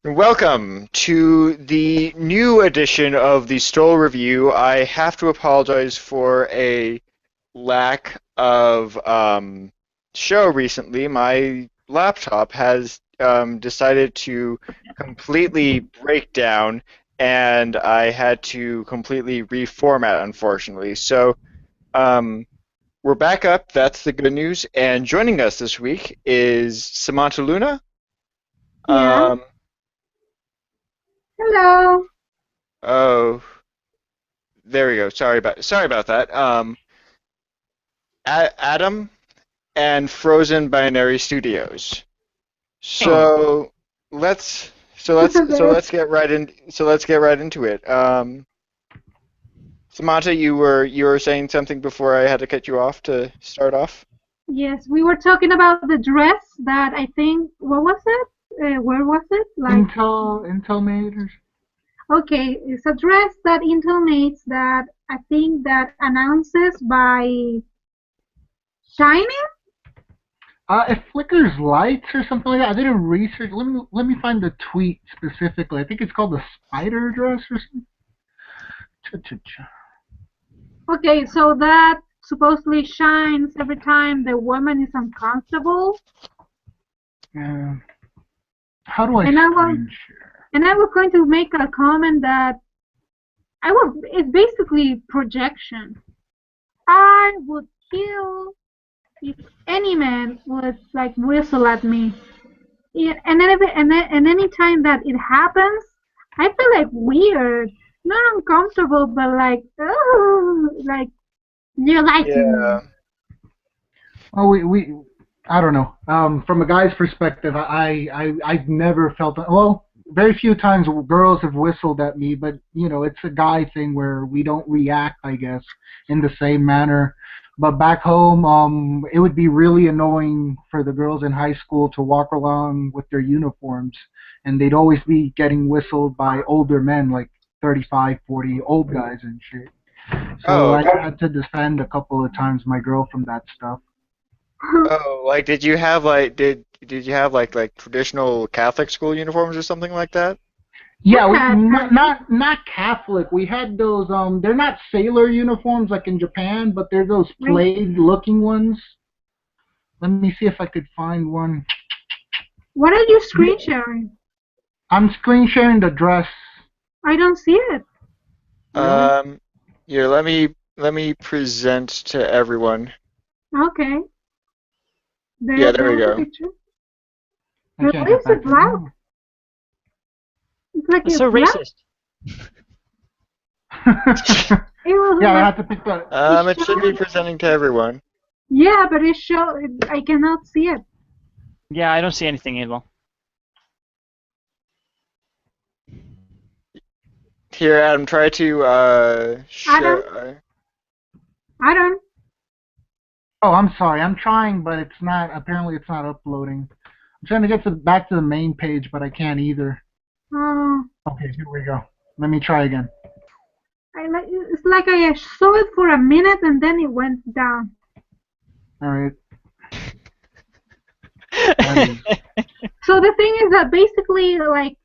Welcome to the new edition of the Stoll Review. I have to apologize for a lack of show recently. My laptop has decided to completely break down, and I had to completely reformat, unfortunately. So um, we're back up. That's the good news. And joining us this week is Samanta Luna. Yeah. Um, Hello. oh. There we go. Sorry about that. Adam and Frozen Binary Studios. Hey. So let's get right into it. Samantha, you were saying something before I had to cut you off to start off. Yes, we were talking about the dress that I think, what was it? Where was it? Intel made or Okay, it's a dress that intonates that I think that announces by shining. it flickers lights or something like that. I didn't research. Let me find the tweet specifically. I think it's called the spider dress or something. Cha-cha-cha. Okay, so that supposedly shines every time the woman is uncomfortable. Uh, how do I And I was screen share? and I was going to make a comment that it's basically projection. I would kill if any man would like whistle at me. Yeah, and any time that it happens, I feel like weird, not uncomfortable, but like oh, like you like me. Yeah. Oh, I don't know. From a guy's perspective, I've never felt well. Very few times girls have whistled at me, but it's a guy thing where we don't react, I guess, in the same manner. But back home, it would be really annoying for the girls in high school to walk along with their uniforms, and they'd always be getting whistled by older men, like 35, 40, old guys and shit. So Oh, I okay. had to defend a couple of times my girl from that stuff. Oh, like did you have like traditional Catholic school uniforms or something like that? We Yeah, we had not Catholic. We had those they're not sailor uniforms like in Japan, but they're those wait, plaid looking ones. Let me see if I could find one. what are you Yeah, screen sharing? I'm screen sharing the dress. I don't see it. Really? Um, Here, let me present to everyone. Okay, Yeah, there we there's the go. picture. I can't Why get is it back to black? It's like That's it's so black. racist. that. It was Yeah, I like had to pick the. it It should be showed. presenting to everyone. Yeah, but it showed. I cannot see it. Yeah, I don't see anything either. Here, Adam, try to Adam, share. Adam. Oh, I'm sorry. I'm trying, but it's not. Apparently, it's not uploading. I'm trying to get back to the main page, but I can't either. Oh, Okay, here we go. Let me try again. it's like I saw it for a minute and then it went down. All right. That is. So the thing is that basically, like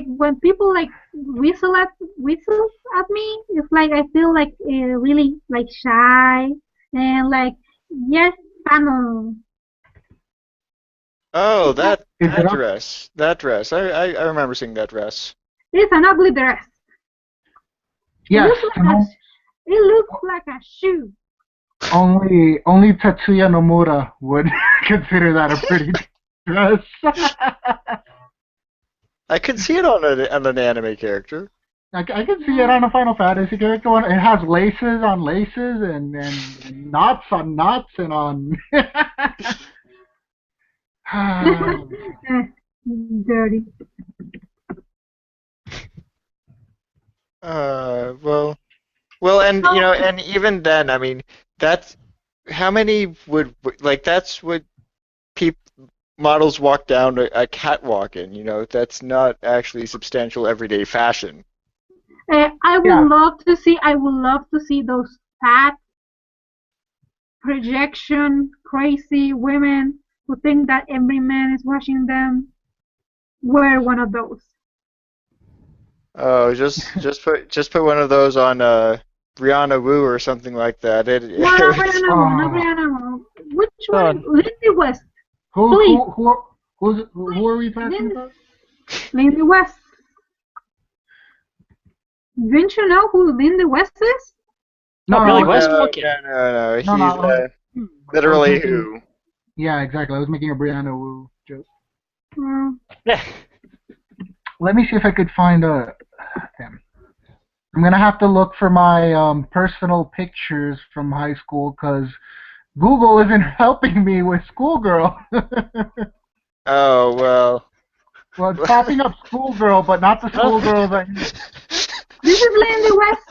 when people like whistles at me, it's like I feel like really like shy and like yes, panel. Oh, It's like Is it that up? dress. That dress. I remember seeing that dress. it's an ugly dress. It Yes. looks like a it looks like a shoe. Only Tetsuya Nomura would consider that a pretty dress. I could see it on an anime character. I can see it on a Final Fantasy character one. It has laces on laces and knots on knots and on. Dirty. Well, and So and even then, I mean, that's how many would like that's what peop models walk down a catwalk in. That's not actually substantial everyday fashion. I would Yeah, love to see. I would love to see those fat projection crazy women who think that every man is watching them. wear one of those. Oh, just put one of those on Brianna Wu or something like that. No, not Brianna Wu, not Brianna Wu. Which one? Lindsay West. Please. Who are we talking about? Lindsay West. Didn't you know who Lindsay West is? No, Billy no, West? No. He's no, literally who? Yeah, exactly. I was making a Brianna Wu joke. Yeah. Let me see if I could find a. Damn. I'm gonna have to look for my personal pictures from high school because Google isn't helping me with schoolgirl. Oh, well. Well, it's popping up schoolgirl, but not the schoolgirl that. This is Lindsay West.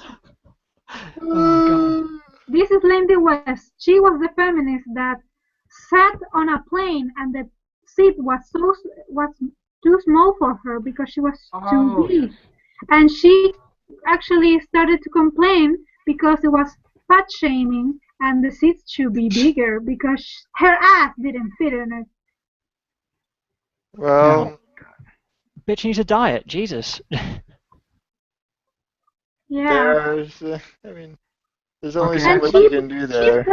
Oh, This is Lindsay West. She was the feminist that sat on a plane and the seat was too small for her because she was too big. And she actually started to complain because it was fat shaming and the seats should be bigger because her ass didn't fit in it. Well, Bitch needs a diet. Jesus. Yeah. there's only so And much you can do there.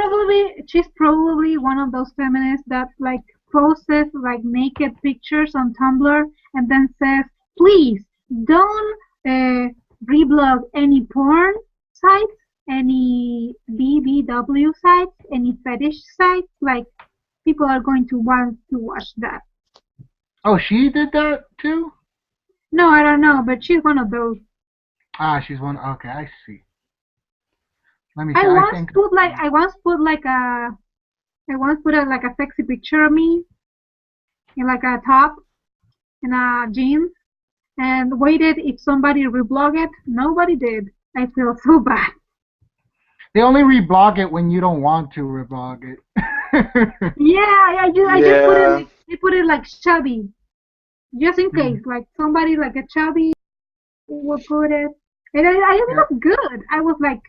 she's probably one of those feminists that like posts like naked pictures on Tumblr and then says, please don't reblog any porn sites, any BBW sites, any fetish sites. Like people are going to want to watch that. Oh, she did that too? No, I don't know, but she's one of those. Ah, she's one. Okay, I see. Let me see. I once think. put like a sexy picture of me in like a top and a jeans and waited if somebody reblog it. Nobody did. I feel so bad. They only reblog it when you don't want to reblog it. Yeah, I just put it like chubby, just in case, like somebody like a chubby would put it. And I ended up good. I was like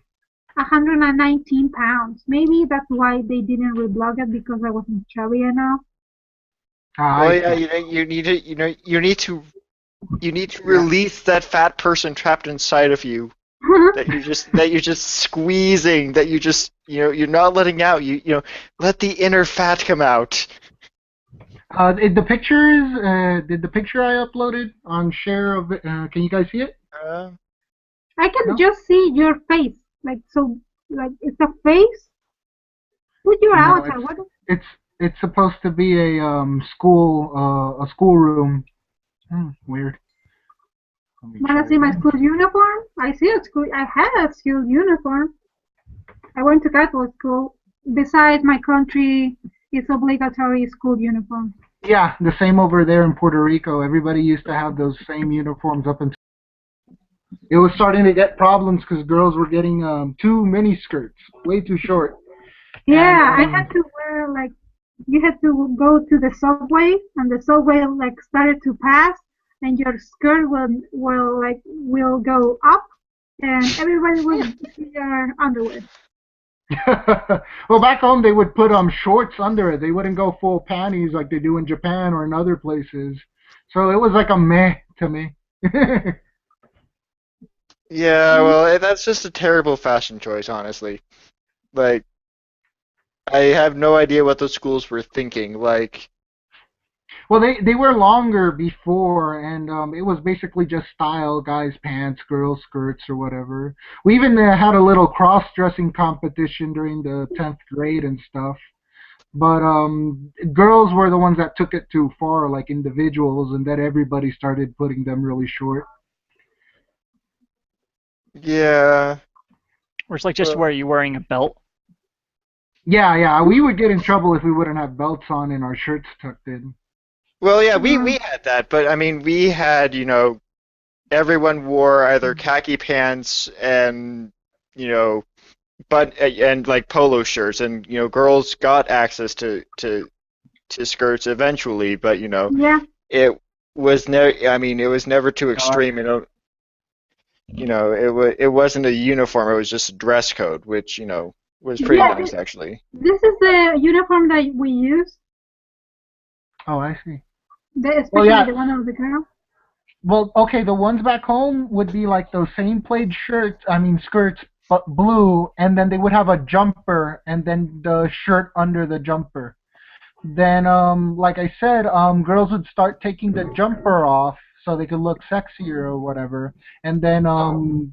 119 pounds. Maybe that's why they didn't reblog it because I wasn't chubby enough. Well, yeah, you need to release that fat person trapped inside of you. that you're just squeezing, that you're not letting out. Let the inner fat come out. Did the picture I uploaded on share of it? Can you guys see it? I can just see your face, like so, like it's a face. Put your avatar. What? It's supposed to be a schoolroom. Weird. Wanna see my school uniform? I had a school uniform. I went to Catholic school. Besides, my country, it's obligatory school uniform. Yeah, the same over there in Puerto Rico. Everybody used to have those same uniforms up until it was starting to get problems because girls were getting too mini skirts, way too short. Yeah, I had to wear like you had to go to the subway, and the subway like started to pass, and your skirt will go up, and everybody will see your underwear. Well, back home they would put shorts under it. They wouldn't go full panties like they do in Japan or in other places. So it was like a meh to me. Yeah, well, that's just a terrible fashion choice, honestly. Like, I have no idea what those schools were thinking. Like, well, they were longer before, and it was basically just style, guys' pants, girls' skirts, or whatever. We even had a little cross-dressing competition during the 10th grade and stuff. But girls were the ones that took it too far, like individuals, and then everybody started putting them really short. yeah. Or it's like just where you wearing a belt. Yeah, we would get in trouble if we wouldn't have belts on and our shirts tucked in. Well, yeah, we had that, but I mean, we had, everyone wore either khaki pants and, and like polo shirts, and girls got access to skirts eventually, but Yeah. it was it was never too extreme. It wasn't a uniform. It was just a dress code, which was pretty nice actually. This is the uniform that we use. Oh, I see. Well, Especially yeah. the one of the girl. Well, okay, the ones back home would be like those same plaid shirts, I mean skirts, but blue, and then they would have a jumper, and then the shirt under the jumper. Then, like I said, girls would start taking the jumper off so they could look sexier or whatever, and then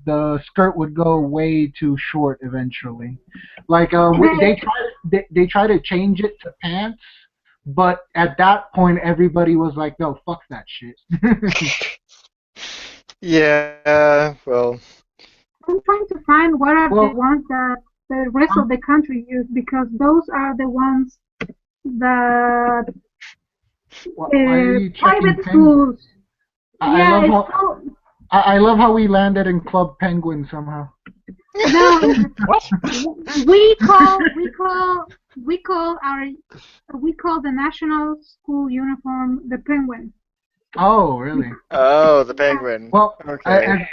the skirt would go way too short eventually. Like they try to change it to pants, but at that point everybody was like, "No, fuck that shit." Yeah, well, I'm trying to find what are the Well, ones that the rest of um, the country use because those are the ones that why are you checking private Penguin? schools. I Yeah, love it's how so I love how we landed in Club Penguin somehow. no. What? We call we call we call our we call the national school uniform the penguin. Oh, really? oh, the Yeah, penguin. Well, Okay.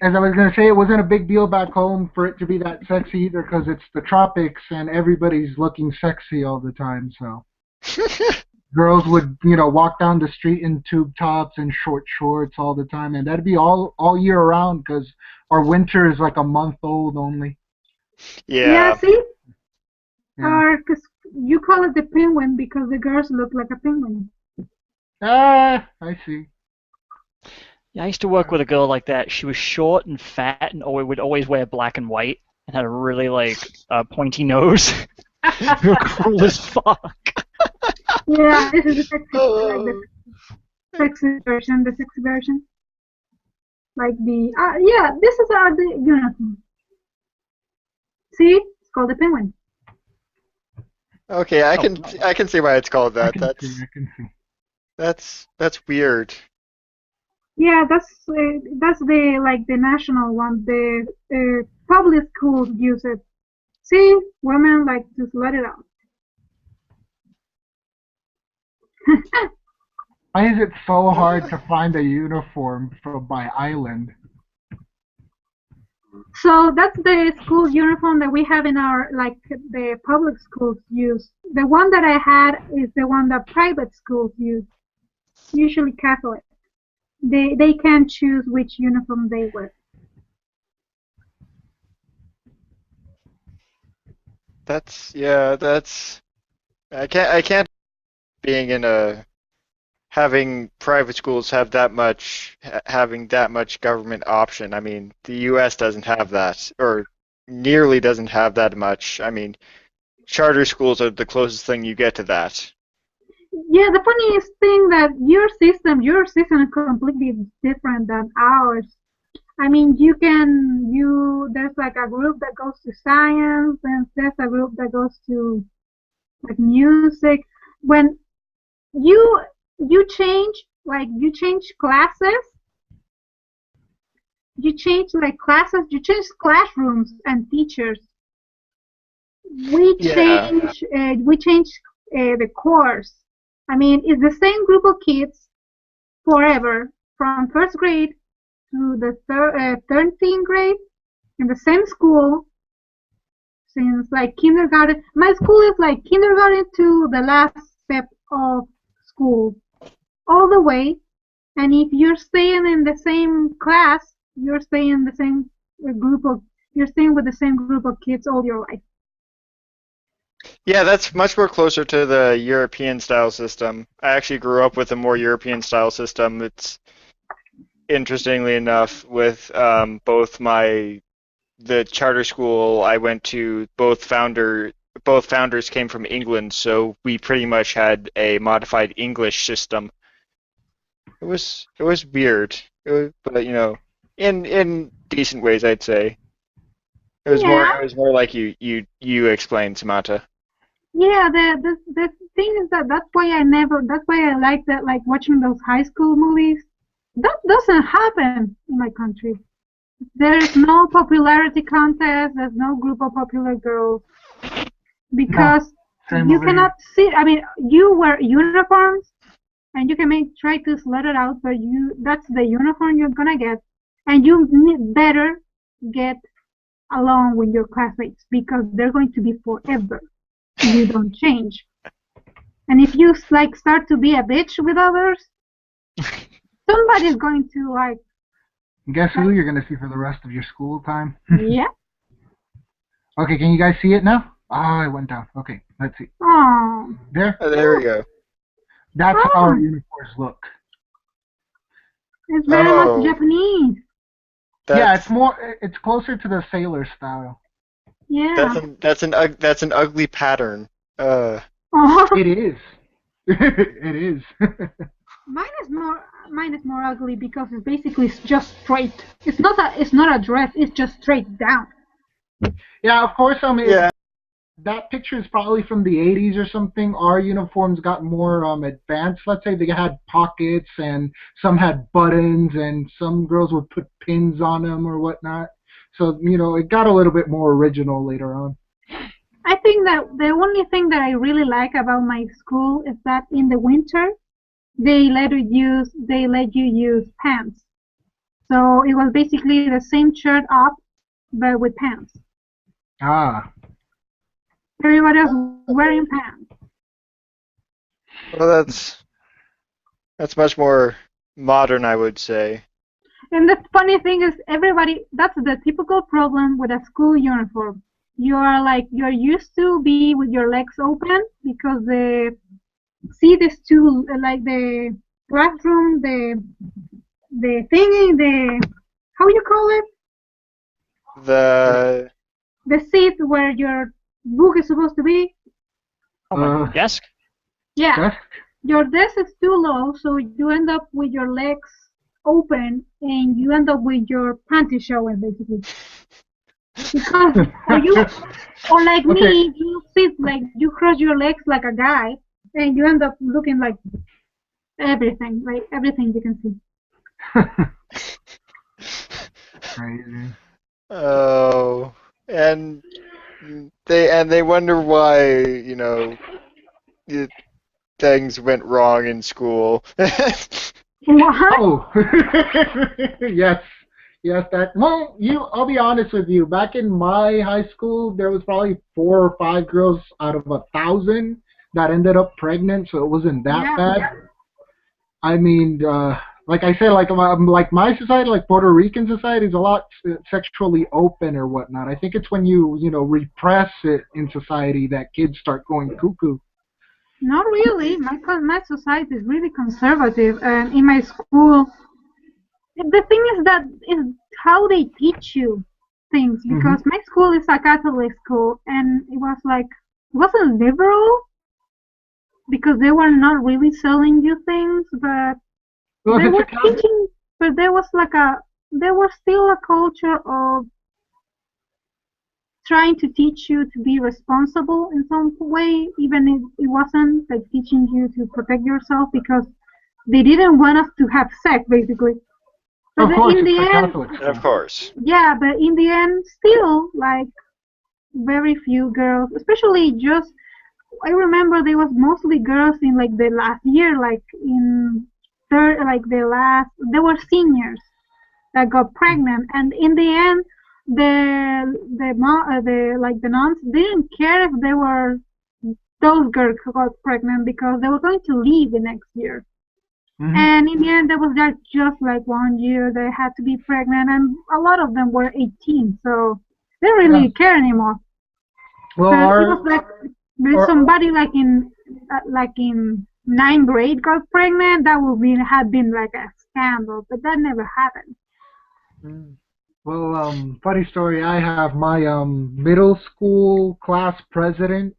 as I was gonna say, it wasn't a big deal back home for it to be that sexy either, because it's the tropics and everybody's looking sexy all the time. So girls would, walk down the street in tube tops and short shorts all the time, and that'd be all year around, because our winter is like a month old only. yeah. Yeah. See, Yeah. cause you call it the penguin because the girls look like a penguin. Ah, I see. Yeah, I used to work with a girl like that. She was short and fat and would always wear black and white and had a really pointy nose. Cool as fuck. Yeah, this is the Oh. sexy version, the sexy version. Like the yeah, this is the uniform. See, it's called the penguin. Okay, Oh, I can see why it's called I that. can see. I can see. That's weird. Yeah, that's the like the national one. The public schools use it. See, women like just let it out. Why is it so hard to find a uniform for my island? So that's the school uniform that we have in our like the public schools use. The one that I had is the one that private schools use, usually Catholic. They can choose which uniform they wear. That's I can't being in a having private schools have that much having that much government option. I mean, the US doesn't have that or nearly doesn't have that much. I mean, charter schools are the closest thing you get to that. Yeah, the funniest thing that your system is completely different than ours. I mean, there's like a group that goes to science, and there's a group that goes to like music. When you you change classes, you change classrooms and teachers. Yeah. We change the course. I mean, it's the same group of kids forever from first grade to the 13th grade in the same school since like kindergarten. My school is like kindergarten to the last step of school, all the way. And if you're staying in the same class, you're staying in the same group of you're staying with the same group of kids all your life. Yeah, that's much more closer to the European style system. I actually grew up with a more European style system. It's interestingly enough with both the charter school I went to, both founders came from England, so we pretty much had a modified English system. It was weird, but in decent ways, I'd say. Yeah, It was more like you explained, Samantha. yeah. The thing is that that's why I like that like watching those high school movies. That doesn't happen in my country. There's no popularity contest. There's no group of popular girls No, because same you over here. cannot see. I mean, you wear uniforms and you can try to slut it out, but that's the uniform you're gonna get, and you better get along with your classmates because they're going to be forever. You don't change. And if you like start to be a bitch with others, somebody's going to like. Guess who you're gonna see for the rest of your school time? Yeah. Okay, can you guys see it now? Ah, it went down. Okay, let's see. Oh. There? Oh, there we go. That's how Oh. our uniforms look. It's very much Japanese. Yeah, it's closer to the sailor style. Yeah. That's an ugly pattern. It is. It is. Mine is more ugly because it's basically just straight. It's not a dress. It's just straight down. Yeah, of course. I mean, Yeah. that picture is probably from the 80s or something. Our uniforms got more advanced. Let's say they had pockets and some had buttons and some girls would put pins on them or whatnot. So, it got a little bit more original later on. I think that the only thing that I really like about my school is that in the winter they let you use pants. So it was basically the same shirt up but with pants. Ah. Everybody was wearing pants. Well, that's much more modern, I would say. And the funny thing is, that's the typical problem with a school uniform. You're used to be with your legs open because this too, like the classroom, the thingy, how you call it? The seat where your book is supposed to be. Oh, my desk? Yeah. Desk? Your desk is too low, so you end up with your legs open and you end up with your panties showing, basically. Because or like me, you sit like you cross your legs like a guy, and you end up looking like everything you can see. Crazy. Oh, and they wonder why, things went wrong in school. What? Oh, yes. Yes, I'll be honest with you. Back in my high school, there was probably 4 or 5 girls out of 1,000 that ended up pregnant, so it wasn't that bad. I mean, like I said, like my society, like Puerto Rican society, is a lot sexually open or whatnot. I think it's when you repress it in society that kids start going cuckoo. Not really. My society is really conservative, and in my school, the thing is that is how they teach you things. Because my school is a Catholic school, and it wasn't liberal because they were not really selling you things, but they were teaching. But there was still a culture of trying to teach you to be responsible in some way, even if it wasn't like teaching you to protect yourself, because they didn't want us to have sex, basically. But Of course, in the end, Of course. yeah, but in the end, still, like, very few girls, especially just, I remember there was mostly girls in like the last year, like in third, like they were seniors that got pregnant, and in the end, the nuns didn't care if those girls who got pregnant because they were going to leave the next year. And in the end, there was just like 1 year they had to be pregnant, and a lot of them were 18, so they didn't really care anymore. Well, it was like somebody like in 9th grade got pregnant, that would have been like a scandal, but that never happened. Well, funny story. I have my middle school class president.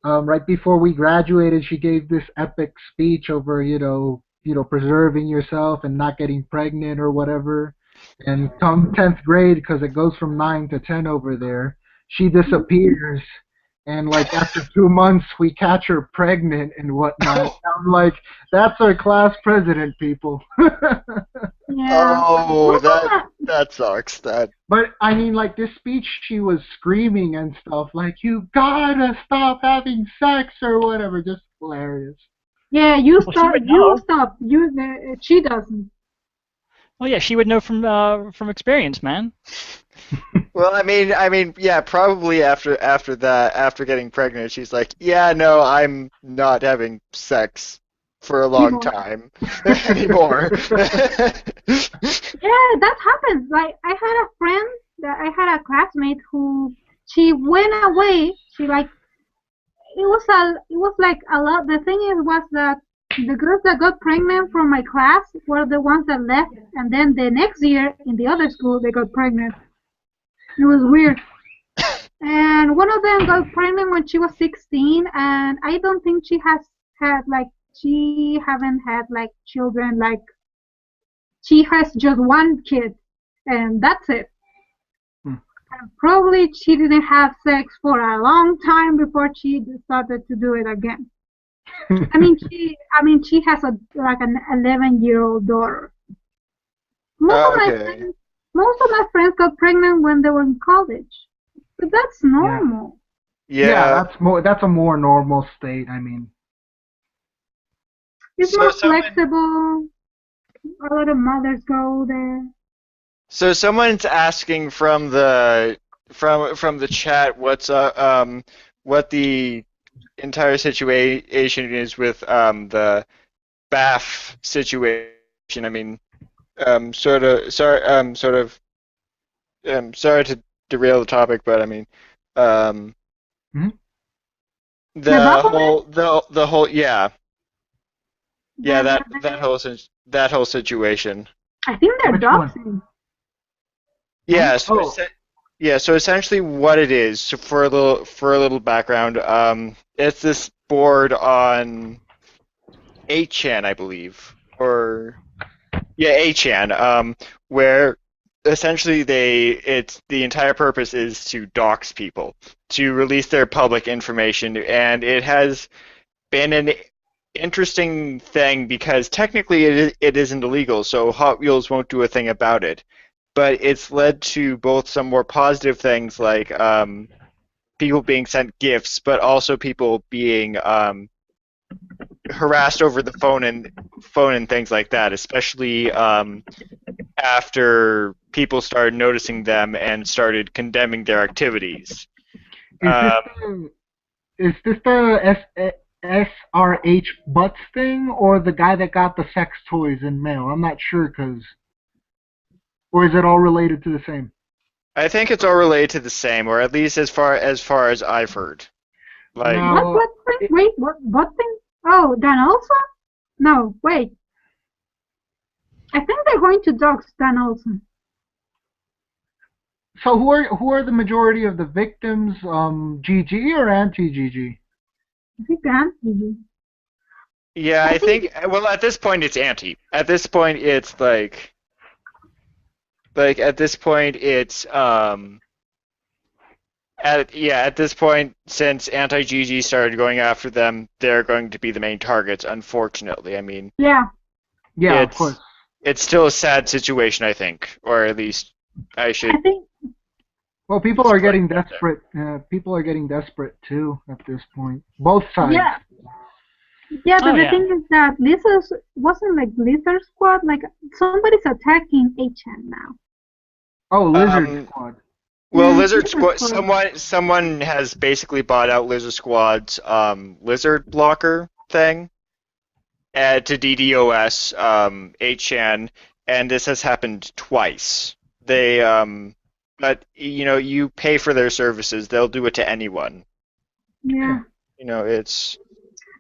Right before we graduated, she gave this epic speech over, preserving yourself and not getting pregnant or whatever. And come 10th grade, because it goes from 9 to 10 over there, she disappears. And like after 2 months, we catch her pregnant and whatnot. I'm like, that's our class president, people. Yeah. Oh, that sucks. But I mean, like this speech, she was screaming and stuff, like you gotta stop having sex or whatever. Just hilarious. Yeah, stop. She doesn't. Well, yeah, she would know from experience, man. Well, yeah, probably after that, after getting pregnant, she's like, yeah, no, I'm not having sex for a long Anymore. time anymore. Yeah, that happens. Like I had a friend that I had a classmate who she went away. She like it was like a lot. The thing is was that the girls that got pregnant from my class were the ones that left, and then the next year in the other school they got pregnant. It was weird. And one of them got pregnant when she was 16, and I don't think she has had like she haven't had like children like she has just one kid, and that's it. Hmm. And probably she didn't have sex for a long time before she started to do it again. I mean, she has a like an 11-year-old daughter. Most of my Okay. friends, most of my friends got pregnant when they were in college, but that's Yeah. normal. Yeah. That's a more normal state. I mean, It's So more someone flexible. A lot of mothers go there. so someone's asking from the chat what the entire situation is with the BAF situation. I mean, sorry to derail the topic, but I mean, um, hmm? The Baphomet? the whole yeah, The, the, that whole situation. I think they're Which one? doxing. Yeah, so Oh, so essentially what it is, so for a little background, it's this board on 8chan, I believe, or yeah, 8chan, where essentially it's the entire purpose is to dox people, to release their public information, and it has been an interesting thing because technically it isn't illegal, so Hot Wheels won't do a thing about it. But it's led to both some more positive things like people being sent gifts, but also people being harassed over the phone and things like that, especially after people started noticing them and started condemning their activities. is this Um, the is this the SRH Butts thing or the guy that got the sex toys in mail? I'm not sure, or is it all related to the same? I think it's all related to the same, or at least as far as I've heard. Like, Now, What thing? it, Wait, what thing? Oh, Dan Olson? No, wait. I think they're going to dox Dan Olson. so who are the majority of the victims? GG or anti-GG? I think Dan. yeah, I I think, think well at this point it's anti. At this point it's like at this point it's at this point, since anti-GG started going after them, they're going to be the main targets, unfortunately. I mean, yeah. Yeah, of course. it's it's still a sad situation, I think, or at least I I should think, Well, people are explain getting that there. desperate. People are getting desperate too at this point. Both sides. yeah. Yeah, but Oh the yeah. thing is that Lizard wasn't like Lizard Squad. Like somebody's attacking HN now. Oh, Lizard Um, Squad. well, Lizard Squad. someone has basically bought out Lizard Squad's lizard blocker thing to DDoS 8chan, and this has happened twice. They but you pay for their services, they'll do it to anyone. Yeah. It's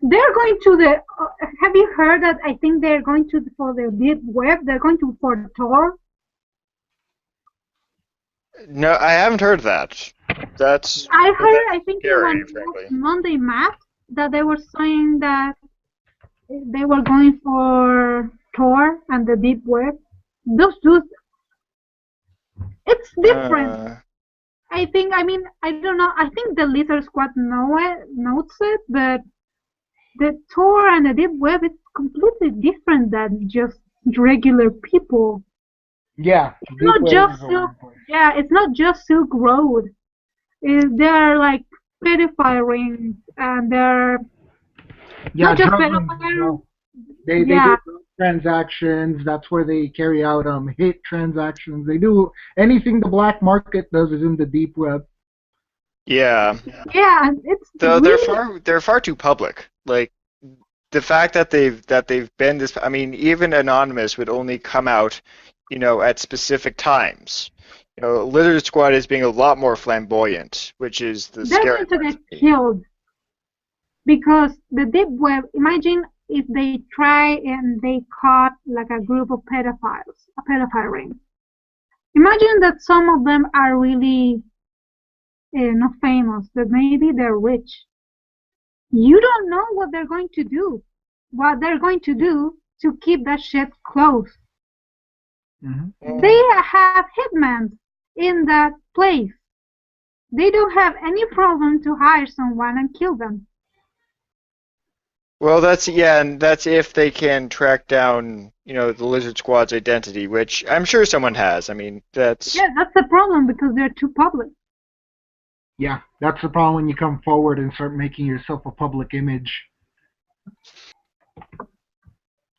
They're going to the. Have you heard that? I think they're going to for the deep web. They're going to for Tor. no, I haven't heard that. That's I heard. I that's think it scary, was frankly. Monday Math that they were saying that they were going for Tor and the deep web. Those two. It's different. I think. I mean, I don't know. I think the Lizard Squad knows it, but the Tor and the deep web is completely different than just regular people. Yeah. It's not just Silk. Yeah, it's not just Silk Road. They're like pedophile rings, and they're Yeah, not just drug rings as pedophile. well. They Yeah, transactions. That's where they carry out hit transactions. They do anything the black market does is in the deep web. Yeah. Yeah, it's Though really they're far too public. Like the fact that they've been this. I mean, even anonymous would only come out, at specific times. Lizard Squad is being a lot more flamboyant, which is the they're scary going to part get to me. killed because the deep web. Imagine if they try and they caught like a group of pedophiles, a pedophile ring. Imagine that some of them are really not famous, but maybe they're rich. You don't know what they're going to do. What they're going to do to keep that shit closed. They have hitmen in that place. They don't have any problem to hire someone and kill them. Well, and that's if they can track down, the Lizard Squad's identity, which I'm sure someone has. I mean, that's Yeah, that's the problem because they're too public. Yeah, that's the problem when you come forward and start making yourself a public image.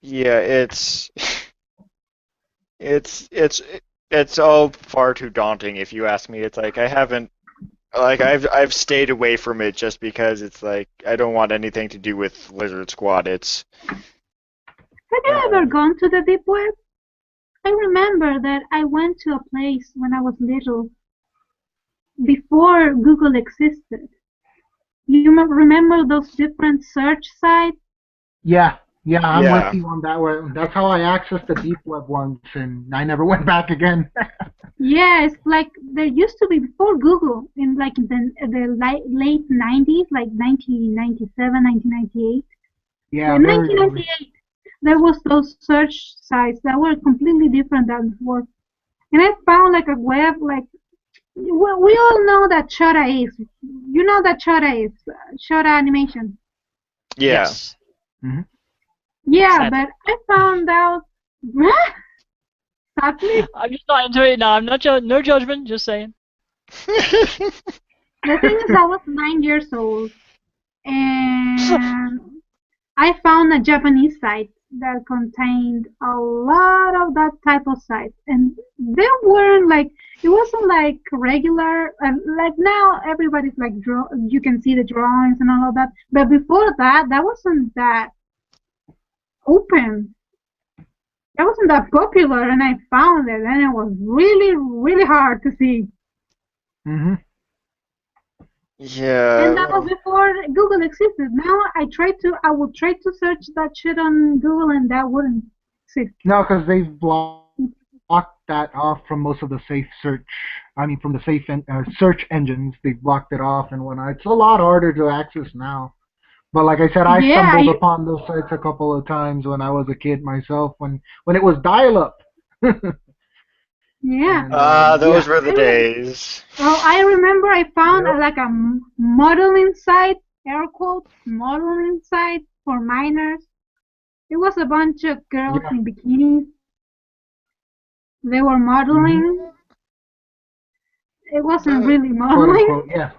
yeah, it's all far too daunting if you ask me. It's like I haven't I've stayed away from it just because it's like I don't want anything to do with Lizard Squad. It's Have you ever gone to the deep web? I remember that I went to a place when I was little, before Google existed. You remember those different search sites? Yeah, I'm Yeah. with you on that one. That's how I accessed the deep web once, and I never went back again. Yeah, it's like there used to be before Google in like the late 90s, like 1997, 1998. Yeah, In very 1998, there was those search sites that were completely different than before. And I found like a web, like, we all know that Shota is. You know that Shota is. Shota animation. yeah. Yes. Yeah, Sadly. but I found out. Sadly, I'm just not into it. No, I'm not. No judgment. Just saying. the thing is, I was 9 years old, and I found a Japanese site that contained a lot of that type of sites, and they weren't like, it wasn't like regular, like now everybody's like you can see the drawings and all of that, but before that, that wasn't that open. That wasn't that popular, and I found it, and it was really, really hard to see. Mm-hmm. Yeah. And that was before Google existed. Now I would try to search that shit on Google, and that wouldn't exist. No, because they've blocked that off from most of the safe search. I mean, from the safe search engines, they've blocked it off and whatnot. It's a lot harder to access now. But like I said, I stumbled upon those sites a couple of times when I was a kid myself, when it was dial-up. Yeah. Those were the days. Well, I remember I found like a modeling site, air quotes, modeling site for minors. It was a bunch of girls in bikinis. They were modeling. It wasn't really modeling. Quote, unquote, yeah.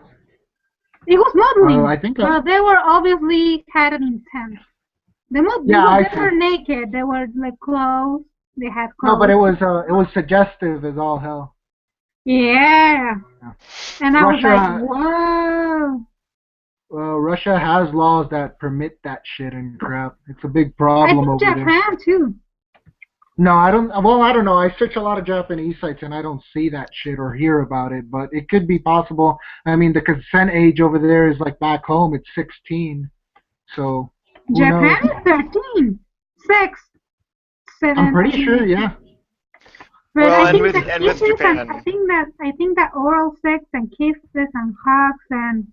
It was modeling. I think but they were obviously had an intent. They were naked. They were like clothes. They had clothes. No, but it was suggestive as all hell. Yeah. And I was like, whoa. Russia has laws that permit that shit and crap. It's a big problem over there. I think Japan too. No, I don't. Well, I don't know. I search a lot of Japanese sites and I don't see that shit or hear about it, but it could be possible. I mean, the consent age over there is like back home, it's 16. So Japan is 13. Sex. 17. I'm pretty sure, yeah. But well, I think with Japan, I think that oral sex and kisses and hugs and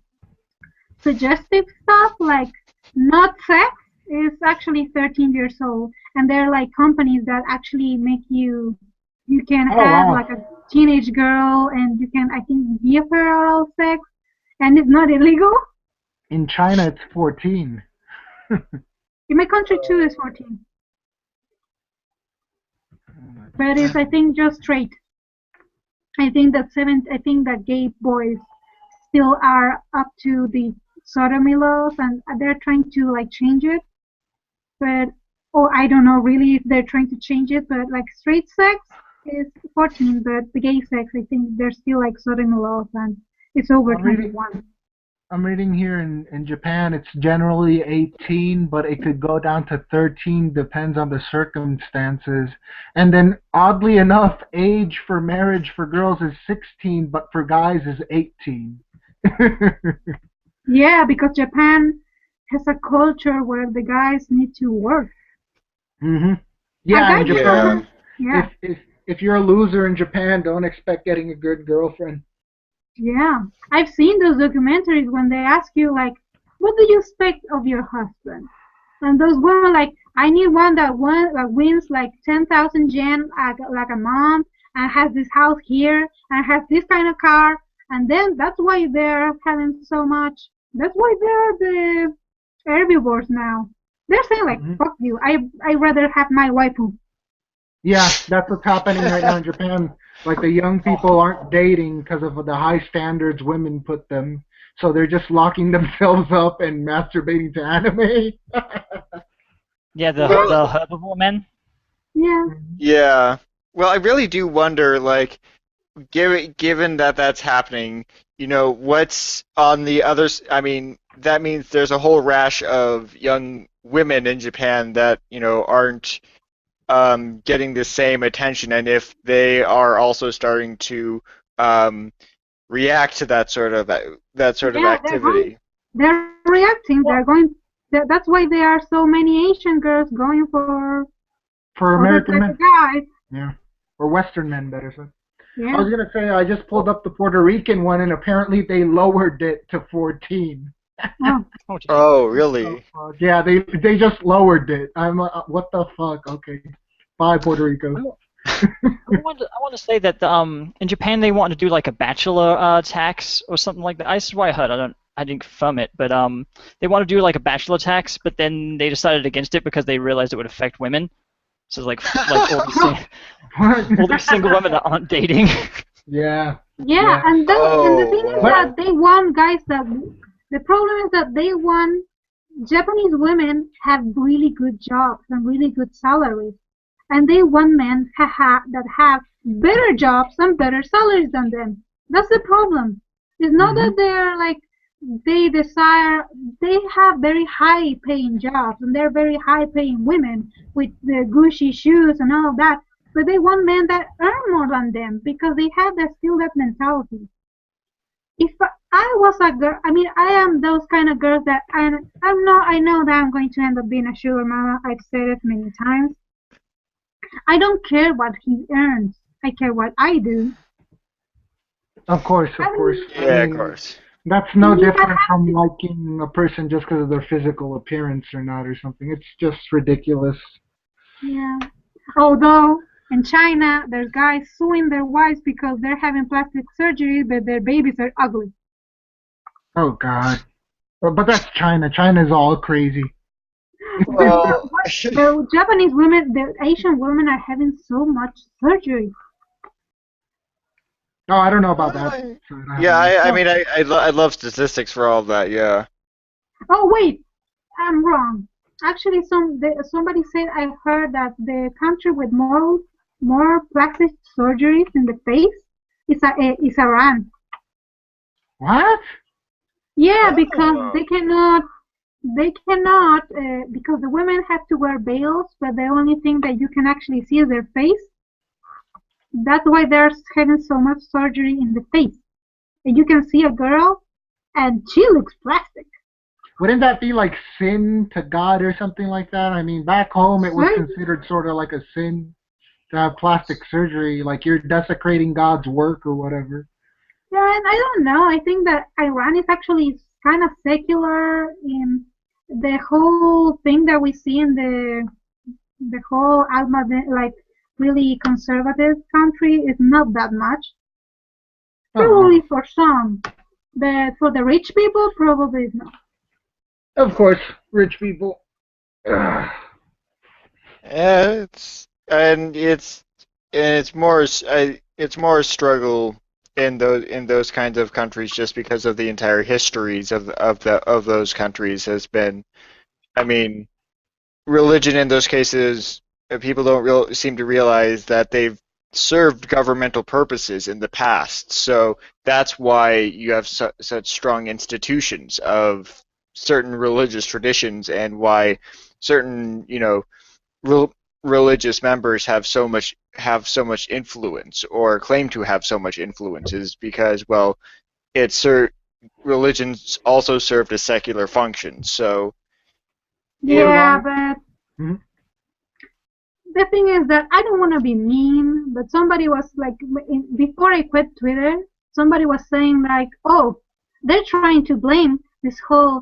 suggestive stuff like not sex is actually 13 years old, and there are like companies that actually make you can have like a teenage girl and you can, I think, give her oral sex, and it's not illegal. In China, it's 14. In my country too, is 14. But it's, I think, just straight. I think that gay boys still are up to the sodomy laws, and they're trying to like change it. But or I don't know really if they're trying to change it, but like straight sex is 14, but the gay sex, I think there's still like certain laws and it's over I'm reading 21. I'm reading here in Japan it's generally 18, but it could go down to 13, depends on the circumstances. And then oddly enough, age for marriage for girls is 16, but for guys is 18. Yeah, because Japan has a culture where the guys need to work. hmm A Yeah, guy in Yeah. Japan, Yeah, if you're a loser in Japan, don't expect getting a good girlfriend. yeah. I've seen those documentaries when they ask you like, what do you expect of your husband? And those women like, I need one that wins like 10,000 yen like a month and has this house here and has this kind of car. And then that's why they're having so much. That's why they're the herbivores now. They're saying like, hmm fuck you. I rather have my waifu. Yeah, that's what's happening right now in Japan. Like the young people aren't dating because of the high standards women put them. So they're just locking themselves up and masturbating to anime. Yeah, the Well, the herbivore men. Yeah, yeah. Well, I really do wonder, like, given that that's happening, what's on the other I mean, that means there's a whole rash of young women in Japan that, aren't getting the same attention, and if they are also starting to um, react to that sort of yeah. They're going. activity. They're reacting. Well, They're going. That's why there are so many Asian girls going for For other American type men. of guys. Yeah. Or Western men, better said. I Yeah. was gonna say I just pulled up the Puerto Rican one and apparently they lowered it to 14. Oh, oh, gee. Oh, So, really? yeah, they just lowered it. I'm what the fuck? Okay, bye Puerto Rico. I want to say that in Japan they wanted to do like a bachelor tax or something like that. This is what I heard. I didn't confirm it, but they want to do like a bachelor tax, but then they decided against it because they realized it would affect women. So like What? all these single women that aren't dating. Yeah, yeah. yeah. And the Oh, thing is But that they want guys that. The problem is that they want Japanese women have really good jobs and really good salaries, and they want men that have better jobs and better salaries than them. That's the problem. It's not hmm that they're like they desire. They have very high paying jobs and they're very high paying women with the Gucci shoes and all of that. But they want men that earn more than them because they have that mentality. If I was a girl, I mean, I am those kind of girls that I'm not. I know that I'm going to end up being a sugar mama. I've said it many times. I don't care what he earns. I care what I do. Of course, I of course. mean, I yeah, of mean, course. that's I no mean, I different have from to. liking a person just because of their physical appearance or not or something. It's just ridiculous. Yeah. Although in China, there's guys suing their wives because they're having plastic surgery, but their babies are ugly. Oh God. But that's China. China's all crazy. But Well, the Japanese women, the Asian women are having so much surgery. Oh, I don't know about that. So I yeah, haven't looked. I Oh, mean, I love statistics for all of that. Yeah. oh wait, I'm wrong. Actually, somebody said I heard that the country with more plastic surgeries in the face is Iran. What? Yeah, because Oh. they cannot because the women have to wear veils, but the only thing that you can actually see is their face. That's why they're having so much surgery in the face. And you can see a girl, and she looks plastic. Wouldn't that be like sin to God or something like that? I mean, back home it was Sur- considered sort of like a sin to have plastic surgery, like you're desecrating God's work or whatever. Yeah, and I don't know. I think that Iran is actually kind of secular in the whole thing that we see in the whole like really conservative country is not that much. Oh, Probably for some, but for the rich people, probably not. of course, rich people. Ugh. Yeah, it's more a struggle in those kinds of countries just because of the entire histories of those countries has been. I mean, religion in those cases, people don't seem to realize that they've served governmental purposes in the past. So that's why you have such strong institutions of certain religious traditions, and why certain, rel religious members have so much influence, or claim to have so much influence, is because, well, it's religions also served a secular function. So it So Yeah, but mhm. the thing is that I don't want to be mean, but somebody was like, before I quit Twitter, somebody was saying like, oh, they're trying to blame this whole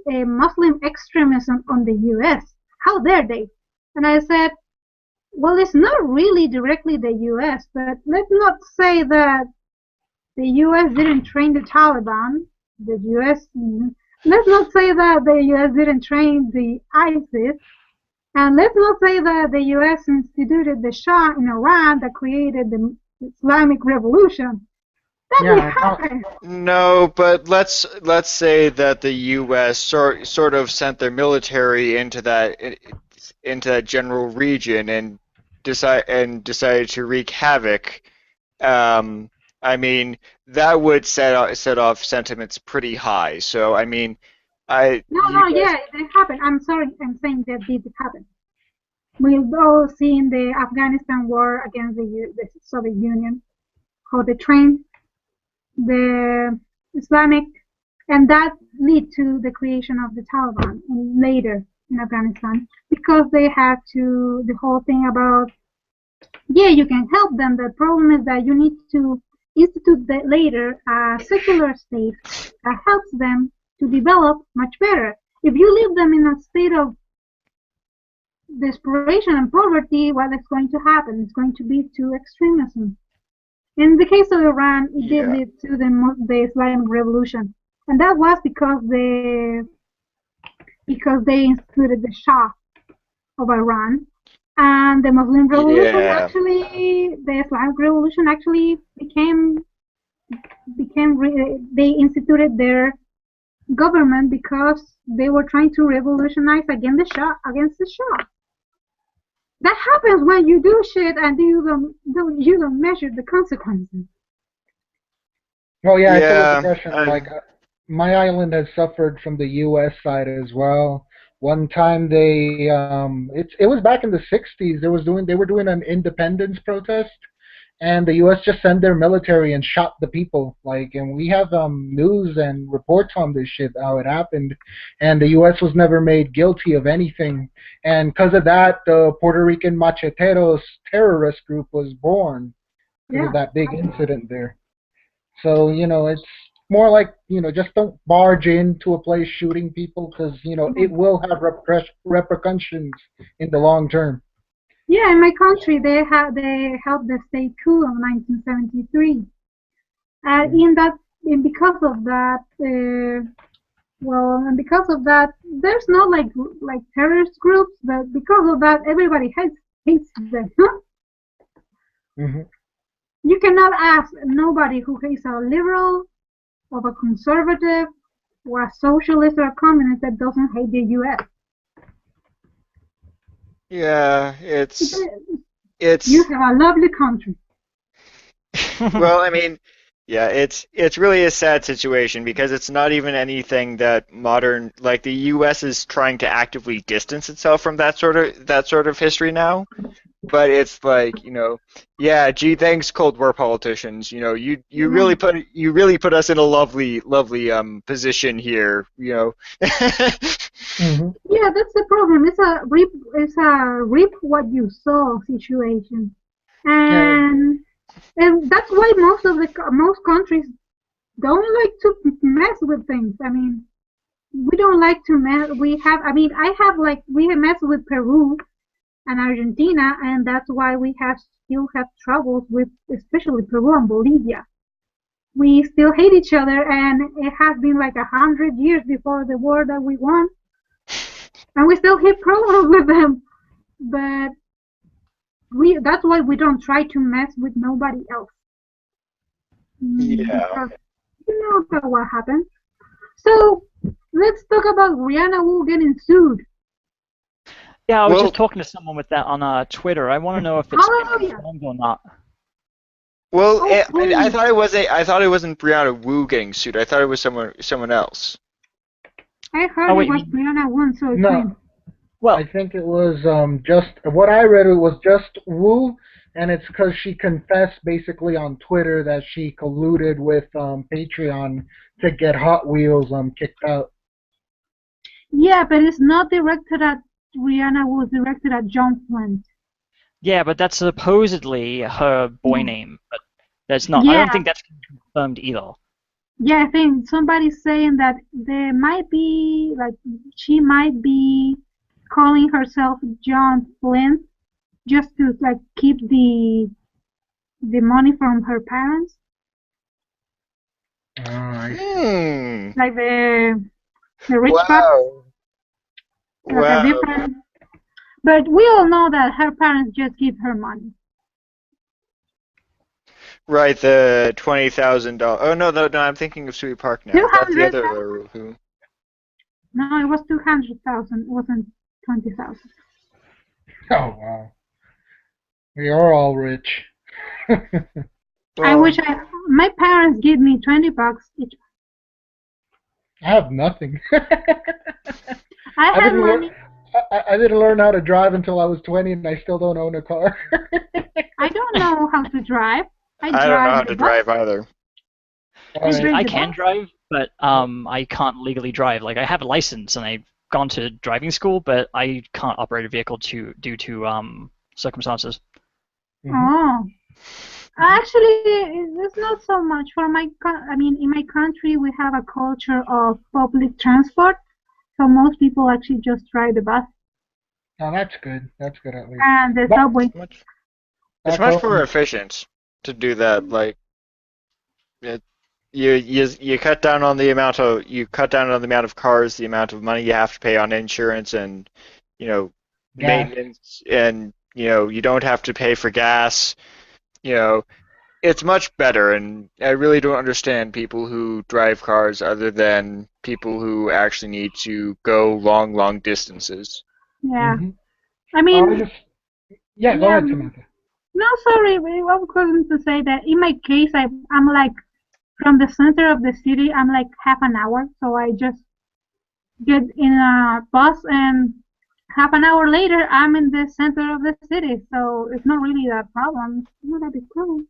Muslim extremism on the U.S. How dare they? And I said, well, it's not really directly the U.S., but let's not say that the U.S. didn't train the Taliban. The U.S. Let's not say that the U.S. didn't train the ISIS. And let's not say that the U.S. instituted the Shah in Iran that created the Islamic Revolution. That didn't Yeah, happen. No, but let's say that the U.S. sort of sent their military into that general region, and decided to wreak havoc. Um, I mean, that would set off sentiments pretty high. So I mean, No, you no, guys, yeah, it happened. I'm sorry, I'm saying that did happen. We've all seen the Afghanistan war against the Soviet Union, how they trained the Islamic, and that led to the creation of the Taliban later in Afghanistan, because they had to, the whole thing about, yeah, you can help them. The problem is that you need to institute that later a secular state that helps them to develop much better. If you leave them in a state of desperation and poverty, what is going to happen? It's going to lead to extremism. In the case of Iran, it did yeah, lead to the Islamic Revolution, and that was because they instituted the Shah of Iran, and the Muslim Revolution yeah, actually, the Islamic Revolution actually they instituted their government because they were trying to revolutionize against the Shah. That happens when you do shit and you don't measure the consequences. well, yeah, I feel a yeah. depression. Like my island has suffered from the U.S. side as well. One time it was back in the '60s. They were doing an independence protest, and the U.S. just sent their military and shot the people. Like, and we have news and reports on this shit how it happened, and the U.S. was never made guilty of anything. And because of that, the Puerto Rican Macheteros terrorist group was born because of Yeah. that big incident there. So, it's more like, just don't barge into a place shooting people because, it will have repercussions in the long term. Yeah, in my country, they held the state coup of 1973, and because of that, and because of that, there's no like terrorist groups, but because of that, everybody hates them. Hmm. You cannot ask nobody who hates a liberal, or a conservative, or a socialist, or a communist that doesn't hate the U.S. Yeah, You it's have a lovely country. well, I mean, yeah, it's really a sad situation, because it's not even anything that modern, like, the U.S. is trying to actively distance itself from that sort of history now. But it's like, yeah, gee, thanks, Cold War politicians. Yeah. You really put us in a lovely, lovely position here. Hmm. Yeah, that's the problem. It's a reap what you sow situation, Yeah. and that's why most countries don't like to mess with things. I mean, we don't like to mess. We have messed with Peru and Argentina, and that's why we still have troubles with especially Peru and Bolivia. We still hate each other, and it has been like 100 years before the war that we won, and we still have problems with them. But that's why we don't try to mess with nobody else, Yeah. because you know that what happened. So let's talk about Rihanna Wu getting sued. Yeah, I was Well, just talking to someone with that on Twitter. I want to know if it's been Oh yeah. confirmed or not. well, Oh I please. thought it was I thought it wasn't Brianna Wu getting sued. I thought it was someone else. I heard Oh it wait, was Brianna Woon, so it's No, him. I well, think it was just what I read. It was just Wu, and it's because she confessed basically on Twitter that she colluded with Patreon to get Hot Wheels kicked out. Yeah, but it's not directed at Rihanna. Was directed at John Flint. yeah, but that's supposedly her boy Yeah. name, but that's not. I don't Yeah. think that's confirmed either. Yeah, I think somebody's saying that there might be like she might be calling herself John Flint just to like keep the money from her parents, Oh, I see. Hmm. like the rich cops, Wow. like a Wow. different. But we all know that her parents just give her money. Right, the $20,000. Oh no, I'm thinking of Sweet Park now. Two That's the hundred other who. No, it was 200,000. It wasn't 20,000. Oh wow, we are all rich. I Well, wish my parents give me $20 each. I have nothing. I I have didn't learn. money. I didn't learn how to drive until I was 20, and I still don't own a car. I don't know how to drive. I I don't know how drive the to bus. drive either. I Alright. drive I the can bus. drive, but I can't legally drive. Like I have a license and I've gone to driving school, but I can't operate a vehicle due to circumstances. Mhm. Oh, actually, it's not so much for I mean, in my country, we have a culture of public transport, so most people actually just drive the bus Oh, that's good. That's good at least. and the Back, subway. Much, it's back much more home. efficient to do that. Like, it, you cut down on the amount of cars, the amount of money you have to pay on insurance, and you know Gas. maintenance, and you don't have to pay for gas. You know, it's much better, and I really don't understand people who drive cars other than people who actually need to go long, long distances. Yeah. Mm-hmm. I I mean, just, yeah, go yeah. ahead, Samantha. No, sorry. I was going to say that in my case, I'm like from the center of the city. I'm like half an hour, so I just get in a bus and half an hour later I'm in the center of the city. So it's not really that problem. It's not a big problem.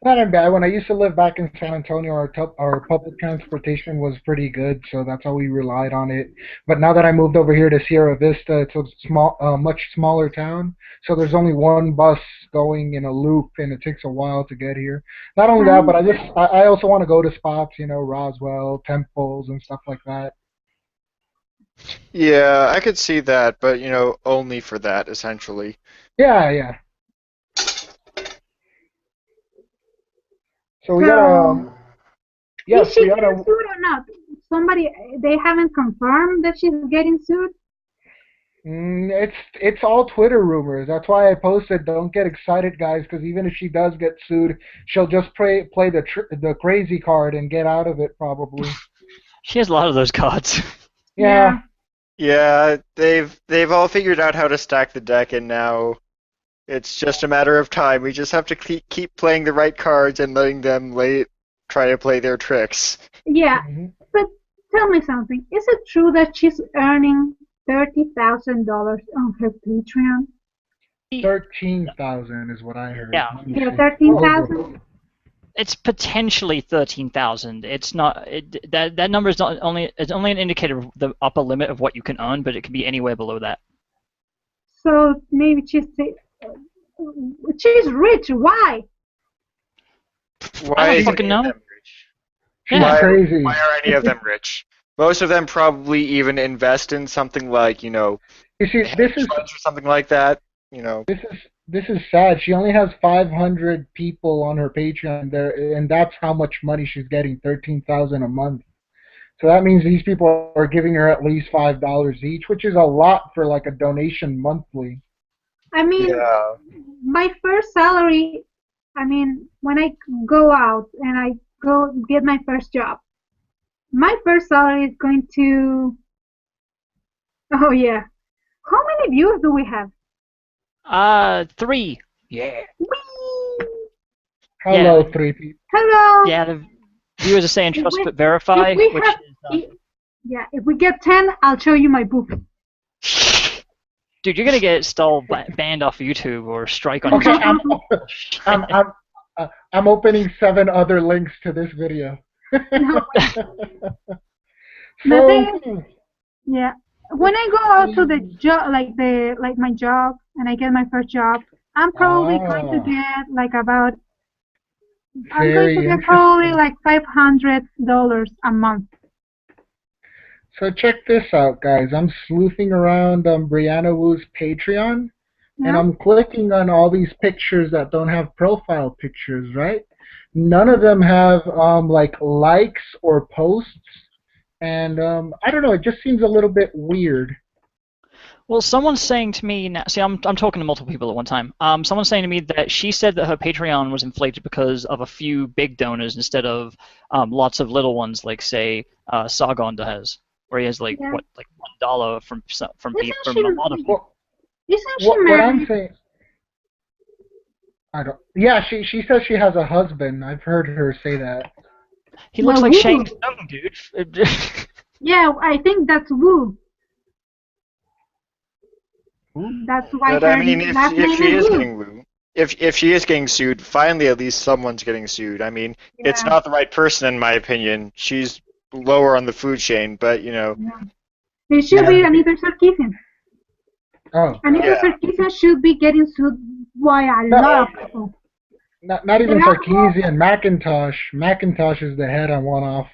Not that bad. When I used to live back in San Antonio, our public transportation was pretty good, so that's how we relied on it. But now that I moved over here to Sierra Vista, it's a much smaller town, so there's only one bus going in a loop, and it takes a while to get here. Not only that, but Um, I also want to go to spots, Roswell, temples, and stuff like that. Yeah, I could see that, but only for that, essentially. Yeah, yeah. So we gotta, so yes, is she we getting gotta. sued or not? Somebody they haven't confirmed that she's getting sued. It's all Twitter rumors. That's why I posted. Don't get excited, guys, because even if she does get sued, she'll just play the crazy card and get out of it probably. She has a lot of those cards. Yeah, Yeah. Yeah, they've all figured out how to stack the deck, and now it's just a matter of time. We just have to keep playing the right cards and letting them try to play their tricks. Yeah. hmm But tell me something. Is it true that she's earning $30,000 on her Patreon? 13,000 is what I heard. Yeah, Let me Yeah, see. Hold 13,000. on. it's potentially 13,000. It's not that number is not only it's only an indicator of the upper limit of what you can earn, but it can be anywhere below that. So maybe she's rich. Why? I Why don't is She's fucking any of know. them rich? she's Yeah. Why crazy. are any of them rich? Most of them probably even invest in something like, You see, hedge funds or something like that. You know. this is sad. She only has 500 people on her Patreon there, and that's how much money she's getting, 13,000 a month. So that means these people are giving her at least $5 each, which is a lot for like a donation monthly. I mean, Yeah. my first salary, I mean, when I go out and I go get my first job, my first salary is going to, oh yeah, How many views do we have? 3. Yeah. Whee! Hello, Yeah. 3 people. Hello. Yeah. The viewers are saying If trust we but verify, if we which have is. yeah, if we get 10, I'll show you my book. Dude, you're gonna get Stoll banned off YouTube or strike on Okay, Instagram. I'm, I'm, I'm opening 7 other links to this video. No, the So, thing is, yeah, when I go out to the job, like my job, and I get my first job, I'm probably going to get like about I'm going to very get probably interesting. like $500 a month. So check this out, guys. I'm sleuthing around Brianna Wu's Patreon, and Yeah. I'm clicking on all these pictures that don't have profile pictures, right? None of them have like likes or posts, and I don't know. It just seems a little bit weird. Well, someone's saying to me now. See, I'm talking to multiple people at one time. Someone's saying to me that she said that her Patreon was inflated because of a few big donors instead of lots of little ones, like say Sargon has, where he has like Yeah. what, like $1 from Isn't from she a lot of people. isn't she What I'm married? saying, I don't. Yeah, she says she has a husband. I've heard her say that. He looks Well, like Shane Woo. Stone, dude. Yeah, I think that's Woo. Who? That's why But I her mean, last if name she is is Woo. getting wooed, if she is getting sued, finally at least someone's getting sued. I mean, it's Yeah. not the right person in my opinion. She's lower on the food chain, but you know, Yeah. It should be Anita Sarkeesian. Oh, Anita yeah. Sarkeesian should be getting sued by a no, lot of people. not There even are Sarkeesian. Macintosh. Macintosh is the head on one off.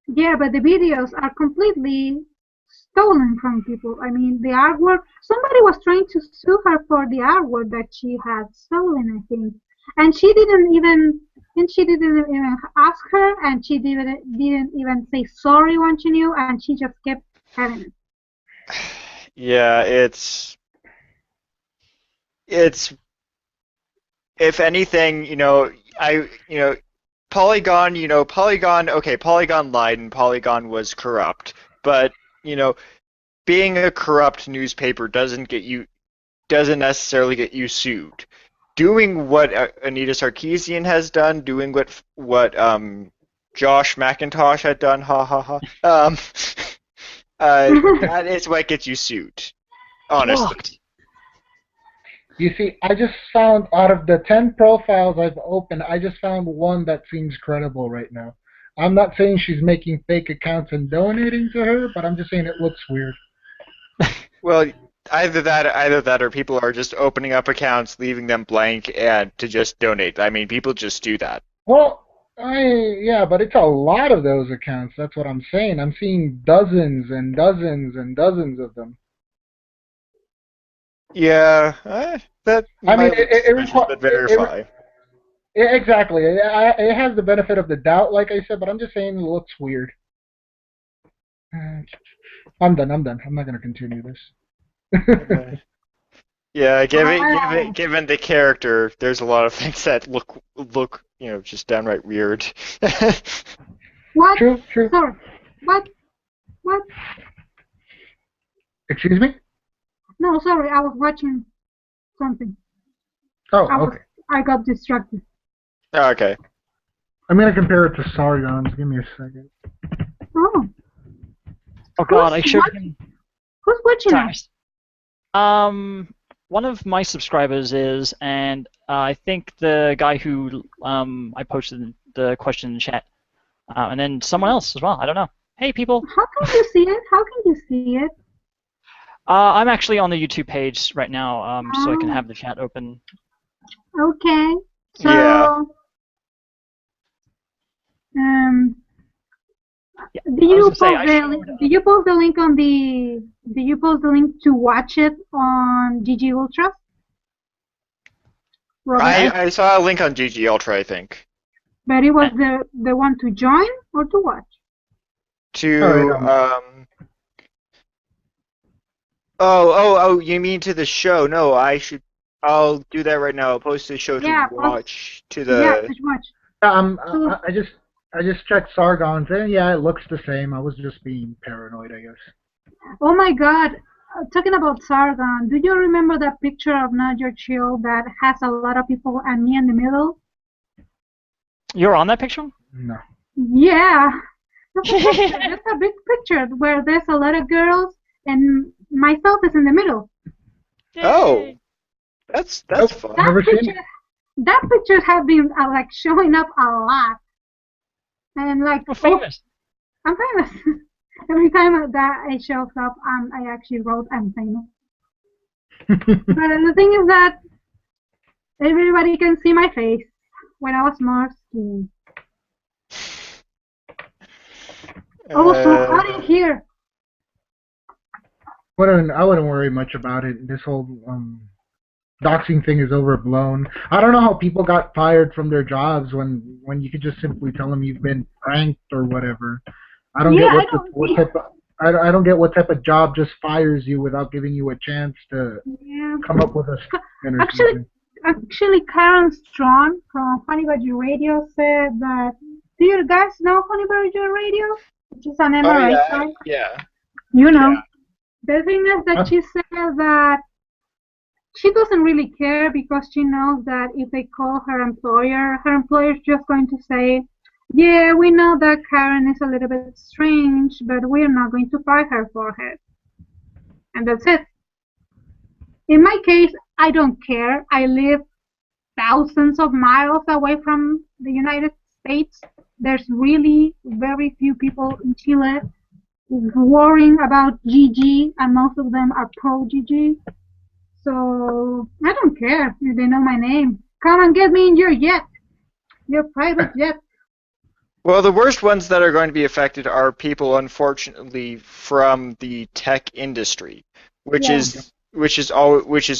Yeah, but the videos are completely stolen from people. I mean, the artwork, somebody was trying to sue her for the artwork that she had stolen, I think. And she didn't even ask her, and she didn't even say sorry when she knew, and she just kept having it. Yeah, it's if anything, Polygon, okay, Polygon lied and Polygon was corrupt, but you know, being a corrupt newspaper doesn't necessarily get you sued. Doing what Anita Sarkeesian has done, doing what Josh McIntosh had done, ha ha ha. That is what gets you sued, honestly. Blocked. You see, I just found out of the 10 profiles I've opened, I just found one that seems credible right now. I'm not saying she's making fake accounts and donating to her, but I'm just saying it looks weird. Well, either that, or people are just opening up accounts, leaving them blank, and to just donate. I mean, people just do that. Well, yeah, but it's a lot of those accounts. That's what I'm saying. I'm seeing dozens and dozens and dozens of them. Yeah, that you I mean, might look suspicious, but verify. exactly. It has the benefit of the doubt, like I said, but I'm just saying it looks weird. I'm done. I'm not gonna continue this. Yeah, Wow. given the character, there's a lot of things that look, just downright weird. What? True, true. Sorry. What? What? Excuse me? No, sorry, I was watching something. Oh, I was okay. I got distracted. Okay. I'm gonna compare it to Sargon's. Give me a second. Oh, Oh God, I who's showed watching? him. Who's watching Sorry. us? One of my subscribers is, and I think the guy who I posted the question in the chat, and then someone else as well. I don't know. Hey, people. How can you see it? How can you see it? I'm actually on the YouTube page right now, so I can Oh, have the chat open. okay. So, Yeah. um, Yeah, do I was you gonna say post I the showed. do you post the link on the do you post the link to watch it on GG Ultras, Robert? I saw a link on GG Ultra, I think, But it was the one to join or to watch? All right. to oh, you mean to the show? No, I'll do that right now. I'll post the show Yeah, to watch to yeah, the. to watch. So, I just checked Sargon's, and yeah, it looks the same. I was just being paranoid, I guess. oh my God, talking about Sargon, do you remember that picture of Not Your Chill that has a lot of people and me in the middle? You're on that picture? No. Yeah, that's a picture. That's a big picture where there's a lot of girls and myself is in the middle. Oh, that's Nope, fun. That never seen picture, it. that picture has been like showing up a lot, and like, We're famous. I'm famous. Every time that it shows up, I actually wrote I'm famous. But the thing is that everybody can see my face when I was more skinny. Oh, so hot in here. I wouldn't worry much about it. This whole doxing thing is overblown. I don't know how people got fired from their jobs when you could just simply tell them you've been pranked or whatever. I don't Yeah, get I don't. what type of I don't get what type of job just fires you without giving you a chance to Yeah. come up with a statement or Actually, something. actually, Karen Strong from Honey Badger Radio said that. Do you guys know Honey Badger Radio? Which is an Oh MRI yeah, site. yeah. You know. Yeah. The thing is that she said that she doesn't really care because she knows that if they call her employer's just going to say, yeah, we know that Karen is a little bit strange, but we're not going to fire her for it. And that's it. In my case, I don't care. I live thousands of miles away from the United States. There's really very few people in Chile worrying about GG, and most of them are pro GG. So I don't care if they know my name. Come and get me in your jet, your private jet. Well, the worst ones that are going to be affected are people, unfortunately, from the tech industry, which Yeah. is which is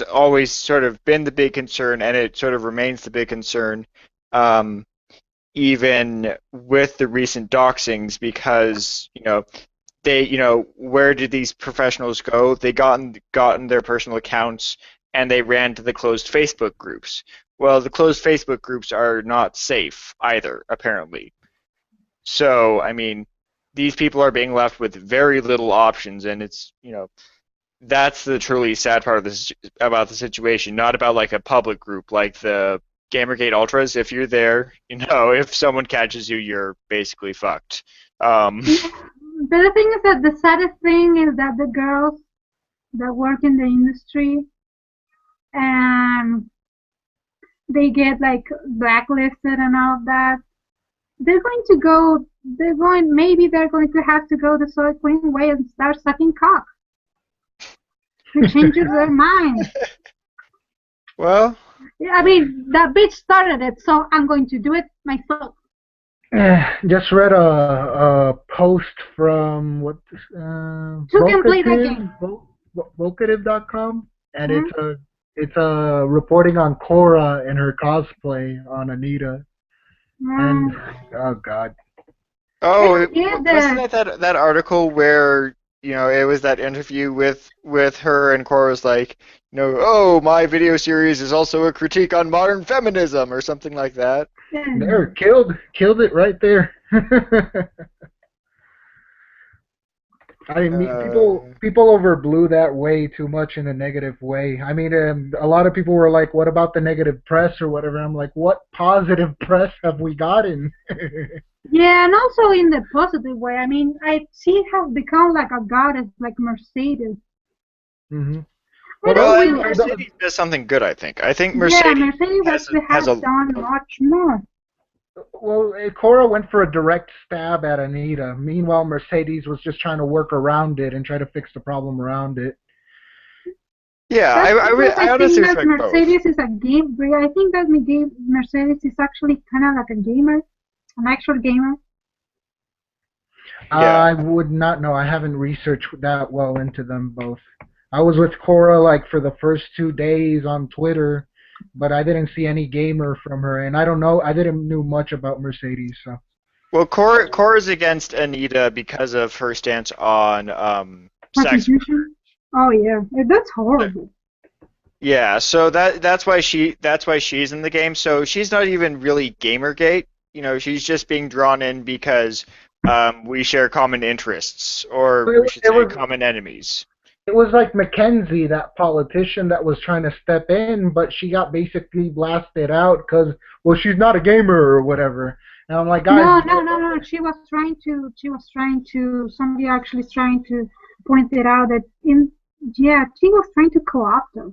always sort of been the big concern, and it sort of remains the big concern, even with the recent doxings, because where did these professionals go? They gotten their personal accounts and they ran to the closed Facebook groups. Well, the closed Facebook groups are not safe either, apparently. So, I mean, these people are being left with very little options, and that's the truly sad part of this about the situation. Not about like a public group like the Gamergate Ultras. If you're there, if someone catches you, you're basically fucked. But the thing is that the saddest thing is that the girls that work in the industry and they get like blacklisted and all of that, maybe they're going to have to go the Soy Queen way and start sucking cock. It changes their mind. Well, I mean, that bitch started it, so I'm going to do it myself. Just read a post from Who can play that game? Vocative.com, and it's a reporting on Cora and her cosplay on Anita. And oh god. oh, Yeah, wasn't that article where it was that interview with her and Cora was like, oh, my video series is also a critique on modern feminism or something like that. There, killed it right there. I mean, people overblew that way too much in a negative way. I mean, a lot of people were like, "What about the negative press or whatever?" I'm like, "What positive press have we gotten?" Yeah, and also in the positive way. I mean, she has become like a goddess, like Mercedes. Mm-hmm. Well, Mercedes does something good, I think. I think Mercedes has done much more. Well, Cora went for a direct stab at Anita. Meanwhile, Mercedes was just trying to work around it and try to fix the problem around it. Yeah, I honestly think that respect Mercedes both. is a game. I think that Mercedes is actually kind of like a gamer, an actual gamer. Yeah. I would not know. I haven't researched that well into them both. I was with Cora like for the first 2 days on Twitter, but I didn't see any gamer from her, and I don't know. I didn't know much about Mercedes. So. Well, Cora's against Anita because of her stance on sex. Oh yeah, that's horrible. Yeah, so that's why she's in the game. So she's not even really Gamergate. She's just being drawn in because we share common interests, or we should say common enemies. It was like Mackenzie, that politician that was trying to step in, but she got basically blasted out because, well, she's not a gamer or whatever. And I'm like, guys, No, no, no, no. She was trying to. She was trying to. Somebody actually is trying to point it out that in. Yeah, she was trying to co-opt us.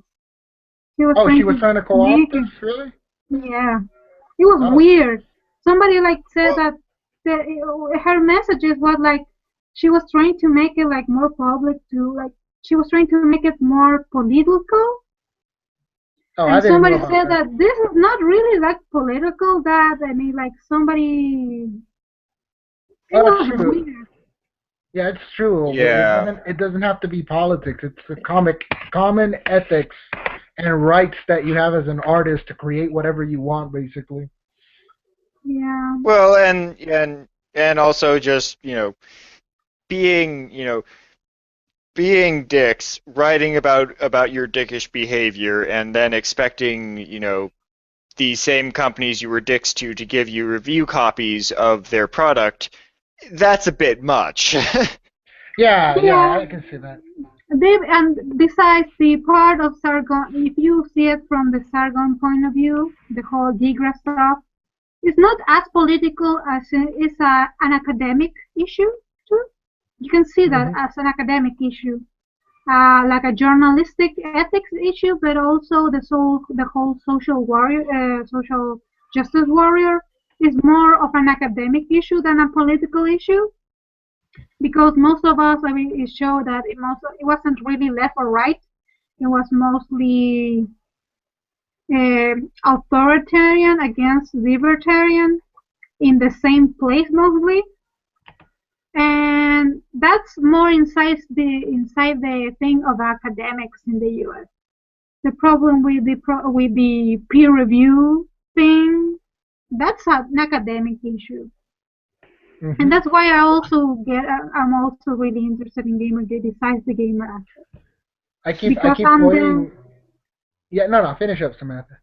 She was oh, she trying was to trying to co-opt make us, it. really? Yeah, it was Oh, weird. Somebody like said Well, that her messages was like she was trying to make it like more public to like she was trying to make it more political. oh, I And didn't know somebody about said that. that this is not really like political. That I mean, like somebody. It Oh, that's was true. weird. Yeah, it's true. yeah. It doesn't have to be politics. It's the common ethics and rights that you have as an artist to create whatever you want, basically. Yeah. Well, and also just, being, being dicks, writing about your dickish behavior, and then expecting, the same companies you were dicks to give you review copies of their product, that's a bit much. Yeah, yeah, Yeah. I can see that. And besides the part of Sargon, if you see it from the Sargon point of view, the whole Digra stuff, it's not as political as it's an academic issue too. You can see that Hmm. as an academic issue, like a journalistic ethics issue, but also the whole social justice warrior is more of an academic issue than a political issue because most of us, I mean, it showed that it wasn't really left or right. It was mostly authoritarian against libertarian in the same place mostly, and that's more inside the thing of academics in the U.S. The problem with the peer review thing, that's an academic issue. And Hmm. that's why I'm also really interested in Gamergate besides the gamer aspect. I Because keep I'm the quoting. Yeah, no, no, finish up, Samantha.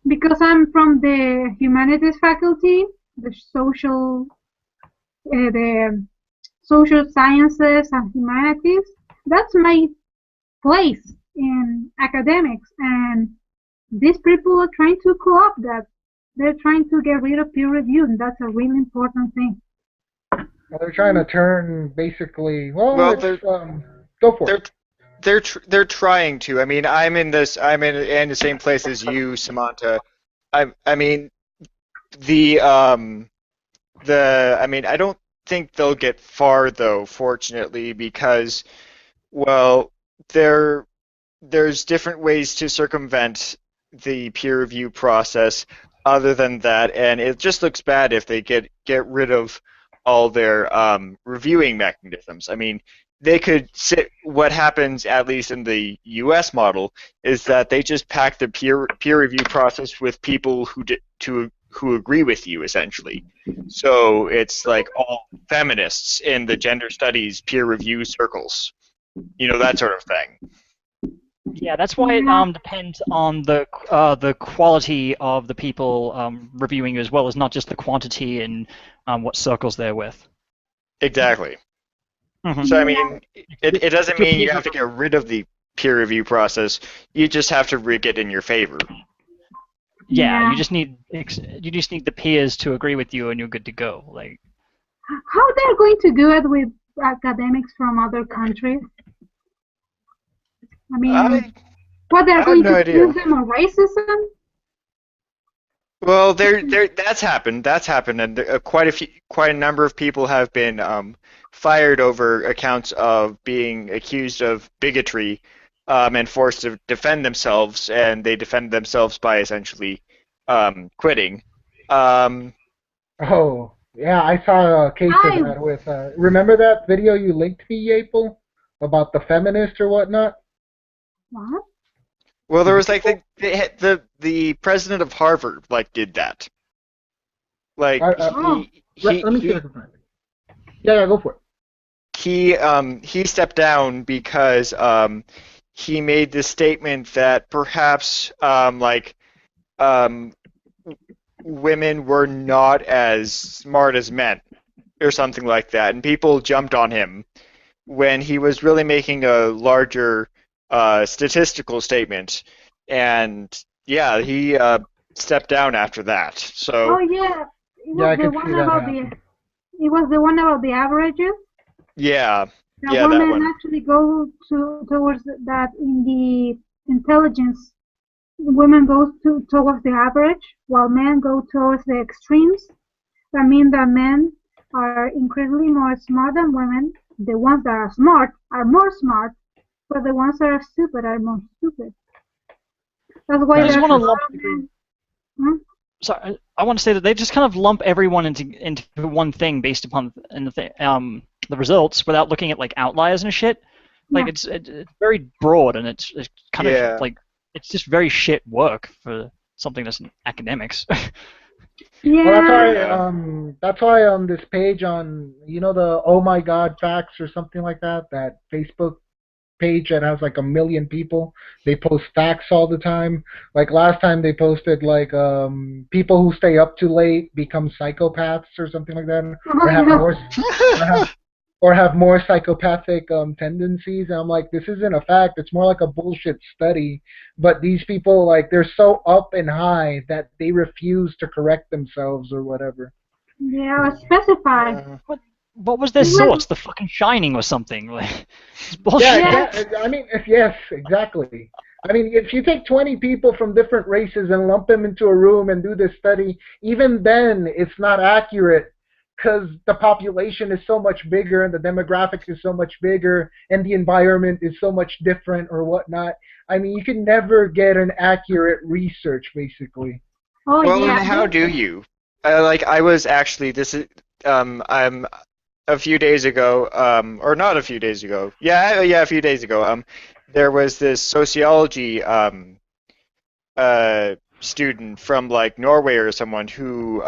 because I'm from the humanities faculty, the the social sciences and humanities. That's my place in academics, and these people are trying to co-opt that. They're trying to get rid of peer review, and that's a really important thing. Well, they're trying to turn basically. Well, Well, it's go for it. they're they're trying to. I mean, I'm in the same place as you, Samantha. I mean, the I mean, I don't think they'll get far though, fortunately, because, well, there there's different ways to circumvent the peer review process other than that, and it just looks bad if they get rid of all their reviewing mechanisms. I mean, they could sit. What happens, at least in the U.S. model, is that they just pack the peer review process with people who agree with you, essentially. So it's like all feminists in the gender studies peer review circles, that sort of thing. Yeah, that's why it Yeah, depends on the quality of the people reviewing you as well as not just the quantity and what circles they're with. Exactly. Hmm. So I yeah. mean, it If doesn't your mean you peers have are, to get rid of the peer review process. You just have to rig it in your favor. yeah, Yeah. you just need the peers to agree with you and you're good to go. Like, How they're going to do it with academics from other countries? I I mean, what they're I have going no to accuse idea. them of racism? Well, there that's happened. That's happened, and quite a number of people have been fired over accounts of being accused of bigotry, and forced to defend themselves, and they defend themselves by essentially quitting. Um, Oh, yeah, I saw a case of I that with. Remember that video you linked me, April, about the feminist or whatnot? what? well, there was like April? the president of Harvard like did that. Like Oh, Let me see if I can find it. Yeah, yeah, go for it. he stepped down because he made this statement that perhaps um, women were not as smart as men or something like that, and people jumped on him when he was really making a larger statistical statement, and yeah, he stepped down after that. Oh So yeah, Yeah, I could see that happen. it was the one about the averages. yeah, That yeah, that women one. actually go towards that in the intelligence. Women go towards the average, while men go towards the extremes. That means that men are incredibly more smart than women. The ones that are smart are more smart, but the ones that are stupid are more stupid. That's why I That's just there's want to a true. lot lump. of men. Hmm? Sorry, I want to say that they just kind of lump everyone into one thing based upon the results without looking at like outliers and shit. Like Yeah, it's very broad and it's kind of Yeah. like it's just very shit work for something that's in academics. Well, yeah. that's why on this page on the Oh My God facts or something like that, that Facebook page that has like a million people, they post facts all the time. Like last time they posted like people who stay up too late become psychopaths or something like that, Oh or have yeah. more or have or have more psychopathic tendencies. And I'm like, this isn't a fact. It's more like a bullshit study. But these people, like, they're so up and high that they refuse to correct themselves or whatever. Yeah, specify. What was their It was, source? The fucking Shining or something? Like it's Yeah, bullshit. yeah, exactly. I mean, if yes, exactly. I mean, if you take 20 people from different races and lump them into a room and do this study, even then it's not accurate because the population is so much bigger and the demographics is so much bigger and the environment is so much different or whatnot. I mean, you can never get an accurate research, basically. oh Well, and yeah. how do you? Like, I was actually I'm a few days ago, or not a few days ago. Yeah, a few days ago. There was this sociology student from like Norway or someone who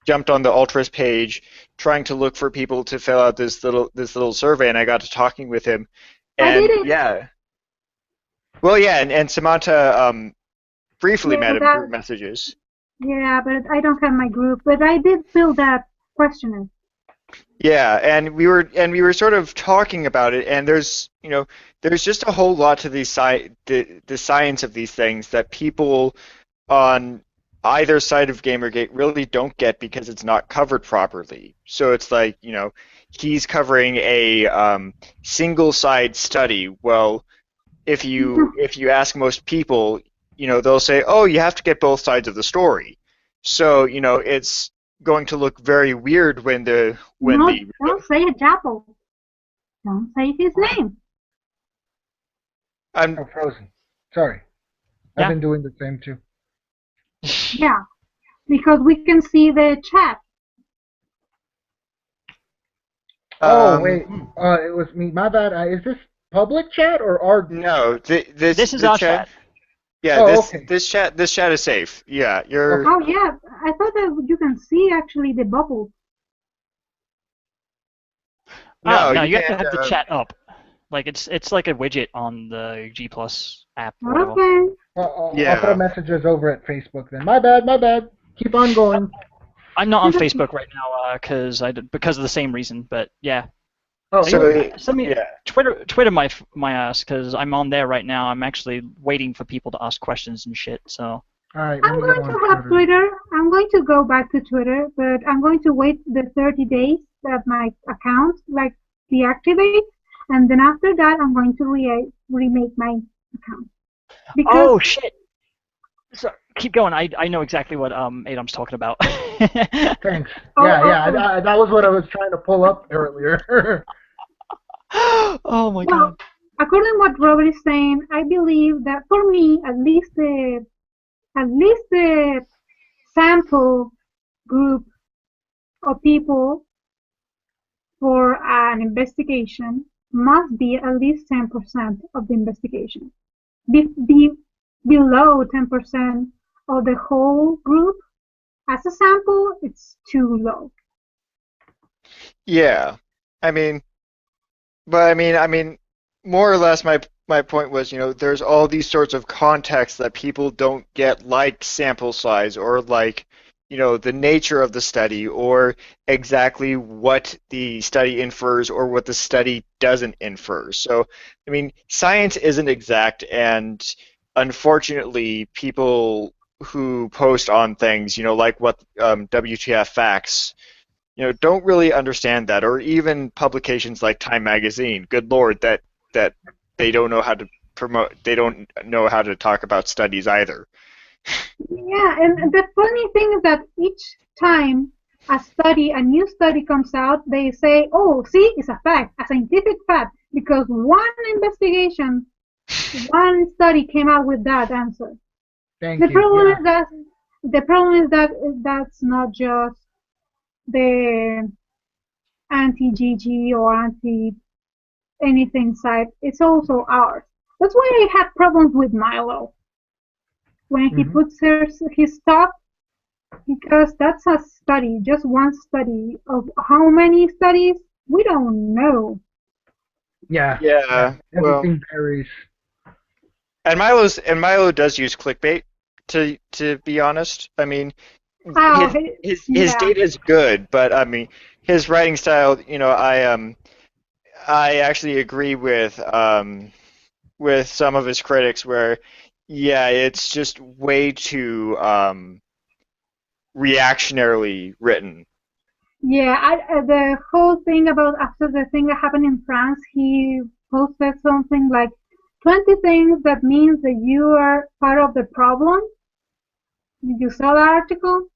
jumped on the Ultras page trying to look for people to fill out this little survey, and I got to talking with him, I did and it. yeah, well, yeah, and Samantha briefly Yeah, met but him through that, messages. yeah, but I don't have my group. But I did fill that questionnaire. Yeah, and we were sort of talking about it, and there's just a whole lot to the science of these things that people on either side of Gamergate really don't get because it's not covered properly. So it's like, he's covering a single side study. Well, if you ask most people, they'll say, "Oh, you have to get both sides of the story." So, it's going to look very weird when No, the don't say a chapel. Don't say his name. I'm Oh, frozen. Sorry. I've Yeah. been doing the same too. Yeah, because we can see the chat. Oh, wait. hmm. It was me. My bad. Is this public chat or our... No, this This is the our chat. chat. Yeah, Oh, this okay. this chat this chat is safe. Yeah, you're Okay. Oh yeah, I thought that you can see actually the bubble. Oh no, no, you you have to can't. have the chat up. Like it's like a widget on the G Plus app or whatever. Okay. I'll throw Yeah. messages over at Facebook then. My bad, my bad. Keep on going. I'm not on Facebook right now because of the same reason. But yeah, Oh, So okay. send me yeah. Twitter my ass because I'm on there right now. I'm actually waiting for people to ask questions and shit. So All right, let I'm me go going on to have Twitter. Twitter. I'm going to go back to Twitter, but I'm going to wait the 30 days that my account like deactivate, and then after that I'm going to remake my account because oh shit. So keep going. I know exactly what Adam's talking about. Thanks. oh, Yeah, oh, yeah. oh, That was what I was trying to pull up earlier. Oh my well, god. according to what Robert is saying, I believe that for me at least the sample group of people for an investigation must be at least 10% of the investigation. Be below 10% of the whole group as a sample, it's too low. Yeah. I mean, but I mean, more or less my point was, there's all these sorts of contexts that people don't get, like sample size or like, the nature of the study or exactly what the study infers or what the study doesn't infer. So, I mean, science isn't exact, and unfortunately, people who post on things, like what WTF facts, don't really understand that, or even publications like Time Magazine. Good Lord, that they don't know how to promote, they don't know how to talk about studies either. Yeah, and the funny thing is that each time a new study comes out, they say, "Oh, see, it's a fact, a scientific fact," because one study came out with that answer. Thank The you. problem Yeah. is that that's not just the anti-GG or anti anything side. It's also ours. That's why I had problems with Milo when he Hmm. puts his stuff, because that's a study, just one study of how many studies we don't know. Yeah. Yeah. Yeah, well, Everything varies. and Milo does use clickbait to be honest. I mean, Oh, his yeah, data is good, but I mean his writing style, I actually agree with some of his critics where yeah, it's just way too reactionarily written. yeah. The whole thing about after the thing that happened in France, he posted something like 20 things that means that you are part of the problem. Did you saw the article?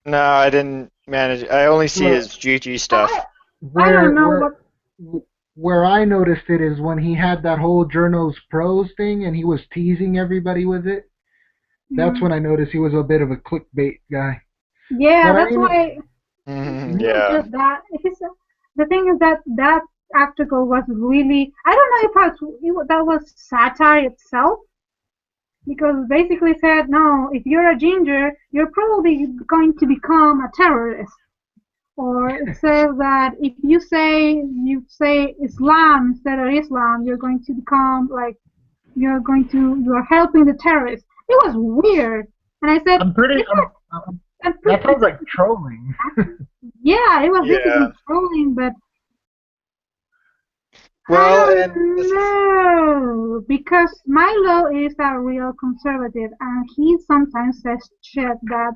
No, I didn't manage. I only see Well, his GG I stuff. I don't where know where what. where I noticed it is when he had that whole journals pros thing and he was teasing everybody with it. That's Mm, when I noticed he was a bit of a clickbait guy. yeah, But I that's mean, why. Mhm, It's mhm. not yeah. just that. The thing is that that article was really. I don't know if that was satire itself, because basically said, no, if you're a ginger, you're probably going to become a terrorist. Or it says that if you say Islam instead of Islam, you're going to become like you're helping the terrorists. It was weird, and I said, I'm pretty. it's not. That sounds It's like trolling. yeah, it was Yeah. basically trolling, but I Well, and don't know, because Milo is a real conservative, and he sometimes says shit that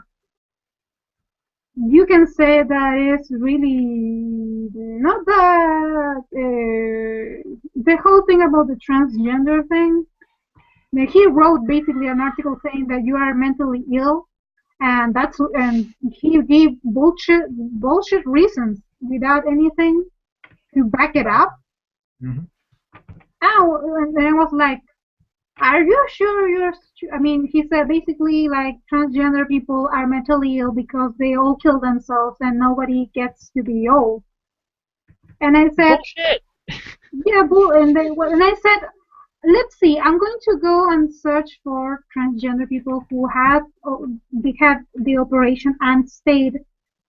you can say that it's really not that. The whole thing about the transgender thing, like, he wrote basically an article saying that you are mentally ill, and he gave bullshit reasons without anything to back it up. Mhm. And then I was like, are you sure I mean, he said basically like transgender people are mentally ill because they all kill themselves and nobody gets to be old. And I said, Bullshit. yeah, bull. And I said, let's see. I'm going to go and search for transgender people who they had the operation and stayed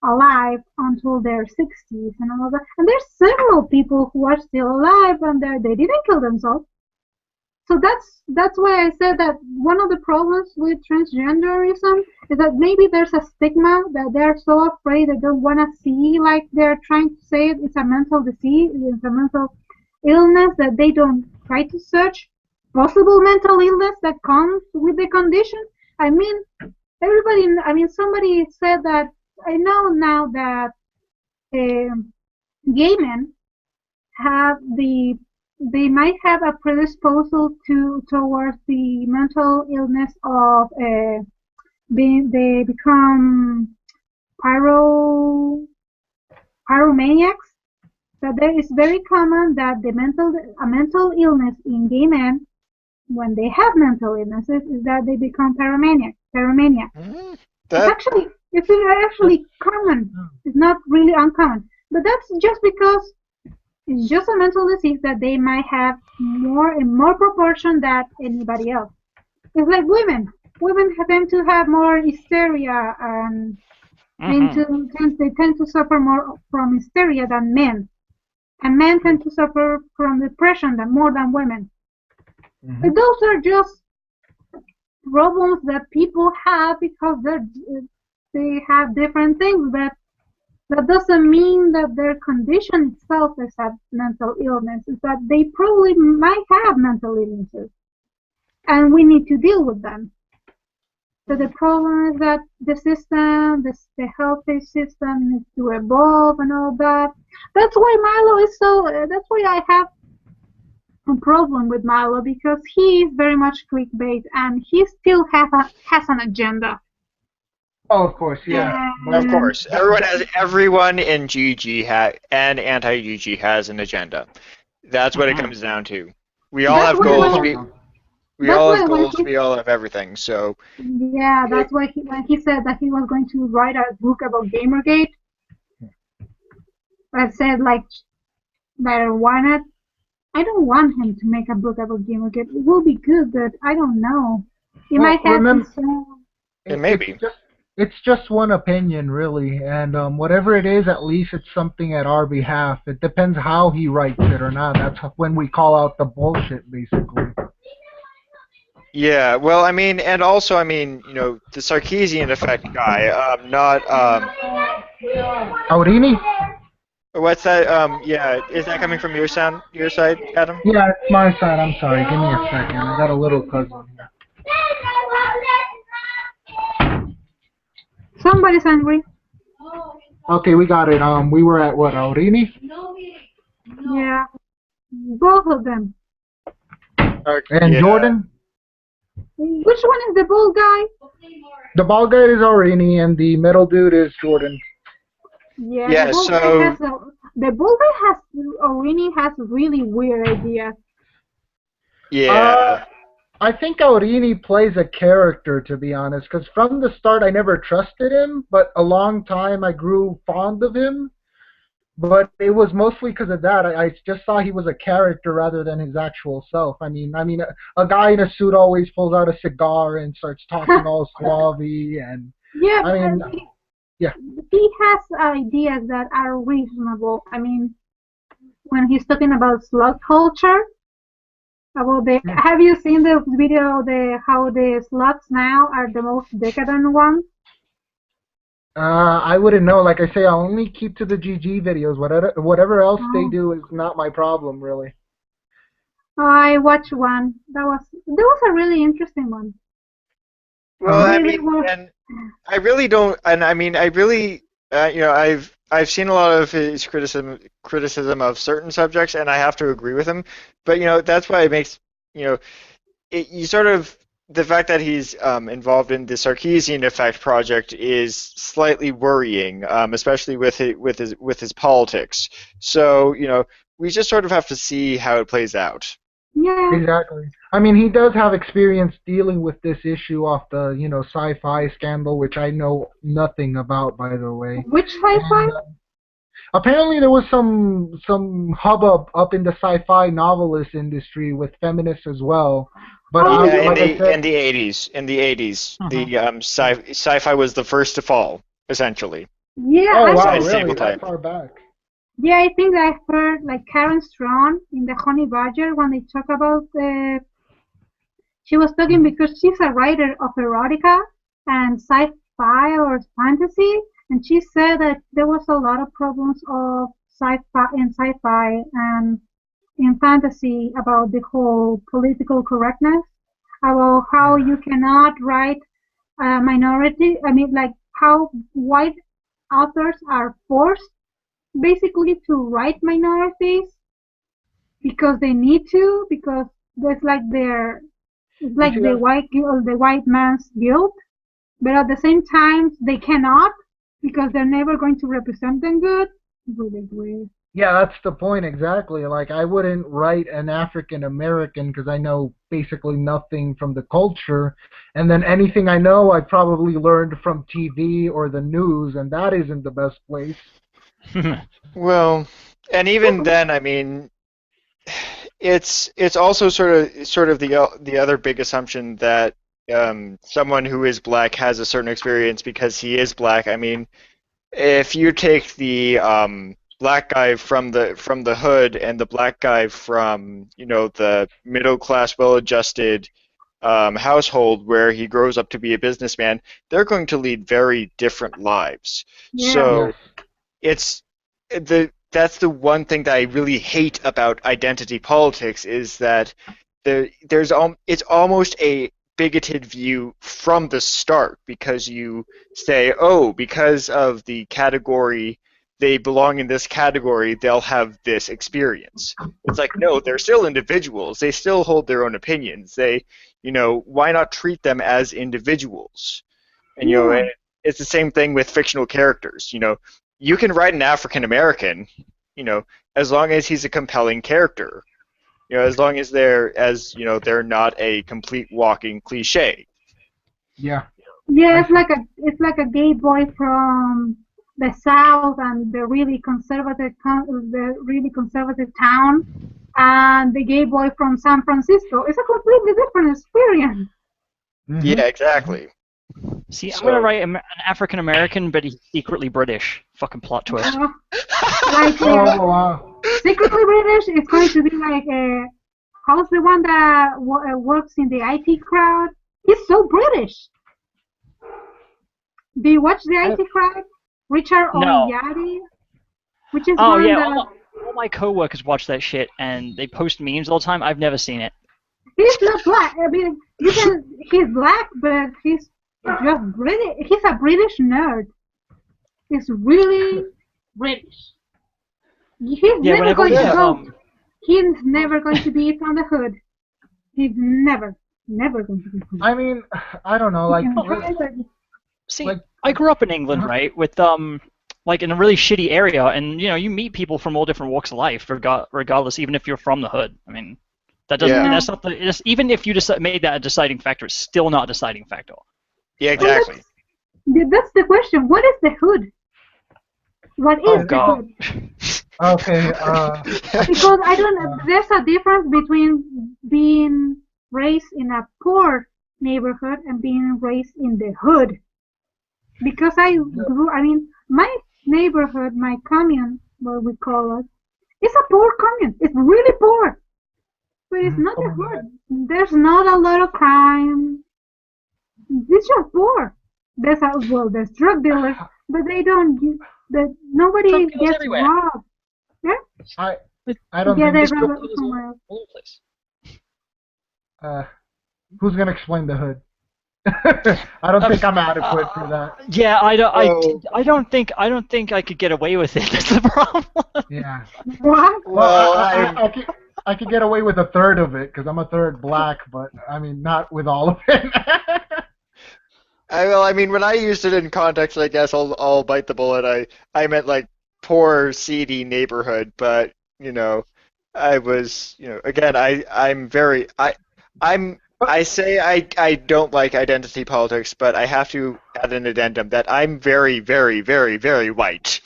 alive until their 60s and all that. And there's several people who are still alive and they didn't kill themselves. So that's why I said that one of the problems with transgenderism is that maybe there's a stigma that they're so afraid they don't want to see, like they're trying to say it's a mental disease, it's a mental illness, that they don't try to search possible mental illness that comes with the condition. I mean, somebody said that I know now that gay men have they might have a predisposal towards the mental illness of they become pyro pyromaniacs. That there is very common that a mental illness in gay men, when they have mental illnesses, is that they become pyromaniac. Mhm. It's that actually common. It's not really uncommon, but that's just because it's just a mental disease that they might have more in more proportion than anybody else. It's like women. Women tend to have more hysteria, and Hmm. they tend to suffer more from hysteria than men. And men tend to suffer from depression more than women. But Mhm. those are just problems that people have because They have different things, but that doesn't mean that their condition itself is a mental illness. It's that they probably might have mental illnesses, and we need to deal with them. So the problem is that the system, the healthy system needs to evolve and all that. That's why Milo is so. That's why I have a problem with Milo, because he is very much clickbait and he still has an agenda. Oh, of course, yeah. Of course, everyone in GG and anti-GG has an agenda. That's what it comes down to. We all have goals. We all have goals. We all have everything. So. Yeah, that's why when he said that he was going to write a book about Gamergate, I said like, why not? I don't want him to make a book about Gamergate. It will be good, but I don't know. He might have It may be. It's just one opinion, really, and whatever it is, at least it's something at our behalf. It depends how he writes it or not. That's when we call out the bullshit, basically. Yeah, well, I mean, and also, I mean, you know, the Sarkeesian effect guy, not, Aurini? What's that? Yeah, is that coming from your side, Adam? Yeah, it's my side. I'm sorry. Give me a second. I got a little cousin here. Somebody's angry. Okay, we got it. We were at what, Aurini? Yeah, both of them. And yeah. Jordan? Which one is the bald guy? The bald guy is Aurini, and the middle dude is Jordan. Yeah, Yeah, the bald guy has Aurini has really weird ideas. Yeah. I think Aurini plays a character, to be honest, because from the start I never trusted him, but a long time I grew fond of him. But it was mostly because of that. I just saw he was a character rather than his actual self. I mean, a guy in a suit always pulls out a cigar and starts talking all suave and. Yeah, I mean, yeah. He has ideas that are reasonable. I mean, when he's talking about slug culture, have you seen the video how the slugs now are the most decadent ones? I wouldn't know. Like I say, I only keep to the GG videos. Whatever else they do is not my problem, really. I watched one. That was a really interesting one. Well, I mean, and I really don't, and I mean, I really, you know, I've seen a lot of his criticism of certain subjects, and I have to agree with him. But you know, that's why it makes, you know, you sort of. The fact that he's involved in the Sarkeesian effect project is slightly worrying, especially with his politics. So you know, we just sort of have to see how it plays out. Yeah. Exactly. I mean, he does have experience dealing with this issue off the sci-fi scandal, which I know nothing about, by the way. Which sci-fi? Apparently, there was some hubbub up in the sci-fi novelist industry with feminists as well. But in the 80s, the sci-fi was the first to fall, essentially. Yeah. Oh wow, really? That far back? Yeah, I think I've heard like Karen Strawn in the Honey Badger when they talk about she was talking because she's a writer of erotica and sci-fi or fantasy, and she said that there was a lot of problems of sci-fi and in fantasy about the whole political correctness, about how you cannot write minority. I mean, like how white authors are forced basically to write minorities because they need to, because there's like the white man's guilt, but at the same time they cannot because they're never going to represent them good. Really weird. Yeah, that's the point exactly. Like, I wouldn't write an African American because I know basically nothing from the culture, and then anything I know I probably learned from TV or the news, and that isn't the best place. Well, and even then, I mean, it's also sort of the other big assumption that someone who is black has a certain experience because he is black. I mean, if you take the black guy from the hood and the black guy from the middle class, well-adjusted household where he grows up to be a businessman, they're going to lead very different lives. Yeah. So it's that's the one thing that I really hate about identity politics is that it's almost a bigoted view from the start because you say, oh, because of the category they belong in this category, they'll have this experience. It's like, no, they're still individuals. They still hold their own opinions. Why not treat them as individuals? And it's the same thing with fictional characters. You can write an African American, as long as he's a compelling character. As long as they're not a complete walking cliche. Yeah. Yeah, it's like a gay boy from the South and the really conservative town, and the gay boy from San Francisco. It's a completely different experience. Mm-hmm. Yeah, exactly. See, I'm gonna write an African American, but he's secretly British. Fucking plot twist. Secretly British. It's going to be like how's the one that works in the IT crowd? He's so British. Do you watch the IT crowd? Richard Oriati? Which is all my coworkers watch that shit, and they post memes all the time. I've never seen it. He's not black. I mean, he's black, but he's just British. He's a British nerd. He's really British. He's never going to go. He's never going to be from the hood. He's never going to be from the hood. I mean, I don't know, See, I grew up in England, right, with in a really shitty area, and you meet people from all different walks of life, regardless, even if you're from the hood. I mean, that doesn't. Yeah. That's not even if you just made that a deciding factor, it's still not a deciding factor. Yeah, exactly. That's the question. What is the hood? What is the hood? Okay. Because I don't know. There's a difference between being raised in a poor neighborhood and being raised in the hood. Because my neighborhood, my commune, what we call it, it's a poor commune. It's really poor. But it's not a hood. There's not a lot of crime. It's just poor. There's drug dealers, but nobody gets robbed. Yeah? I don't think who's gonna explain the hood? I don't think I'm adequate for that. Yeah, I don't think I could get away with it. That's the problem. Yeah. What? Well, I could get away with a third of it because I'm a third black, but I mean not with all of it. When I used it in context, I guess I'll bite the bullet. I meant like poor, seedy neighborhood, but I was again I say I don't like identity politics, but I have to add an addendum that I'm very, very, very, very white.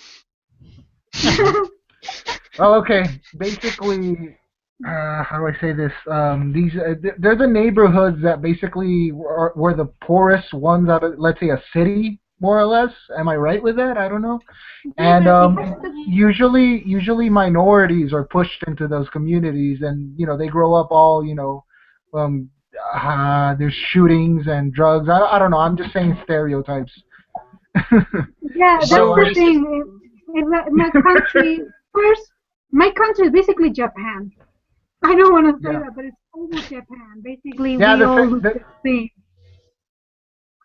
Well, okay. Basically, how do I say this? They're the neighborhoods that basically were the poorest ones out of, let's say, a city, more or less. Am I right with that? I don't know. And usually minorities are pushed into those communities, and they grow up all there's shootings and drugs. I don't know. I'm just saying stereotypes. Yeah, that's the thing. My country my country is basically Japan. I don't want to say that, but it's almost Japan. Basically, we all look the same.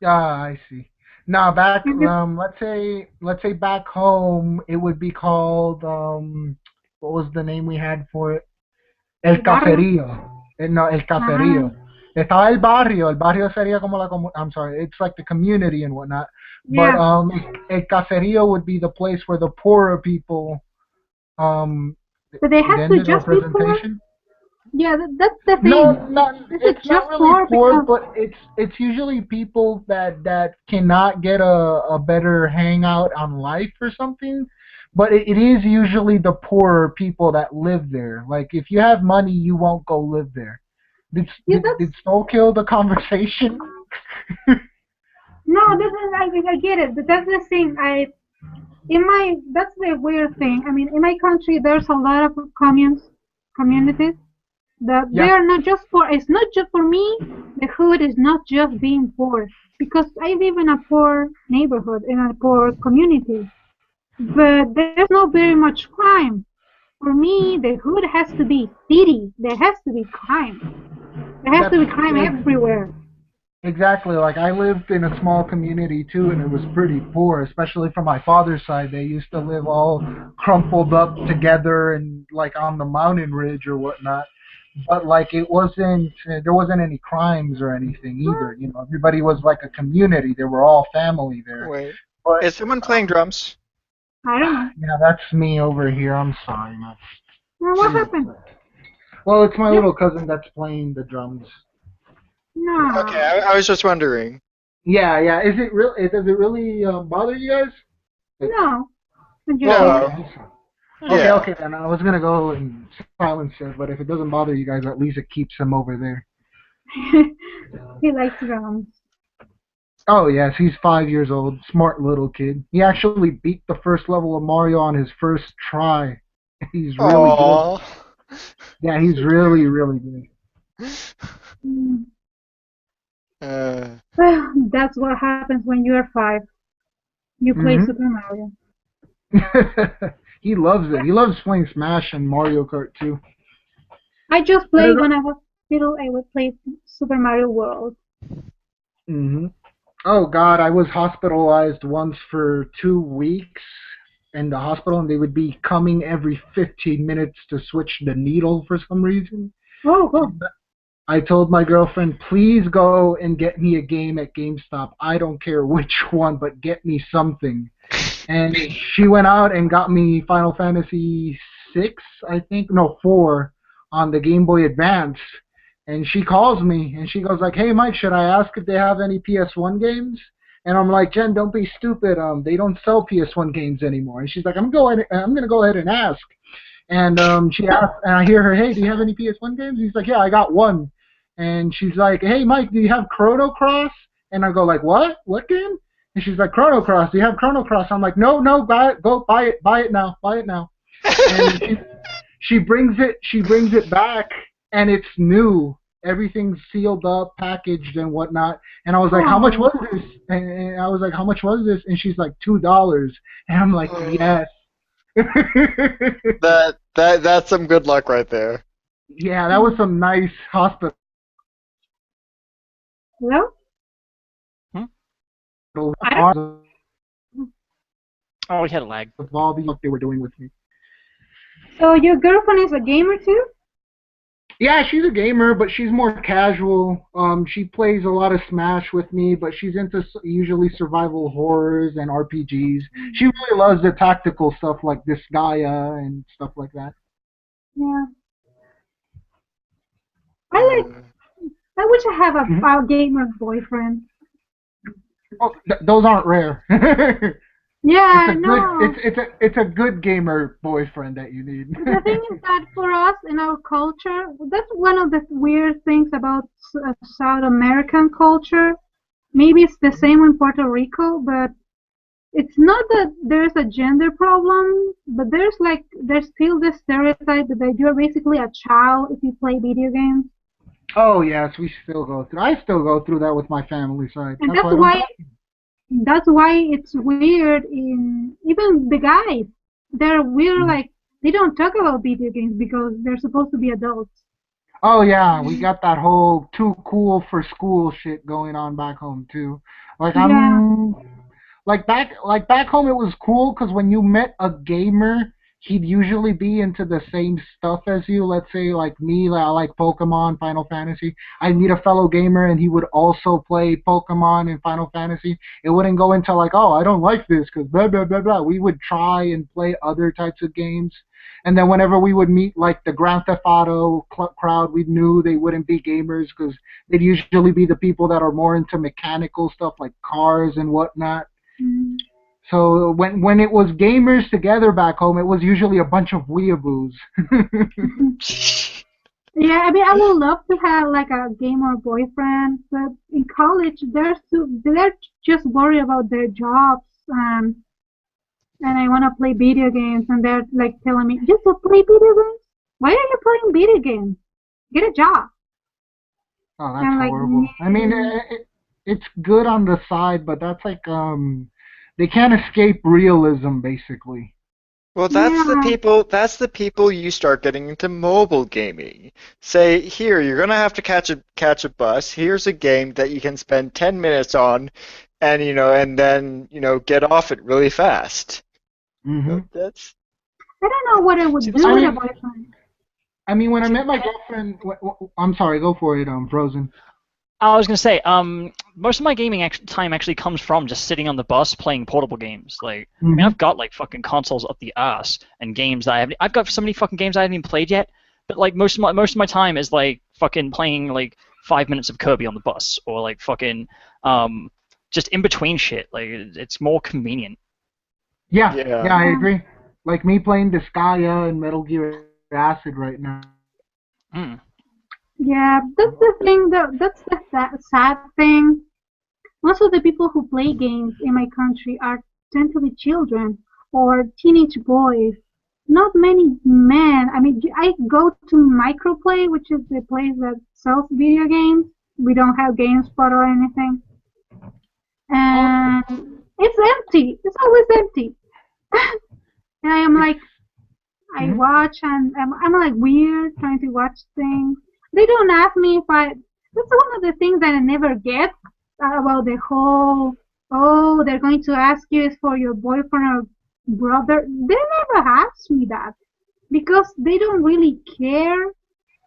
I see. Now back, let's say back home, it would be called what was the name we had for it? El Caferío. No, El Caferío. Estaba el barrio. El barrio sería como I'm sorry. It's like the community and whatnot. Yeah. But El Caferío would be the place where the poorer people. But they have to just be poor. Yeah, that's the thing. It's not really poor, but it's usually people that cannot get a better hangout on life or something. But it is usually the poorer people that live there. Like if you have money, you won't go live there. Did Stoll kill the conversation? No, I get it, but that's the thing. That's the weird thing. I mean, in my country, there's a lot of communities, That they Yeah. are not just poor. It's not just for me. The hood is not just being poor because I live in a poor neighborhood in a poor community, but there's not very much crime. For me, the hood has to be city. There has to be crime. There has That's to be crime everywhere. exactly, like I lived in a small community too, and it was pretty poor, especially from my father's side. They used to live all crumpled up together and like on the mountain ridge or whatnot. But like it wasn't, there wasn't any crimes or anything either. You know, everybody was like a community. They were all family there. Wait, But is someone playing drums? I don't know. yeah, that's me over here. I'm sorry, man. Well, what happened? Well, it's my You, little cousin that's playing the drums. Okay, no, I was just wondering. Yeah, yeah. Is it real? Does it really bother you guys? no. I'm just Oh, here. No. okay. Okay, Yeah. okay, then I was gonna go and silence it, but if it doesn't bother you guys, at least it keeps him over there. He likes drums. Oh yes, he's 5 years old, smart little kid. He actually beat the first level of Mario on his first try. He's really good. Aww. Yeah, he's really, really Mm. Uh, Well, that's what happens when you are 5. You play good. Super Mario. He loves it. He loves playing Smash and Mario Kart too. I just But played when I was little. I would play Super Mario World. hmm Oh God, I was hospitalized once for 2 weeks in the hospital, and they would be coming every 15 minutes to switch the needle for some reason. Oh, cool. I told my girlfriend, please go and get me a game at GameStop. I don't care which one, but get me something. And she went out and got me Final Fantasy 6, I think, no, 4 on the Game Boy Advance. And she calls me and she goes like, "Hey Mike, should I ask if they have any PS1 games?" And I'm like, "Jen, don't be stupid. They don't sell PS1 games anymore." And she's like, I'm gonna go ahead and ask." And she asked, and I hear her, "Hey, do you have any PS1 games?" He's like, "Yeah, I got one." And she's like, "Hey Mike, do you have Chrono Cross?" And I go like, "What? What game?" And she's like, "Chrono Cross. Do you have Chrono Cross?" I'm like, "No, no, buy it. Go buy it now. Buy it now." And she brings it back, and it's new. Everything's sealed up, packaged, and whatnot. And I was like, "How much Oh, was this?" And I was like, "How much was this?" And she's like, $2. And I'm like, "Yes." that's some good luck right there. Yeah, that was some nice hospital well, Hmm? I don't. Oh, we had a lag. of all the work they were doing with me. So your girlfriend is a gamer too? Yeah, she's a gamer, but she's more casual. She plays a lot of Smash with me, but she's into usually survival horrors and RPGs. She really loves the tactical stuff like Disgaea and stuff like that. Yeah. I like. I wish I have Mhm. a gamer boyfriend. Oh, those aren't rare. Yeah, It's a good no. it's a good gamer boyfriend that you need. The thing is that for us in our culture, that's one of the weird things about South American culture. Maybe it's the same in Puerto Rico, but it's not that there's a gender problem, but there's still this stereotype that you're basically a child if you play video games. Oh yes, we still go through. I still go through that with my family side. And That's why I don't talk. that's why it's weird in even the guys. They're weird like they don't talk about video games because they're supposed to be adults. Oh yeah, we got that whole too cool for school shit going on back home too. Like Yeah. I'm like back home it was cool because when you met a gamer, he'd usually be into the same stuff as you. Let's say like me, I like Pokemon, Final Fantasy. I'd meet a fellow gamer and he would also play Pokemon and Final Fantasy. It wouldn't go into like, oh, I don't like this because blah blah blah blah. We would try and play other types of games. And then whenever we would meet like the Grand Theft Auto crowd, we knew they wouldn't be gamers because they'd usually be the people that are more into mechanical stuff like cars and whatnot. Mm. So when it was gamers together back home, it was usually a bunch of weeaboos. Yeah, I mean, I would love to have like a gamer boyfriend, but in college, they're just worried about their jobs, and I want to play video games, and they're like telling me, just to play video games? Why are you playing video games? get a job. Oh, And that's I'm like, horrible. I mean, it's good on the side, but that's like they can't escape realism, basically. Well, yeah, that's the people you start getting into mobile gaming. Say, here, you're gonna have to catch a bus. Here's a game that you can spend 10 minutes on and and then, get off it really fast. Hmm. That's I don't know what I would seems do I with a mean, boyfriend. when I seems met my girlfriend, I'm sorry, go for it, Frozen. I was gonna say, most of my gaming time actually comes from just sitting on the bus playing portable games. Like, I mean, Hmm. I've got like fucking consoles up the ass and games that I've got so many fucking games I haven't even played yet. But like most of my time is like fucking playing like 5 minutes of Kirby on the bus or like fucking just in between shit. Like, it's more convenient. Yeah, yeah. yeah, I Yeah, agree. Like me playing Disgaea and Metal Gear Acid right now. Mm. yeah, that's the thing. That's the sad thing. Most of the people who play games in my country are tend to be children or teenage boys. Not many men. I mean, I go to Microplay, which is the place that sells video games. We don't have GameSpot or anything, Oh, and it's empty. It's always empty. And I am it's like, I mhm. watch and I'm like weird trying to watch things. They don't ask me if I. That's one of the things that I never get about the whole. Oh, they're going to ask you is for your boyfriend or brother. They never ask me that because they don't really care.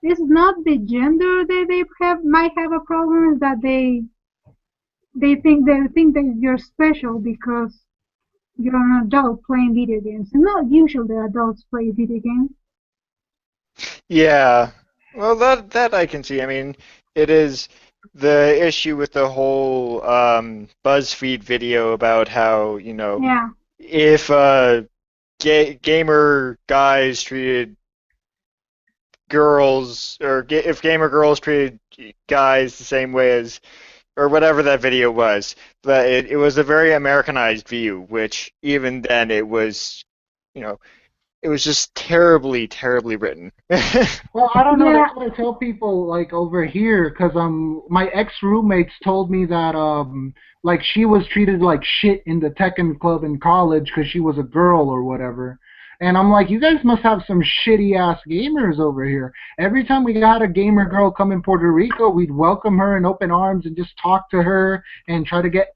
It's not the gender that they might have a problem. Is that they think that you're special because you're an adult playing video games. Not usually adults play video games. Yeah. Well, that I can see. I mean, it is the issue with the whole BuzzFeed video about how, Yeah. if gamer guys treated girls or if gamer girls treated guys the same way as or whatever that video was, but it was a very Americanized view, which even then you know, it was just terribly, terribly written. Well, I don't know. Yeah. That's what I tell people like over here, because my ex roommates told me that like she was treated like shit in the Tekken club in college because she was a girl or whatever. And I'm like, you guys must have some shitty ass gamers over here. Every time we got a gamer girl come in Puerto Rico, we'd welcome her in open arms and just talk to her and try to get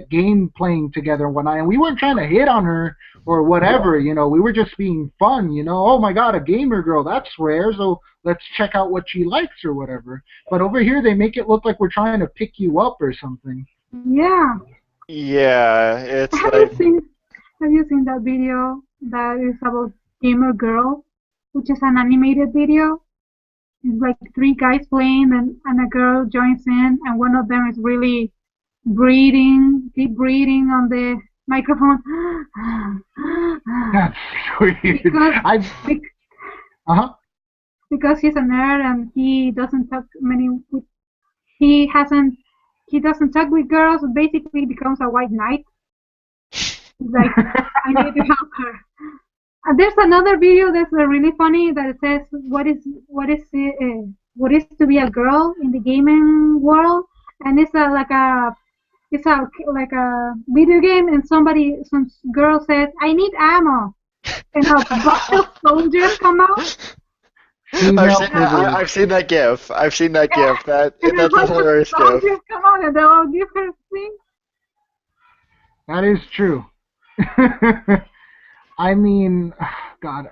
game playing together and whatnot. And we weren't trying to hit on her or whatever, we were just being fun. Oh my god, a gamer girl, that's rare, so let's check out what she likes or whatever. But over here they make it look like we're trying to pick you up or something. Yeah. Yeah, it's Have you like seen Have you seen that video that is about Gamer Girl, which is an animated video? It's like three guys playing and a girl joins in and one of them is really deep breathing on the microphone. That's weird. because I bec- uh-huh. because he's a nerd and he doesn't talk many he hasn't he doesn't talk with girls, basically becomes a white knight. He's like, I need to help her. There's another video that's really funny that says what is to be a girl in the gaming world, and it's a video game, and some girl says, I need ammo, and a bunch of soldiers come out, Female privilege. I've seen that GIF. I've seen that GIF. and a That's a bunch of hilarious GIF. soldiers come out, and they all give her things. That is true. I mean, God,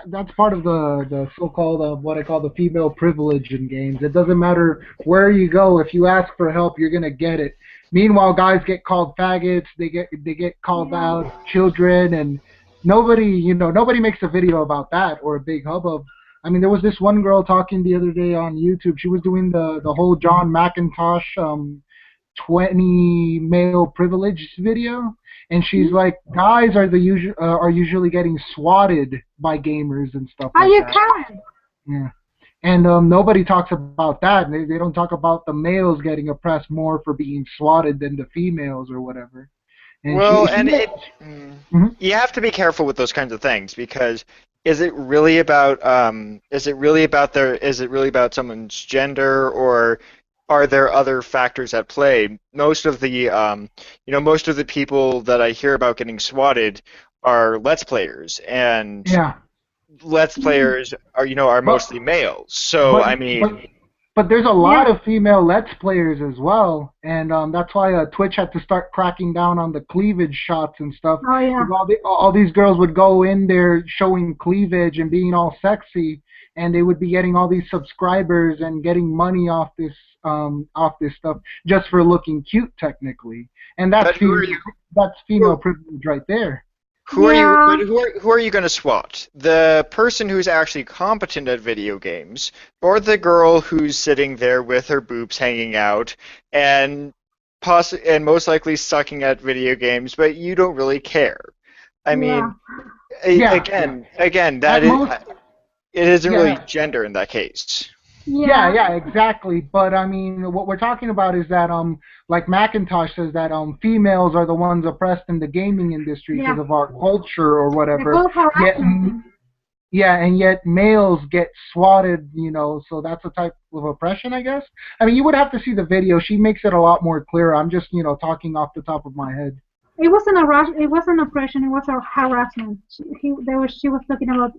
that's part of the so-called what I call the female privilege in games. It doesn't matter where you go. If you ask for help, you're gonna get it. Meanwhile, guys get called faggots. They get called Yeah. out, children, and nobody makes a video about that or a big hubbub. I mean, there was this one girl talking the other day on YouTube. She was doing the whole John McIntosh 20 male privilege video, and she's like, guys are usually getting swatted by gamers and stuff Are like you that. Karen? Yeah. And nobody talks about that. They don't talk about the males getting oppressed more for being swatted than the females or whatever. And Well, she and Mhm. you have to be careful with those kinds of things because is it really about someone's gender, or are there other factors at play? Most of the people that I hear about getting swatted are Let's Players, and Yeah, Let's Players are but mostly males. So but I but mean, but there's a lot Yeah. of female Let's Players as well, and that's why Twitch had to start cracking down on the cleavage shots and stuff. Oh yeah. Because all these girls would go in there showing cleavage and being all sexy, and they would be getting all these subscribers and getting money off this stuff just for looking cute technically, and but that's female privilege right there. Yeah. who are you going to swat? The person who's actually competent at video games, or the girl who's sitting there with her boobs hanging out and and most likely sucking at video games, but you don't really care. I Yeah. mean, Yeah, again, at most, it isn't really yeah. gender in that case. Yeah, Yeah. yeah, exactly. But I mean, what we're talking about is that like Macintosh says that females are the ones oppressed in the gaming industry Yeah. because of our culture or The whatever. whole Yet, harassment thing. yeah, and yet males get swatted, so that's a type of oppression, I guess. I mean, you would have to see the video. She makes it a lot more clear. I'm just, talking off the top of my head. It wasn't it wasn't oppression. It was a harassment. She was talking about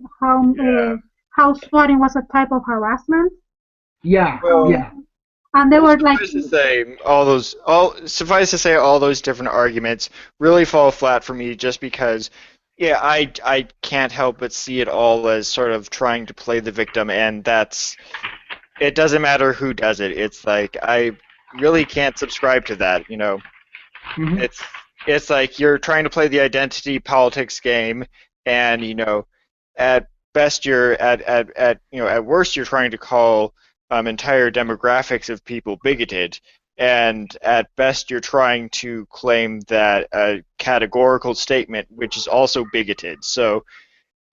how swatting was a type of harassment. Yeah, Well, yeah. And they were like, suffice to say, all those different arguments really fall flat for me, just because, yeah, I can't help but see it all as sort of trying to play the victim, and it doesn't matter who does it. It's like I really can't subscribe to that. Hmm. It's like you're trying to play the identity politics game, and at best at worst you're trying to call entire demographics of people bigoted, and at best you're trying to claim that a categorical statement which is also bigoted. So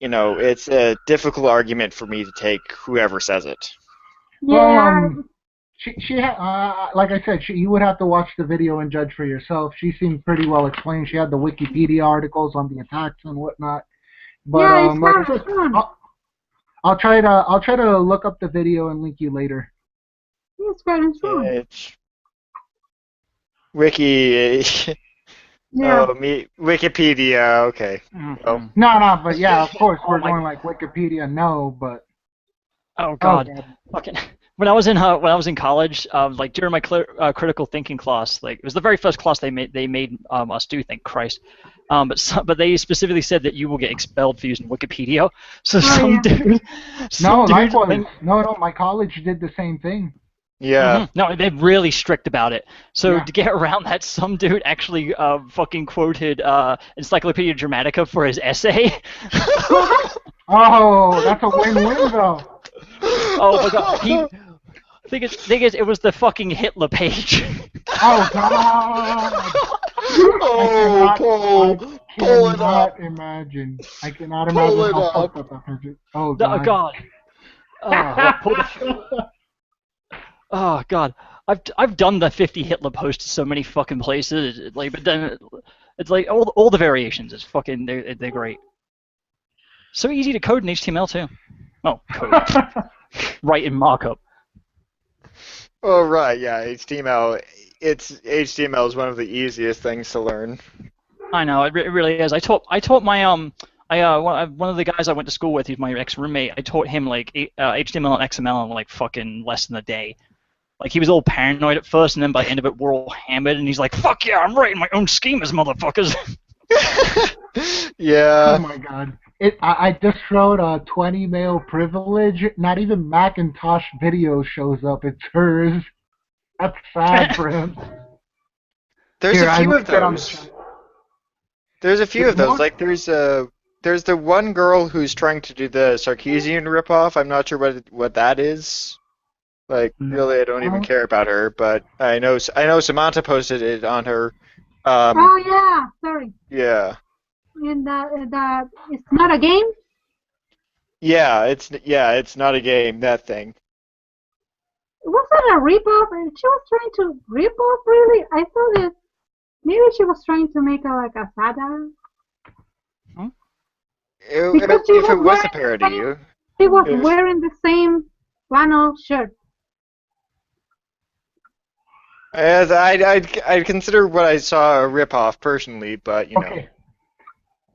it's a difficult argument for me to take whoever says it. Well, yeah, like I said, you would have to watch the video and judge for yourself. She seemed pretty well explained. She had the Wikipedia articles on the attacks and whatnot. But yeah, it's like I kind said, of fun. I'll try to look up the video and link you later. It's kind of fun. It's Wiki. Yeah. Oh, me Wikipedia. Okay. Oh. Mhm. No, but yeah, of course Oh we're my. going like Wikipedia. No, but Oh oh God. god. Fucking. When I was in college, like during my critical thinking class, like it was the very first class they made us do. Thank Christ. But they specifically said that you will get expelled for using Wikipedia. So Oh yeah. No, some dude likewise. No, my college did the same thing. Yeah. No, they're really strict about it. So Yeah. to get around that, some dude actually fucking quoted Encyclopedia Dramatica for his essay. Oh, that's a win-win though. Oh my God, thing is, it was the fucking Hitler page. Oh god. Oh, pull it up. I cannot Pull imagine it how up. fucked up that is. Oh Oh god. God. Oh God. I've done the 50 Hitler posts so many fucking places, like, but then it's like all the variations is fucking they're great. So easy to code in HTML too. Oh, code. Write in markup. Oh, right. Yeah. HTML is one of the easiest things to learn. I know it really is. I taught my one of the guys I went to school with, he's my ex-roommate. I taught him like HTML and XML in like fucking less than a day. Like he was all paranoid at first, and then by the end of it, we're all hammered, and he's like, "Fuck yeah, I'm writing my own schemas, motherfuckers." Oh Yeah. my god. I just wrote a 20 male privilege. Not even Macintosh video shows up. It's hers. That's sad for him. There's Here, a I few of linked it on the those. chat. There's a few There's of those. more? Like there's the one girl who's trying to do the Sarkeesian ripoff. I'm not sure what that is. Like really, I don't even No. care about her, but I know Samanta posted it on her. Oh yeah. Sorry. Yeah. And that it's not a game. Yeah, it's not a game, that thing. Was that a ripoff? And she was trying to rip off, really? I thought that maybe she was trying to make like a satire. Because she If it was was a wearing the parody, same, she was it- wearing the same flannel shirt. as I'd consider what I saw a ripoff personally, but you know. Okay.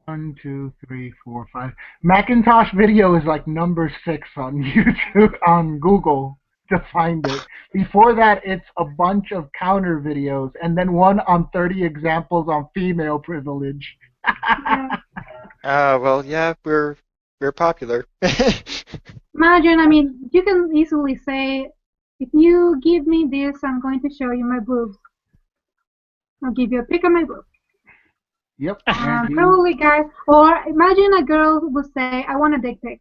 1, 2, 3, 4, 5. Macintosh video is like number 6 on YouTube, on Google to find it. Before that, it's a bunch of counter videos, and then one on 30 examples on female privilege. Yeah. Well, yeah, we're popular. Imagine, I mean, you can easily say, if you give me this, I'm going to show you my boobs. I'll give you a pic of my boobs. Yep. And Probably, guys. Or imagine a girl would say, I want a dick pic.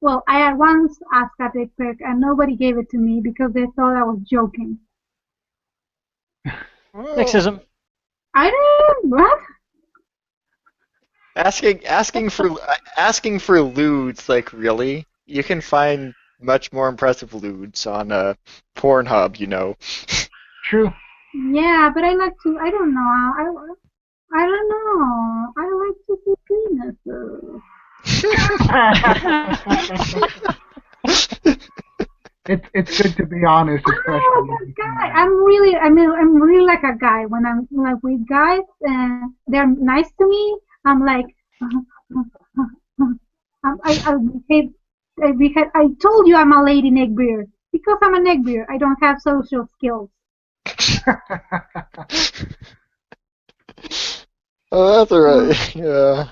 Well, I had once asked a dick pic, and nobody gave it to me because they thought I was joking. Sexism. I don't. What? Asking for lewds, like really? You can find much more impressive lewds on Pornhub, you know. True. Yeah, but I like to. I don't know. I don't know. I like to see penises. It's good to be honest, especially. I'm a guy. I'm really like a guy. When I'm like with guys and they're nice to me, I'm like, I told you I'm a lady neckbeard because I'm a neckbeard. I don't have social skills. Oh, that's alright. Yeah.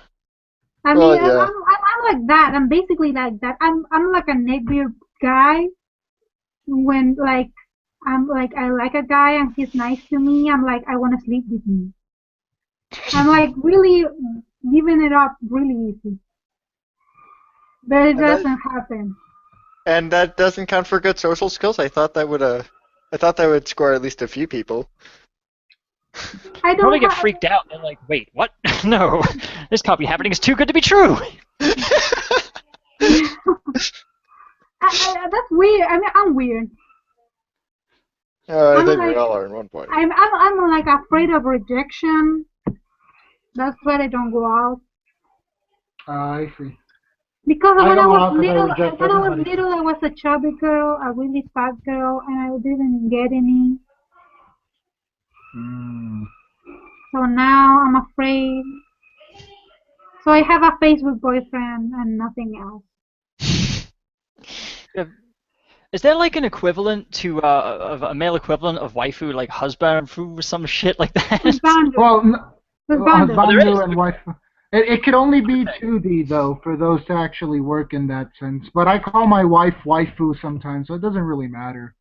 I Well, mean, yeah. I'm like that. I'm basically like that. I'm like a neckbeard guy. When like I'm like I like a guy and he's nice to me, I'm like I want to sleep with him. I'm like really giving it up really easy, but it And that- doesn't happen. And that doesn't count for good social skills. I thought that would score at least a few people. I Probably don't get have, freaked out and like, wait, what? No, this can't be happening. It's too good to be true. that's weird. I mean, I'm weird. I I'm think like- we all are at one point. I'm like afraid of rejection. That's why I don't go out. I see. Because I when I don't go was out 'cause I little, reject when I was everybody. little, I was a chubby girl, a really fat girl, and I didn't get any. So now I'm afraid. So I have a Facebook boyfriend and nothing else. Is there like an equivalent to of a male equivalent of waifu, like husband or some shit like that? Husband. Well, Husband. Husbandu and wife. It could only be 2D though for those to actually work in that sense. But I call my wife waifu sometimes, so it doesn't really matter.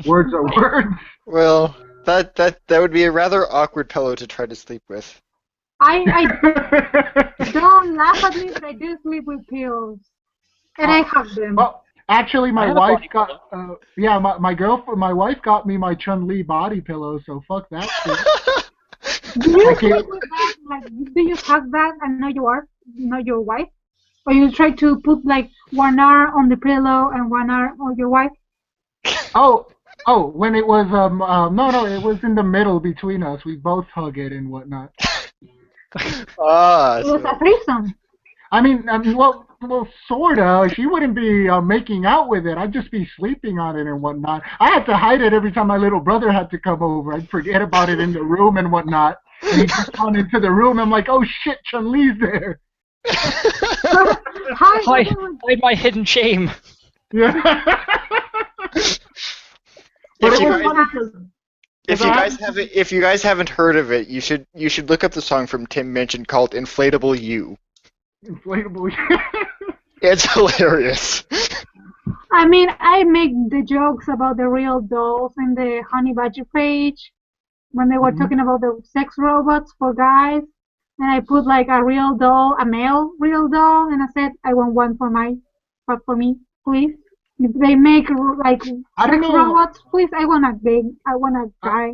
Words are words. Well, that would be a rather awkward pillow to try to sleep with. I don't laugh at me, but I do sleep with pills, and I hug them. Well, actually, I my have a wife body got. My wife got me my Chun-Li body pillow, so fuck that shit. Do you Okay. sleep with that? Like, do you hug that and know your wife? Or you try to put like one arm on the pillow and one arm on your wife? Oh, when it was no, it was in the middle between us. We both hug it and whatnot. Ah, It was a threesome. I mean, well, sorta. She wouldn't be making out with it. I'd just be sleeping on it and whatnot. I had to hide it every time my little brother had to come over. I'd forget about it in the room and whatnot. And he'd just run into the room. I'm like, oh shit, Chun-Li's there. Hide my hidden shame. Yeah. But If it you was guys- funny 'cause if you guys haven't heard of it, you should look up the song from Tim Minchin called "Inflatable You." inflatable. It's hilarious. I mean, I make the jokes about the real dolls in the Honey Badger page when they were talking about the sex robots for guys, and I put like a real doll, a male real doll, and I said I want one for me, please. If they make like I don't sex know. robots, please. I want a guy.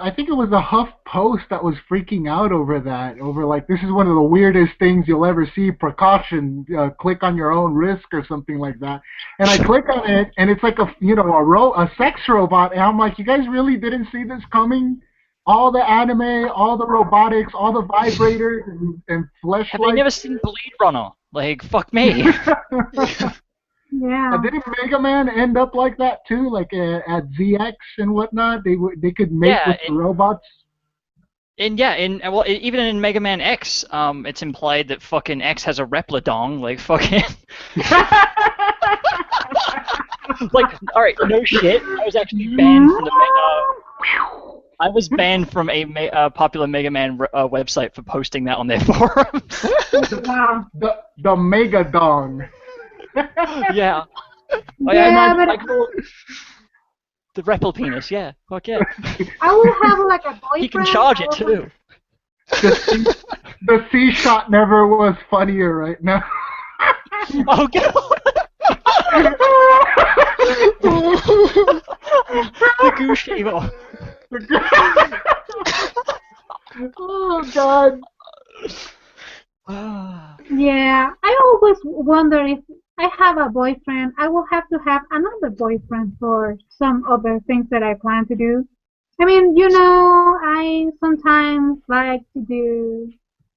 I think it was the Huff Post that was freaking out over that. Over like, this is one of the weirdest things you'll ever see. Precaution, click on your own risk or something like that. And I click on it, and it's like a sex robot. And I'm like, you guys really didn't see this coming? all the anime, all the robotics, all the vibrators and Have they fleshlights. never seen Blade Runner? Like, fuck me. Yeah. Didn't Mega Man end up like that too? Like at ZX and whatnot, they could make Yeah, with the robots. And yeah, even in Mega Man X, it's implied that fucking X has a Repladong, like fucking. Like, all right, no shit. I was actually banned from I was banned from a popular Mega Man website for posting that on their forums. Wow. The Mega Dong. Yeah. Yeah, but I call it the Repl penis. Yeah, fuck yeah. I will have like a boyfriend. He can charge it too. The C shot never was funnier right now. Oh god. The goose shaver. Oh God. Yeah, I always wonder if I have a boyfriend, I will have to have another boyfriend for some other things that I plan to do. I mean, I sometimes I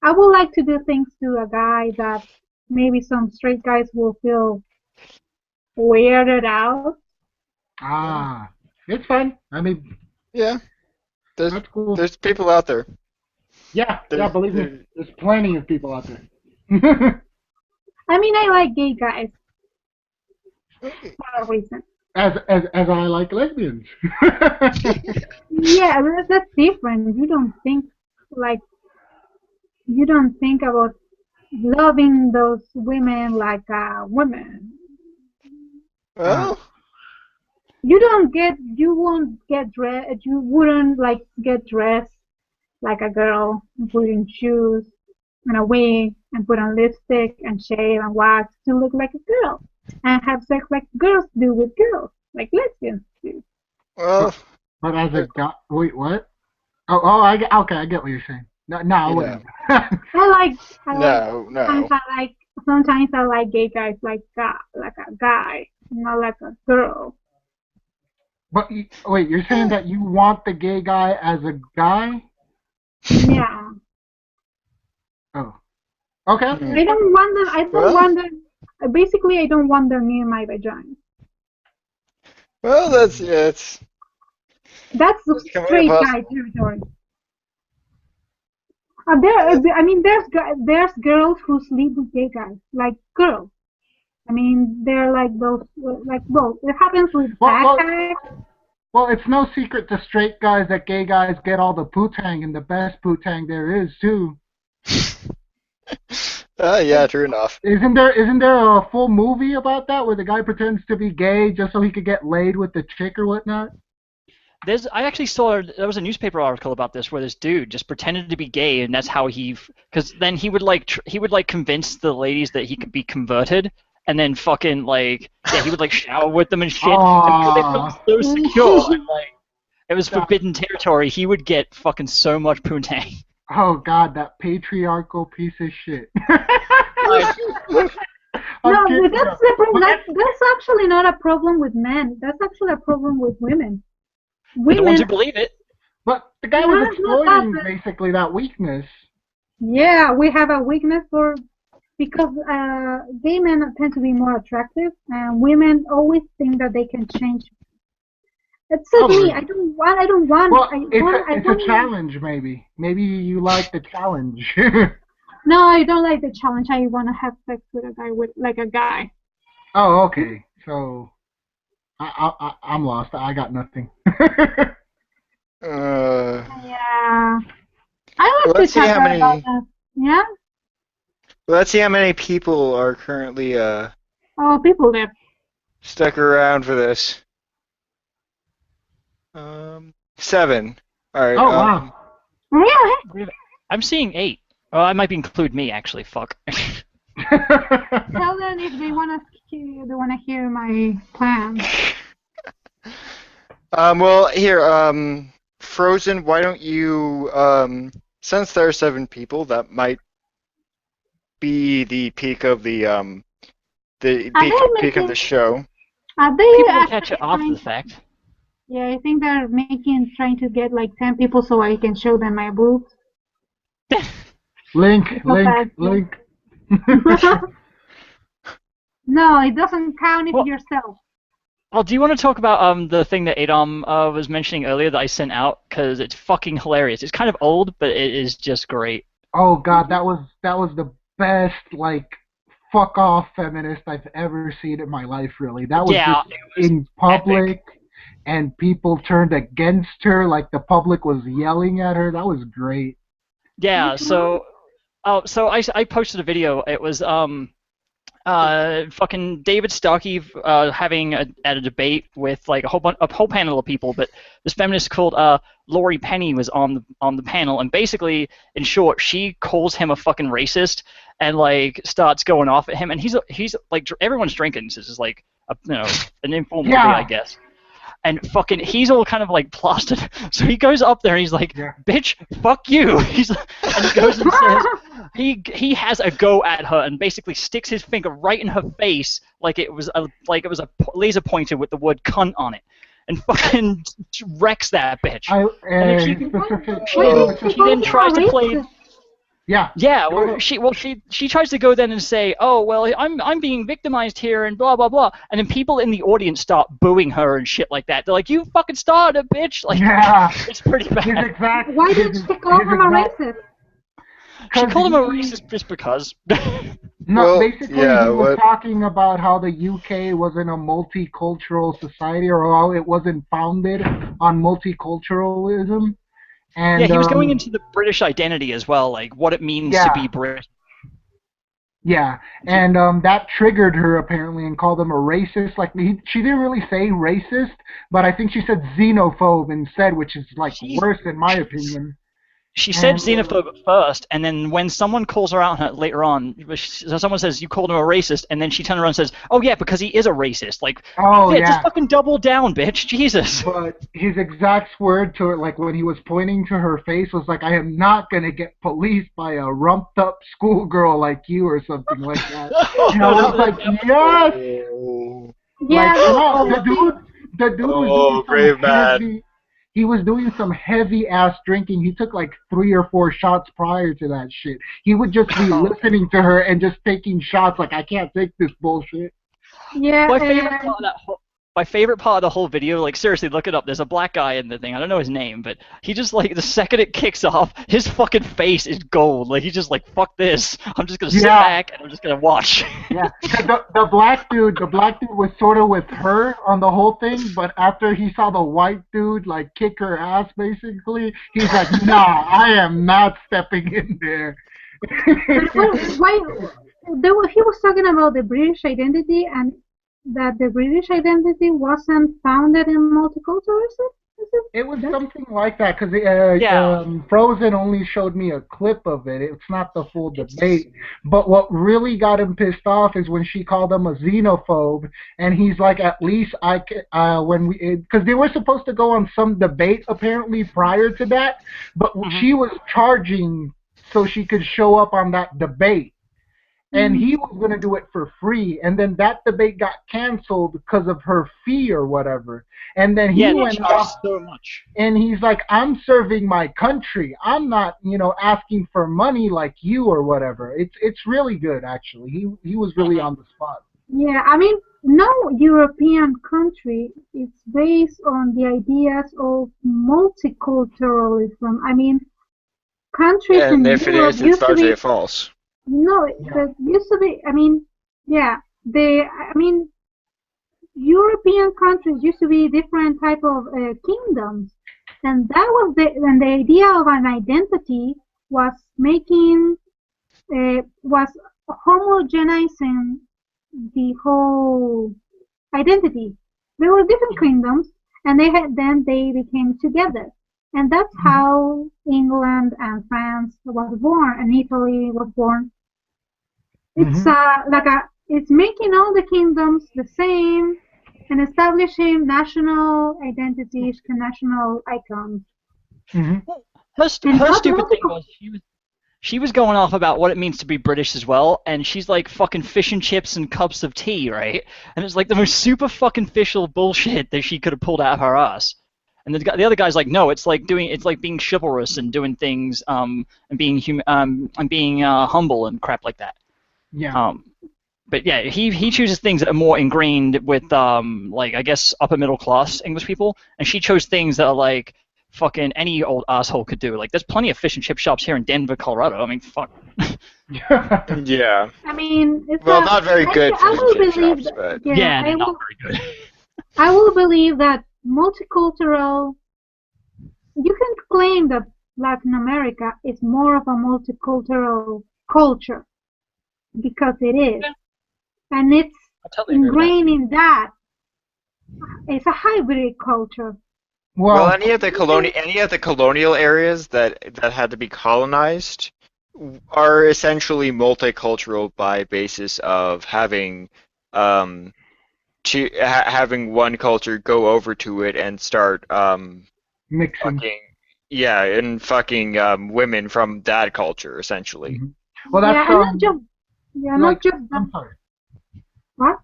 would like to do things to a guy that maybe some straight guys will feel weirded out. Ah, it's fun. I mean, Yeah, that's cool. there's people out there. Yeah, believe me, there's plenty of people out there. I mean, I like gay guys for a reason. As I like lesbians. Yeah, that's different. You don't think about loving those women like women. Well, You won't get dressed. You wouldn't like get dressed like a girl, putting shoes and a wig and put on lipstick and shave and wax to look like a girl and have sex like girls do with girls, like lesbians do. well, But as a guy, wait, what? Okay, I get what you're saying. No, whatever. no. Sometimes I like gay guys like a guy, not like a girl. But wait, you're saying that you want the gay guy as a guy? Yeah. Oh. Okay. I don't want them. Basically, I don't want them near my vagina. Well, that's That's the straight guy territory. There's girls who sleep with gay guys, like girls. I mean, they're like those, like both. It happens with backpacks. Well, it's no secret to straight guys that gay guys get all the poo-tang, and the best poo-tang there is too. yeah, true enough. Isn't there a full movie about that where the guy pretends to be gay just so he could get laid with the chick or whatnot? I actually saw there was a newspaper article about this where this dude just pretended to be gay, and that's how because then he would convince the ladies that he could be converted, and then fucking he would shower with them and shit, and they felt so secure, and it was forbidden territory. He would get fucking so much poontang. Oh God, that patriarchal piece of shit. No, but that's actually not a problem with men. That's actually a problem with women. The ones who believe it. But the guy was exploiting basically that weakness. Yeah, we have a weakness because gay men tend to be more attractive, and women always think that they can change. It's me. I don't want. Well, it's a challenge, maybe. Maybe you like the challenge. No, I don't like the challenge. I want to have sex with a guy like a guy. Oh, okay. So I'm lost. I got nothing. Yeah. I like to talk about that. Yeah? Let's see how many people are currently People there. stuck around for this. 7. All right. Oh wow. Really? I'm seeing 8. Oh, I might include me actually. Fuck. Tell them if they want to hear my plan. Well, here, Frozen, why don't you, since there are 7 people, that might be the peak of the peak of the show. People will catch it after the fact. Yeah, I think they're trying to get like 10 people so I can show them my boobs. Link, It's not link, bad. link. No, it doesn't count if Well, yourself. well, do you want to talk about the thing that Adam was mentioning earlier that I sent out? Because it's fucking hilarious. It's kind of old, but it is just great. Oh God, that was the best like fuck off feminist I've ever seen in my life. Really, that was Yeah, just it was in epic. public, and people turned against her. Like the public was yelling at her. That was great. Yeah, Which one? so I posted a video. It was fucking David Starkey having at a debate with like a whole panel of people, but this feminist called Lori Penny was on the panel, and basically, in short, she calls him a fucking racist and like starts going off at him, and he's like everyone's drinking. So this is like an informal debate, I Yeah, guess. And fucking, he's all kind of like plastered. So he goes up there and he's like, yeah. "Bitch, fuck you." And he goes and says, he has a go at her and basically sticks his finger right in her face like it was a laser pointer with the word cunt on it, and fucking wrecks that bitch. I And then specific. she Why then did she she then call tries him a to play. racist? Yeah. Yeah, she tries to go then and say, "Oh, well, I'm being victimized here and blah blah blah," and then people in the audience start booing her and shit like that. They're like, "You fucking started it, bitch!" Like, Yeah. it's pretty His bad. exact. Why did his, she call his him a exact. racist? She called him a He, racist just because. no, Well, basically yeah, he was what? talking about how the UK wasn't a multicultural society, or how it wasn't founded on multiculturalism, Yeah, and he was going into the British identity as well, like what it means to be yeah, British. yeah, and that triggered her apparently and called him a racist. Like she didn't really say racist, but I think she said xenophobe instead, which is like She's worse in my opinion. She said And xenophobe at first, and then when someone calls her out on it later on, so someone says, "You called him a racist," and then she turns around and says, "Oh yeah, because he is a racist." Like, oh yeah, just yeah, fucking double down, bitch. Jesus. but his exact word to her, like when he was pointing to her face, was like, "I am not gonna get policed by a rumped up schoolgirl like you," or something like that. And I was like, yes, Oh, like Yeah, no, the dude was doing oh, some brave man. heavy. He was doing some heavy ass drinking. He took like 3 or 4 shots prior to that shit. He would just be Oh, listening to her and just taking shots. Like I can't take this bullshit. yeah, my favorite part of that whole. My favorite part of the whole video, like seriously, look it up. There's a black guy in the thing. I don't know his name, but he just like the second it kicks off, his fucking face is gold. Like he's just like, "Fuck this! I'm just gonna sit Yeah. back and I'm just gonna watch." Yeah, the black dude was sort of with her on the whole thing, but after he saw the white dude like kick her ass, basically, he's like, "Nah, I am not stepping in there." why he was talking about the British identity and that the British identity wasn't founded in multiculturalism? Is It was that? something like that because Yeah, Frozen only showed me a clip of it. It's not the full it's debate. But what really got him pissed off is when she called him a xenophobe, and he's like, "At least I can." When we, because they were supposed to go on some debate apparently prior to that, but she was charging so she could show up on that debate. And he was going to do it for free, and then that debate got canceled because of her fee or whatever. And then he yeah, they went charge off, so much. and he's like, "I'm serving my country. I'm not, asking for money like you or whatever." It's really good actually. He was really on the spot. Yeah, I mean, no European country is based on the ideas of multiculturalism. I mean, countries in And if it Europe is, it's used to largely be a false. no, Yeah. that used to be. I mean, yeah, I mean, European countries used to be different type of kingdoms, and that was the idea of an identity was making was homogenizing the whole identity. There were different kingdoms, and they became together, and that's how England and France was born, and Italy was born. It's Hmm. it's making all the kingdoms the same and establishing national identities and national icons. Hmm. Her And her not stupid thing multiple. was she was going off about what it means to be British as well, and she's like fucking fish and chips and cups of tea, right? And it's like the most super fucking official bullshit that she could have pulled out of her ass. And the other guy's like, no, it's like being chivalrous and doing things, and being humble and crap like that. Yeah. But yeah, he chooses things that are more ingrained with like I guess upper middle class English people, and she chose things that are like fucking any old asshole could do. Like there's plenty of fish and chip shops here in Denver, Colorado. I mean, fuck. Yeah. I mean, it's Well, not very good I for will the chip believe shops, but Yeah, I not will, very good. I will believe that multicultural. You can claim that Latin America is more of a multicultural culture because it is, and it's I totally agree with that. ingrained in that. It's a hybrid culture. well, Well, any of the colonial areas that had to be colonized are essentially multicultural by basis of having having one culture go over to it and start mixing. fucking fucking women from that culture essentially. Mhm. Well, Yeah, that's and not just like, not just that. I'm sorry. What?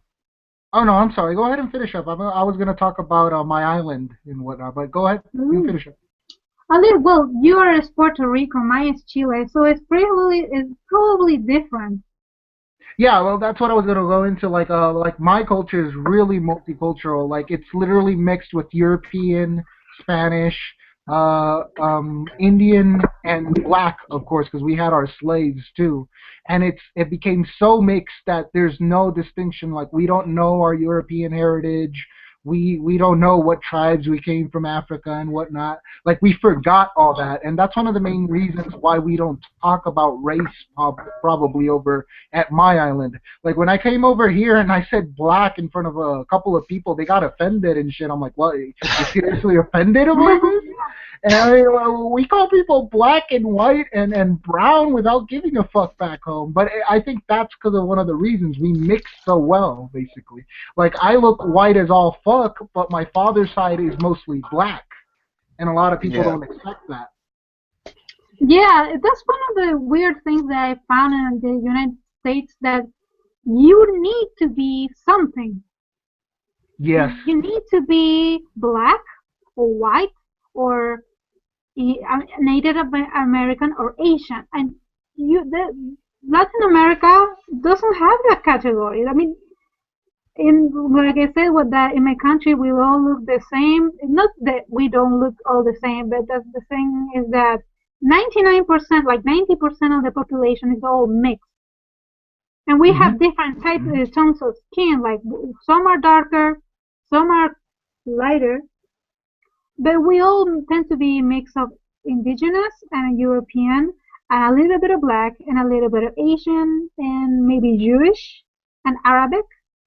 Oh no, I'm sorry. Go ahead and finish up. I was gonna talk about my island and whatnot, but go ahead. You finish up. Well, you are Puerto Rico, mine is Chile, so it's probably different. Yeah, well, that's what I was gonna go into. Like my culture is really multicultural. Like it's literally mixed with European, Spanish, Indian, and black, of course, because we had our slaves too. And it became so mixed that there's no distinction. Like we don't know our European heritage. We don't know what tribes we came from Africa and whatnot. Like we forgot all that, and that's one of the main reasons why we don't talk about race probably over at my island. Like when I came over here and I said black in front of a couple of people, they got offended and shit. I'm like, what? You seriously offended about this? And we call people black and white and brown without giving a fuck back home. But I think that's because of one of the reasons we mix so well, basically. Like I look white as all fuck, but my father's side is mostly black, and a lot of people Yeah. don't accept that. Yeah, that's one of the weird things that I found in the United States that you need to be something. Yes. You need to be black or white or Native American or Asian, and Latin America doesn't have that category. I mean, like I said, in my country we all look the same. Not that we don't look all the same, but the thing is that 99%, like 90% of the population is all mixed, and we have different tones of skin. Like some are darker, some are lighter, but we all tend to be a mix of indigenous and European, and a little bit of black, and a little bit of Asian, and maybe Jewish and Arabic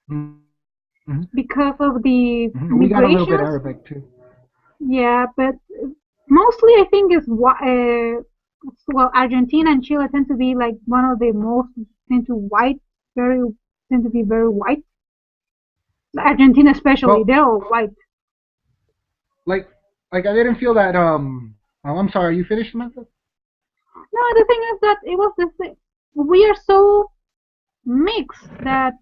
Mm-hmm. because of the We got a little bit migrations. Arabic too. Yeah, but mostly I think it's well, Argentina and Chile tend to be like one of the most tend to be very white. Argentina especially, Well, they're all white. like I didn't feel that. Oh, I'm sorry. You finished, Samantha? No, the thing is that it was the thing. We are so mixed that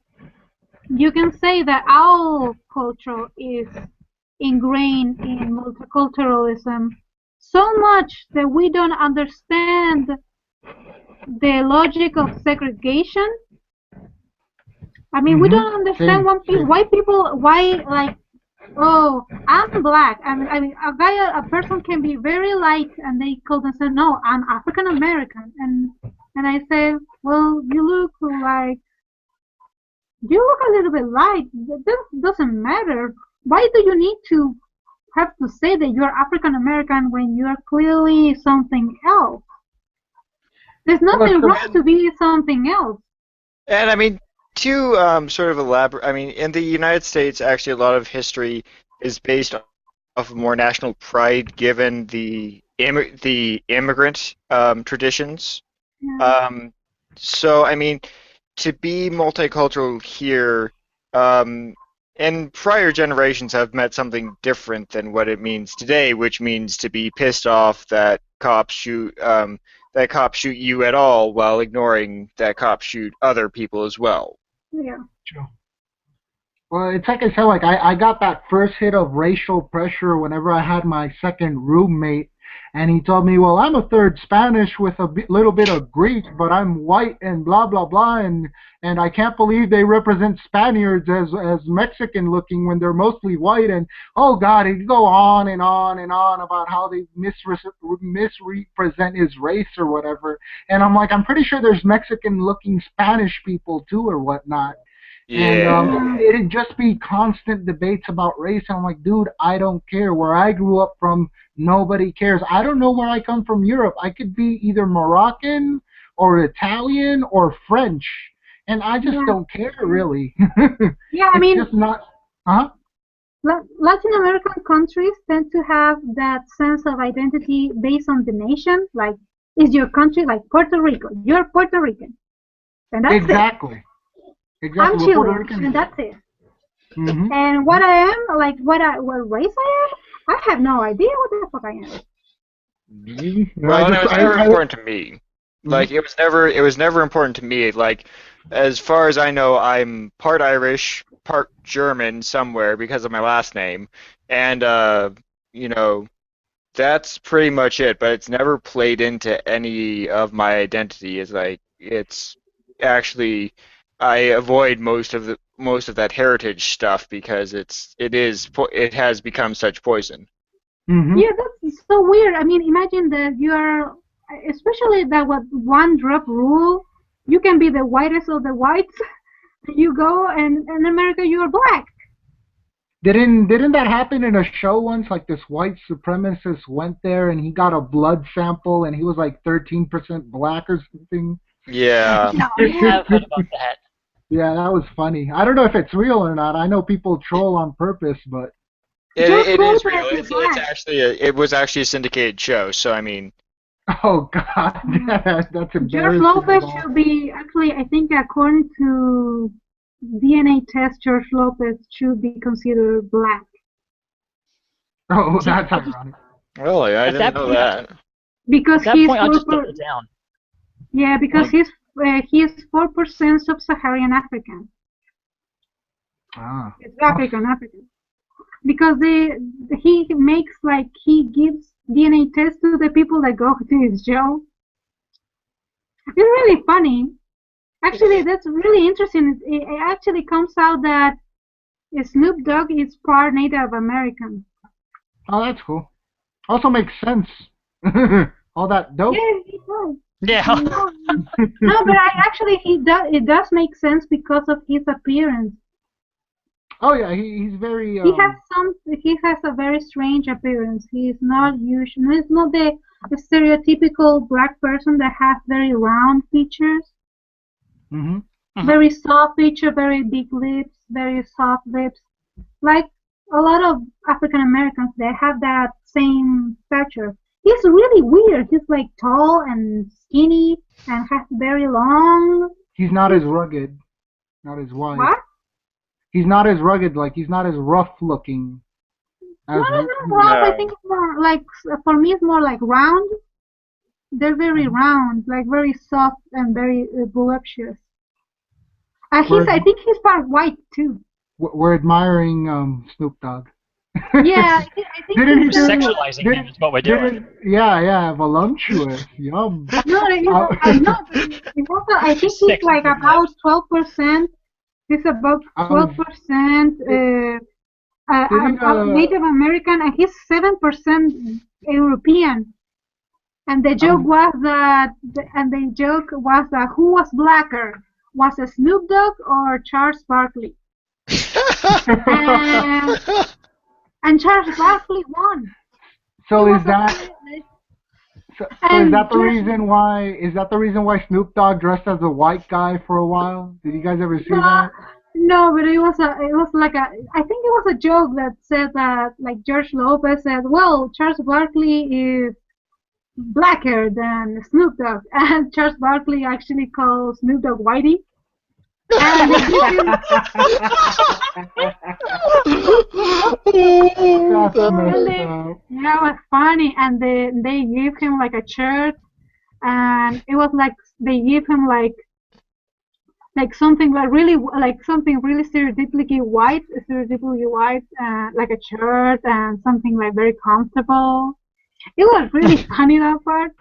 you can say that our culture is ingrained in multiculturalism so much that we don't understand the logic of segregation. I mean, we don't understand why people, like, oh, I'm black. I mean, a person can be very light, and they call themselves, no, I'm African American, and I say, well, you look a little bit light. That doesn't matter. Why do you need to have to say that you're African American when you're clearly something else? There's nothing wrong to be something else. And I mean, to sort of elaborate, I mean, in the United States, actually, a lot of history is based off of more national pride, given the immigrant traditions. Yeah. So, I mean, to be multicultural here, and prior generations have meant something different than what it means today, which means to be pissed off that cops shoot that cops shoot you at all while ignoring that cops shoot other people as well. Yeah. True. Well, it's like I said, like I got that first hit of racial pressure whenever I had my second roommate, and he told me, well, I'm a third Spanish with a little bit of Greek, but I'm white and blah, blah, blah, and I can't believe they represent Spaniards as Mexican looking when they're mostly white, and oh God, he'd go on and on and on about how they misrepresent his race or whatever, and I'm like, I'm pretty sure there's Mexican looking Spanish people too or whatnot. Yeah. And it'd just be constant debates about race. And I'm like, dude, I don't care. Where I grew up from, nobody cares. I don't know where I come from Europe. I could be either Moroccan or Italian or French. And I just don't care, really. Yeah, I mean, it's just not... Huh? Latin American countries tend to have that sense of identity based on the nation. Like, is your country like Puerto Rico? You're Puerto Rican. And that's Exactly. it. Exactly. I'm Chilean, and that's it. Mm-hmm. And what I am, like what race I am, I have no idea what the fuck I am. Well, it was never important to me. Like it was never important to me. Like as far as I know, I'm part Irish, part German somewhere because of my last name, and you know, that's pretty much it. But it's never played into any of my identity. It's actually I avoid most of that heritage stuff because it has become such poison. Mm-hmm. Yeah, that's so weird. I mean, imagine that you are, especially that one drop rule. You can be the whitest of the whites. You go, and in America you are black. Didn't that happen in a show once? Like this white supremacist went there and he got a blood sample and he was like 13% black or something. Yeah. No, I have heard about that. Yeah, that was funny. I don't know if it's real or not. I know people troll on purpose, but It is real. George Floyd It was actually a syndicated show. So I mean, oh God, that's embarrassing. George Lopez should be actually. I think according to DNA test, George Lopez should be considered black. Oh, that's ironic. really, I At didn't that know point- that. Because At that he's point, I'll just 4%. dump it down. Yeah, because Like- he's 4% sub-Saharan African. Ah. It's African. Because he makes like he gives DNA tests to the people that go to his show. It's really funny. Actually, that's really interesting. It actually comes out that Snoop Dogg is part Native American. Oh, that's cool. Also makes sense. All that dope. Yeah, he does. Yeah. No, but actually it does make sense because of his appearance. Oh yeah, he's very. He has a very strange appearance. He's not usual. He's not the stereotypical black person that has very round features, Mm-hmm. very soft feature, very big lips, very soft lips. Like a lot of African Americans, they have that same stature. He's really weird. He's like tall and skinny and has very long. He's not as rugged, not as wide. What? He's not as rugged, like he's not as rough looking. As No, not round. I No. think it's more like, for me, it's more like round. They're very round, like very soft and very voluptuous. I think he's part white too. We're admiring Snoop Dogg. Yeah, I think Didn't he he's do- Sexualizing him is what we're doing. Yeah, voluptuous. Yum. No, I know. It was, I think he's Sexy like good about 12%. He's about 12% Native American, and he's 7% European. And the joke was that who was blacker? Was it Snoop Dogg or Charles Barkley? And Charles Barkley won. So He is was that so is and that the George- reason why Snoop Dogg dressed as a white guy for a while? Did you guys ever see that? No, but it was like I think it was a joke that said that like George Lopez said, well, Charles Barkley is blacker than Snoop Dogg, and Charles Barkley actually calls Snoop Dogg Whitey. And they give him, That's messed up. yeah, it was funny, and they gave him like a shirt and it was like they give him like something like something really stereotypically white, like a shirt and something like very comfortable. It was really funny that part.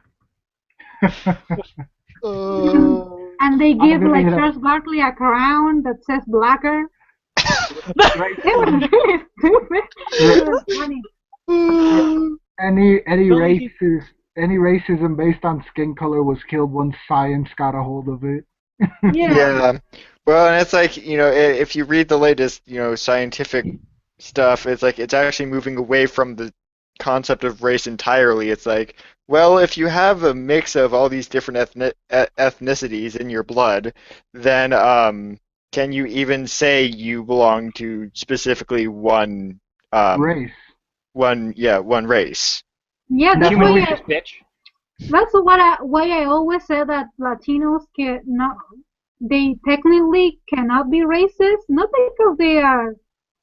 Oh. And they I give like believe Charles Barkley a crown that says Blacker. Right. It was really stupid. It was funny. Any racism based on skin color was killed once science got a hold of it. Yeah. Yeah. Well, and it's like, if you read the latest, scientific stuff, it's like it's actually moving away from the concept of race entirely. It's like, well, if you have a mix of all these different ethnicities in your blood, then can you even say you belong to specifically one Race. one race? Yeah, that's Human why race, bitch. that's why I always say that Latinos they technically cannot be racist, not because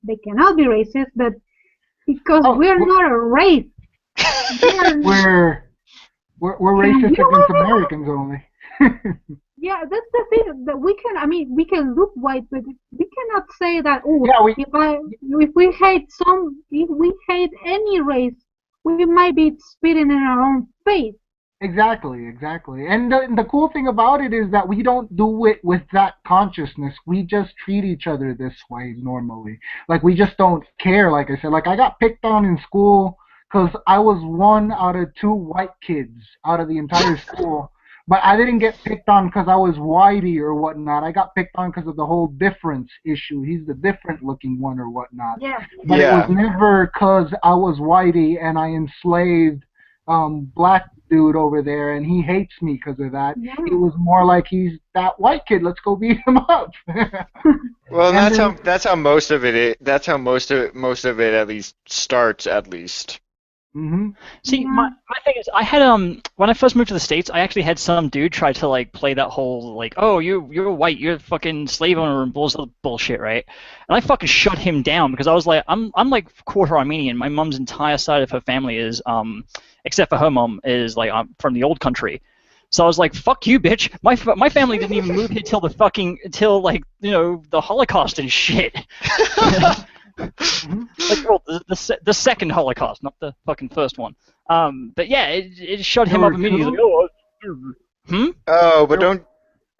they cannot be racist, but because Oh, we're not a race. we're racist against Americans only. Yeah, that's the thing that we can look white, but we cannot say that. Oh, Yeah, if we hate any race, we might be spitting in our own face. exactly. And the cool thing about it is that we don't do it with that consciousness. We just treat each other this way normally. Like we just don't care. Like I said, like I got picked on in school because I was one out of two white kids out of the entire school. But I didn't get picked on because I was whitey or whatnot. I got picked on because of the whole difference issue. He's the different looking one or whatnot. Yeah. But Yeah. it was never because I was whitey and I enslaved black dude over there and he hates me because of that. Yeah. It was more like he's that white kid. Let's go beat him up. Well, And that's how most of it at least starts at least. Mhm. See, Yeah. my thing is, I had when I first moved to the States, I actually had some dude try to like play that whole like, oh, you're white, you're a fucking slave owner and bullshit, right? And I fucking shut him down because I was like, I'm like quarter Armenian. My mom's entire side of her family is except for her mom is like from the old country. So I was like, fuck you, bitch. My family didn't even move here till like the Holocaust and shit. Like, well, the second Holocaust, not the fucking first one. But yeah, it shut him up immediately. He's like, oh,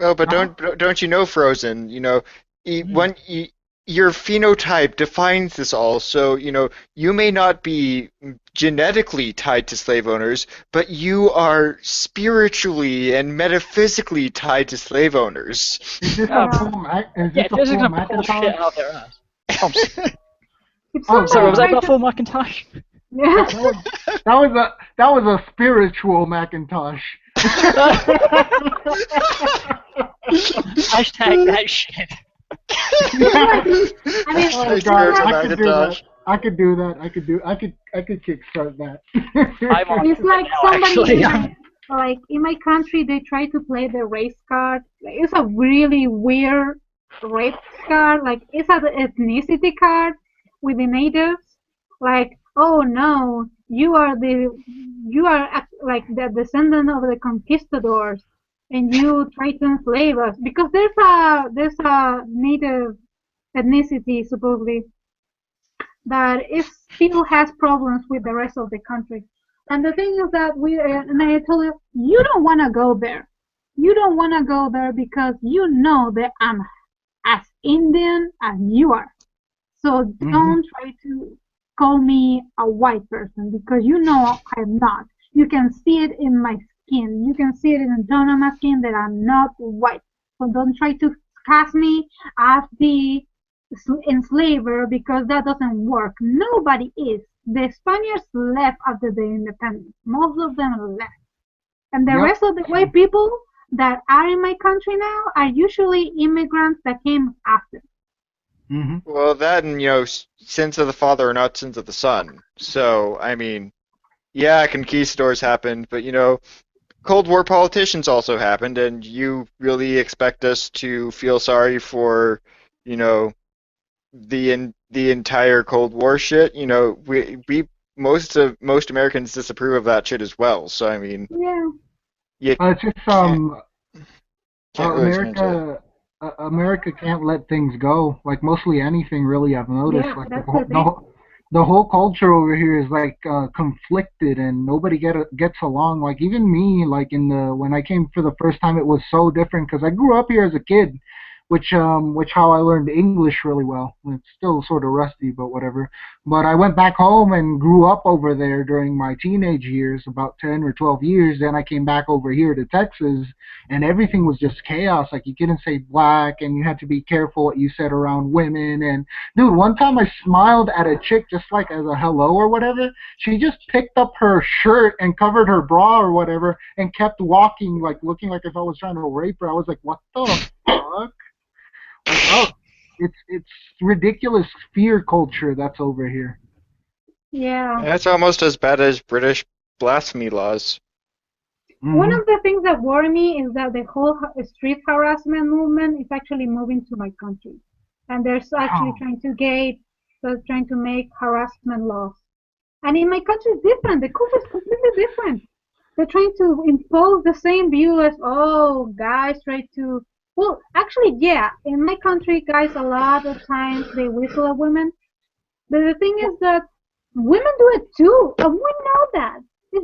Oh, but There- don't you know, Frozen? Your phenotype defines this all. So, you may not be genetically tied to slave owners, but you are spiritually and metaphysically tied to slave owners. Is this Yeah. a full is yeah, this a they're just full gonna pull shit Macintosh? out their ass. Oh, If Oh, somebody sorry, was that tried about to- full Macintosh? Yeah. That was a spiritual Macintosh. Hashtag that shit. I mean, Oh Thanks, God, Spiritual I could do Macintosh. that. I could kickstart that. I'm on it's like now, somebody actually. like in my country they try to play the race card. Like, it's a really weird race card. Like it's an ethnicity card with the natives. Like, oh no, you are like the descendant of the conquistadors, and you try to enslave us because there's a native ethnicity supposedly that it still has problems with the rest of the country. And the thing is that and I told you, you don't want to go there. You don't want to go there because you know that I'm as Indian as you are. So don't try to call me a white person because you know I'm not. You can see it in my skin. You can see it in the tone of my skin that I'm not white. So don't try to cast me as the enslaver because that doesn't work. Nobody is. The Spaniards left after the independence. Most of them left. And the Yep. rest of the white people that are in my country now are usually immigrants that came after. Mhm. Well, that and, sins of the father are not sins of the son. So, I mean, yeah, conquistadors happened, but, Cold War politicians also happened, and you really expect us to feel sorry for, the entire Cold War shit? We most Americans disapprove of that shit as well. So, I mean, Yeah. You It's just can't really change it. America can't let things go. Like mostly anything, really. I've noticed. Yeah, Like that's the thing. the whole culture over here is like conflicted, and nobody gets along. Like even me, like in the when I came for the first time, it was so different because I grew up here as a kid, which how I learned English really well. It's still sort of rusty, but whatever. But I went back home and grew up over there during my teenage years, about 10 or 12 years. Then I came back over here to Texas, and everything was just chaos. Like you couldn't say black, and you had to be careful what you said around women. And dude, one time I smiled at a chick just like as a hello or whatever. She just picked up her shirt and covered her bra or whatever, and kept walking, like looking like if I was trying to rape her. I was like, what the fuck? Like, oh, it's ridiculous fear culture that's over here. Yeah. That's almost as bad as British blasphemy laws. One Hmm. of the things that worry me is that the whole street harassment movement is actually moving to my country, and they're actually Oh, trying to make harassment laws. And in my country, it's different. The culture is completely different. They're trying to impose the same view as, oh, guys try to. Well, actually, yeah. In my country, guys a lot of times they whistle at women, but the thing is that women do it too, and we know that. I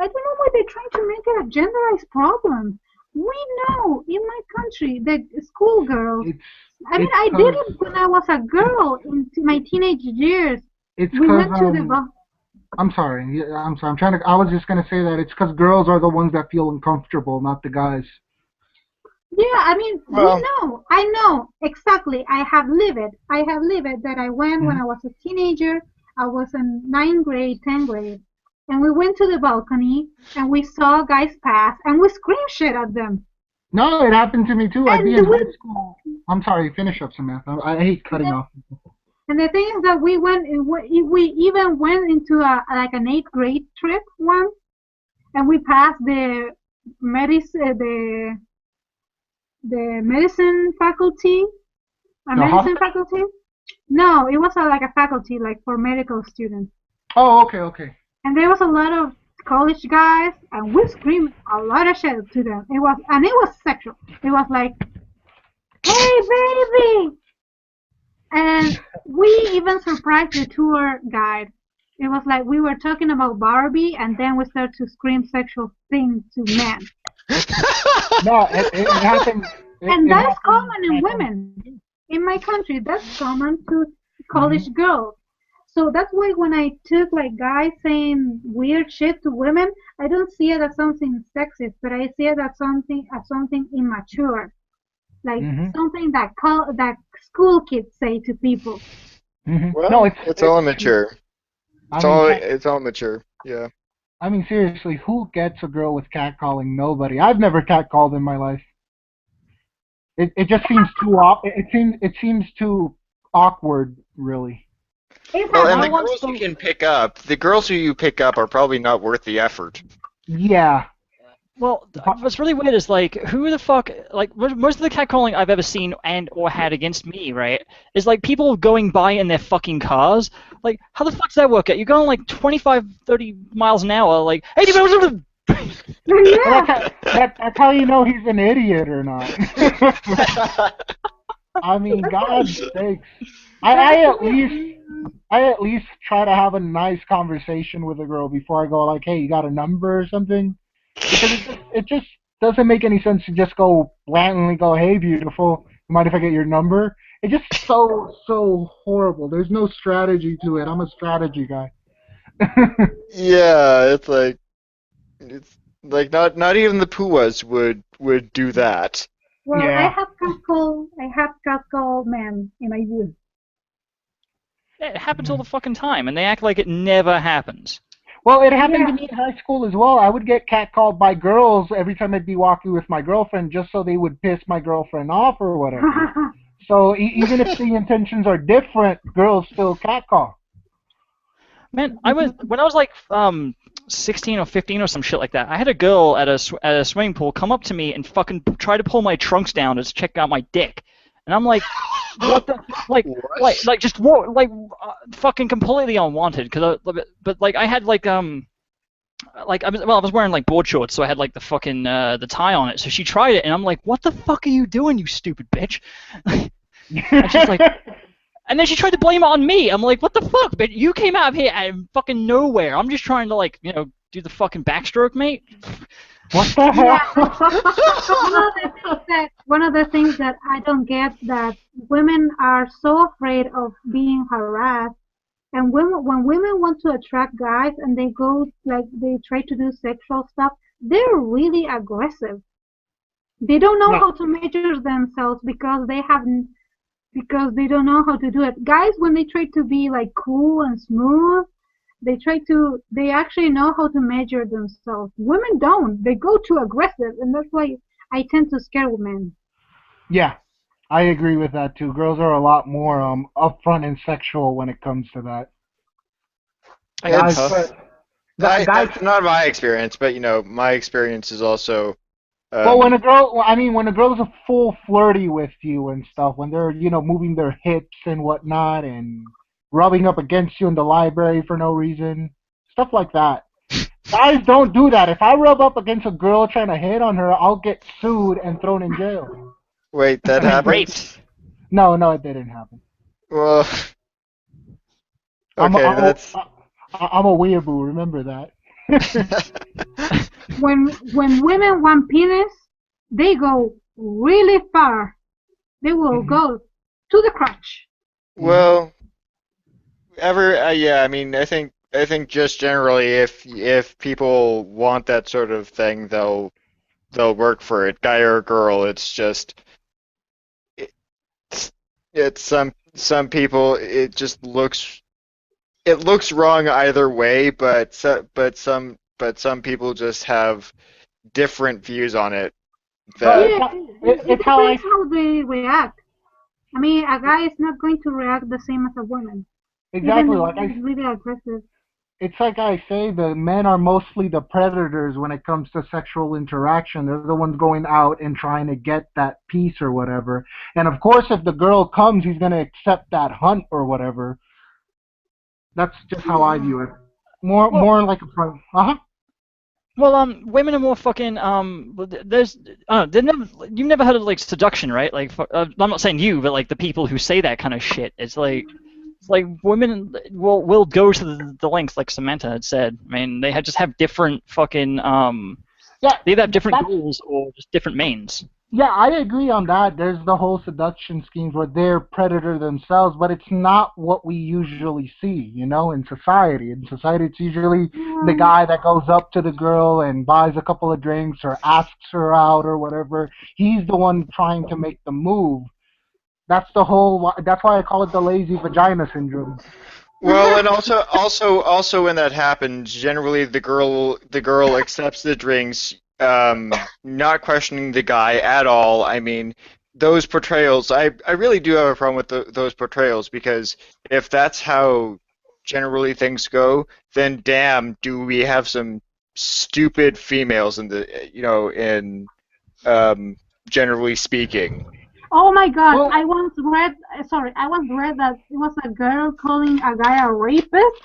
don't know why they're trying to make it a genderized problem. We know in my country that schoolgirls. it's I mean, it's I did cause it when I was a girl in my teenage years. it's We cause went to the I'm sorry. Yeah, I'm sorry. I'm trying to. I was just gonna say that it's because girls are the ones that feel uncomfortable, not the guys. Yeah, I mean, we Well, know. I know exactly. I have lived it. I have lived it that I went when Hmm. I was a teenager. I was in ninth grade, 10th grade, and we went to the balcony and we saw guys pass and we screamed shit at them. No, it happened to me too. I'd be And in high we, school. I'm sorry. Finish up, Samantha. I hate cutting off. and the thing is that we even went into a like an eighth grade trip once, and we passed the medicine faculty, a The medicine hospital. faculty. No, it was like a faculty, like for medical students. Oh, okay, okay. And there was a lot of college guys, and we screamed a lot of shit to them. It was sexual. It was like, "Hey, baby!" And we even surprised the tour guide. It was like we were talking about Barbie, and then we started to scream sexual things to men. No, it happened. And It that's happened common in back home. women. In my country, that's common to Hmm. college girls. So that's why when I took like guys saying weird shit to women, I don't see it as something sexist, but I see it as something immature, like Hmm. something that school kids say to people. Hmm. No, well, it's all immature. I mean, It's all mature. Yeah. I mean, seriously, who gets a girl with catcalling? Nobody. I've never catcalled in my life. It just seems too it seems too awkward, really. It Well, and the I happens. once girls you can pick up, the girls who you pick up are probably not worth the effort. Yeah. Well, what's really weird is like, who the fuck, like, most of the catcalling I've ever seen and or had against me, right, is like people going by in their fucking cars. Like, how the fuck does that work out? You're going like 25, 30 miles an hour, like, hey, Well, Yeah. that's how you know he's an idiot or not. I mean, That's why. God sakes. That's I at least why. I at least try to have a nice conversation with a girl before I go like, hey, you got a number or something? Because it just doesn't make any sense to just go blatantly go, hey, beautiful, you mind if I get your number? It's just so horrible. There's no strategy to it. I'm a strategy guy. Yeah, it's like not even the Puas would do that. Well, Yeah. I have catcalled men in my youth. it happens all the fucking time, and they act like it never happens. Well, it happened to Yeah. me in high school as well. I would get catcalled by girls every time I'd be walking with my girlfriend just so they would piss my girlfriend off or whatever. So even if the intentions are different, girls still catcall. Man, when I was like 16 or 15 or some shit like that. I had a girl at a swimming pool come up to me and fucking try to pull my trunks down to check out my dick, and I'm like, what the What? like just what fucking completely unwanted because but like I had like like I was wearing like board shorts, so I had like the fucking the tie on it. So she tried it, and I'm like, "What the fuck are you doing, you stupid bitch?" And she's like, and then she tried to blame it on me. I'm like, "What the fuck? But you came out of here out of fucking nowhere. I'm just trying to like do the fucking backstroke, mate." What the Yeah. hell? One of the things that I don't get, that women are so afraid of being harassed, and when women want to attract guys and they go like they try to do sexual stuff, they're really aggressive. They don't know Yeah. how to measure themselves because they don't know how to do it. Guys, when they try to be like cool and smooth, they actually know how to measure themselves. Women don't. They go too aggressive, and that's why I tend to scare women. Yeah, I agree with that too. Girls are a lot more upfront and sexual when it comes to that. I Guys, guess. guys. That's not my experience, but my experience is also. Well, when a girl, I mean, when a girl's a full flirty with you and stuff, when they're, moving their hips and whatnot and rubbing up against you in the library for no reason, stuff like that. Guys don't do that. If I rub up against a girl trying to hit on her, I'll get sued and thrown in jail. Wait, that I mean, happens? raped. No, it didn't happen. Well, I'm a, okay, I'm that's. a, I'm a weeaboo, remember that. When women want penis, they go really far. They will go to the crotch. Well, yeah, I mean, I think just generally, if people want that sort of thing, they'll work for it, guy or girl. It's just it's some people it looks wrong either way, but some people just have different views on it. That Yeah, it it's how I depends how they react. I mean, a guy is not going to react the same as a woman, even exactly if like he's really aggressive. it's like I say, the men are mostly the predators when it comes to sexual interaction. They're the ones going out and trying to get that piece or whatever. And of course, if the girl comes, he's gonna accept that hunt or whatever. That's just how I view it. Well, More like a well, women are more fucking there's you've never heard of like seduction, right? Like, I'm not saying you, but like the people who say that kind of shit. It's like women will go to the lengths, like Samantha had said. I mean, just have different fucking Yeah, they either have different that's goals or just different mains. yeah, I agree on that. There's the whole seduction schemes where they're predator themselves, but it's not what we usually see, in society. In society, it's usually the Mm, guy that goes up to the girl and buys a couple of drinks or asks her out or whatever. He's the one trying to make the move. That's why I call it the lazy vagina syndrome. well, and also when that happens, generally the girl accepts the drinks, not questioning the guy at all. I mean, those portrayals, I really do have a problem with those portrayals, because if that's how generally things go, then damn, do we have some stupid females in generally speaking. Oh my God! Well, I once read that it was a girl calling a guy a rapist.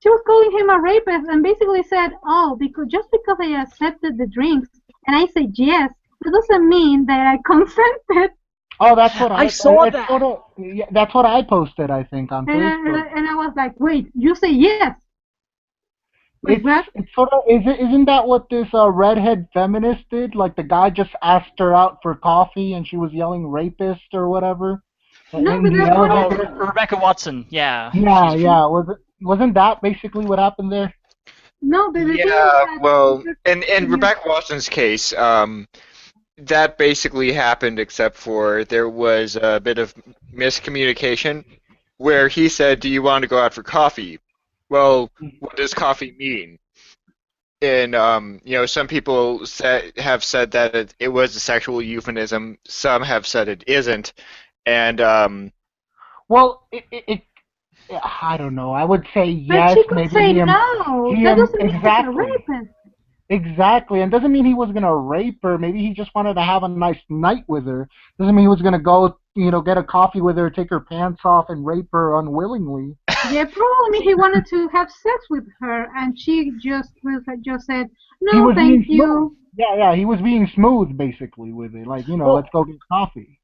She was calling him a rapist and basically said, "Oh, because just because I accepted the drinks and I said yes, that doesn't mean that I consented." oh, that's what I saw it's that. yeah, that's what I posted, I think, on And Facebook. I was like, "Wait, you say yes? Like It's what?" it's sort of isn't that what this redhead feminist did? Like the guy just asked her out for coffee and she was yelling rapist or whatever No, in but the that's what I. Oh, elevator. Rebecca Watson. Yeah, Yeah, she's. yeah. Wasn't that basically what happened there? No, but the thing is Yeah, that well, if in you're Rebecca Watson's case, that basically happened, except for there was a bit of miscommunication where he said, "Do you want to go out for coffee?" Well, what does coffee mean? And some people have said that it was a sexual euphemism. Some have said it isn't. And Well, I don't know. I would say But yes. she could Maybe say no. That doesn't mean he's a exactly. rapist. Exactly, and doesn't mean he was gonna rape her. Maybe he just wanted to have a nice night with her. Doesn't mean he was gonna go, get a coffee with her, take her pants off, and rape her unwillingly. Yeah, probably he wanted to have sex with her, and she just said, He "No, was thank being smooth. you." Yeah, he was being smooth basically with it. Like, Well, let's go get coffee.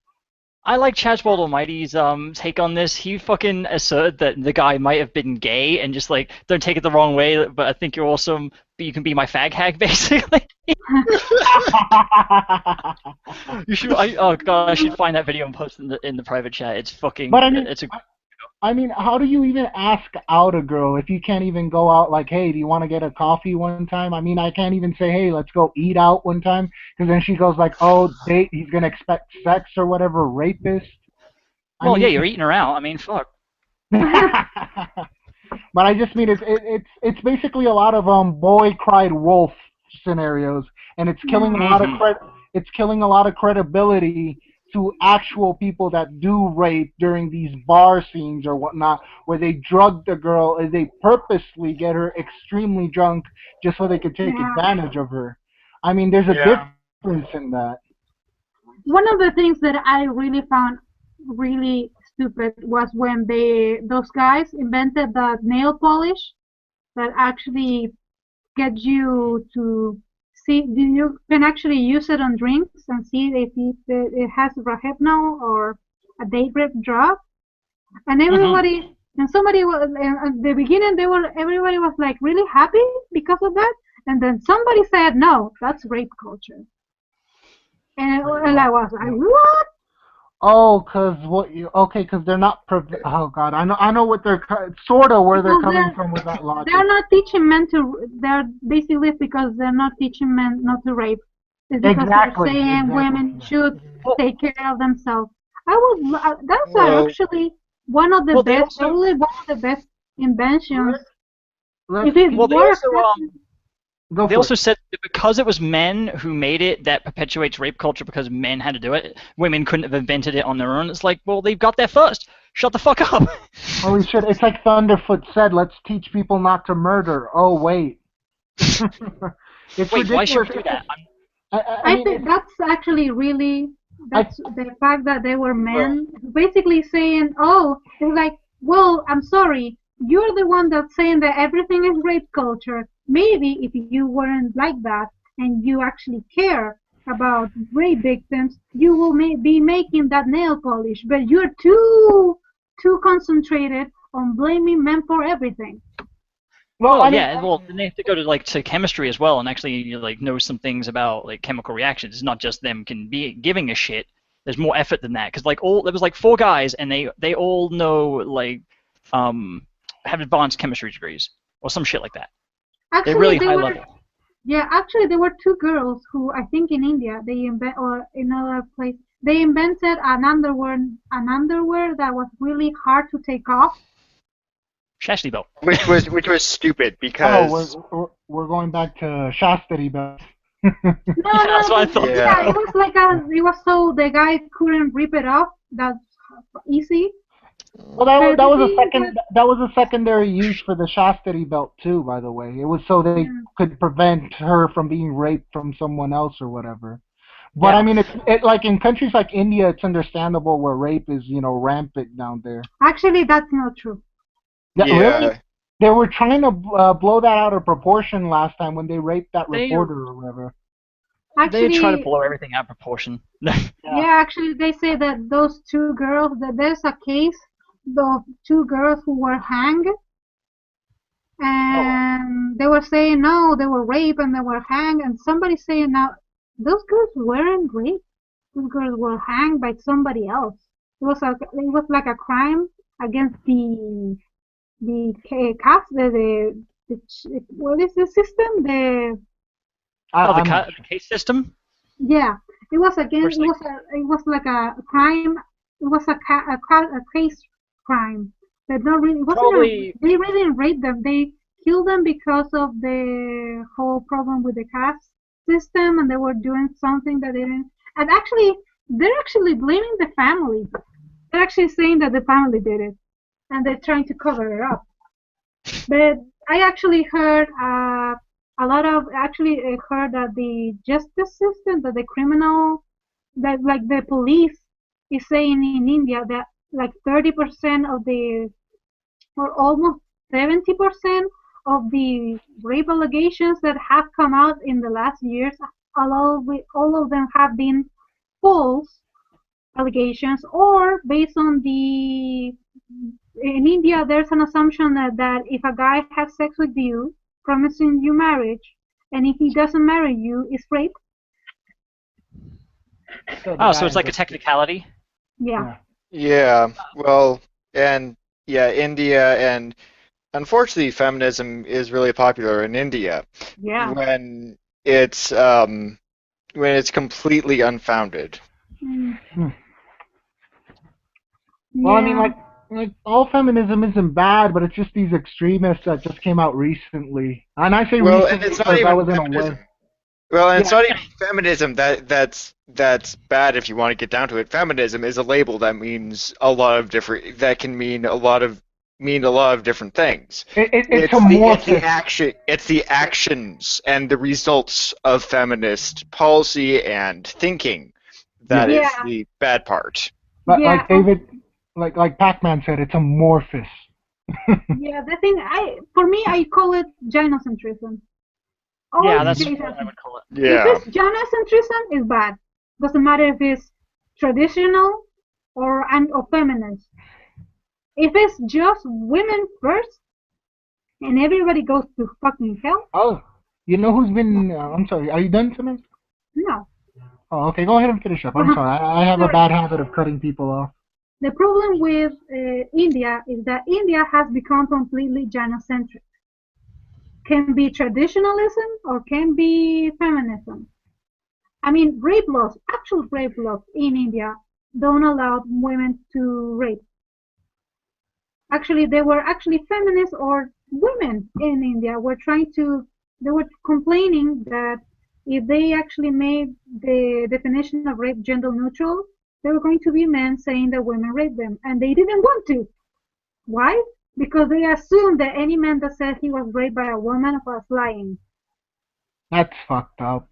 I like Chadwell Almighty's take on this. He fucking asserted that the guy might have been gay and just like, don't take it the wrong way, but I think you're awesome. But you can be my fag hag, basically. You should. Oh god, I should find that video and post it in the private chat. It's fucking. But I mean, It's a. how do you even ask out a girl if you can't even go out like, hey, do you want to get a coffee one time? I mean, I can't even say, hey, let's go eat out one time, because then she goes like, oh, date, he's gonna expect sex or whatever, rapist. Well, yeah, you're eating her out. I mean, fuck. But I just mean it's basically a lot of boy cried wolf scenarios, and it's killing a lot of it's killing a lot of credibility to actual people that do rape during these bar scenes or whatnot, where they drug the girl and they purposely get her extremely drunk just so they could take advantage of her. I mean, there's a difference in that. One of the things that I really found really stupid was when those guys invented the nail polish that actually gets you to see. You can actually use it on drinks and see if it has rohypnol or a date rape drug. And everybody and somebody was at the beginning. Everybody was like really happy because of that, and then somebody said no, that's rape culture. And I was like, what? Oh, because they're not. Oh God, I know what they're sort of where they're coming from with that logic. They're not teaching men to. They're basically because they're not teaching men not to rape. It's because they're saying women should take care of themselves. That's actually one of the best, probably one of the best inventions. If it works. They also said that because it was men who made it, that perpetuates rape culture because men had to do it. Women couldn't have invented it on their own. It's like, well, they've got there first. Shut the fuck up. Oh, we should. It's like Thunderfoot said, let's teach people not to murder. Oh, wait. It's Wait, ridiculous. why should we do that? I think that's actually really, that's the fact that they were men basically saying, oh, it's like, well, I'm sorry, you're the one that's saying that everything is rape culture. Maybe if you weren't like that and you actually care about rape victims, you will be making that nail polish. But you're too concentrated on blaming men for everything. Well, yeah. Well, then they have to go to chemistry as well, and actually know some things about chemical reactions. It's not just them giving a shit. There's more effort than that, because there was 4 guys, and they all know have advanced chemistry degrees or some shit like that. Actually, they're really high level. Yeah, actually, there were 2 girls who I think in India or in another place they invented an underwear that was really hard to take off. Chastity belt. Which was stupid because we're going back to chastity belt. No, that's what I thought. Yeah, it was so the guy couldn't rip it off. That's easy. Well, that was a secondary use for the chastity belt too. By the way, it was so they could prevent her from being raped from someone else or whatever. But I mean, it's like in countries like India, it's understandable where rape is rampant down there. Actually, that's not true. Really? They were trying to blow that out of proportion last time when they raped that reporter or whatever. Actually, they try to blow everything out of proportion. Yeah, actually, they say that those 2 girls, that there's a case of 2 girls who were hanged, and they were saying no, they were raped and they were hanged, and somebody saying now those girls weren't raped, those girls were hanged by somebody else. It was like a crime against the cast, what is the system? The case system. Yeah, it was against. It was like a crime. It was a case crime. But not really. They really didn't rape them. They killed them because of the whole problem with the caste system, and they were doing something that they didn't. And actually, they're actually blaming the family. They're actually saying that the family did it, and they're trying to cover it up. But I actually heard a a lot of actually heard that the justice system, that the criminal, that like the police is saying in India that like 30% of the, or almost 70% of the rape allegations that have come out in the last years, all of them have been false allegations, or based on the, in India there's an assumption that if a guy has sex with you promising you marriage, and if he doesn't marry you, it's rape. So the Oh, so guy it's like a ends up, technicality. Yeah. Yeah, well, and yeah, India, and unfortunately, feminism is really popular in India Yeah. when it's um when it's completely unfounded. Mm, Hmm. Well, I mean, yeah. like all feminism isn't bad, but it's just these extremists that just came out recently. And I say Well, and recently it's not because I even wasn't feminism. aware. Well, and it's Yeah, not even feminism that's bad if you want to get down to it. Feminism is a label that means a lot of different that can mean a lot of different things. it's It's the amorphous. actions and the results of feminist policy and thinking Yeah, that is Yeah. the bad part. but Yeah. like David, like Pac-Man said, it's amorphous. Yeah. The thing, for me, I call it gynocentrism. All Yeah, it's that's Mhm. based what I on. would call it. If Yeah. it's gynocentrism, it's bad. Doesn't matter if it's traditional or feminist. If it's just women first and everybody goes to fucking hell, Oh, you know who's been? I'm sorry. Are you done, Samantha? no. Oh, okay. Go ahead and finish up. I'm sorry. I have a Sorry. bad habit of cutting people off. The problem with India is that India has become completely gynocentric. Can be traditionalism or can be feminism. I mean, rape laws, actual rape laws in India don't allow women to rape. Actually, they were actually feminists or women in India were trying to, they were complaining that if they actually made the definition of rape gender neutral, there were going to be men saying that women raped them, and they didn't want to. Why? Because they assumed that any man that said he was raped by a woman was lying. That's fucked up.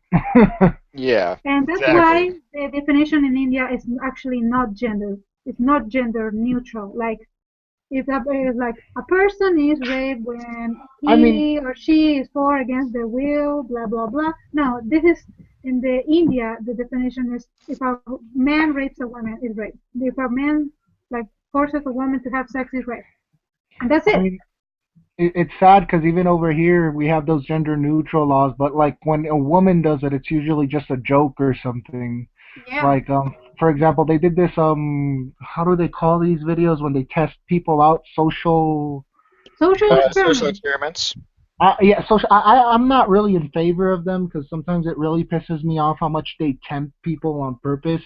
Yeah. And that's Exactly. why the definition in India is actually not gender. It's not gender neutral. Like if like a person is raped when I mean, he or she is forced against their will, blah blah blah. No, this is in the India. The definition is if a man rapes a woman, is rape. If a man like forces a woman to have sex, is rape. And that's I it. mean, it's sad because even over here we have those gender neutral laws, but like when a woman does it, it's usually just a joke or something. Yeah. Like for example, they did this how do they call these videos when they test people out? Social. Social Social experiment. experiments. Yeah, social. I'm not really in favor of them because sometimes it really pisses me off how much they tempt people on purpose.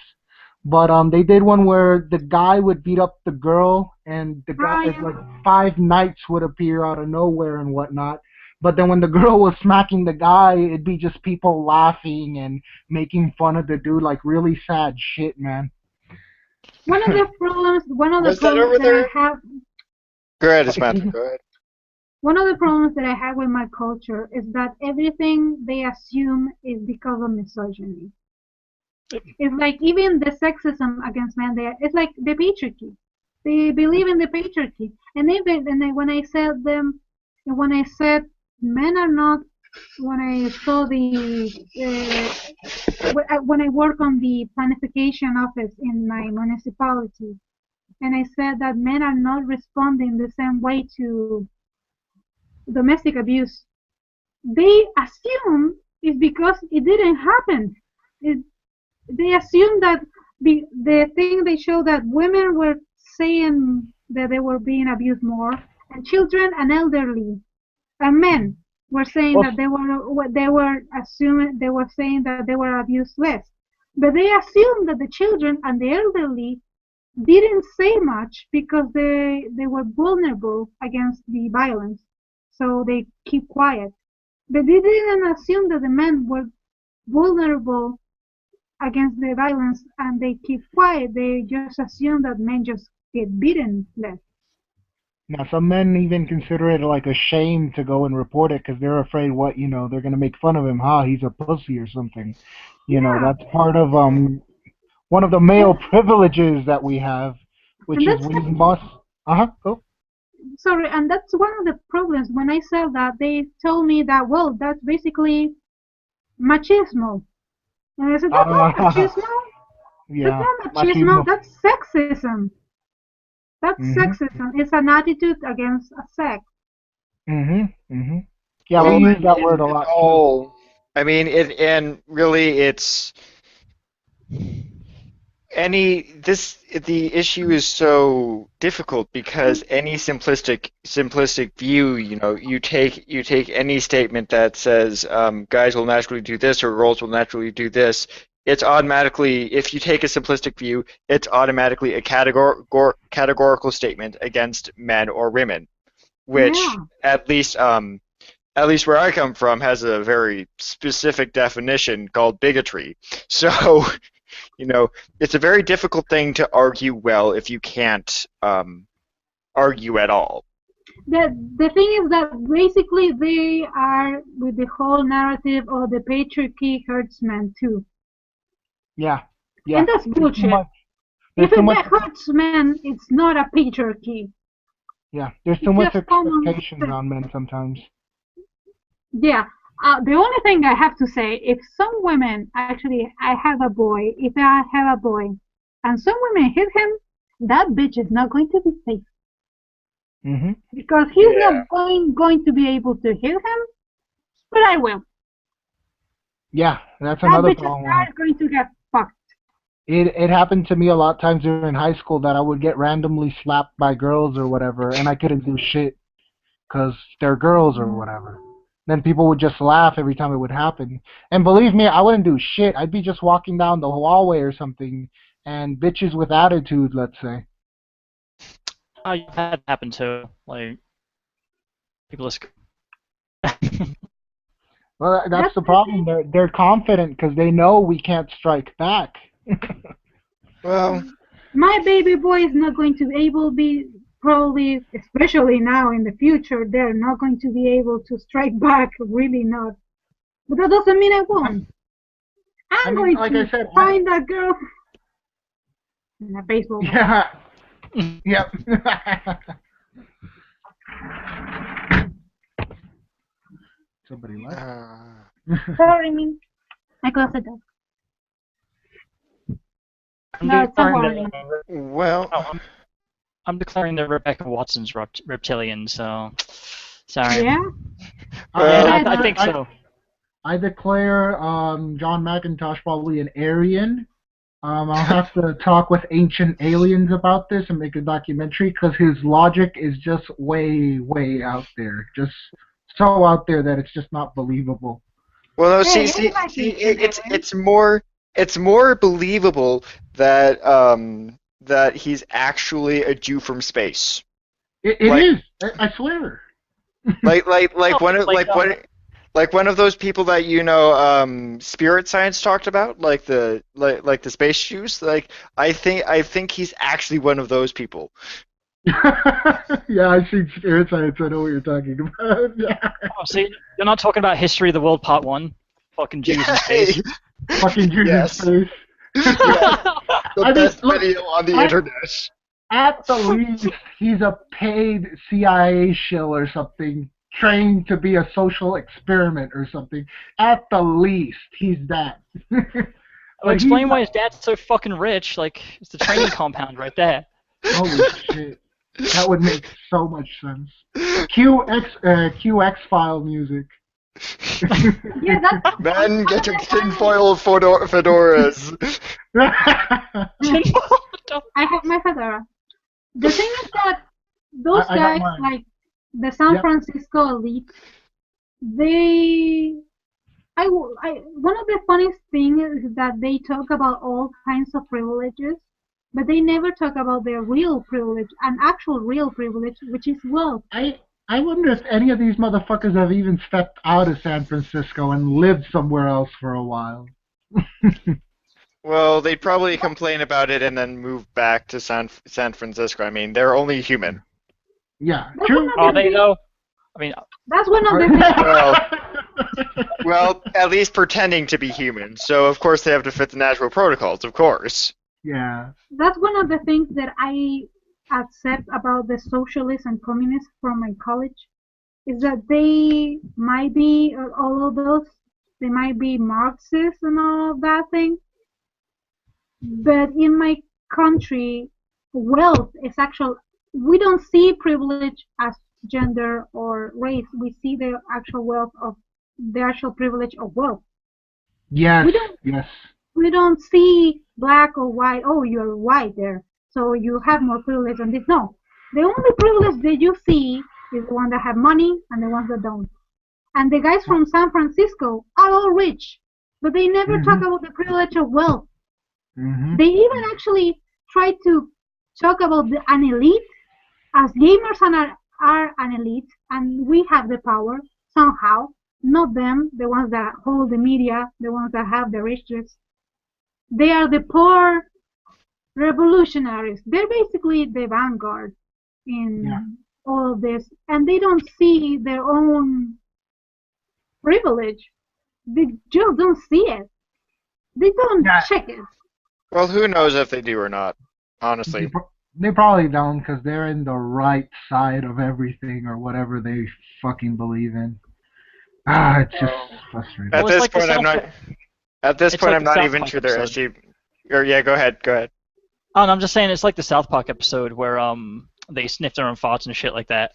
But they did one where the guy would beat up the girl, and the guy Ah, is yeah. like five knights would appear out of nowhere and whatnot. But then when the girl was smacking the guy, it'd be just people laughing and making fun of the dude, like really sad shit, man. One of the Was that problems over that I there? have, Go ahead, Excuse Samantha. me? Go ahead. one of the problems that I have with my culture is that everything they assume is because of misogyny. It's like even the sexism against men, it's like the patriarchy. They believe in the patriarchy, when I said when I said men are not, when I saw when I work on the planification office in my municipality, and I said that men are not responding the same way to domestic abuse, they assume it's because it didn't happen. It, they assume that the thing they show that women were saying that they were being abused more, and children and elderly and men were saying Well, that they were assuming they were saying that they were abused less. But they assumed that the children and the elderly didn't say much because they were vulnerable against the violence, so they keep quiet. But they didn't assume that the men were vulnerable against the violence and they keep quiet. They just assume that men just get beaten less. Now, some men even consider it like a shame to go and report it because they're afraid they're gonna make fun of him. He's a pussy or something. Yeah, That's part of one of the male privileges that we have, and which is that's we must. Oh. sorry, and that's one of the problems. When I said that, they told me that, well, that's basically machismo. And I said, that's not Uh, machismo. That's yeah, not machismo. machismo. That's sexism. That's Mhm. sexism. It's an attitude against a sex. Mhm. Mhm. Yeah, we Well, And use that word a it's lot too. all. I mean, and really, it's the issue is so difficult because any simplistic view, you take any statement that says guys will naturally do this or girls will naturally do this, it's automatically, if you take a simplistic view, it's automatically a categorical statement against men or women, which yeah, at least where I come from has a very specific definition called bigotry. So you know, it's a very difficult thing to argue well if you can't argue at all. the thing is that basically they are with the whole narrative of the patriarchy hurts men too. Yeah. And Yeah. that's There's too bullshit. much. If There's too it much. that hurts men, it's not a patriarchy. Yeah. There's too It's much just common expectations sense. on men sometimes. Yeah. The only thing I have to say, if some women actually, I have a boy, if I have a boy, and some women hit him, that bitch is not going to be safe Mhm. because he's Yeah. not going to be able to hit him, but I will. Yeah, that's That another bitch is problem. not going to get fucked. It happened to me a lot of times during high school that I would get randomly slapped by girls or whatever, and I couldn't do shit because they're girls or whatever. Then people would just laugh every time it would happen. And believe me, I wouldn't do shit. I'd be just walking down the hallway or something, and bitches with attitude, let's say. You've had it happen too. Like people are. Well, that's That's the the problem. thing. They're confident because they know we can't strike back. Well, My baby boy is not going to be able to be probably, especially now in the future, they're not going to be able to strike back. Really not. But that doesn't mean I won't. I I'm mean, going like I to said, find that girl in a baseball bat. yeah, yep. Somebody left. uh, Sorry, I mean, I closed the door. I'm No, it's not declaring warning. that. well, Oh, I'm declaring that Rebecca Watson's reptilian. So sorry. Yeah? I Yeah, well, Guys, I think so. I declare John McIntosh probably an Aryan. I'll have to talk with ancient aliens about this and make a documentary because his logic is just way, way out there. Just so out there that it's just not believable. well, no, hey, see, I see, like see, ancient aliens. it's more believable that he's actually a Jew from space. It Like, is. I swear. like, like, No, like one of like like one of those people that Spirit Science talked about, like the space Jews. Like, I think he's actually one of those people. Yeah, I've seen Spirit Science. I know what you're talking about. Yeah. oh, see, you're not talking about History of the World Part One. Fucking Jews in space. Fucking Jews in Yes, space. yes, the I mean, best look, video on the I, internet. at the least, he's a paid CIA shill or something, trained to be a social experiment or something. At the least, he's that. Well, But he's explain not. why his dad's so fucking rich. Like, it's the training compound right there. Holy shit. That would make so much sense. QX file music. Yeah, that's Men one of getting the funny. tinfoil fedoras. I have my fedora. The thing is that those I got guys, mine. like the San Yep. Francisco elite, they one of the funniest things is that they talk about all kinds of privileges, but they never talk about their real privilege, an actual real privilege, which is wealth. I wonder if any of these motherfuckers have even stepped out of San Francisco and lived somewhere else for a while. Well, they'd probably complain about it and then move back to San Francisco. I mean, they're only human. Yeah, That's one true. of Are the they things. though? I mean, That's one of the things. Well, at least pretending to be human. So of course they have to fit the natural protocols, of course. Yeah. That's one of the things that I accept about the socialists and communists from my college is that they might be all of those. They might be Marxists and all of that thing, but in my country, wealth is actual. We don't see privilege as gender or race. We see the actual privilege of wealth. Yes. We don't Yes. we don't see black or white. Oh, you're white there, so you have more privilege than this. No, the only privilege that you see is the one that have money and the ones that don't. And the guys from San Francisco are all rich, but they never talk Mhm. about the privilege of wealth. Mhm. They even actually try to talk about an elite as gamers are an elite, and we have the power somehow. Not them, the ones that hold the media, the ones that have the riches. They are the poor revolutionaries. They're basically the vanguard Yeah. in all of this, and they don't see their own privilege. They just don't see it. They don't Yeah. check it. Well, who knows if they do or not, They, honestly. they probably don't because they're in the right side of everything or whatever they fucking believe in. It's just frustrating. At well, it's this like the point, I'm South. not. At this It's point, like I'm the not South even Park sure they're episode. SG. Or yeah, go ahead. Go ahead. Oh, no, I'm just saying it's like the South Park episode where they sniff their own farts and shit like that.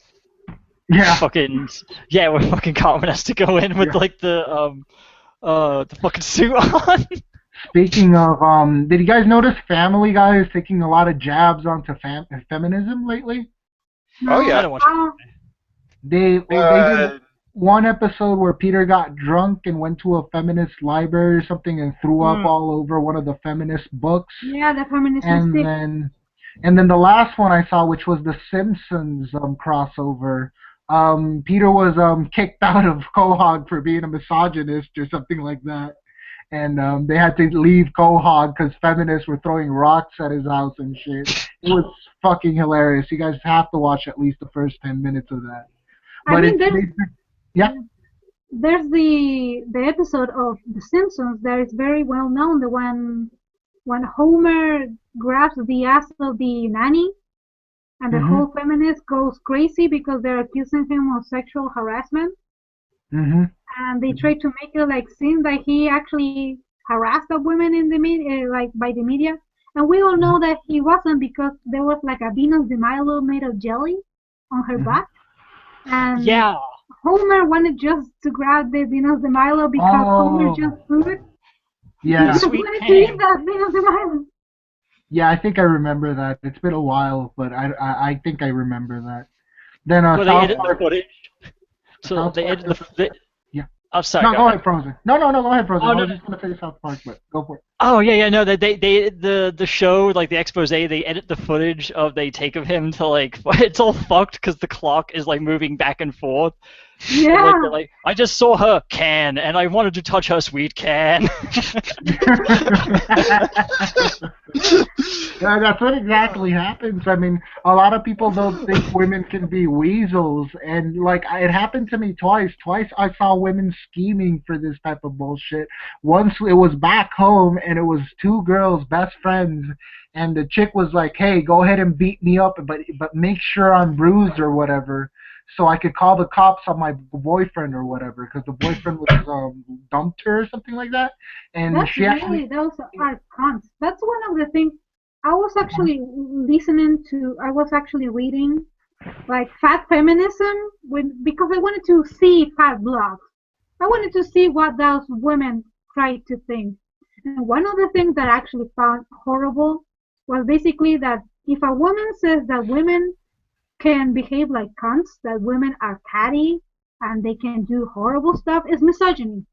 Yeah. Fucking yeah, where fucking Cartman has to go in with Yeah. like the fucking suit on. Speaking of, did you guys notice Family Guy is taking a lot of jabs onto feminism lately? Oh No, I yeah. don't watch They did one episode where Peter got drunk and went to a feminist library or something and threw up all over one of the feminist books. yeah, the feminist And mystic. then the last one I saw, which was the Simpsons crossover, Peter was kicked out of Quahog for being a misogynist or something like that. And they had to leave Quahog because feminists were throwing rocks at his house and shit. It was fucking hilarious. You guys have to watch at least the first 10 minutes of that. I But mean, yeah. there's the episode of The Simpsons that is very well known. The one when Homer grabs the ass of the nanny, and the Mhm. whole feminist goes crazy because they're accusing him of sexual harassment, Mhm. and they try to make it like seem that he actually harassed the women in the media, like by the media. And we all know that he wasn't because there was like a Venus de Milo made of jelly on her Mhm. butt, and Yeah. Homer wanted just to grab the Venus de Milo because Homer Oh. just food. He Yeah. just Sweet wanted to eat Pam. that Venus de Milo. Yeah, I think I remember that. It's been a while, but I think I remember that. Then Well, they South edit the Park. footage. So South they Park. edit the. Yeah. Oh, sorry. No, Go go ahead. ahead, Frozen. No, go ahead, Frozen. Oh, I no, was no. just gonna say South Park, but go for it. Oh yeah, no, they the show like the expose. They edit the footage of they take of him to like it's all fucked because the clock is like moving back and forth. And, Yeah. they're like, I just saw her can, and I wanted to touch her sweet can. Yeah, that's what exactly happens. I mean, a lot of people don't think women can be weasels, and like it happened to me twice. Twice I saw women scheming for this type of bullshit. Once it was back home, and it was two girls, best friends, and the chick was like, "Hey, go ahead and beat me up, but make sure I'm bruised or whatever." So I could call the cops on my boyfriend or whatever, because the boyfriend was dumped her or something like that, and That's she actually. really, those are cons. That's one of the things I was actually I was actually reading like fat feminism because I wanted to see fat blogs. I wanted to see what those women tried to think. And one of the things that I actually found horrible was basically that if a woman says that women can behave like cunts, that women are catty and they can do horrible stuff, is misogyny.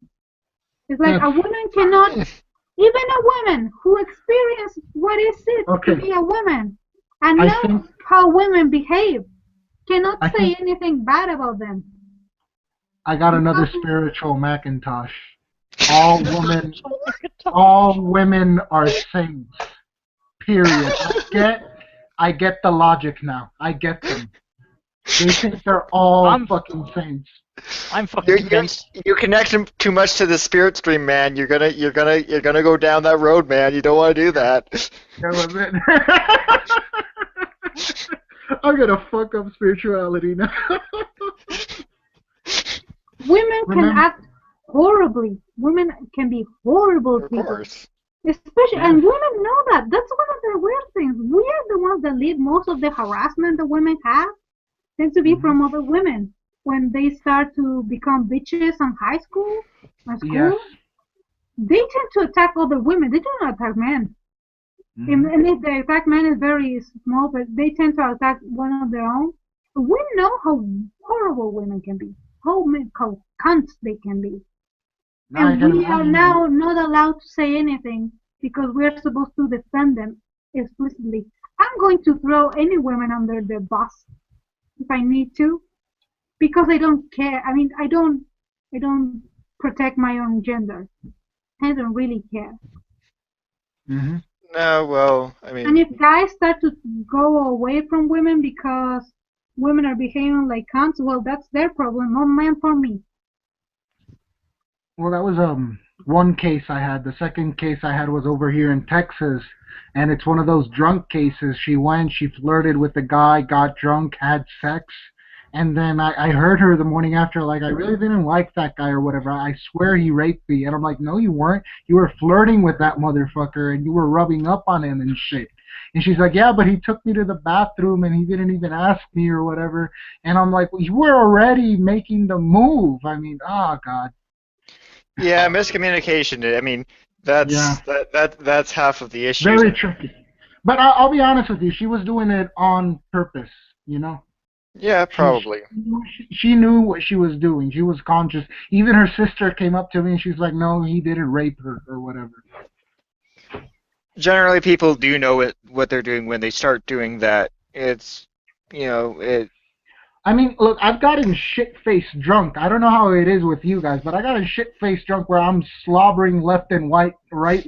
It's like a woman cannot, even a woman who experienced what is it to be a woman and I knows think how women behave, cannot I say think anything bad about them. I got another spiritual Macintosh. All women are saints. Period. I get the logic now. I get them. They think they're all I'm fucking saints. I'm fucking You convinced. you connect too much to the spirit stream, man. You're gonna go down that road, man. You don't want to do that. That was it. I'm gonna fuck up spirituality now. Women can Remember? act horribly. Women can be horrible Of people. course. Especially, Yes. and women know that. That's one of the weird things. We are the ones that lead most of the harassment that women have tends to be Mhm. from other women. When they start to become bitches in high school or Yes. school, they tend to attack other women. They do not attack men. Mhm. And if the attack man is very small, but they tend to attack one of their own. We know how horrible women can be, how cunts they can be. Now I And can we are imagine. now not allowed to say anything because we're supposed to defend them explicitly. I'm going to throw any women under the bus if I need to because I don't care. I mean, I don't protect my own gender. I don't really care. Mhm. No, well, I And mean, if guys start to go away from women because women are behaving like cunts, well, that's their problem, not mine for me. Well, that was one case I had. The second case I had was over here in Texas, and it's one of those drunk cases. She went, she flirted with the guy, got drunk, had sex, and then I heard her the morning after, like, I really didn't like that guy or whatever. I swear he raped me, and I'm like, no, you weren't. You were flirting with that motherfucker, and you were rubbing up on him and shit. And she's like, yeah, but he took me to the bathroom and he didn't even ask me or whatever. And I'm like, well, you were already making the move. I mean, oh god. yeah, miscommunication. I mean, Yeah. that's half of the issues. Very tricky. But I'll be honest with you, she was doing it on purpose, you know? Yeah, She, probably. she knew what she was doing. She was conscious. Even her sister came up to me and she's like, no, he didn't rape her or whatever. Generally, people do know what they're doing when they start doing that. It's, it. I mean, look, I've gotten shit-faced drunk. I don't know how it is with you guys, but I got a shit-faced drunk where I'm slobbering left and right,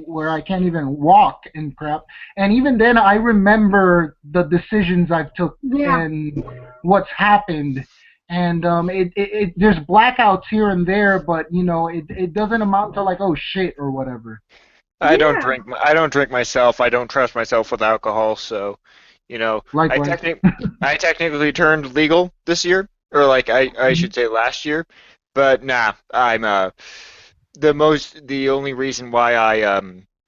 where I can't even walk and crap. And even then, I remember the decisions I've took Yeah. and what's happened. And there's blackouts here and there, but it doesn't amount to like, oh shit or whatever. Yeah. I don't drink myself. I don't trust myself with alcohol. So, you know, I Likewise. technic I technically turned legal this year, or like I should say last year. But nah, I'm the only reason why I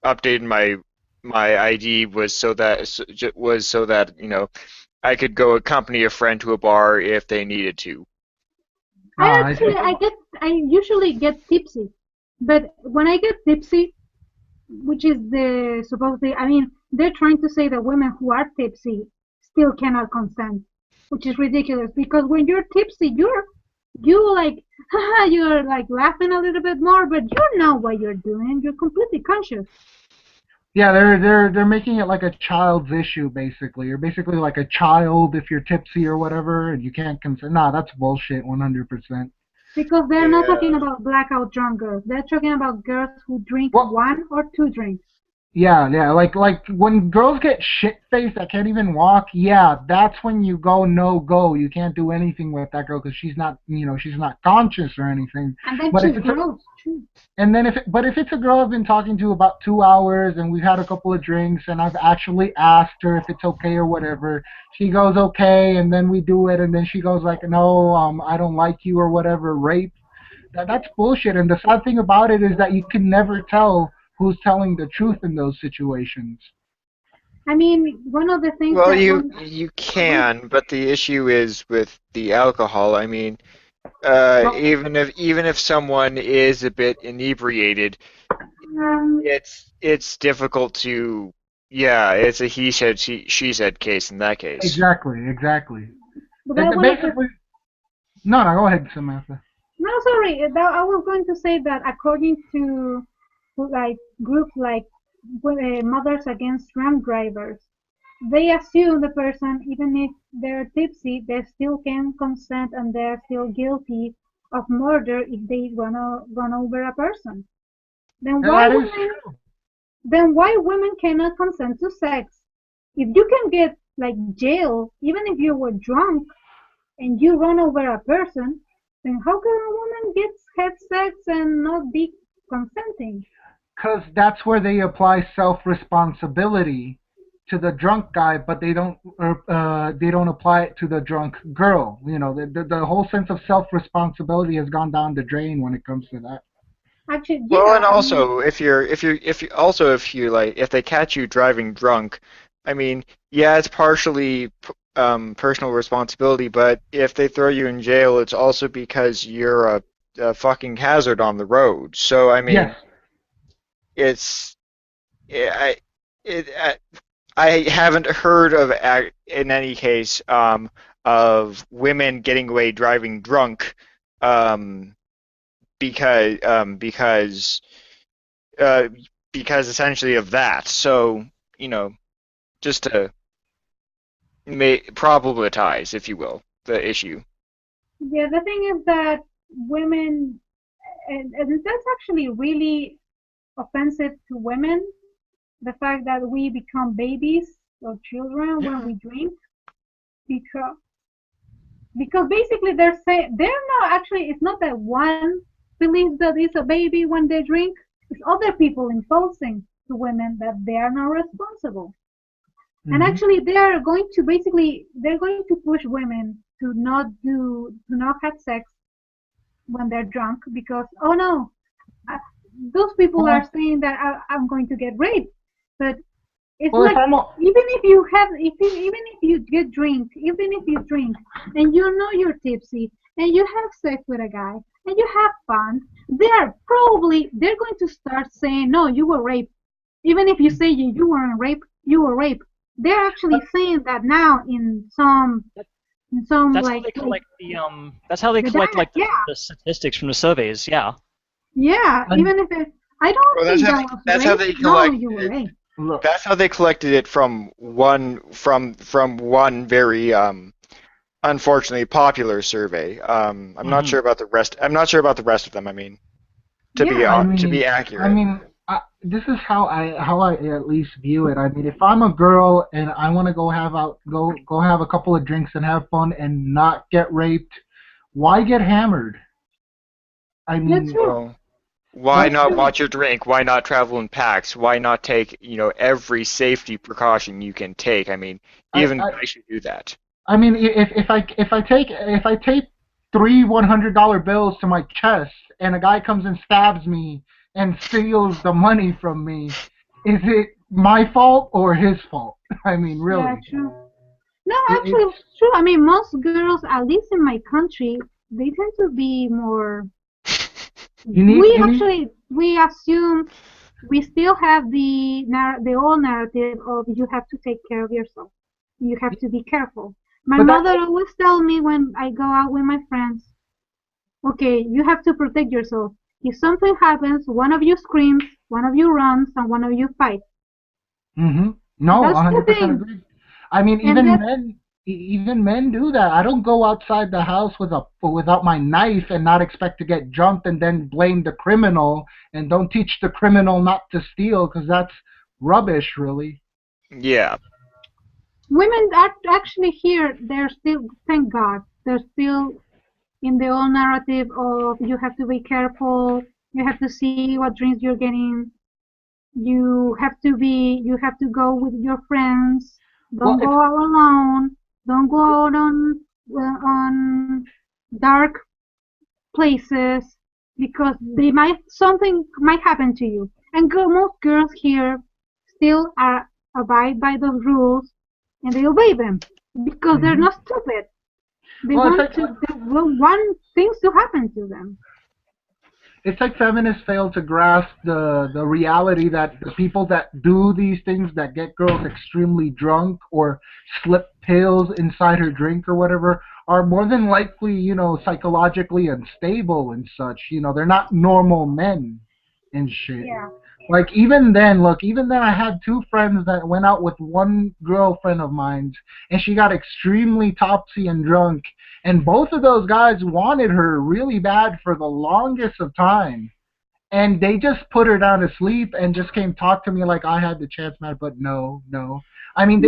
updated my ID was so that I could go accompany a friend to a bar if they needed to. I Ah, I actually, see. I usually get tipsy, but when I get tipsy, which is the supposedly, I mean, they're trying to say that women who are tipsy still cannot consent, which is ridiculous because when you're tipsy, you like, haha, you're like laughing a little bit more, but you know what you're doing. You're completely conscious. Yeah, they're making it like a child's issue basically. You're basically like a child if you're tipsy or whatever, and you can't consent. Nah, that's bullshit, 100%. Because they're not talking Yeah. about blackout drunk girls. They're talking about girls who drink Well, one or two drinks. yeah, yeah, like when girls get shit faced that can't even walk. Yeah, that's when you go no go. You can't do anything with that girl because she's not conscious or anything. And then But if she's it's a, gross too. And then if it's a girl I've been talking to about 2 hours and we've had a couple of drinks and I've actually asked her if it's okay or whatever, she goes okay, and then we do it, and then she goes like, no, I don't like you or whatever, rape. That's bullshit. And the sad thing about it is that you can never tell who's telling the truth in those situations. I mean, one of the things Well, that you can, but the issue is with the alcohol. I mean, Well, even if someone is a bit inebriated, it's difficult to. Yeah, it's a he said she said case in that case. exactly. but I wanted to. Basically, no, go ahead, Samantha. No, sorry. I was going to say that according to like groups like Mothers Against Drunk Drivers, they assume the person, even if they're tipsy, they still can consent and they're still guilty of murder if they run over a person. Then Yeah, why that is women? true. Then why women cannot consent to sex? If you can get like jail, even if you were drunk, and you run over a person, then how can a woman get have sex and not be consenting? Because that's where they apply self-responsibility to the drunk guy, but they don't apply it to the drunk girl. You know, the whole sense of self-responsibility has gone down the drain when it comes to that. Actually, Well, yeah, and I mean, also if you like if they catch you driving drunk, I mean, yeah, it's partially personal responsibility, but if they throw you in jail, it's also because you're a fucking hazard on the road. So I Yes. mean, it's I it I haven't heard of in any case of women getting away driving drunk um because uh, because essentially of that. So, you know, just to problematize, if you will, the issue. yeah, the thing is that women, and that's actually really offensive to women, the fact that we become babies or children when Yeah. we drink, because basically they're saying they're not actually. It's not that one believes that it's a baby when they drink. It's other people imposing to women that they are not responsible. And Hmm. actually, they are going to basically they're going to push women to not have sex when they're drunk because oh no, uh, those people are Well, saying that I'm going to get raped. But it's well, if like I'm a, even if you get drink even if you drink and you know you're tipsy and you have sex with a guy and you have fun, they're going to start saying no, you were raped. Even if you say you weren't raped, you were raped. They're actually saying that now in some That's how like they place. collect That's how they The collect data, like the statistics from the surveys. Yeah. yeah. I'm, Even if it, I don't Well, think that was that's how rape. they No, collect you were it. raped. look, That's how they collected it from one very unfortunately popular survey. I'm not mhm. sure about the rest. I'm not sure about the rest of them. I mean, Yeah, to be I accurate. mean, this is how I at least view it. I mean, if I'm a girl and I want to go have a couple of drinks and have fun and not get raped, why get hammered? I that's mean, true. Well, why That's not true. watch your drink? Why not travel in packs? Why not take, every safety precaution you can take? I mean, I, even I guys should do that. I mean, if I take three $100 bills to my chest and a guy comes and stabs me and steals the money from me, is it my fault or his fault? I mean, Yeah, really, true. No, actually, it's it's true. I mean, most girls, at least in my country, they tend to be more. We assume we still have the old narrative of you have to take care of yourself. You have to be careful. My but that mother always tell me when I go out with my friends, okay, you have to protect yourself. If something happens, one of you screams, one of you runs, and one of you fights. hmm no, That's the 100% thing. agree. I mean, And that even men do that. I don't go outside the house without my knife and not expect to get jumped and then blame the criminal and don't teach the criminal not to steal because that's rubbish, really. Yeah. women are actually here, they're still, thank God, they're still in the old narrative of you have to be careful, you have to see what drinks you're getting, you have to go with your friends, Well, don't go out alone, don't go out on dark places because they might something might happen to you. And most girls here still are abide by those rules and they obey them because they're mhm. not stupid. They Well, want to they will want things to happen to them. it's like feminists fail to grasp the reality that the people that do these things that get girls extremely drunk or slip pills inside her drink or whatever are more than likely, psychologically unstable and such. They're not normal men and shit. Yeah. Like even then I had two friends that went out with one girlfriend of mine and she got extremely topsy and drunk and both of those guys wanted her really bad for the longest of time. And they just put her down to sleep and just came talk to me like I had the chance, man. But no, no. I mean,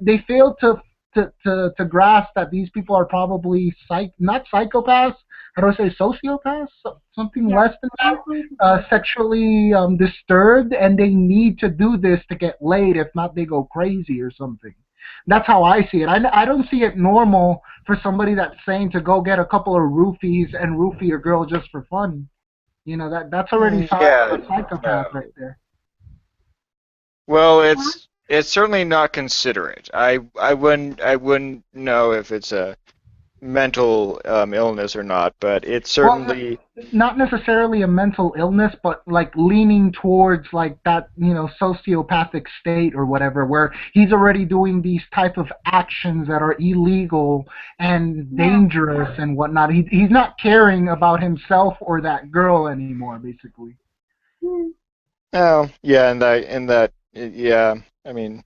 they failed to to grasp that these people are probably not psychopaths. How do I say sociopaths? Something Yeah. less than that. Sexually disturbed, and they need to do this to get laid. If not, they go crazy or something. That's how I see it. I don't see it normal for somebody that's saying to go get a couple of roofies and roofie a girl just for fun. You know, that's already Yeah, a psychopath no. right there. Well, it's certainly not considerate. I wouldn't know if it's a mental illness or not, but it's Well, certainly not necessarily a mental illness, but like leaning towards like that, sociopathic state or whatever, where he's already doing these type of actions that are illegal and Yeah. dangerous and whatnot. He's not caring about himself or that girl anymore, basically. Hmm. oh yeah, in that yeah. I mean,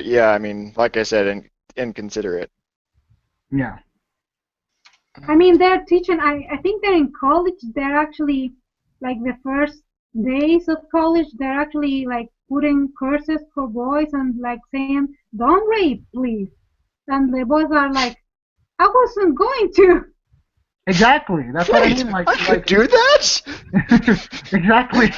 yeah. I mean, like I said, inconsiderate. Yeah. I mean, they're teaching. I think they're in college. They're actually like the first days of college. They're actually like putting curses for boys and like saying, "Don't rape, please." And the boys are like, "I wasn't going to." Exactly. That's what I Wait, mean. I could do that? Exactly.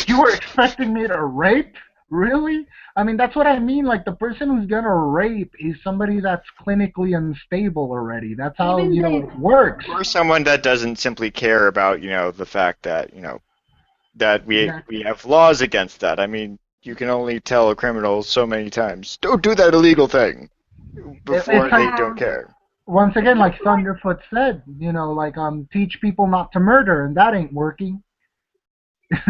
You were expecting me to rape? Really? I mean, that's what I mean. Like, the person who's gonna rape is somebody that's clinically unstable already. That's how, Even the it works. Or someone that doesn't simply care about, the fact that, that we Exactly. have laws against that. I mean, you can only tell a criminal so many times, don't do that illegal thing, before It's they like, don't yeah, care. once again, that's like why Thunderfoot said, like, teach people not to murder, and that ain't working.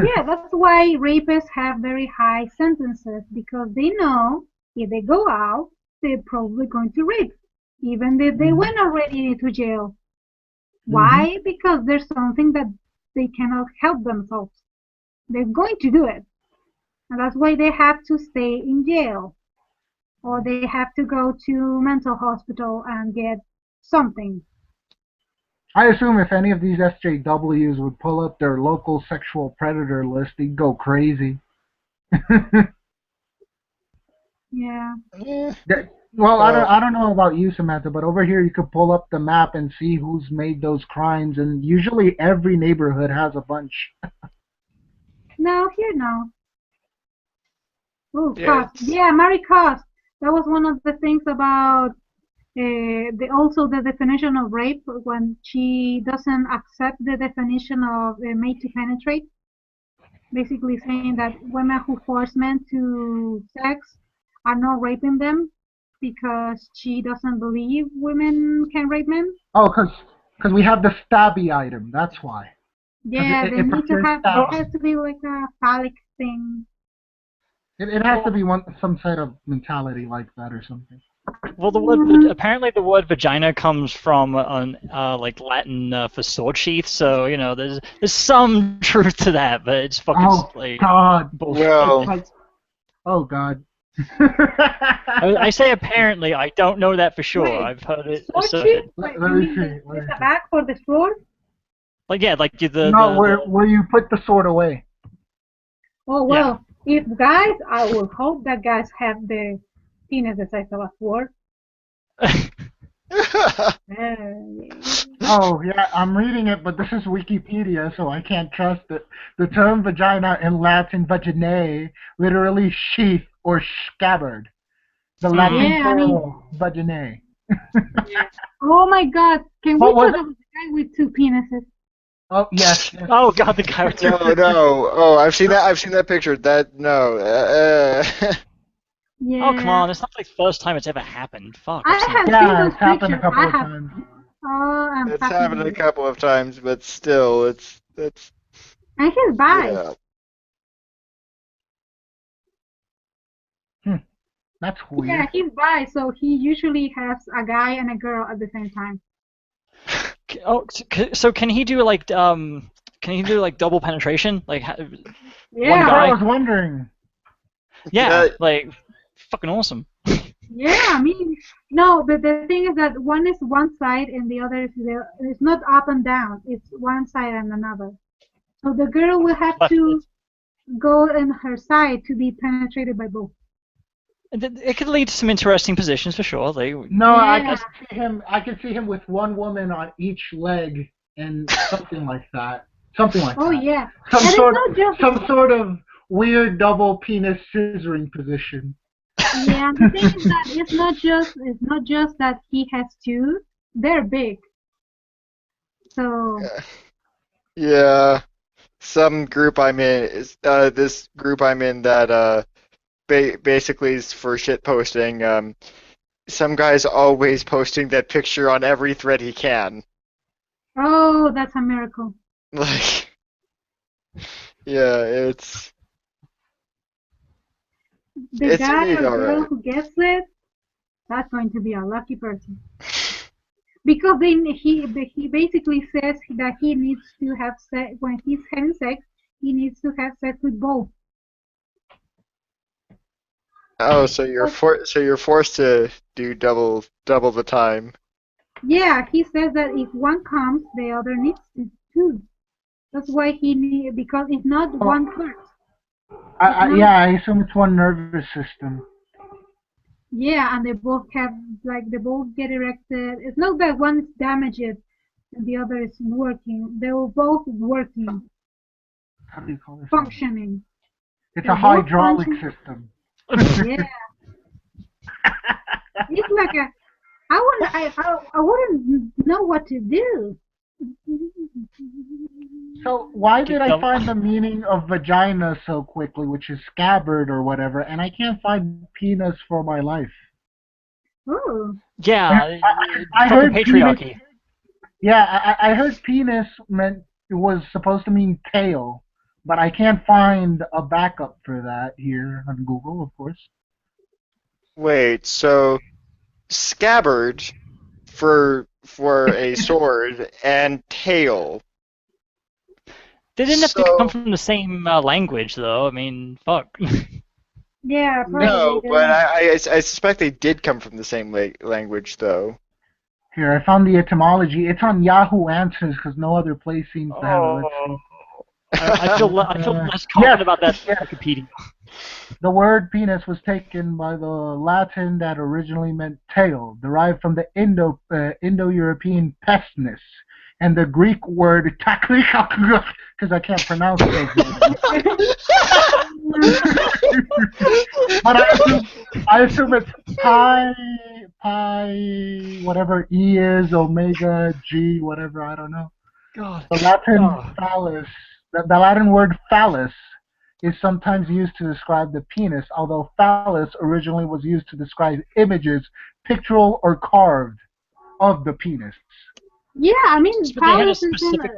yeah, that's why rapists have very high sentences because they know if they go out, they're probably going to rape, even if they Hmm. went already to jail. Hmm. Why? Because there's something that they cannot help themselves. They're going to do it. And that's why they have to stay in jail or they have to go to mental hospital and get something. I assume if any of these SJWs would pull up their local sexual predator list, they'd go crazy. Yeah. Eh, Well, well, I don't know about you, Samantha, but over here you could pull up the map and see who's made those crimes, and usually every neighborhood has a bunch. No, here no. Oh, yeah, cost. Yeah, Mary cost. That was one of the things about also the definition of rape when she doesn't accept the definition of made to penetrate, basically saying that women who force men to sex are not raping them because she doesn't believe women can rape men. Oh, cause we have the stabby item. That's why. Because Yeah, they if need to you're have. It Oh, stabbed, has to be like a phallic thing. it has to well, be some sort of mentality like that or something. well, Mhm. apparently the word vagina comes from an like Latin for sword sheath, so there's some truth to that, but it's fucking Oh like God, bullshit. it's well, like, oh God. I say apparently, I don't know that for sure. Wait, I've heard it sword shield? asserted. Wait, Let you me mean see. Let there's me a see. bag for the sword? Like yeah, like No, where you put the sword away. Oh yeah. well, if guys, I will hope that guys have the penis the size of a sword. Uh, Oh, yeah, I'm reading it, but this is Wikipedia, so I can't trust it. The term vagina in Latin vaginae, literally sheath or scabbard. The Latin Mm. yeah, I mean, plural, vaginae. yeah. Oh my God, can we What was talk it? about the guy with two penises? Oh, yes, yes. Oh god, the guy with no, two. no. Oh, I've seen that. I've seen that picture. That no. Oh come Yeah, on, it's not like the first time it's ever happened. Fuck, I've I seen have worse. seen Yeah, those it's happened a pictures. couple I of have. times. Oh, I'm It's happened a fascinated. couple of times, but still, it's And he's bi. yeah. Hmm, that's Yeah, weird. he's bi, so he usually has a guy and a girl at the same time. Oh, so can he do like double penetration? Like one That's Yeah, what I guy? was wondering. Yeah, Uh, like fucking awesome. yeah. I mean, no, but the thing is that one is one side and the other is it's not up and down. It's one side and another. So the girl will have Left. to go in her side to be penetrated by both. It could lead to some interesting positions for sure. No, Yeah. I could see him with one woman on each leg and something like that. Something like Oh that. yeah. And it's not just Some sort of weird double penis scissoring position. yeah. And the thing is that it's not just that he has two. They're big. So Yeah. Some group I'm in is this group I'm in that basically is for shit posting. Some guy's always posting that picture on every thread he can. oh, that's a miracle. Like, yeah, The it's guy indeed or girl alright. who gets it, that's going to be a lucky person. Because then he basically says that he needs to have sex when he's having sex. He needs to have sex with both. Oh, so you're forced to do double the time. Yeah, he says that if one comes, the other needs to too. That's why he need because it's not Oh, one part. It's not. yeah, I assume it's one nervous system. Yeah, and they both have they both get erected. It's not that one is damaged and the other is working. They were both working, How do you call this one? functioning. It's They're a both hydraulic functioning. system. Yeah, it's like a. I wouldn't know what to do. So why did I Double- find the meaning of vagina so quickly, which is scabbard or whatever, and I can't find penis for my life? Oh, Yeah, I fucking heard penis. patriarchy. Yeah, I heard penis meant it was supposed to mean tail, but I can't find a backup for that here on Google, of course. Wait, so scabbard for a sword and tail. They didn't have to come So from the same language, though. I mean, fuck. yeah, probably. no, but Yeah. I suspect they did come from the same language though. Here, I found the etymology. It's on Yahoo Answers because no other place seems to have it. Let's see. I feel less confident Yes, about that yes. than Wikipedia. The word penis was taken by the Latin that originally meant tail, derived from the Indo-European pesnis, and the Greek word because I can't pronounce those words. But I assume it's pi, whatever E is, omega, G, whatever, I don't know. God. The Latin Oh. phallus, the Latin word phallus is sometimes used to describe the penis, although phallus originally was used to describe images, pictorial or carved, of the penis. Yeah, I mean, But they had a phallus is specific.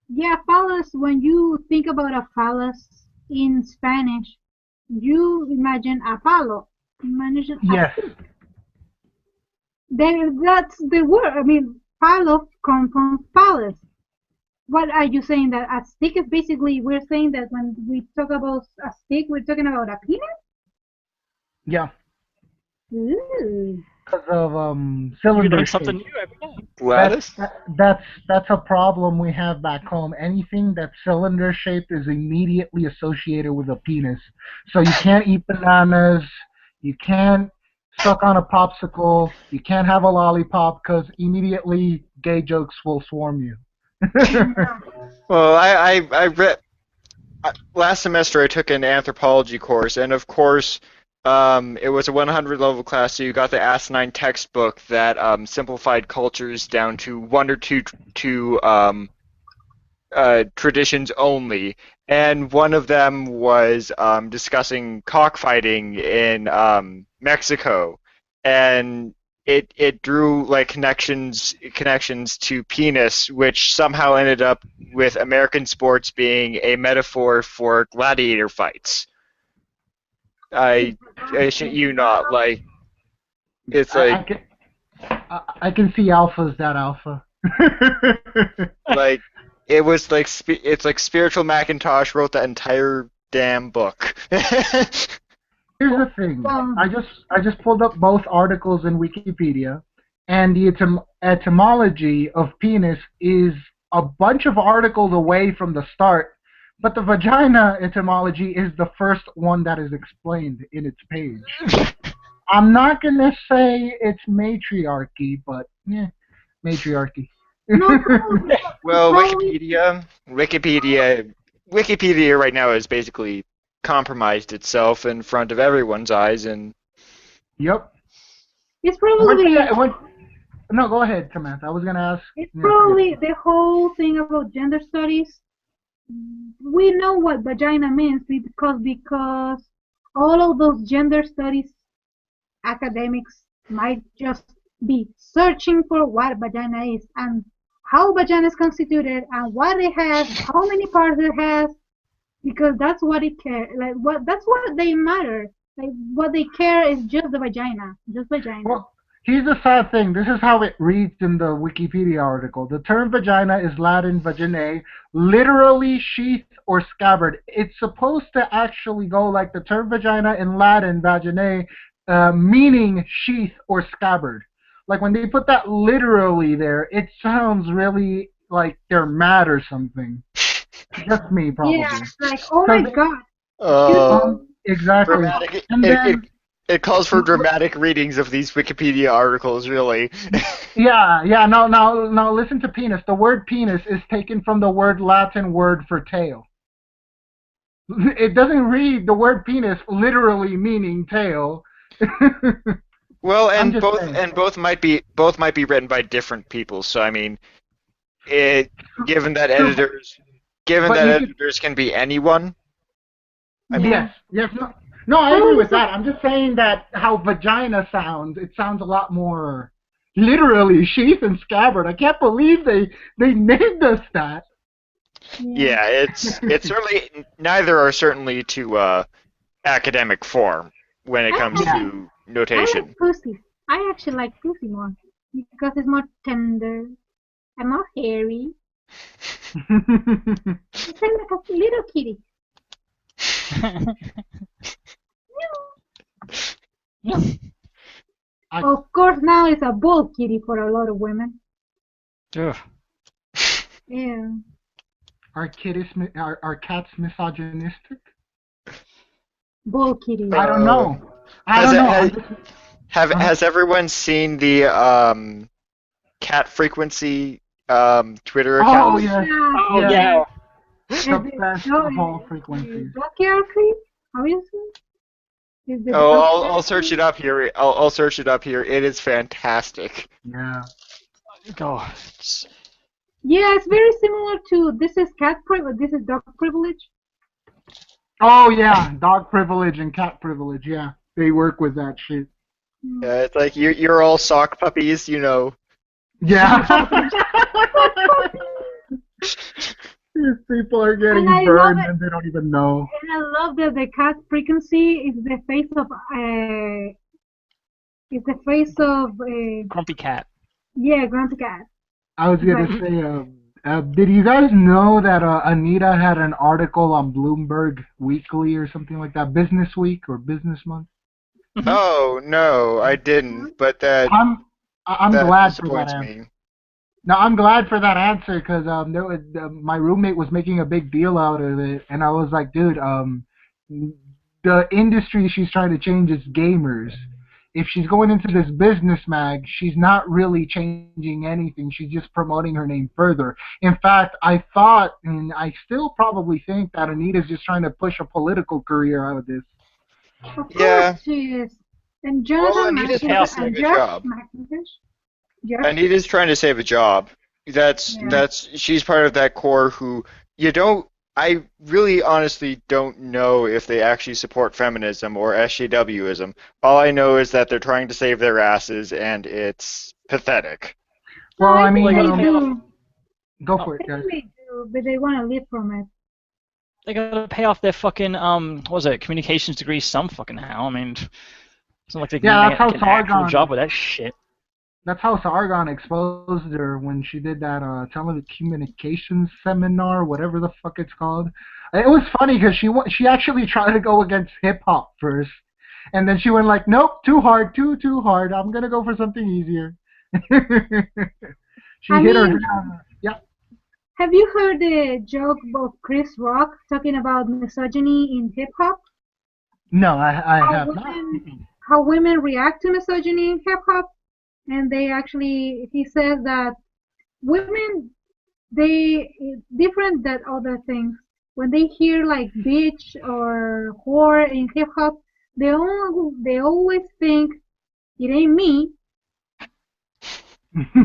yeah, phallus. When you think about a phallus in Spanish, you imagine a palo. Imagine a Yes. stick. Then that's the word. I mean, palo comes from phallus. What are you saying that a stick is basically? We're saying that when we talk about a stick, we're talking about a penis. Yeah. Ooh. Because of You cylinder learn shape. something new every day. Gladys? That's a problem we have back home. Anything that's cylinder shaped is immediately associated with a penis. So you can't eat bananas, you can't suck on a popsicle, you can't have a lollipop because immediately gay jokes will swarm you. Well, I read last semester I took an anthropology course, and of course, it was a 100 level class, so you got the Asinine textbook that simplified cultures down to one or two traditions only, and one of them was discussing cockfighting in Mexico, and it drew like connections to penis, which somehow ended up with American sports being a metaphor for gladiator fights. I shit you not, like it's I, like I, can, I can see alpha's that alpha. like it was like it's like Spiritual Macintosh wrote that entire damn book. Here's the thing. Well, I just pulled up both articles in Wikipedia, and the etymology of penis is a bunch of articles away from the start, But the vagina etymology is the first one that is explained in its page. I'm not gonna say it's matriarchy, but yeah, matriarchy. No, Well, probably. Wikipedia right now has basically compromised itself in front of everyone's eyes, and Yep. It's One thing probably no, go ahead, Samantha. I was gonna ask. it's Yeah, forget probably the whole thing about gender studies. We know what vagina means because all of those gender studies academics might just be searching for what vagina is and how vagina is constituted and what it has, how many parts it has, because that's what it care. Like what that's what they matter. Like what they care is just the vagina, just vagina. Well, here's the sad thing. This is how it reads in the Wikipedia article. The term vagina is Latin vaginae, literally sheath or scabbard. It's supposed to actually go like the term vagina in Latin, vaginae, meaning sheath or scabbard. Like when they put that literally there, it sounds really like they're mad or something. Just me, probably. Yeah, like oh my god. uh, Exactly. dramatic. And then It calls for dramatic readings of these Wikipedia articles, really. yeah. Now, listen to penis. The word penis is taken from the word Latin word for tail. It doesn't read the word penis literally meaning tail. Well, I'm and just both saying. and both might be written by different people. So I mean, it given that But you could, editors can be anyone. I mean, Yeah. yes, no, I agree with that. I'm just saying that how vagina sounds. It sounds a lot more literally sheath and scabbard. I can't believe they named us that. yeah, it's certainly neither are certainly to academic form when it I comes like Yeah. to I like notation. pussy. I actually like pussy more because it's more tender and more hairy. It's like a little kitty. I, Of course, now it's a bull kitty for a lot of women. Ugh. Yeah. are cats misogynistic? Bull kitty. I don't Uh, know. I has don't it, know. has, Uh, has everyone seen the cat frequency Twitter oh accounts? yes, Oh yes. yeah. Is The it best no, of all is frequencies. backyard creep? Obviously. Is the Oh, backyard I'll search it creep? up here. I'll search it up here. It is fantastic. Yeah. God. It's- Yeah, it's very similar to this is cat privilege. This is dog privilege. Oh yeah, dog privilege and cat privilege. Yeah, they work with that shit. Mm. Yeah, it's like you're all sock puppies, you know. Yeah. These people are And getting I love burned it. and they don't even know. And I love that the cat frequency is the face of Grumpy cat. yeah, grumpy cat. I was It's gonna like say, did you guys know that Anita had an article on Bloomberg Weekly or something like that, Business Week or Business Month? Oh no, I didn't. But I'm I'm that glad for that disappoints answer. me. No, I'm glad for that answer because there was, my roommate was making a big deal out of it, and I was like, dude, the industry she's trying to change is gamers. If she's going into this business mag, she's not really changing anything. She's just promoting her name further. In fact, I thought, and I still probably think that Anita's just trying to push a political career out of this. of Yeah. course she is. And Well, Jonathan Anita's trying to McIntosh save and a Josh job. McIntosh. Josh. Anita's trying to save a job. Yeah. She's part of that core who you don't. I really honestly don't know if they actually support feminism or SJWism. All I know is that they're trying to save their asses, and it's pathetic. Well, No, I I think mean, Like, they okay, do. go Oh, for I it, guys. think they do, but they want to live from it. They gotta pay off their fucking what was it, communications degree some fucking how. I mean, it's not like they can Yeah, that's how get an actual Sargon. job with that shit. That's how Sargon exposed her when she did that telecommunications seminar, whatever the fuck it's called. It was funny because she actually tried to go against hip hop first, and then she went like, nope, too hard, too hard. I'm gonna go for something easier. She I hit her mean, down. Yeah. Have you heard the joke of Chris Rock talking about misogyny in hip hop? No, I How have not. women how women react to misogyny in hip hop, and he says that women they different than other things. When they hear like bitch or whore in hip hop, they always think it ain't me.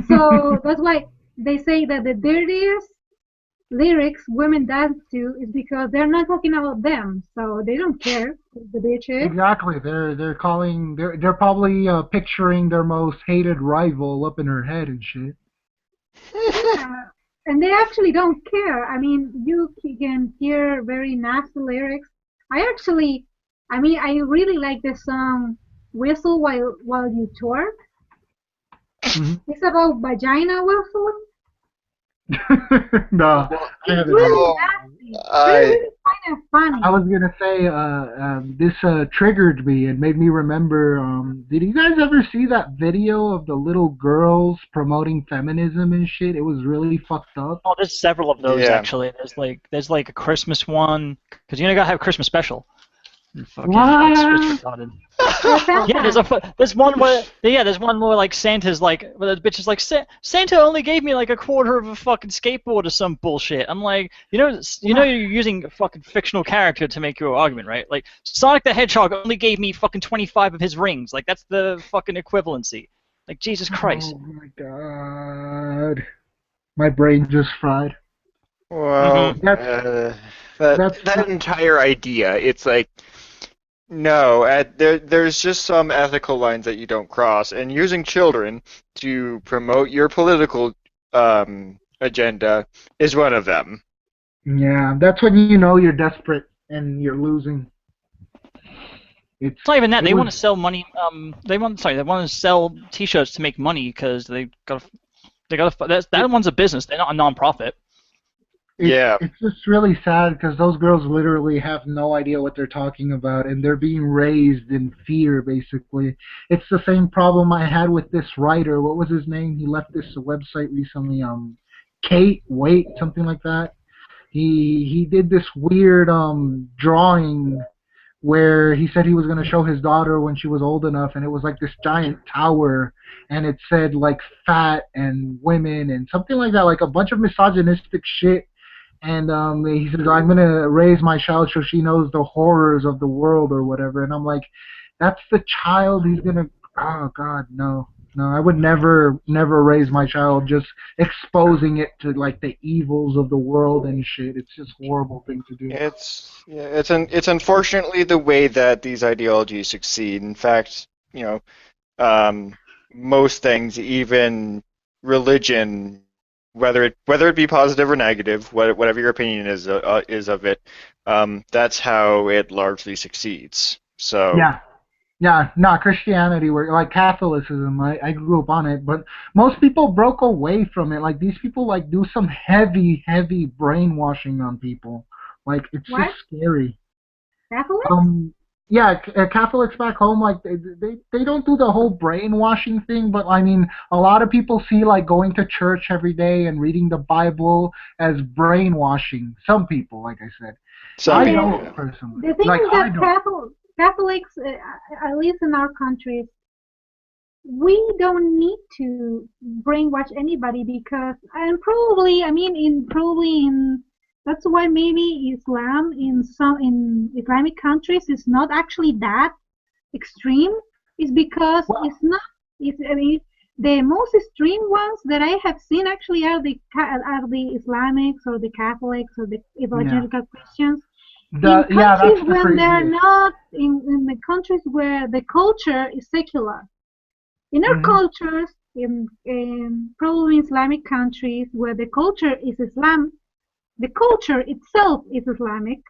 So that's why they say that the dirtiest lyrics women dance to is because they're not talking about them, so they don't care who the bitch is. Exactly. They're probably picturing their most hated rival up in her head and shit. Yeah, and they actually don't care. I mean, you can hear very nasty lyrics. I actually, I really like the song "Whistle While You Twerk." Hmm. It's about vagina whistling. No, Well, I It's haven't heard really it. oh, nasty, but it's I really kind of funny. I was gonna say, this triggered me and made me remember. Did you guys ever see that video of the little girls promoting feminism and shit? It was really fucked up. Oh, there's several of those yeah. actually. There's like a Christmas one, because you gotta have a Christmas special. And fucking, it's What? retarded. Or Yeah, Santa. there's one where like Santa's like, where the bitch is like, Santa only gave me like a quarter of a fucking skateboard or some bullshit. I'm like, you're using a fucking fictional character to make your argument, right? Like Sonic the Hedgehog only gave me fucking 25 of his rings. Like that's the fucking equivalency. Like Jesus Christ. Oh my god. My brain just fried. Well, Mm-hmm. that entire idea, it's like no, there's just some ethical lines that you don't cross, and using children to promote your political agenda is one of them. Yeah, that's when you know you're desperate and you're losing. It's It's not even that. it They was want to sell money. They want to sell T-shirts to make money because that one's a business. They're not a non-profit. Yeah. it's just really sad because those girls literally have no idea what they're talking about and they're being raised in fear basically. It's the same problem I had with this writer. What was his name? He left this website recently. Kate Wait, something like that. He did this weird drawing where he said he was going to show his daughter when she was old enough, and it was like this giant tower, and it said like fat and women and something like that, like a bunch of misogynistic shit. And he said, I'm going to raise my child so she knows the horrors of the world or whatever. And I'm like, that's the child he's going to, oh God, no. No, I would never raise my child just exposing it to like the evils of the world and shit. It's just a horrible thing to do. It's unfortunately the way that these ideologies succeed. In fact, um, most things, even religion, whether it be positive or negative, whatever your opinion is of it, that's how it largely succeeds. So Yeah. Yeah, not Christianity, where like Catholicism, I grew up on it, but most people broke away from it. Like these people like do some heavy brainwashing on people. Like it's just What? scary. Catholics? Yeah, Catholics back home, like they don't do the whole brainwashing thing, but I mean, a lot of people see like going to church every day and reading the Bible as brainwashing. Some people, like I said, some I The people, don't personally. the thing Like is I that don't. Catholics, at least in our country, we don't need to brainwash anybody because, and probably, that's why maybe Islam in Islamic countries is not actually that extreme. Is because Well, it's not. The most extreme ones that I have seen actually are the Islamics or the Catholics or the yeah, evangelical Christians in that's countries the when they're craziest. not in the countries where the culture is secular. In our Hmm. cultures, in probably Islamic countries where the culture is Islam, the culture itself is Islamic.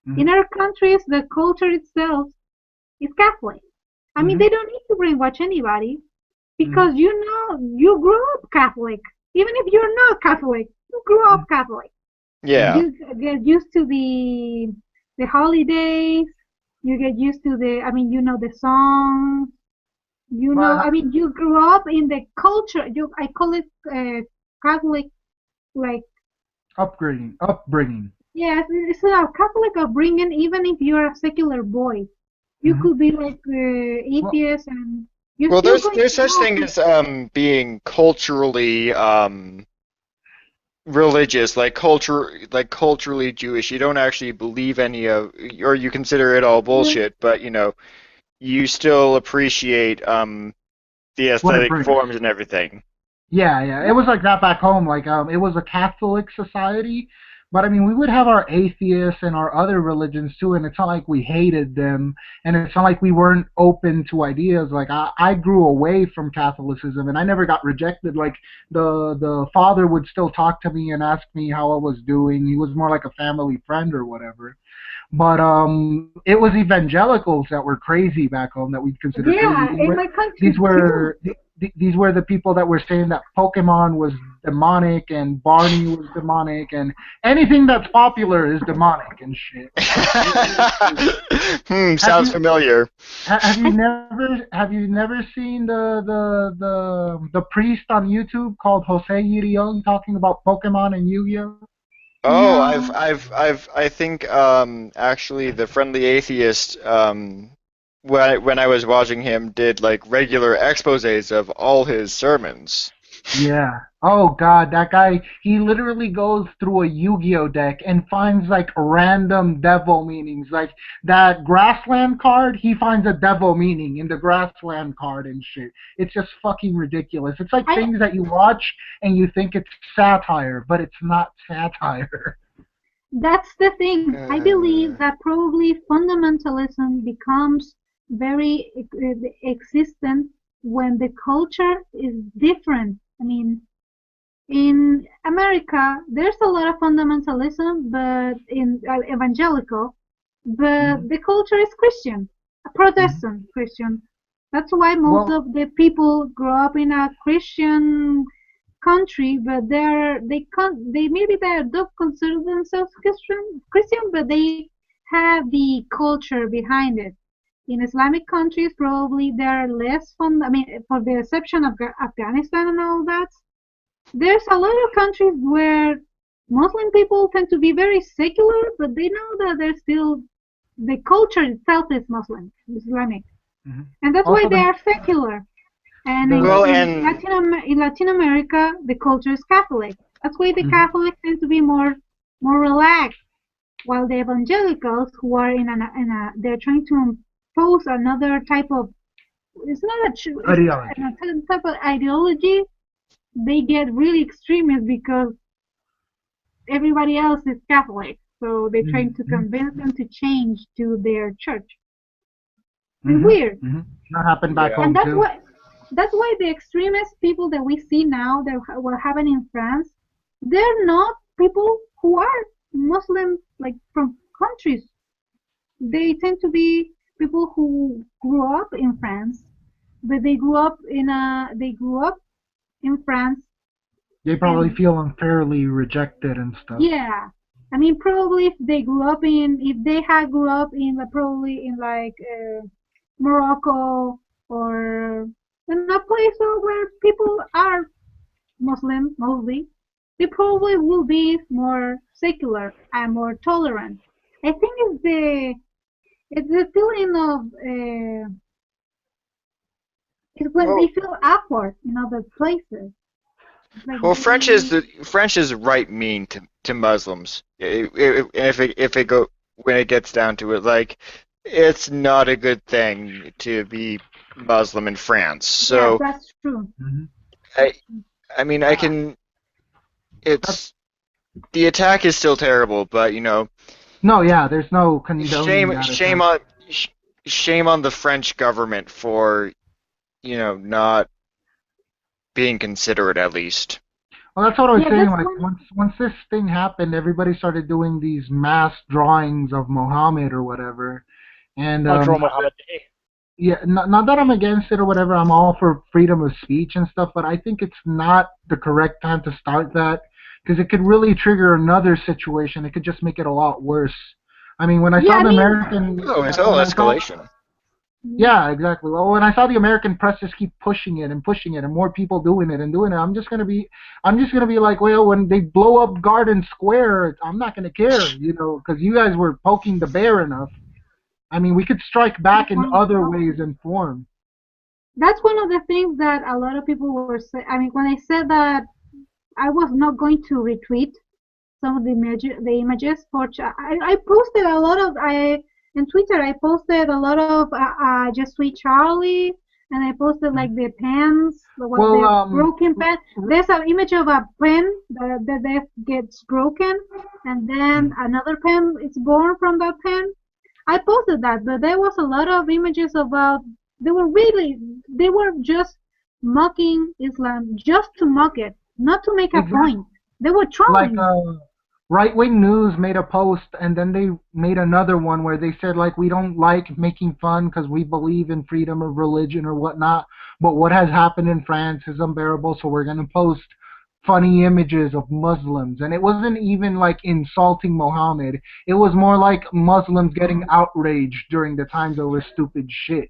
Hmm. In our countries, the culture itself is Catholic. I mean, Hmm. they don't need to brainwash anybody Hmm. because you grew up Catholic. Even if you're not Catholic, you grew up Catholic. Hmm. yeah. You get used to the holidays. You get used to the songs. But You grew up in the culture. I call it Catholic, like upbringing. Yeah, it's a Catholic upbringing. Even if you're a secular boy, you Hmm. could be like Well, atheist, and you're Well, still there's going there's to such go thing to. as being culturally religious, like culturally Jewish. You don't actually believe any of, or you consider it all Yeah, bullshit, but you still appreciate the what it aesthetic brings. forms and everything. Yeah, yeah. It was like that back home. Like, it was a Catholic society, but I mean, we would have our atheists and our other religions too, and it's not like we hated them, and it's not like we weren't open to ideas. Like, I grew away from Catholicism, and I never got rejected. Like, the father would still talk to me and ask me how I was doing. He was more like a family friend or whatever. But it was evangelicals that were crazy back home that we'd consider crazy. yeah, in my These country too. were these were the people that were saying that Pokemon was demonic and Barney was demonic and anything that's popular is demonic and shit. Have Sounds you familiar. I, have you never seen the priest on YouTube called Jose Yirion talking about Pokemon and Yu-Gi-Oh? Oh, no, I think actually the Friendly Atheist when I was watching him did like regular exposés of all his sermons. Yeah. Oh God, that guy, he literally goes through a Yu-Gi-Oh deck and finds like random devil meanings. Like that grassland card, he finds a devil meaning in the grassland card and shit. It's just fucking ridiculous. It's like I things that you watch and you think it's satire, but it's not satire. That's the thing. I Uh, believe that probably fundamentalism becomes very existent when the culture is different. I mean, in America, there's a lot of fundamentalism, but in evangelical, but Hmm. the culture is Christian, a Hmm. Protestant Christian. That's why most Well, of the people grow up in a Christian country, but they maybe they don't consider themselves Christian, but they have the culture behind it. In Islamic countries, probably they're less fun. I mean, for the exception of Afghanistan and all that, there's a lot of countries where Muslim people tend to be very secular, but they know that there's still the culture itself is Muslim, Islamic, mhm. and that's why Also they are secular. And well, the in Latin America, the culture is Catholic. That's why the mhm. Catholics tend to be more relaxed, while the evangelicals, who are they're trying to impose another type of it's not a true it's Ideology. a type of ideology. They get really extremist because everybody else is Catholic, so they're trying to Mm-hmm. convince them to change to their church. It's Mm-hmm. weird. Mm-hmm. That happened back yeah. And home too. that's why the extremist people that we see now that were happening in France, they're not people who are Muslim like from countries. They tend to be people who grew up in France, but they grew up in France They probably and feel unfairly rejected and stuff. yeah. I mean, probably if they had grew up in probably in like Morocco or in a place where people are Muslim mostly, they probably will be more secular and more tolerant. I think it's the feeling of it's when they Well, feel awkward in other places. It's like well, French is right mean to Muslims. If it go when it gets down to it, like it's not a good thing to be Muslim in France. yes, So that's true. Mm-hmm. I I mean I Uh, can that's, it's the attack is still terrible, but no, yeah, there's no condoning shame that shame attack. on sh- shame on the French government for not being considerate at least. Well, that's what I was Yeah, saying. that's Like one. once this thing happened, everybody started doing these mass drawings of Mohammed or whatever. And I'll draw Muhammad. yeah, not that I'm against it or whatever. I'm all for freedom of speech and stuff, but I think it's not the correct time to start that because it could really trigger another situation. It could just make it a lot worse. I mean, when I Yeah, saw I the mean, American, Oh, it's all when I saw escalation. Yeah, exactly. Well, when I saw the American press just keep pushing it, and more people doing it and doing it, I'm just gonna be like, well, when they blow up Garden Square, I'm not gonna care, because you guys were poking the bear enough. I mean, we could strike back in other Yeah. ways and form. That's one of the things that a lot of people were saying. I mean, when I said that I was not going to retweet some of the images for I posted a lot of I in Twitter. I posted a lot of just sweet Charlie, and I posted like the pens, Well, the broken pen. There's an image of a pen that gets broken, and then another pen is born from that pen. I posted that, but there was a lot of images about they were just mocking Islam just to mock it, not to make a exactly. point. They were Like trolling. right wing news made a post and then they made another one where they said like we don't like making fun because we believe in freedom of religion or whatnot, but what has happened in France is unbearable, so we're gonna post funny images of Muslims. And it wasn't even like insulting Mohammed. It was more like Muslims getting outraged during the times over stupid shit.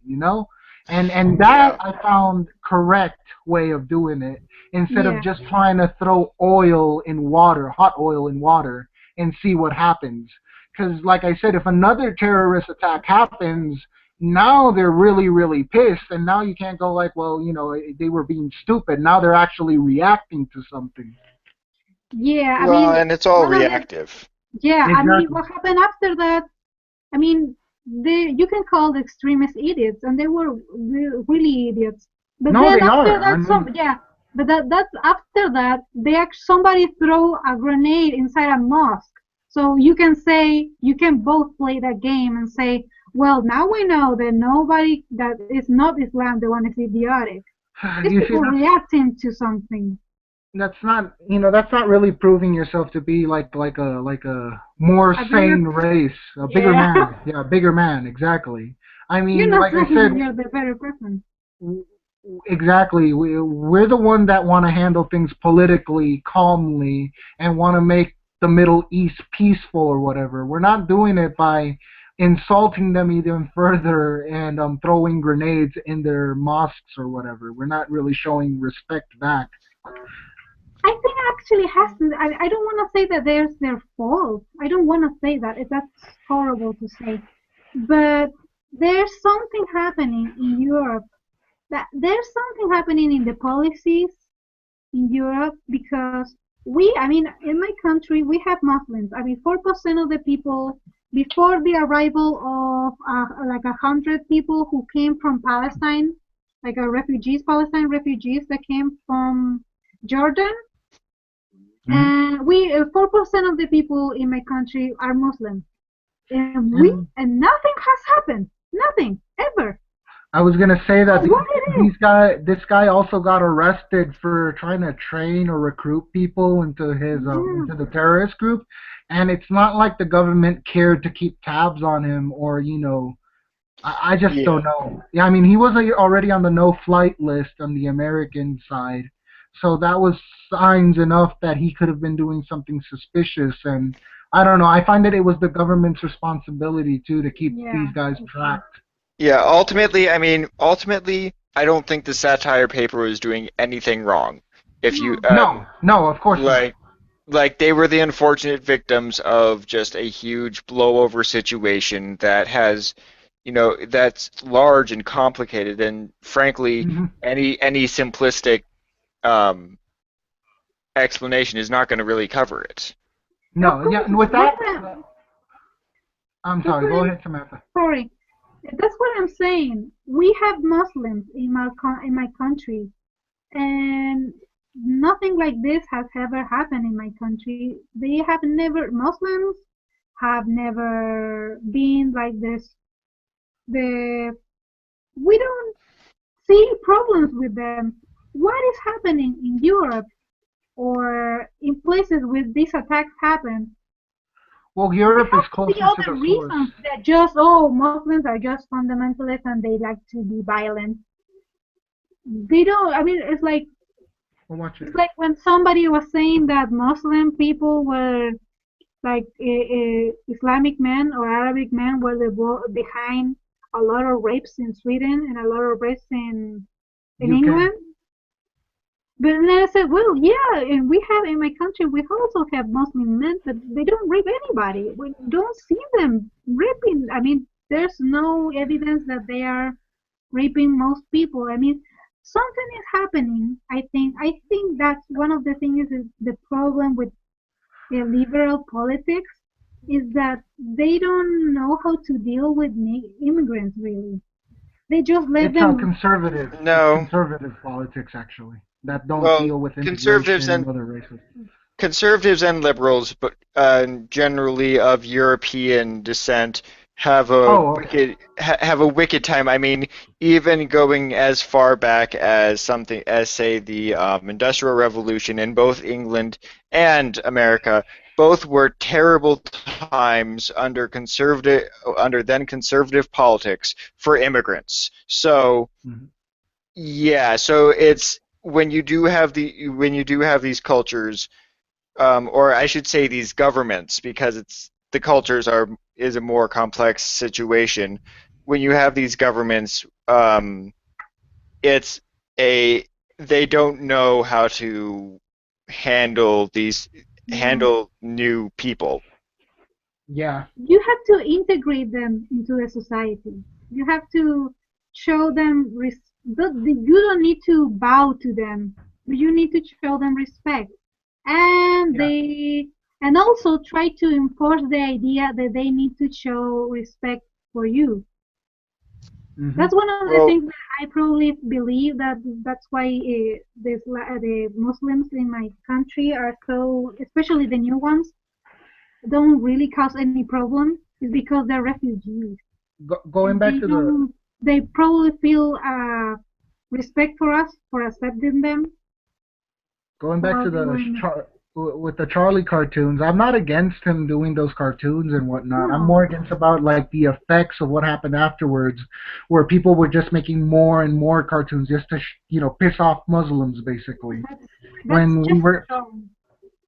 And that Yeah. I found correct way of doing it instead of Yeah, just trying to throw oil in water, hot oil in water, and see what happens. Because, like I said, if another terrorist attack happens, now they're really, really pissed, and now you can't go like, well, they were being stupid. Now they're actually reacting to something. yeah. I Well, mean, and it's all one of the reactive. yeah. I mean, Exactly. what happened after that? I mean, you can call the extremists idiots, and they were really idiots. But No, then they after are. I that, mean, but that's after that somebody throw a grenade inside a mosque. So you can both play that game and say, well, now we know that nobody that is not Islam, the one is idiotic. It's you see, people reacting to something. that's not really proving yourself to be like a more A bigger, sane race, a bigger yeah. man. Yeah, a bigger man. Exactly. I You're mean, not like I saying said, you're the better person. exactly. We're the one that want to handle things politically, calmly, and want to make the Middle East peaceful or whatever. We're not doing it by insulting them even further and throwing grenades in their mosques or whatever. We're not really showing respect back. I think actually has to. I don't want to say that there's their fault. I don't want to say that. That's horrible to say. But there's something happening in Europe. That there's something happening in the policies in Europe because I mean, in my country, we have Muslims. I mean, 4% of the people before the arrival of like 100 people who came from Palestine, like Palestine refugees that came from Jordan, Mhm. and we 4% of the people in my country are Muslim, And and nothing has happened, nothing ever. I was gonna say So that what it is? this guy also got arrested for trying to train or recruit people Yeah, into the terrorist group, and it's not like the government cared to keep tabs on him or I just Yeah. don't know. Yeah, I mean he was already on the no-flight list on the American side, so that was signs enough that he could have been doing something suspicious, and I don't know. I find that it was the government's responsibility too to keep yeah, these guys for sure. tracked. Yeah, ultimately, I don't think the satire paper was doing anything wrong. If you, No, No, no, of course not. like, like they were the unfortunate victims of just a huge blowover situation that has, that's large and complicated, and frankly, Hmm. any simplistic um, explanation is not going to really cover it. of No, yeah, course. and with That's that, what I'm that's sorry. what Go I'm ahead, Samantha. sorry. That's what I'm saying. We have Muslims in my country, and nothing like this has ever happened in my country. They have never Muslims have never been like this. The We don't see problems with them. What is happening in Europe or in places where these attacks happen? Well, There Europe is has to be closer to other the source. reasons that just Muslims are just fundamentalists and they like to be violent. They don't. I mean, Well, watch it. it's like when somebody was saying that Muslim people were like Islamic men or Arabic men were behind a lot of rapes in Sweden and a lot of rapes in UK. England. But then I said, well, yeah, and we have in my country, we also have Muslim men, but they don't rape anybody. We don't see them raping. I mean, there's no evidence that they are raping most people. I mean, something is happening. I think that's one of the things is the problem with liberal politics is that they don't know how to deal with immigrants really. They just let It's them. conservative. It's No. conservative politics actually that don't Well, deal with conservatives integration and and other races. conservatives and liberals, but generally of European descent, Oh, okay. have a wicked time. I mean, even going as far back as something as say the Industrial Revolution in both England and America, both were terrible times under then conservative politics for immigrants. So Mhm. yeah, so it's when you do have these cultures or I should say these governments, because it's the cultures are is a more complex situation. When you have these governments, it's a they don't know how to handle these Yeah. handle new people. Yeah. You have to integrate them into the society. You have to show them you don't need to bow to them, but you need to show them respect. And Yeah. and also try to enforce the idea that they need to show respect for you. Mhm. That's one of the Well, things that I probably believe that that's why the Muslims in my country are so, especially the new ones, don't really cause any problem is because they're refugees Going and back to the they probably feel respect for us for accepting them going back while to they the were in. with the Charlie cartoons, I'm not against him doing those cartoons and whatnot. I'm No, more against about like the effects of what happened afterwards, where people were just making more and more cartoons just to piss off Muslims basically. that's that's When we just were wrong.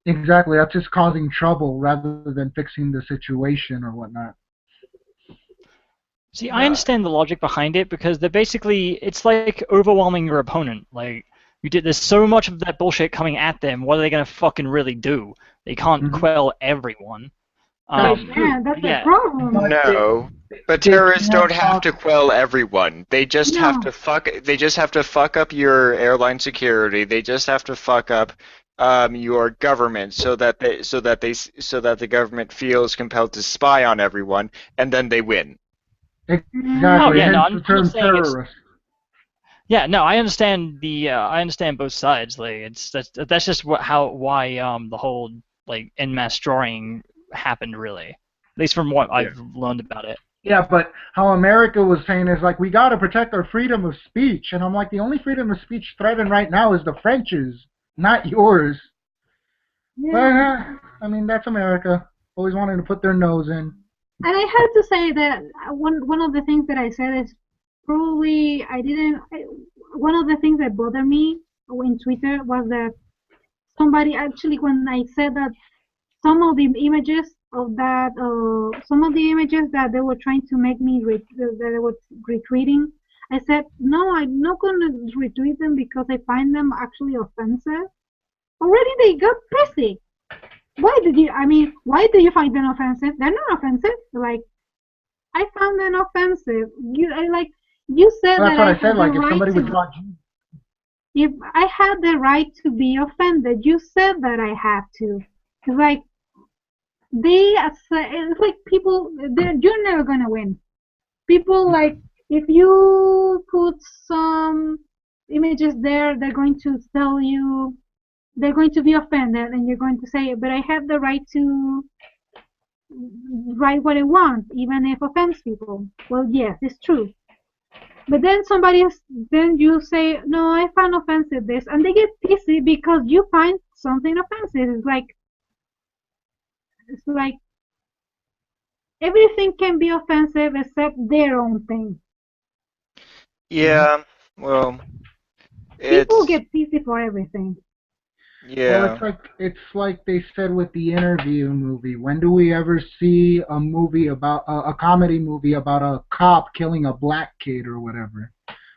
exactly that's just causing trouble rather than fixing the situation or whatnot. See, I no, understand the logic behind it because they're basically it's like overwhelming your opponent. Like there's so much of that bullshit coming at them. What are they gonna fucking really do? They can't Hmm. quell everyone. That's Yeah, true, that's the Yeah. problem. but no. But they terrorists can't don't have talk. to quell everyone. No, They just have to fuck up your airline security. They just have to fuck up your government so that the government feels compelled to spy on everyone, and then they win. Oh Exactly, yeah, no, hence mm, the I'm not term saying it's. terrorist. Yeah, no, I understand I understand both sides. Like that's just why the whole like en masse drawing happened really. At least from what Yeah. I've learned about it. Yeah, but how America was saying is like we got to protect our freedom of speech, and I'm like the only freedom of speech threatened right now is the French's, not yours. But yeah. I mean that's America, always wanting to put their nose in. And I have to say that one of the things that I said is probably I didn't. One of the things that bothered me in Twitter was that somebody actually when I said that some of the images that they were trying to make me that they were retweeting, I said no, I'm not going to retweet them because I find them actually offensive. Already they got pissy. Why do you find them offensive? They're not offensive. Like, I found them offensive. You said Well, that that's what I I said. had the Like if right somebody would to, draw, if I had the right to be offended, you said that I have to. It's like, it's like people, you're never gonna win. People like, if you put some images there, they're going to be offended and you're going to say, but I have the right to write what I want, even if it offends people. Well, yes, it's true. But then you say, no, I find offensive this, and they get pissy because you find something offensive. It's like everything can be offensive except their own thing. mm-hmm. Yeah, well, People it's get pissy for everything. Well, Yeah. it's like they said with the Interview movie. When do we ever see a movie about a comedy movie about a cop killing a black kid or whatever?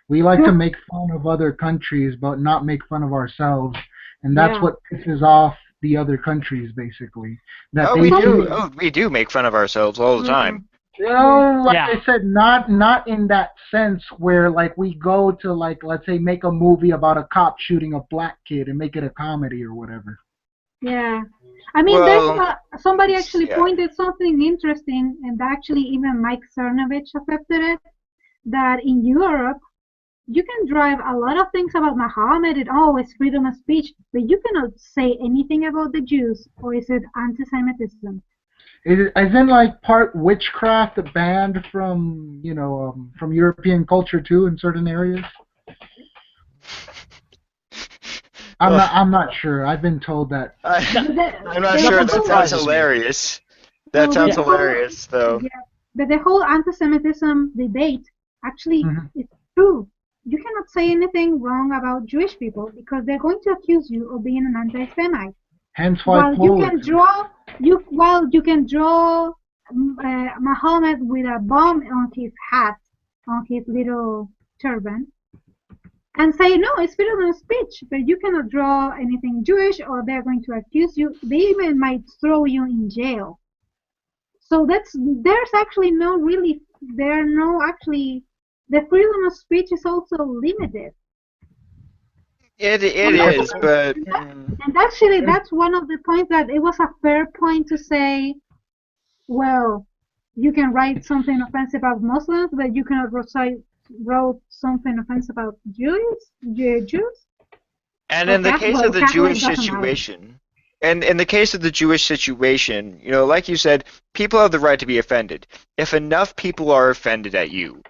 We like to make fun of other countries, but not make fun of ourselves, and that's Yeah. what pisses off the other countries, basically. That Oh, they we do. see, Something. Oh, we do make fun of ourselves all the Yeah. time. Yeah. like Yeah. I said, not in that sense where like we go to like let's say make a movie about a cop shooting a black kid and make it a comedy or whatever. Yeah. I mean, Well, somebody it's actually yeah. pointed something interesting, and actually even Mike Cernovich accepted it, that in Europe, you can drive a lot of things about Muhammad and oh, it's freedom of speech, but you cannot say anything about the Jews, or is it anti-Semitism? As in like part witchcraft banned from from European culture too in certain areas. Ugh, I'm not sure. I've been told that. No, I, But the, I'm not the, sure. the nothing That whole, sounds surprises me. hilarious. That no, but sounds Yeah. the whole, hilarious, though. yeah, but the whole anti-Semitism debate actually Mhm. is true. You cannot say anything wrong about Jewish people because they're going to accuse you of being an anti-Semite. Hence why While you Paul can exists. draw, you can draw Muhammad with a bomb on his hat, on his little turban, and say no, it's freedom of speech, but you cannot draw anything Jewish, or they're going to accuse you. They even might throw you in jail. So there's actually no really there are no actually the freedom of speech is also limited. It And that's is, but and actually that's one of the points that it was a fair point to say, well, you can write something offensive about Muslims, but you cannot wrote something offensive about Jews and or in the Catholic. case Well, of the Catholic Jewish doesn't matter. situation, and in the case of the Jewish situation, like you said, people have the right to be offended. If enough people are offended at you,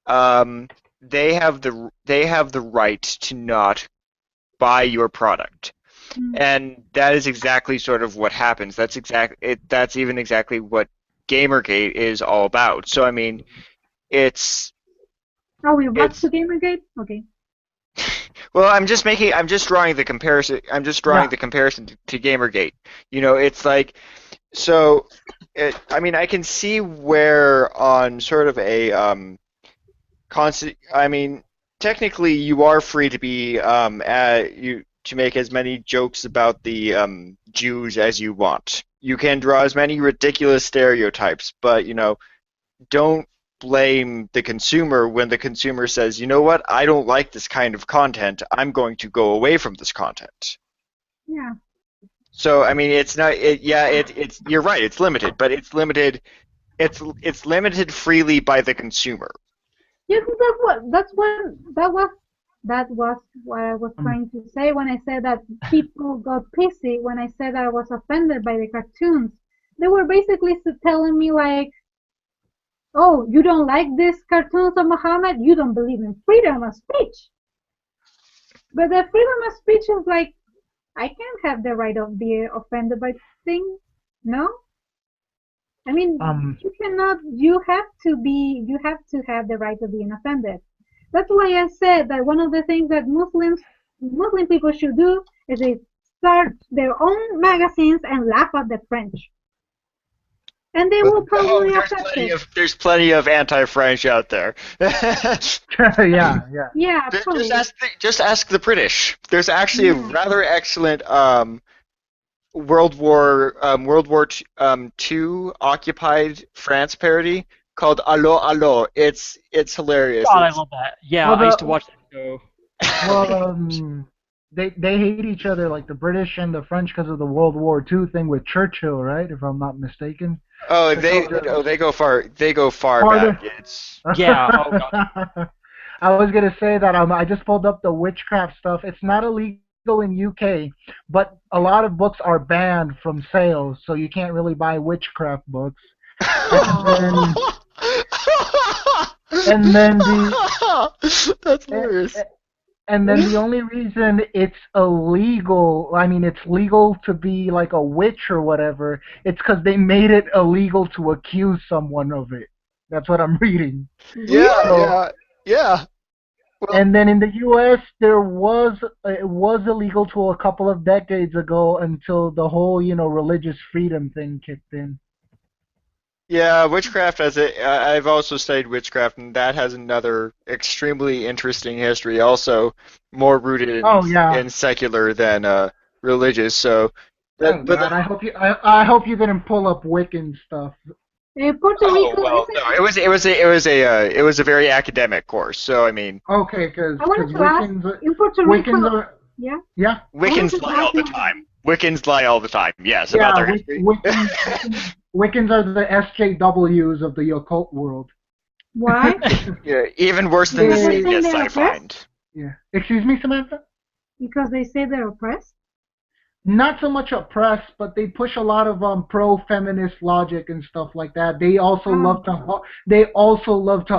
um, they have the right to not buy your product. Mm. And that is exactly sort of what happens. That's even exactly what Gamergate is all about. So I mean, it's Are we back to it's Gamergate? Okay. well, I'm just drawing the comparison. I'm just drawing Yeah. the comparison to Gamergate. It's like so. I mean, I can see where on sort of a constant. I mean, technically, you are free to be to make as many jokes about the Jews as you want. You can draw as many ridiculous stereotypes, but don't blame the consumer when the consumer says, you know what, I don't like this kind of content. I'm going to go away from this content. Yeah. So I mean, it's not. It's you're right. It's limited, but it's limited. It's limited freely by the consumer. Yes, that was what I was Mm. trying to say when I said that people got pissy when I said I was offended by the cartoons. They were basically telling me like, "Oh, you don't like these cartoons of Muhammad? You don't believe in freedom of speech." But the freedom of speech is like, I can't have the right of being offended by things. No, I mean, Um. you cannot. You have to have the right of being offended. That's why I said that one of the things that Muslim people should do is they start their own magazines and laugh at the French, and they will Oh, probably accept it. there's plenty of anti-French out there. Yeah. Yeah. Yeah, Just probably. ask the British. There's actually a Yeah. rather excellent World War II occupied France parody called Allo Allo. It's hilarious. God, I It's love that. Yeah, Well, I used to watch that show. they hate each other like the British and the French because of the World War II thing with Churchill, right? If I'm not mistaken. oh It's all they go far part of. back. It's Yeah. Oh God. I was gonna say that I just pulled up the witchcraft stuff. It's not illegal in UK, but a lot of books are banned from sales, so you can't really buy witchcraft books. And then and then the That's eh, hilarious. eh, and then the only reason it's illegal, I mean, it's legal to be like a witch or whatever, it's because they made it illegal to accuse someone of it. That's what I'm reading. Yeah, Really? So, yeah, yeah. Well, And then in the U.S., it was illegal till a couple of decades ago until the whole religious freedom thing kicked in. yeah, witchcraft has it. I've also studied witchcraft, and that has another extremely interesting history. Also, more rooted Oh yeah. in secular than religious. So, Oh but God, I hope you didn't pull up Wiccan stuff. Puerto oh Rico, well, no, isn't? it was a very academic course. So I mean, Okay, because I wanted to ask Wiccans in Puerto Wiccans Rico. are Yeah, yeah I wanted Wiccans to lie ask all the you. time. Wiccans lie all the time. Yes, about yeah their history. Wiccans are the SJWs of the occult world. Why? Yeah, even worse than the Because they They say Satanists, they're I oppressed. find. yeah. Excuse me, Samantha. Because they say they're oppressed. Not so much oppressed, but they push a lot of pro-feminist logic and stuff like that. They also Oh, love to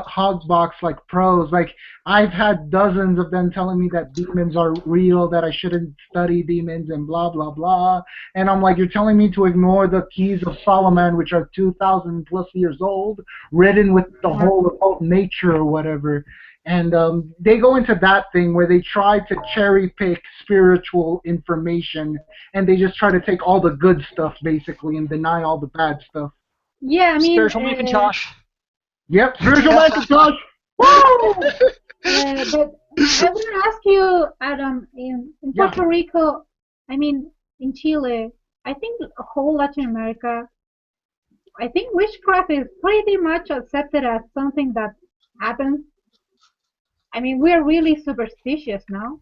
hogbox like pros. Like I've had dozens of them telling me that demons are real, that I shouldn't study demons and blah blah blah. And I'm like, you're telling me to ignore the keys of Solomon, which are 2,000 plus years old, written with the yeah. whole of nature or whatever. And they go into that thing where they try to cherry pick spiritual information and they just try to take all the good stuff basically and deny all the bad stuff. Yeah, I mean, Spiritual Macintosh. Yep, spiritual Macintosh. Woo! but I want to ask you, Adam, in Yeah, Puerto Rico, I mean, in Chile, I think the whole Latin America, I think witchcraft is pretty much accepted as something that happens. I mean, we're really superstitious now.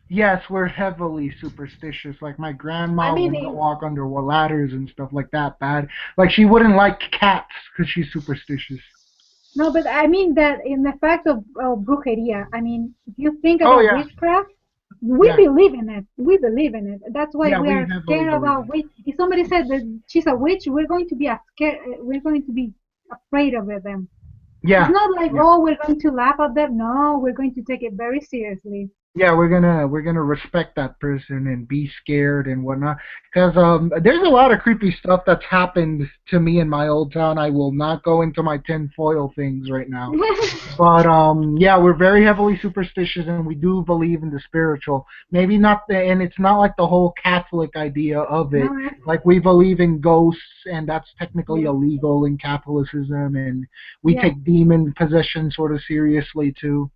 yes, we're heavily superstitious. Like my I grandma will mean, not walk under ladders and stuff like that. Bad. Like she wouldn't like cats because she's superstitious. no, but I mean that in the fact of brujeria, I mean, if you think Oh about yeah, witchcraft, we yeah, believe in it. We believe in it. That's why yeah. we We are heavily scared believe about in it. witch. If somebody said that she's a witch, we're going to be scared. We're going to be afraid of them. It's Yeah, not like, yeah. oh, we're going to laugh at them. No, we're going to take it very seriously. Yeah, we're gonna respect that person and be scared and whatnot. Because there's a lot of creepy stuff that's happened to me in my old town. I will not go into my tinfoil things right now. But yeah, we're very heavily superstitious and we do believe in the spiritual. Maybe not and it's not like the whole Catholic idea of it. No, Like we believe in ghosts and that's technically yeah, illegal in Catholicism and we yeah. take demon possession sort of seriously too.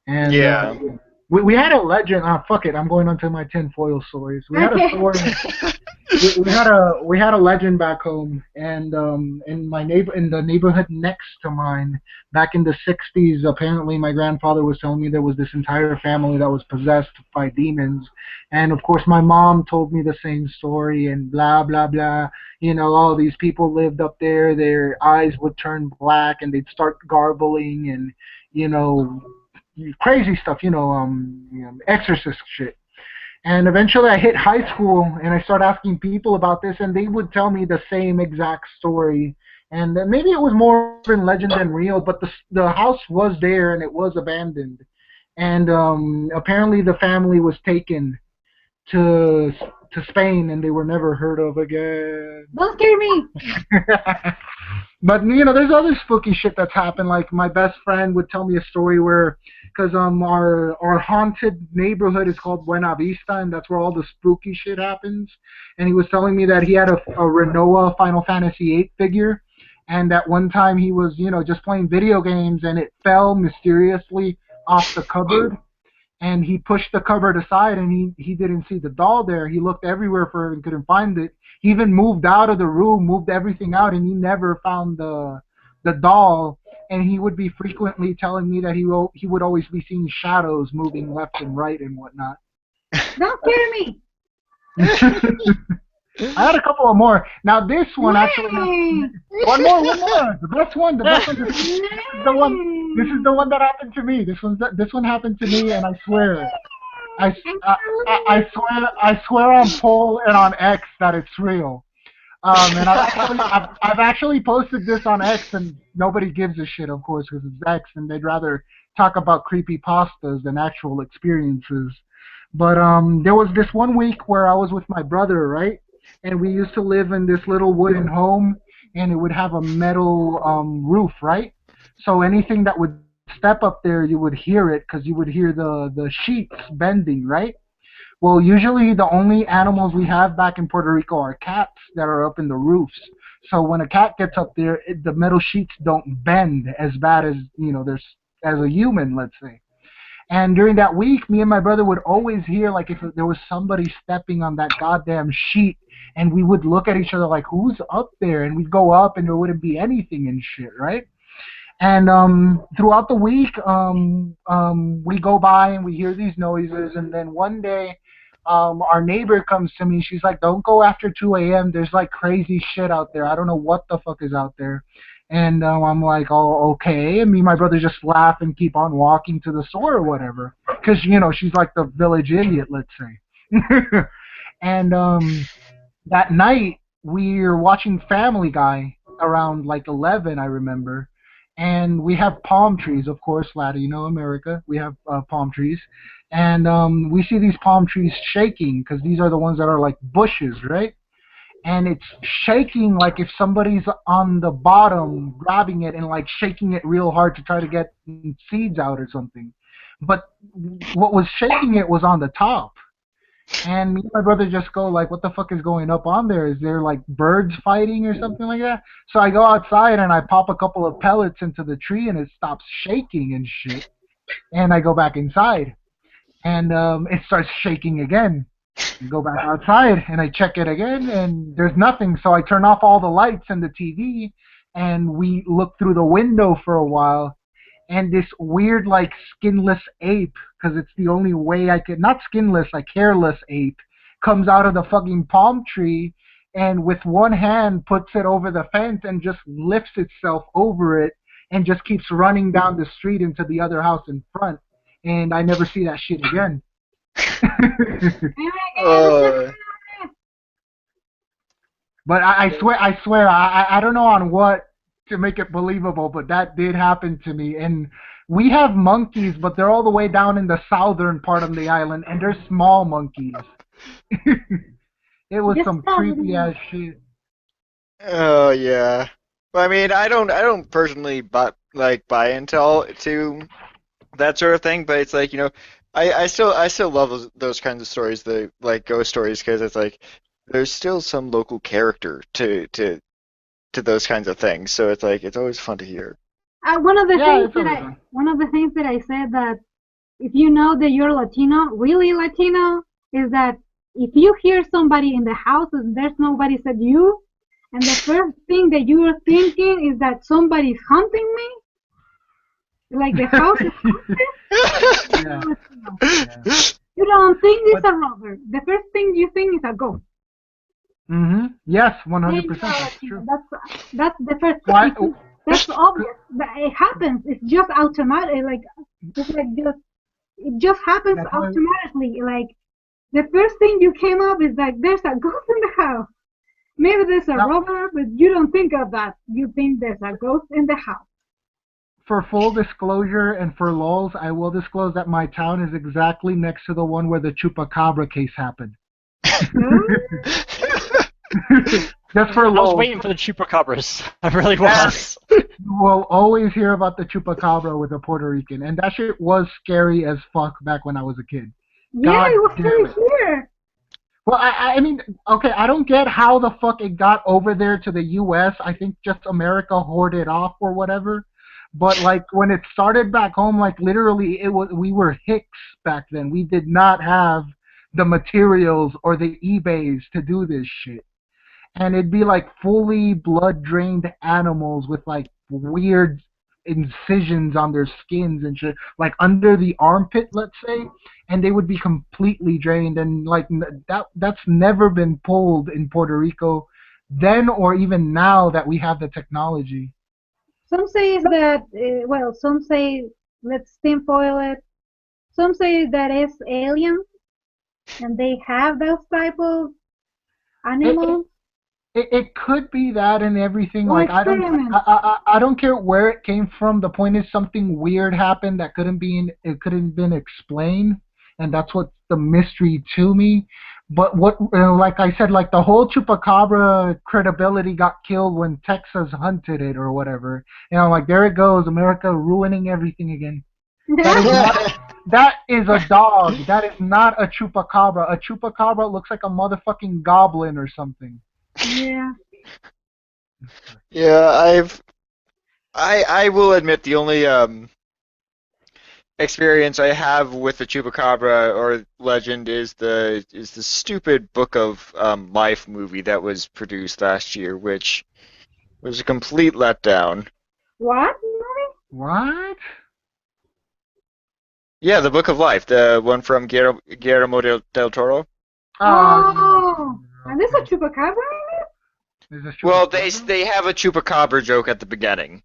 And Yeah. we had a legend. Ah, fuck it. I'm going on to my tinfoil stories. We had a Okay. story. We had a legend back home, and in my neighbor in the neighborhood next to mine, back in the '60s, apparently my grandfather was telling me there was this entire family that was possessed by demons, and of course my mom told me the same story and blah blah blah. You know, all these people lived up there. Their eyes would turn black and they'd start garbling and you know crazy stuff. Exorcist shit. And eventually I hit high school and I started asking people about this and they would tell me the same exact story. And maybe it was more in legend than real, but the house was there and it was abandoned. And apparently the family was taken to to Spain and they were never heard of again. Don't scare me. But there's other spooky shit that's happened. Like my best friend would tell me a story where, because our haunted neighborhood is called Buena Vista, and that's where all the spooky shit happens. And he was telling me that he had a Renoa Final Fantasy VIII figure, and that one time he was just playing video games and it fell mysteriously off the cupboard and he pushed the cupboard aside and he didn't see the doll there. He looked everywhere for it and couldn't find it. He even moved out of the room, moved everything out, and he never found the doll. And he would be frequently telling me that he would always be seeing shadows moving left and right and whatnot. Don't scare me. I had a couple of more. Now this one actually, Yay. one more. The best one. This is the one. This is the one that happened to me. This one happened to me, and I swear, I swear on Poll and on X that it's real. And I've actually posted this on X, and nobody gives a shit, of course, because it's X, and they'd rather talk about creepy pastas than actual experiences. But there was this one week where I was with my brother, right? And we used to live in this little wooden home, and it would have a metal roof, right? So anything that would step up there, you would hear it because you would hear the sheets bending, right? Well, usually the only animals we have back in Puerto Rico are cats that are up in the roofs. So when a cat gets up there, the metal sheets don't bend as bad as there's as a human, let's say. And during that week, me and my brother would always hear like if there was somebody stepping on that goddamn sheet, and we would look at each other like, who's up there? And we'd go up, and there wouldn't be anything and shit, right? And throughout the week, we go by and we hear these noises, and then one day, our neighbor comes to me. She's like, "Don't go after 2 a.m. There's like crazy shit out there. I don't know what the fuck is out there." And I'm like, "Oh, okay." And me and my brother just laugh and keep on walking to the store or whatever, because she's like the village idiot, let's say. And that night we were watching Family Guy around like 11, I remember. And we have palm trees, of course, Latino America. We have palm trees. And we see these palm trees shaking because these are the ones that are like bushes, right? And it's shaking like if somebody's on the bottom grabbing it and like shaking it real hard to try to get seeds out or something. But what was shaking it was on the top. And me and my brother just go like, what the fuck is going up on there? Is there like birds fighting or something like that? So I go outside and I pop a couple of pellets into the tree and it stops shaking and shit. And I go back inside and it starts shaking again. I go back outside and I check it again and there's nothing. So I turn off all the lights and the TV and we look through the window for a while. And this weird, like, skinless ape, because it's the only way I could, not skinless, like hairless ape, comes out of the fucking palm tree and with one hand puts it over the fence and just lifts itself over it and just keeps running down the street into the other house in front. And I never see that shit again. But I swear, I don't know on what to make it believable, but that did happen to me. And we have monkeys, but they're all the way down in the southern part of the island, and they're small monkeys. It was some creepy ass shit. Oh yeah. Well, I mean, I don't personally buy into to that sort of thing, but it's like I still love those kinds of stories, the like ghost stories, because it's like there's still some local character to those kinds of things. So it's like it's always fun to hear. One of the things that I said that if you know that you're Latino, really Latino, is that if you hear somebody in the house and there's nobody except you, and the first thing that you are thinking is that somebody's hunting me, like the house is haunted, Yeah. you don't think it's a robber. The first thing you think is a ghost. Mm-hmm. Yes, 100%. That's true. That's the first Why? thing. That's obvious. But it happens. It's just automatic. It just happens automatically. Like the first thing you came up is like there's a ghost in the house. Maybe there's a robber, but you don't think of that. You think there's a ghost in the house. For full disclosure and for lulz, I will disclose that my town is exactly next to the one where the Chupacabra case happened. Just for lulz. I was waiting for the chupacabras. I really was. You will always hear about the Chupacabra with a Puerto Rican, and that shit was scary as fuck back when I was a kid. Yeah, it was very here. Well, I mean, okay, I don't get how the fuck it got over there to the U.S. I think just America hoarded off or whatever. But like when it started back home, like literally, we were hicks back then. We did not have the materials or the eBays to do this shit. And it'd be like fully blood-drained animals with like weird incisions on their skins and shit, like under the armpit, let's say, and they would be completely drained. And like that's never been pulled in Puerto Rico then or even now that we have the technology. Some say that, some say let's tinfoil it. Some say that it's aliens and they have those type of animals. It could be that and everything. Like I don't care where it came from. The point is something weird happened that couldn't been explained, and that's what's the mystery to me. But what, like I said, like the whole chupacabra credibility got killed when Texas hunted it or whatever. Like there it goes, America ruining everything again. That is a dog. That is not a chupacabra. A chupacabra looks like a motherfucking goblin or something. Yeah. Yeah, I will admit the only experience I have with the Chupacabra or legend is the stupid Book of Life movie that was produced last year, which was a complete letdown. What? What? Yeah, the Book of Life, the one from Guillermo del Toro. Oh, and there's a chupacabra in it? Well, they have a Chupacabra joke at the beginning.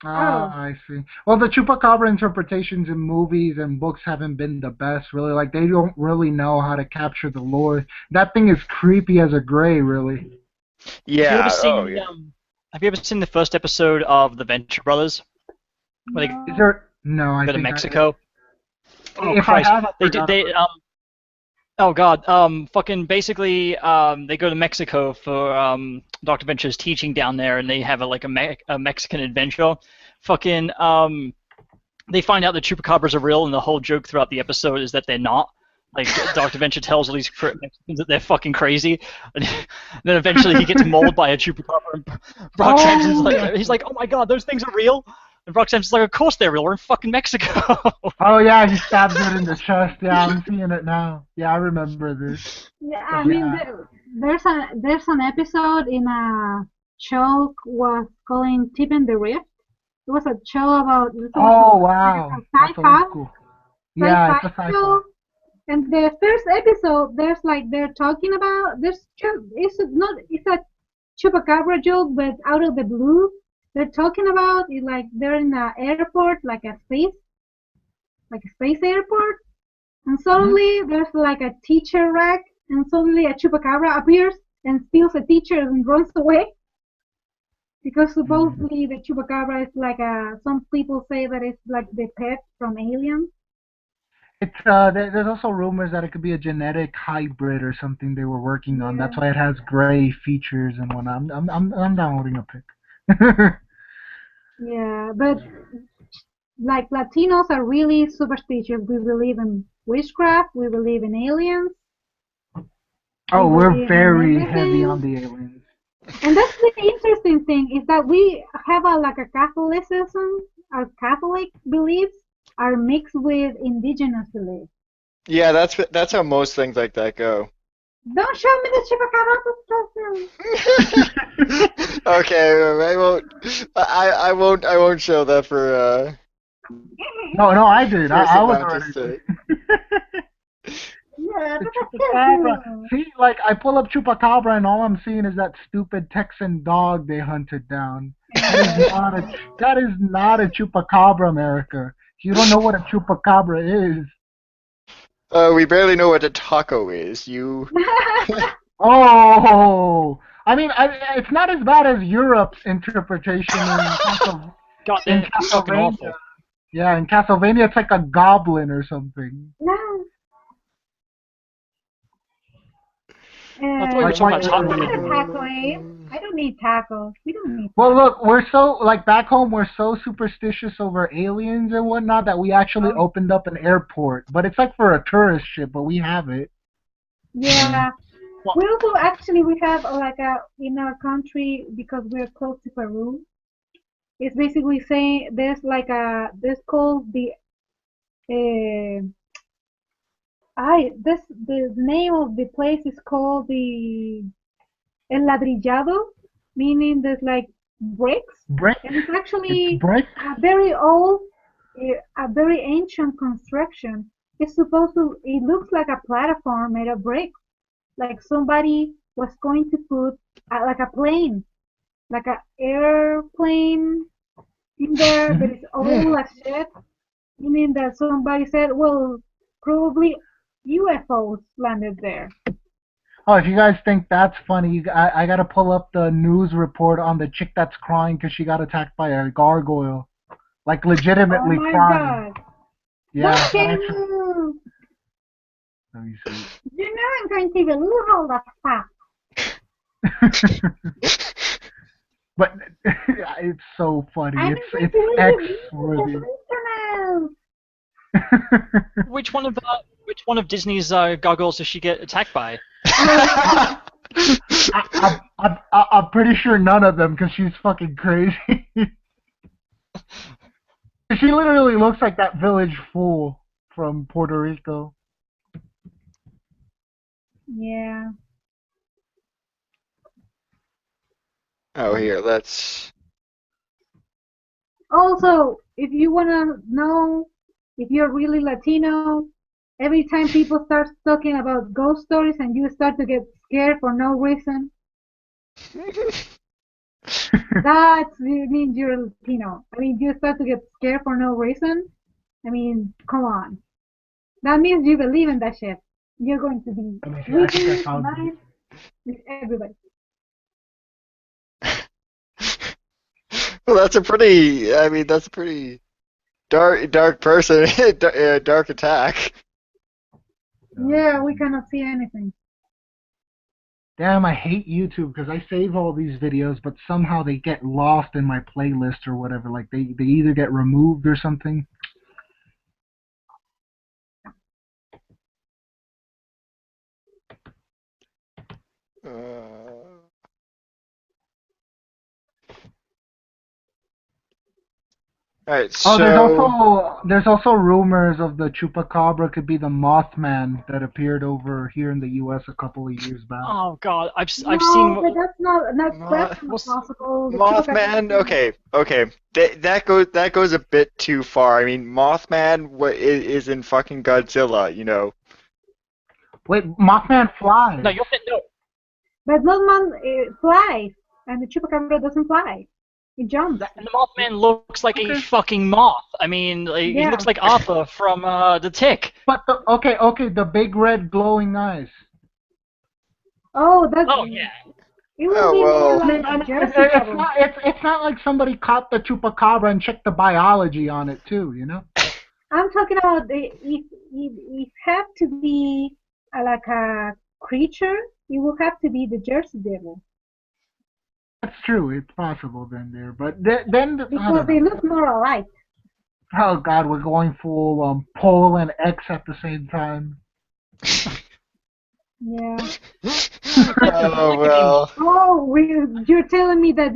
I see. Well, the chupacabra interpretations in movies and books haven't been the best, really. Like, they don't really know how to capture the lore. That thing is creepy as a gray, really. Yeah. Have you ever seen the first episode of The Venture Brothers? Where they Is there? No, I go to think Mexico. If Christ. I have, Oh God, fucking basically, they go to Mexico for Dr. Venture's teaching down there, and they have a Mexican adventure. Fucking, they find out the chupacabras are real, and the whole joke throughout the episode is that they're not. Like, Dr. Venture tells all these Mexicans that they're fucking crazy, and then eventually he gets mauled by a chupacabra, and Brock Samson's he's like, oh my God, those things are real? And Brock Samson's like, of course they're real, we're in fucking Mexico. Oh yeah, he stabs it in the chest. Yeah, I'm seeing it now. Yeah, I remember this. Yeah, I mean, there's an episode in a show was called Tip and the Rift. It was a show about. Oh wow, that's cool. Yeah, it's a sci-fi. Show. And the first episode, they're talking about it's a chupacabra joke, but out of the blue. They're talking about it like they're in an airport, like a space airport, and suddenly there's like a teacher wreck, and suddenly a chupacabra appears and steals a teacher and runs away. Because supposedly the chupacabra is like some people say that it's like the pet from Aliens. It's there's also rumors that it could be a genetic hybrid or something they were working on. That's why it has gray features and whatnot. I'm downloading a pic. Yeah, but like Latinos are really superstitious. We believe in witchcraft. We believe in aliens. Oh, we're very heavy on the aliens. And that's the interesting thing is that we have a Catholicism. Our Catholic beliefs are mixed with indigenous beliefs. Yeah, that's how most things like that go. Don't show me the chupacabra. Okay, I won't show that for. No, I did. I was already. Yeah, chupacabra. See, like I pull up chupacabra and all I'm seeing is that stupid Texan dog they hunted down. That is not a chupacabra, America. You don't know what a chupacabra is. We barely know what a taco is. You. Oh, I mean, it's not as bad as Europe's interpretation in Castlevania. Yeah, in Castlevania, it's like a goblin or something. No. I thought you were talking about tacos. I don't need tacos. We don't need tacos. Well, look, we're so, like, back home, we're so superstitious over aliens and whatnot that we actually opened up an airport. But it's like for a tourist ship, but we have it. Yeah. We also actually, we have, in our country, because we're close to Peru, it's basically saying there's called the, the name of the place is called the El Ladrillado, meaning there's like bricks. Brick? And it's actually a very old, a very ancient construction. It looks like a platform made of bricks. Like somebody was going to put like a plane, like an airplane in there, but it's all as shit. Meaning that somebody said, well, probably UFOs landed there. Oh, if you guys think that's funny, I gotta pull up the news report on the chick that's crying because she got attacked by a gargoyle. Like, legitimately crying. God. Yeah. Let me see. You know I'm going to remove all that stuff. But it's so funny. I'm It's going to X remove worthy. the Which one of Disney's goggles does she get attacked by? I'm pretty sure none of them, because she's fucking crazy. She literally looks like that village fool from Puerto Rico. Yeah. Oh, here, let's. Also, if you want to know if you're really Latino, every time people start talking about ghost stories and you start to get scared for no reason, that means you're Latino. I mean, you start to get scared for no reason. I mean, come on. That means you believe in that shit. You're going to be Let me see, I think I weekly found it. combined with everybody. Well, that's a pretty. I mean, that's a pretty dark person, dark attack. Yeah, we cannot see anything. Damn, I hate YouTube because I save all these videos, but somehow they get lost in my playlist or whatever. Like they either get removed or something. All right, Oh, so there's also rumors of the chupacabra could be the Mothman that appeared over here in the U.S. a couple of years back. Oh God, I've No, seen. but that's not that's not what's- possible. The Mothman. chupacabra- Okay. That goes a bit too far. I mean, Mothman is in fucking Godzilla, you know. Wait, Mothman flies. No, you're no. But Mothman flies, and the chupacabra doesn't fly. It jumps. And the Mothman looks like a fucking moth. I mean, like, he Yeah. looks like Arthur from The Tick. But okay, the big red glowing eyes. Oh, that's. Oh yeah. It will Oh, be well. more I mean, like Jersey it's Devil. not it's not like somebody caught the chupacabra and checked the biology on it too, you know? I'm talking about if have to be like a creature, it will have to be the Jersey Devil That's true. It's possible then there, but then I because don't they know. look more alike. Oh God, we're going full pole and X at the same time. Yeah. Oh well. Oh, you're telling me that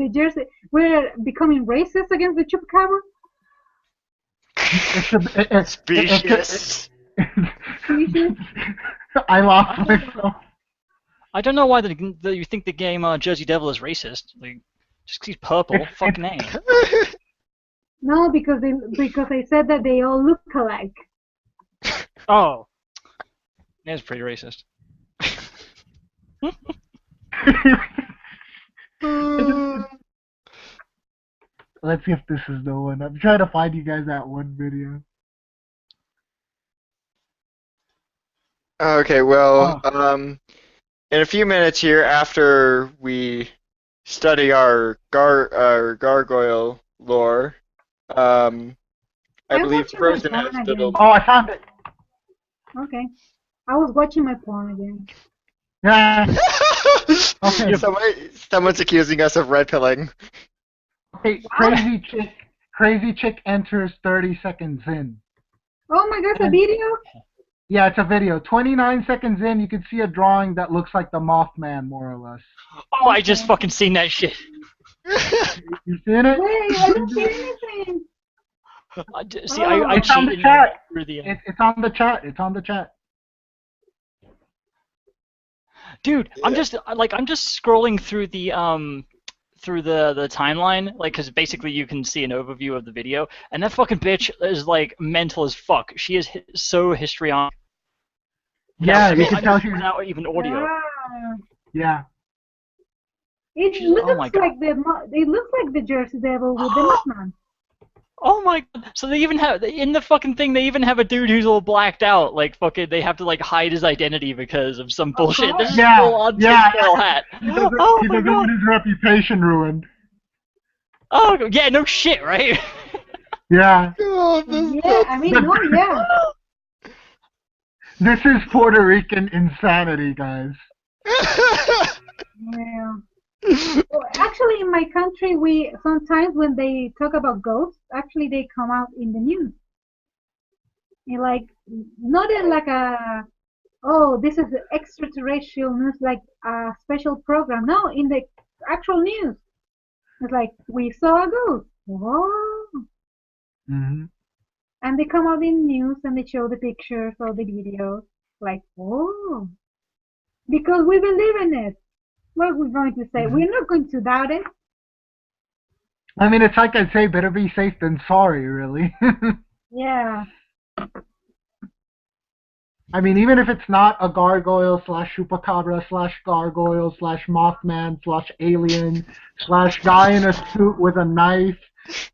we're becoming racist against the chupacabra? Specious. Species? I lost myself. I don't know why you think the game Jersey Devil is racist. Like, just 'cause he's purple. Fuck name. No, because they said that they all look alike. Oh. That's pretty racist. Let's see if this is the one. I'm trying to find you guys that one video. Okay, well, in a few minutes here, after we study our gargoyle lore, I I'm believe watching my Frozen porn has little. again. Oh, I found it. Okay. I was watching my porn again. Yeah. Okay. Someone's accusing us of red pilling. Okay, crazy chick enters 30 seconds in. Oh my God, the video? Yeah, it's a video. 29 seconds in, you can see a drawing that looks like the Mothman, more or less. Oh, I just fucking seen that shit. You seen it? Wait, I don't see anything. See, I It's on the cheated chat. through the. It's on the chat. It's on the chat. Dude, I'm just scrolling through the timeline, like, because basically you can see an overview of the video, and that fucking bitch is like mental as fuck. She is so histrionic. Yeah, you can tell she's. Without even audio. Yeah. It looks oh my God. like it looks like the Jersey Devil with the Mothman. Oh my God! So they even have in the fucking thing. They even have a dude who's all blacked out. Like fucking, they have to like hide his identity because of some bullshit. This is full on tinfoil hat. He doesn't want his reputation ruined. Oh yeah, no shit, right? Yeah. Oh, Yeah, I mean, no, yeah. This is Puerto Rican insanity, guys. Yeah. Well, actually, in my country, we sometimes when they talk about ghosts, actually they come out in the news. Like not in like a oh this is the extraterrestrial news like a special program. No, in the actual news, it's like we saw a ghost. Whoa! Hmm. And they come out in news and they show the pictures or the videos. Like whoa! Because we believe in it. What are we going to say? Hmm. We're not going to doubt it. I mean, it's like I say, better be safe than sorry, really. Yeah. I mean, even if it's not a gargoyle slash chupacabra slash gargoyle slash mothman slash alien slash guy in a suit with a knife,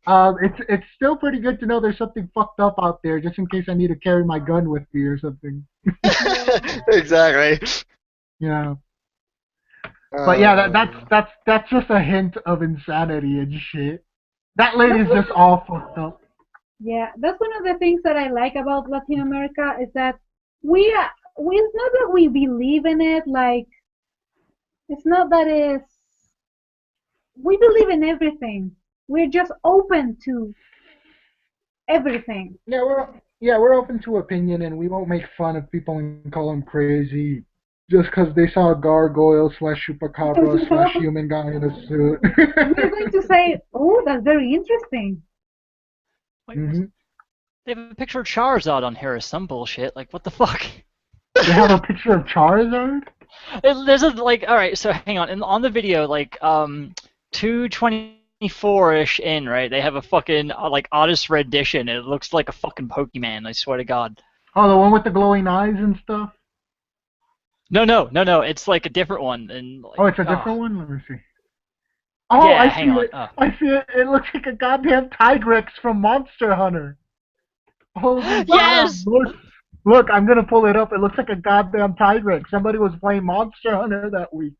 it's still pretty good to know there's something fucked up out there, just in case I need to carry my gun with me or something. Yeah. Exactly. Yeah. But yeah, Uh, that's just a hint of insanity and shit. That That's lady's one just all fucked up. Yeah, that's one of the things that I like about Latin America is that we it's not that we believe in it, like it's not that it's we believe in everything. We're just open to everything. Yeah, we're open to opinion, and we won't make fun of people and call them crazy just because they saw a gargoyle slash chupacabra slash No, human guy in a suit. we're going to say, "Oh, that's very interesting." Wait, Hmm. they have a picture of Charizard on here or some bullshit. Like, what the fuck? They have a picture of Charizard. There's a like. All right, so hang on. On the video, like 224-ish in, right? They have a fucking like artist rendition. It looks like a fucking Pokemon. I swear to God. Oh, the one with the glowing eyes and stuff. No. It's like a different one. And like, Oh, it's a oh, different one. Let me see. Oh, yeah. I Hang see on. it. I see it. It looks like a goddamn Tigrex from Monster Hunter. Holy crap! Yes. Look, I'm gonna pull it up. It looks like a goddamn Tigrex. Somebody was playing Monster Hunter that week.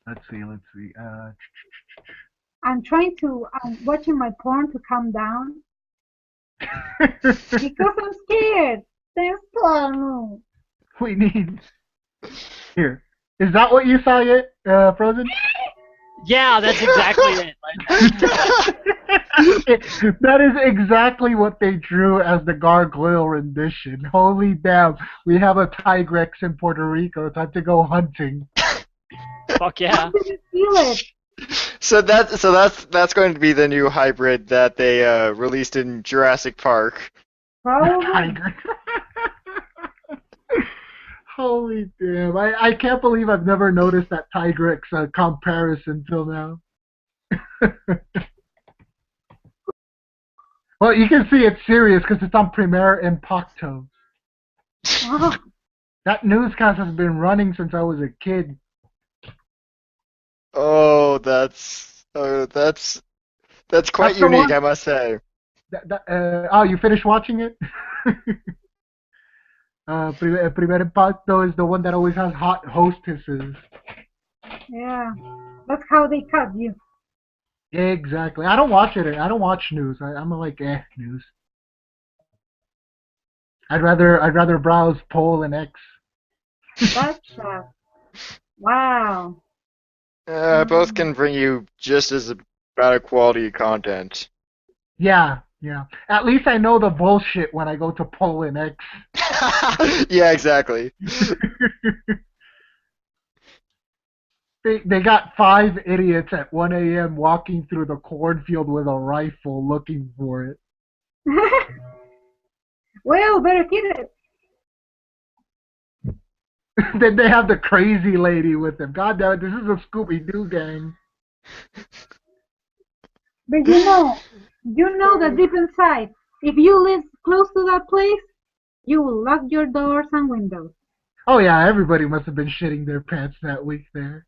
Let's see. Let's see. I'm watching my porn to calm down because I'm scared. Thanks, Carlo. We need here. Is that what you saw yet, Frozen? Yeah, that's exactly it. That is exactly what they drew as the gargoyle rendition. Holy damn! We have a Tigrex in Puerto Rico. Time to go hunting. Fuck How yeah. did you feel it? so that's going to be the new hybrid that they released in Jurassic Park. Probably. Tiger. Holy damn! I can't believe I've never noticed that Tigrex comparison till now. Well, you can see it's serious because it's on Premier Impacto. Oh, That newscast has been running since I was a kid. Oh, that's quite That's the unique, one. I must say. Oh, you finished watching it? Primer Impacto is the one that always has hot hostesses. yeah. That's how they cut you. Exactly. I don't watch it. I don't watch news. I'm like news. I'd rather browse Poll and X. That's wow. Both Mm. can bring you just as about a quality content. Yeah, yeah. At least I know the bullshit when I go to Poll and X. Yeah, exactly. They got 5 idiots at 1 a.m. walking through the cornfield with a rifle looking for it. Well, better keep it. Then they have the crazy lady with them. God damn it, this is a Scooby-Doo gang. But you know that deep inside, if you live close to that place, you will lock your doors and windows. Oh yeah, everybody must have been shitting their pants that week there.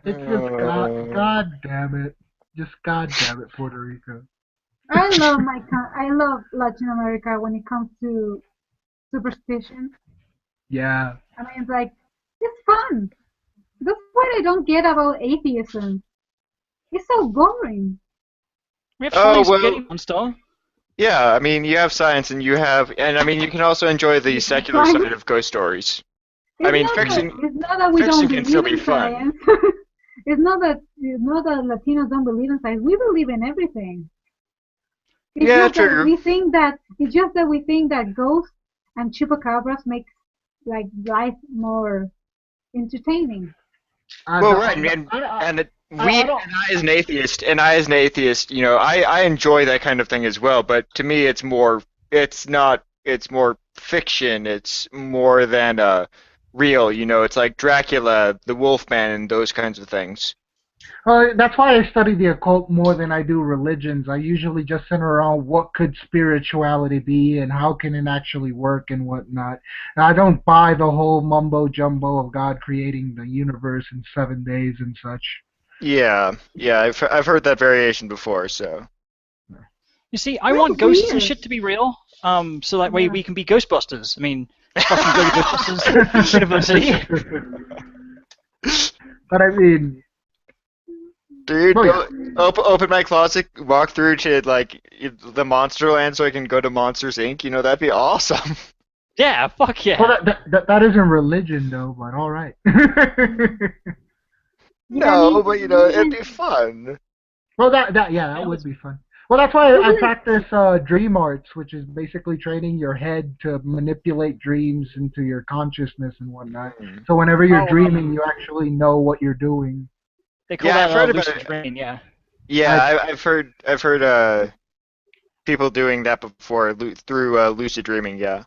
It's just God damn it. Just God damn it, Puerto Rico. I love Latin America when it comes to superstition. Yeah. I mean, it's like, it's fun. That's what I don't get about atheism. It's so boring. We have Oh, science well, getting on Stoll. yeah, I mean, you have science and I mean, you can also enjoy the secular Science. side of ghost stories. I It's mean, not that fiction it's not that we fiction don't can still believe be in fun. science. It's not that Latinos don't believe in science. We believe in everything. It's Yeah, just that true. we think that it's just that we think that ghosts and chupacabras make like life more entertaining. Well, The, right, and and it, I we don't. and I as an atheist, I enjoy that kind of thing as well. But to me, it's not, it's more fiction. It's more than real. It's like Dracula, the Wolfman, and those kinds of things. That's why I study the occult more than I do religions. I usually just center around what could spirituality be and how can it actually work and whatnot. And I don't buy the whole mumbo jumbo of God creating the universe in 7 days and such. Yeah, yeah, I've heard that variation before. So You see, I want That's ghosts and weird. shit to be real. So that way Yeah. we can be Ghostbusters. I mean, fucking go to Ghostbusters University. But I mean, dude, oh yeah. open my closet, walk through to like the Monster Land so I can go to Monsters Inc. That'd be awesome. Yeah, fuck Well, yeah. that isn't religion though, but all right. Yeah, I No, mean, but it'd be fun. Well, that That would was be fun. Well, that's why I isn't it? practice dream arts, which is basically training your head to manipulate dreams into your consciousness and whatnot. Hmm. So whenever you're oh, dreaming, you actually know what you're doing. they call Yeah, that I've heard about lucid it. dreaming. Yeah. Yeah, I, I've heard people doing that before through lucid dreaming. Yeah.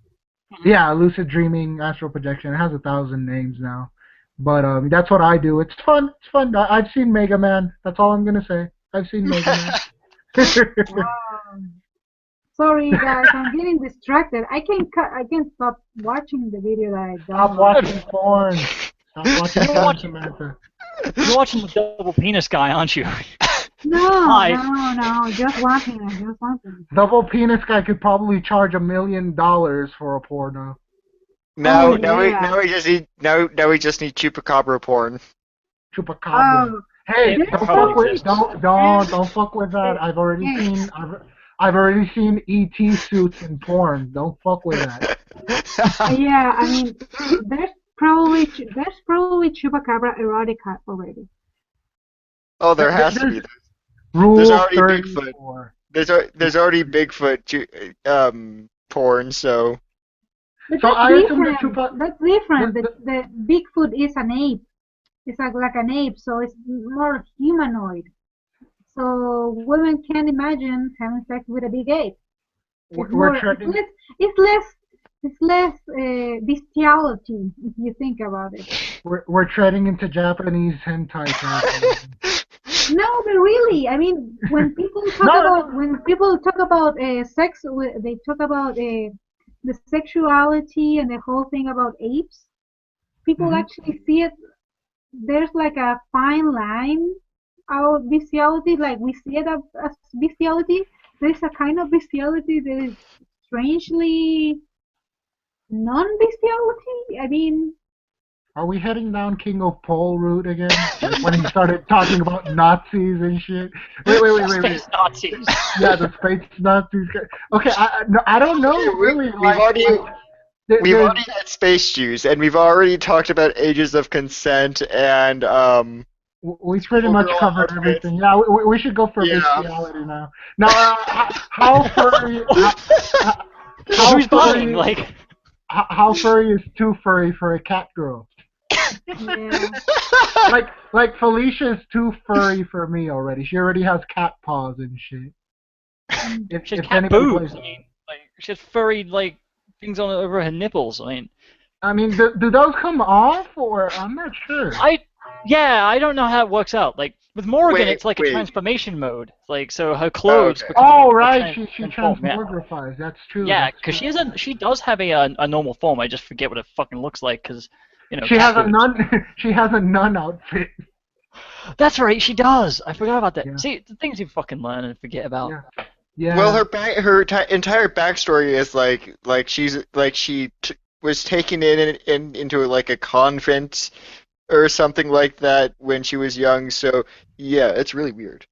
yeah, lucid dreaming, astral projection. It has 1,000 names now, but that's what I do. It's fun. It's fun. I've seen Mega Man. That's all I'm gonna say. I've seen Mega Man. Um, Sorry, guys, I'm getting distracted. I can't stop watching the video that I Stop downloaded. watching porn. Stop watching You're porn, watching. Samantha. You're watching the double penis guy, aren't you? No, Hi. no, no, just watching it, just watching. Double penis guy could probably charge $1 million for a porno. Oh Now, yeah. now we just need chupacabra porn. Chupacabra. Oh, Hey, It there's don't probably fuck so with exists. don't fuck with that. hey, hey, I've already seen ET suits in porn. Don't fuck with that. yeah. I mean, there's probably chupacabra erotica already. Oh, there has to There's be. There's Rule already Bigfoot. 34. There's already Bigfoot porn. So But So that's I assume that different. That's different. The Bigfoot is an ape. It's like an ape, so it's more humanoid. So women can't imagine having sex with a big ape. It's we're more, treading it's less, it's less bestiality if you think about it. we're treading into Japanese hentai territory. No, but really, I mean, No, when people talk about sex, they talk about the sexuality and the whole thing about apes. People mhm. actually see it. There's like a fine line of bestiality, like we see it as bestiality. There's a kind of bestiality that is strangely non-bestiality. I mean, Are we heading down King of Pole route again? Like when he started talking about Nazis and shit. Wait. Space Nazis. Yeah, the space Nazis. Okay, no, I don't know we, really. we've already we've There's already had space Jews, and we've already talked about ages of consent and we pretty much overall covered outfits. everything. Yeah, we should go for Yeah. bestiality now. Now, how furry? How Who's buying? furry? Like, How furry is too furry for a cat girl? yeah. Like Felicia's too furry for me already. She already has cat paws and shit. she has If cat anybody boobs. plays, I mean, like she has furry like things on over her nipples. I mean, I mean, do those come off or I'm not sure. I don't know how it works out. Like with Morgan, Wait, it's like a wait. transformation mode. Like so, her Oh, clothes okay. become Oh a right, she transform. Yeah, transmogrifies. That's true. yeah, That's because true. she does have a normal form. I just forget what it fucking looks like because She cat has a boobs. nun. She has a nun outfit. That's right, she does. I forgot about that. Yeah. See, the things you fucking learn and forget about. Yeah. Yeah. Well, her entire backstory is like she was taken into like a convent or something like that when she was young. So yeah, it's really weird.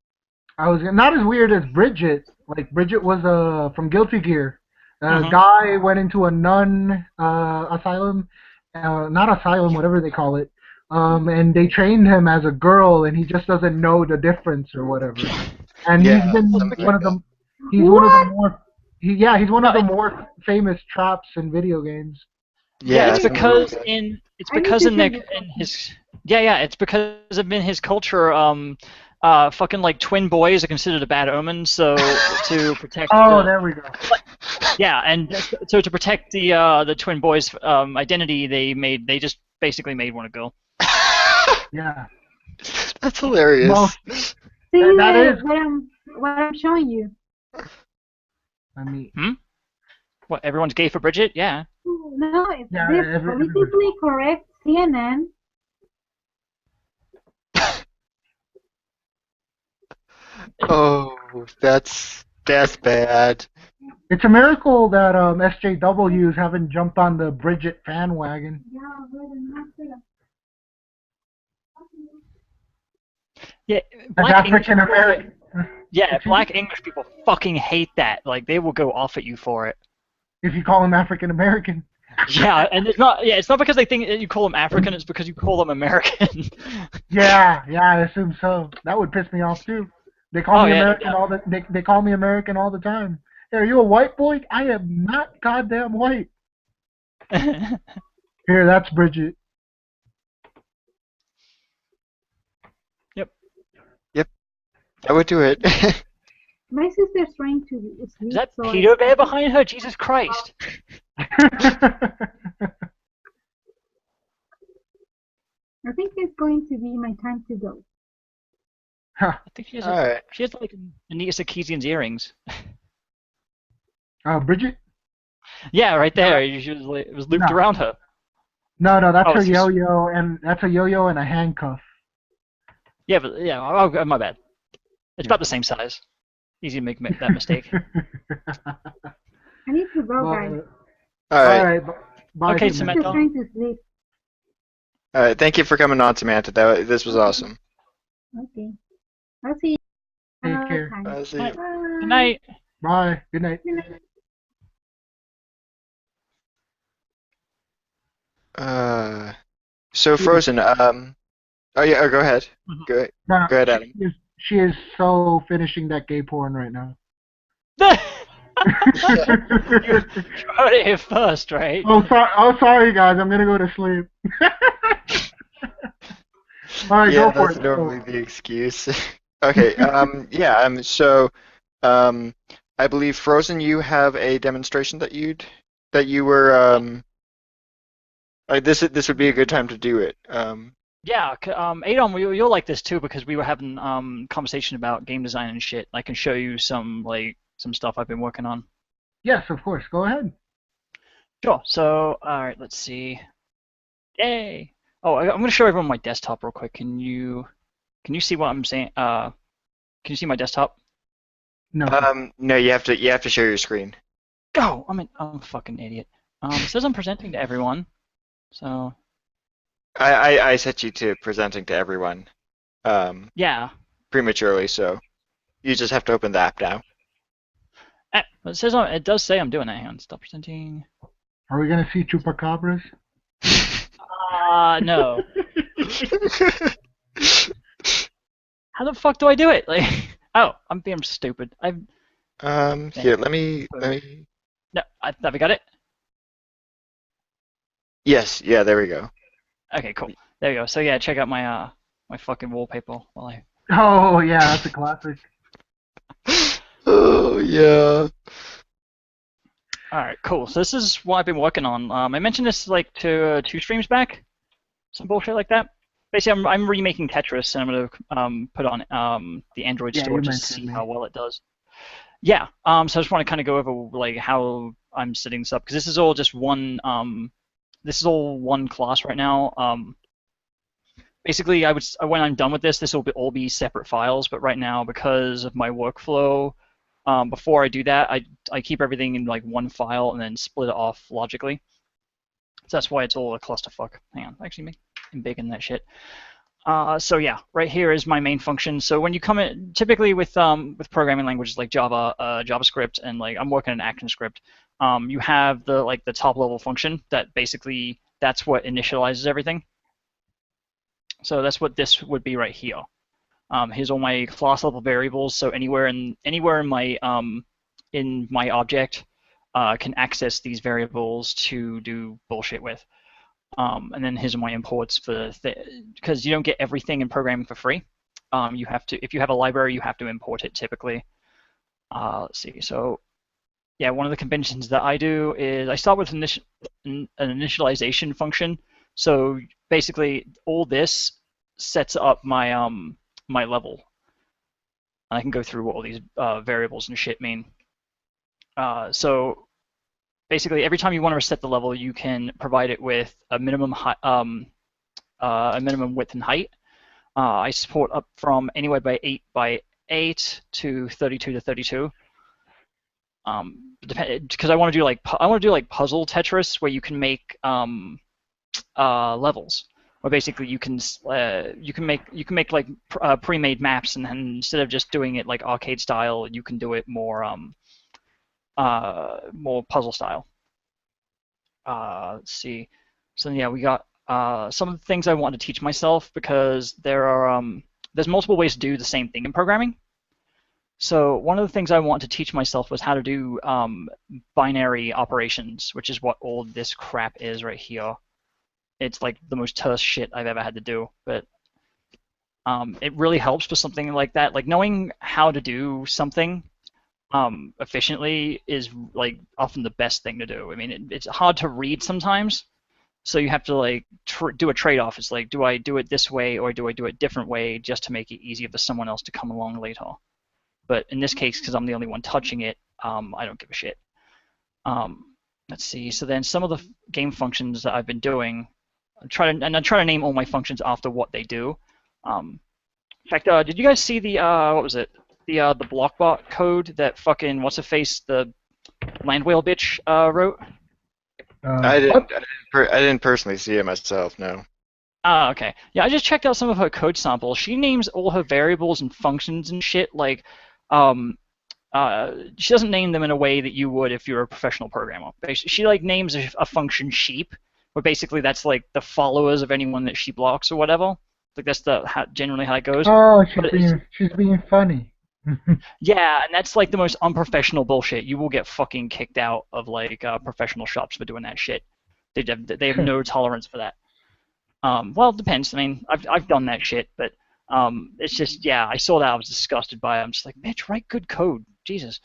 I was not as weird as Bridget. Like Bridget was from Guilty Gear. A Mhm. guy went into a nun asylum, not asylum, whatever they call it, and they trained him as a girl, and he just doesn't know the difference or whatever. And Yeah, he's been something one like of that. the he's one of the What? more he's one No, of the more famous traps in video games. yeah, Yeah, it's Wait, something like because that. I need to hear this in one. his yeah, it's because of in his culture, fucking like twin boys are considered a bad omen, so to protect Oh, the there we go. yeah, and so to protect the twin boys' identity, they just basically made one a girl. Yeah. That's hilarious. Most See that is. what I'm showing you. I mean, Hmm? What? Everyone's gay for Bridget? Yeah. No, it's yeah. the Everybody. politically correct CNN. Oh, that's bad. It's a miracle that SJWs haven't jumped on the Bridget fan wagon. Yeah, As black English African people. American. Yeah, Excuse me? black English people fucking hate that. Like they will go off at you for it. If you call them African American. Yeah, and it's not. Yeah, it's not because they think that you call them African. It's because you call them American. Yeah, I assume so. That would piss me off too. They call Oh me yeah, no American doubt. all the they call me American all the time. Hey, are you a white boy? I am not goddamn white. Here, that's Bridget. Yep. Yep, I would do it. My sister's trying to Is sleep, that so Peter Bear behind her? Jesus Christ. I think it's going to be my time to go. Huh. I think All right. she has like Anita Sarkeesian's earrings. Bridget? Yeah, right there. She was like, it was looped No, around her. that's Oh, her it's just yo-yo, and that's a yo-yo and a handcuff. yeah, but yeah. Oh, my bad. It's Yeah. about the same size. Easy to make that mistake. I need to go, guys. Well, All all right. right, bye, Okay, My sister's Samantha. Samantha. trying to sleep. All right. Thank you for coming on, Samantha. This was awesome. Okay. I'll see you Take another care. time. See Night. you. Bye. Good night. Bye. Good night. Good night. So Frozen. Oh yeah. Oh, go ahead. Mhm. Go No, go ahead, Adam. she is so finishing that gay porn right now. You heard it here first, right? Sorry, guys. I'm gonna go to sleep. All right, Yeah, go for that's it. normally the excuse. Okay. Yeah. So, um, I believe Frozen, you have a demonstration that you were this would be a good time to do it. Yeah, Adon, you'll like this too because we were having conversation about game design and shit. I can show you some stuff I've been working on. Yes, of course. Go ahead. Sure. So, all right, let's see. Yay! Oh, I'm gonna show everyone my desktop real quick. Can you see what I'm saying? Can you see my desktop? No. No, you have to share your screen. Go! I'm a fucking idiot. It says I'm presenting to everyone. So I set you to presenting to everyone yeah. prematurely, so you just have to open the app now. It does say I'm doing it. Hang on, stop presenting. Are we gonna see chupacabras? No. How the fuck do I do it? Like, oh, I'm being stupid. Here, let me. No, have we got it? Yes, yeah, there we go. Okay, cool. There we go. So yeah, check out my my fucking wallpaper while I. Oh yeah, that's a classic. Oh yeah. All right, cool. So this is what I've been working on. I mentioned this like two streams back, some bullshit like that. Basically, I'm remaking Tetris, and I'm gonna put on the Android Yeah, store you just to mentioned see me. how well it does. Yeah. So I just want to kind of go over like how I'm setting this up because this is all just one. This is all one class right now. Basically, when I'm done with this will all be separate files. But right now, because of my workflow, before I do that, I keep everything in like one file and then split it off logically. So that's why it's all a clusterfuck. Hang on, actually, I'm big in that shit. So yeah, right here is my main function. So when you come in, typically with programming languages like Java, JavaScript, and like I'm working in ActionScript, you have the top level function that basically that's what initializes everything. So that's what this would be right here. Here's all my class level variables. So anywhere in my object can access these variables to do bullshit with. And then here's my imports because you don't get everything in programming for free. You have to, if you have a library, you have to import it typically. Let's see. So yeah, one of the conventions that I do is I start with an initialization function. So basically, all this sets up my my level. I can go through what all these variables and shit mean. So basically, every time you want to reset the level, you can provide it with a minimum width and height. I support up from anywhere by 8 by 8 to 32 to 32. Because I want to do like puzzle Tetris where you can make levels, where basically you can make like pre-made maps, and then instead of just doing it like arcade style, you can do it more puzzle style. Let's see. So yeah, we got some of the things I want to teach myself because there's multiple ways to do the same thing in programming. So one of the things I want to teach myself was how to do binary operations, which is what all this crap is right here. It's like the most terse shit I've ever had to do, but it really helps for something like that. Like knowing how to do something efficiently is like often the best thing to do. I mean, it's hard to read sometimes, so you have to like do a trade-off. It's like, do I do it this way or do I do it a different way just to make it easier for someone else to come along later? But in this case, because I'm the only one touching it, I don't give a shit. Let's see. So then some of the game functions that I've been doing, I try to name all my functions after what they do. In fact, did you guys see the what was it? The blockbot code that fucking what's her face, the land whale bitch wrote? I didn't personally see it myself. No. Ah, okay. Yeah, I just checked out some of her code samples. She names all her variables and functions and shit like, she doesn't name them in a way that you would if you're a professional programmer. She like names a function sheep, where basically that's like the followers of anyone that she blocks or whatever. Like that's generally how it goes. Oh, she's being funny. Yeah, and that's like the most unprofessional bullshit. You will get fucking kicked out of like professional shops for doing that shit. They have no tolerance for that. Well, it depends. I mean, I've done that shit, but it's just, yeah, I saw that, I was disgusted by it. I'm just like, bitch, write good code, Jesus.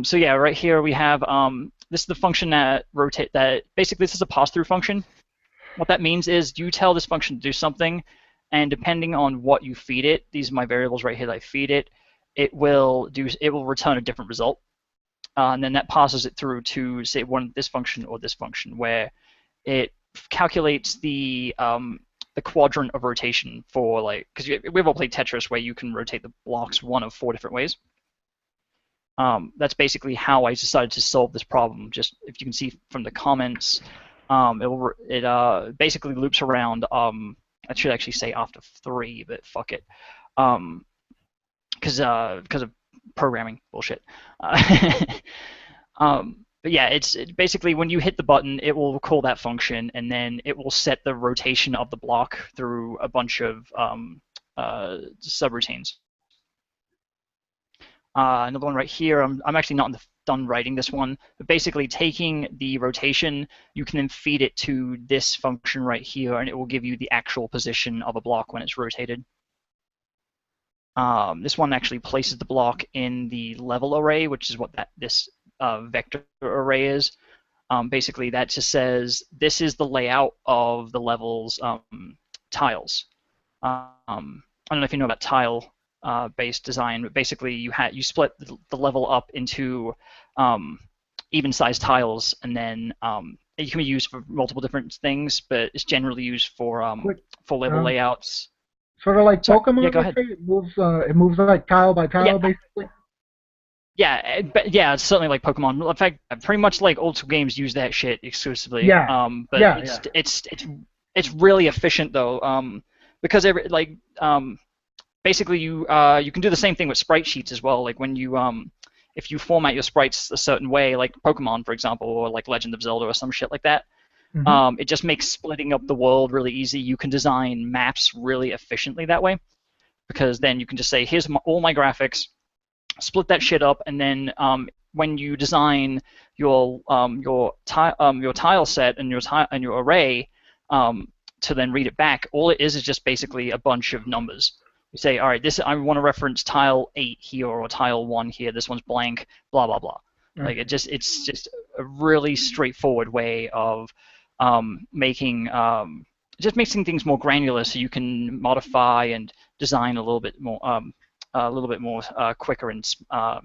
So yeah, right here we have this is the function that basically this is a pass-through function. What that means is you tell this function to do something, and depending on what you feed it, these are my variables right here that I feed it, it will return a different result. And then that passes it through to say this function or this function, where it calculates the quadrant of rotation for like, because we've all played Tetris where you can rotate the blocks one of 4 different ways. That's basically how I decided to solve this problem. Just if you can see from the comments, it basically loops around. I should actually say after 3, but fuck it, because of programming bullshit. But yeah, it's basically when you hit the button, it will call that function, and then it will set the rotation of the block through a bunch of subroutines. Another one right here, I'm actually not done writing this one, but basically taking the rotation, you can then feed it to this function right here, and it will give you the actual position of a block when it's rotated. This one actually places the block in the level array, which is what this vector array is. Basically, that just says this is the layout of the level's tiles. I don't know if you know about tile-based design, but basically you split the level up into even-sized tiles, and then it can be used for multiple different things, but it's generally used for level layouts. Sort of like Pokemon. Yeah, go ahead. It moves like tile by tile, basically. but yeah, it's certainly like Pokemon. In fact, pretty much like old school games use that shit exclusively. Yeah, But yeah, it's yeah. it's really efficient though. Because basically you can do the same thing with sprite sheets as well. Like when you if you format your sprites a certain way, like Pokemon for example, or like Legend of Zelda or some shit like that. Hmm. It just makes splitting up the world really easy. You can design maps really efficiently that way because then you can just say, here's all my graphics, split that shit up, and then when you design your tile set and your array to then read it back, all it is just basically a bunch of numbers. You say, all right, this I want to reference tile 8 here or tile 1 here. This one's blank, blah blah blah. Like Okay. it's just a really straightforward way of making just making things more granular, so you can modify and design a little bit more quicker and I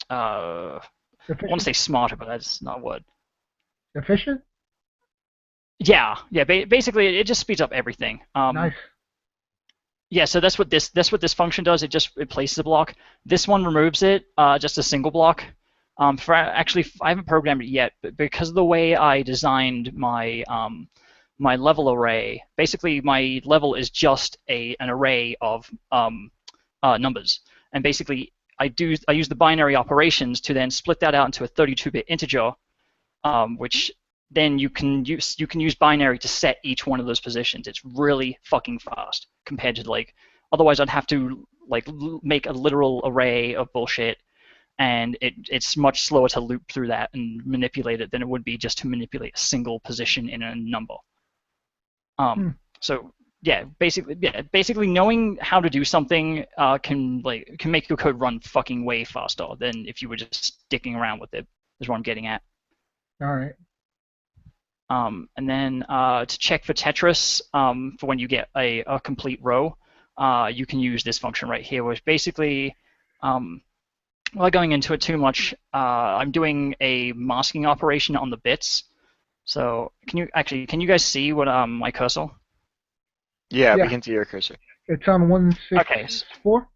want to Efficient. say smarter, but that's not a word. Efficient. Yeah. Basically, it just speeds up everything. Nice. Yeah, so that's what this function does. It just replaces a block. This one removes it, just a single block. Actually, I haven't programmed it yet, but because of the way I designed my level array, basically my level is just an array of numbers, and basically I use the binary operations to then split that out into a 32-bit integer, which then you can use binary to set each one of those positions. It's really fucking fast compared to like otherwise I'd have to like make a literal array of bullshit, and it's much slower to loop through that and manipulate it than it would be just to manipulate a single position in a number. Hmm. So basically knowing how to do something can make your code run fucking way faster than if you were just sticking around with it. Is what I'm getting at. All right. And then to check for Tetris, for when you get a complete row, you can use this function right here, which basically, without going into it too much, I'm doing a masking operation on the bits. So can you guys see what my cursor? Yeah, we Yeah. can see your cursor. It's on Okay. 164.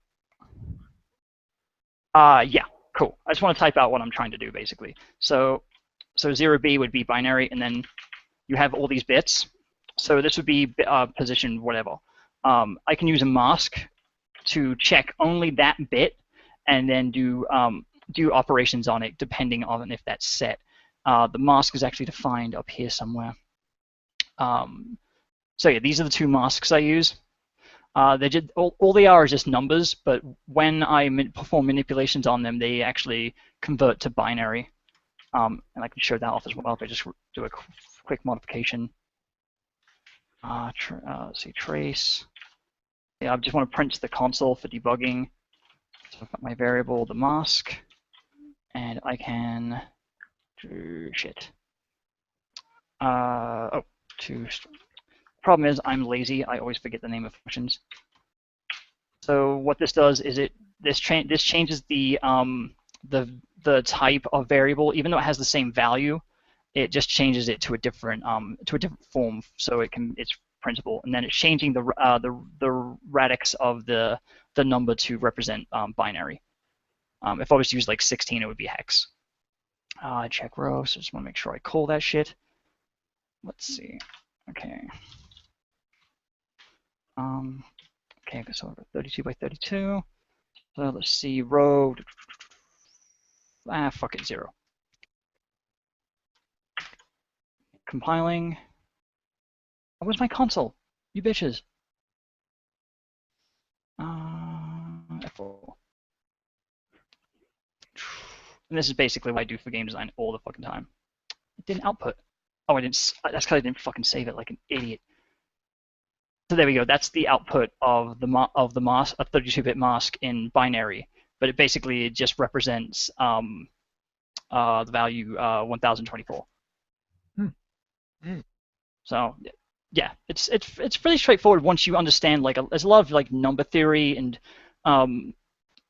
Yeah, cool. I just want to type out what I'm trying to do, basically. So 0B would be binary, and then you have all these bits. So this would be position whatever. I can use a mask to check only that bit, and then do operations on it depending on if that's set. The mask is actually defined up here somewhere. So yeah, these are the two masks I use. All they are is just numbers, but when I perform manipulations on them, they actually convert to binary. And I can show that off as well if I just do a quick modification. Let's see, trace. Yeah, I just want to print to the console for debugging. So I've got my variable, the mask, and I can do shit. Problem is I'm lazy. I always forget the name of functions. So what this does is this changes the type of variable, even though it has the same value. It just changes it to a different form, so it's printable, and then it's changing the radix of the number to represent binary. If I was to use like 16, it would be hex. Check row, so just want to make sure I call that shit. Let's see. Okay. Okay, so 32 by 32. So let's see, row. Fuck it, 0. Compiling. Oh, where's my console? You bitches. F4. And this is basically what I do for game design all the fucking time. It didn't output. Oh, I didn't. That's because I didn't fucking save it like an idiot. So there we go. That's the output of the mask, a 32-bit mask in binary. But it basically just represents the value 1024. So yeah, it's pretty straightforward once you understand there's a lot of like number theory and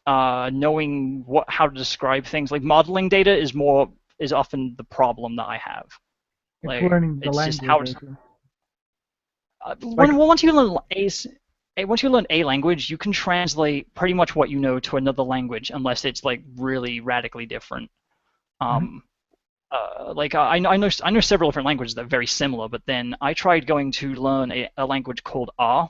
knowing how to describe things. Like modeling data is often the problem that I have. It's learning the it's language. just how it's once you learn once you learn a language, you can translate pretty much what you know to another language, unless it's like really radically different. Um, I know several different languages that are very similar, but then I tried going to learn a language called R,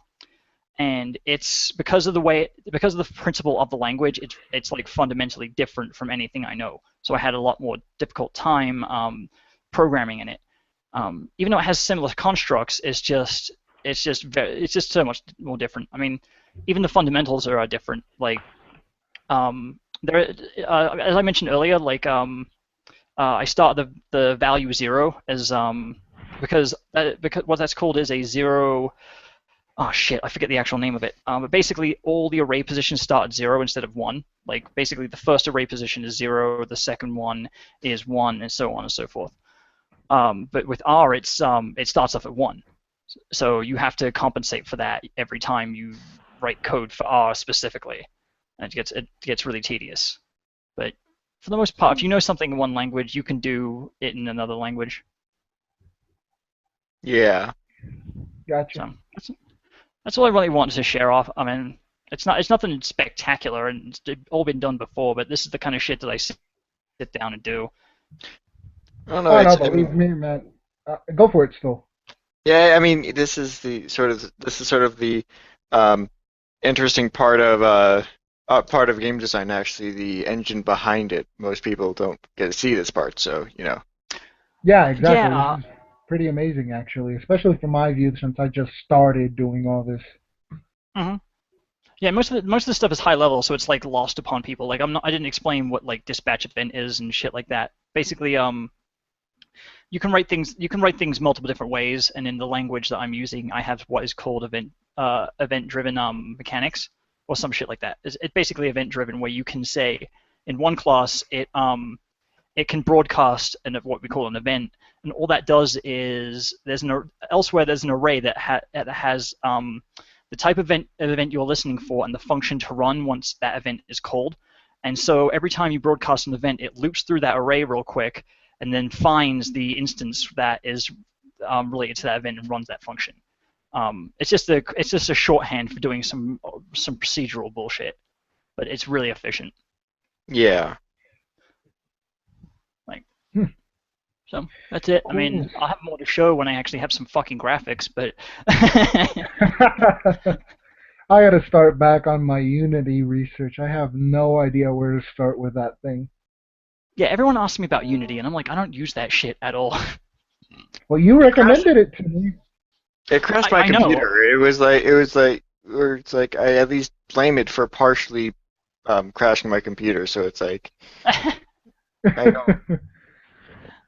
and it's because of the principle of the language, it's like fundamentally different from anything I know. So I had a lot more difficult time programming in it. Even though it has similar constructs, it's just so much more different. I mean, even the fundamentals are different. Like as I mentioned earlier, I start the value 0 as because what that's called is a 0. Oh shit, I forget the actual name of it. But basically, all the array positions start at 0 instead of 1. Like basically, the first array position is 0, the second one is 1, and so on and so forth. But with R, it starts off at 1. So you have to compensate for that every time you write code for R specifically, and it gets really tedious. But for the most part, if you know something in one language, you can do it in another language. Yeah. Gotcha. So that's all I really wanted to share off. I mean, it's nothing spectacular, and it's all been done before. But this is the kind of shit that I sit down and do. I don't know. Oh no, believe me, man. Go for it, Stoll. Yeah, I mean, this is sort of the interesting part of game design. Actually, the engine behind it. Most people don't get to see this part, so you know. Yeah, exactly. Yeah. This is pretty amazing, actually, especially from my view, since I just started doing all this. Mm-hmm. Yeah, most of the stuff is high level, so it's like lost upon people. Like I didn't explain what like dispatch event is and shit like that. Basically, you can write things multiple different ways, and in the language that I'm using, I have what is called event-driven mechanics, or some shit like that. It's basically event-driven, where you can say in one class it can broadcast what we call an event, and all that does is elsewhere there's an array that has the type of event you're listening for and the function to run once that event is called. And so every time you broadcast an event, it loops through that array real quick and then finds the instance that is related to that event and runs that function. It's just a shorthand for doing some procedural bullshit, but it's really efficient. Yeah. So that's it. I mean, I'll have more to show when I actually have some fucking graphics, but I gotta start back on my Unity research. I have no idea where to start with that thing. Yeah, everyone asks me about Unity, and I'm like, I don't use that shit at all. Well, you recommended it to me. It crashed my I know. computer. It was like I at least blame it for partially crashing my computer. So it's like I don't.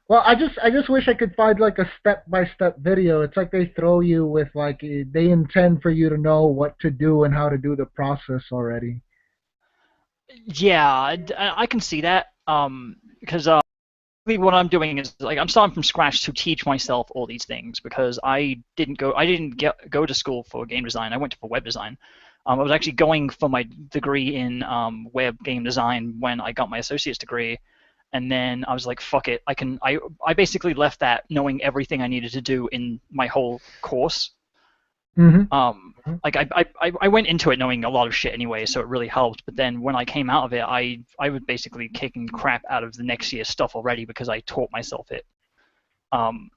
Well, I just wish I could find like a step-by-step video. It's like they throw you with like they intend for you to know what to do and how to do the process already. Yeah, I can see that. Because what I'm doing is like I'm starting from scratch to teach myself all these things because I didn't go to school for game design. I went for web design. I was actually going for my degree in web game design when I got my associate's degree. And then I was like, fuck it. I basically left that knowing everything I needed to do in my whole course. Mm-hmm. Like I went into it knowing a lot of shit anyway, so it really helped. But then when I came out of it, I was basically kicking crap out of the next year's stuff already because I taught myself it. And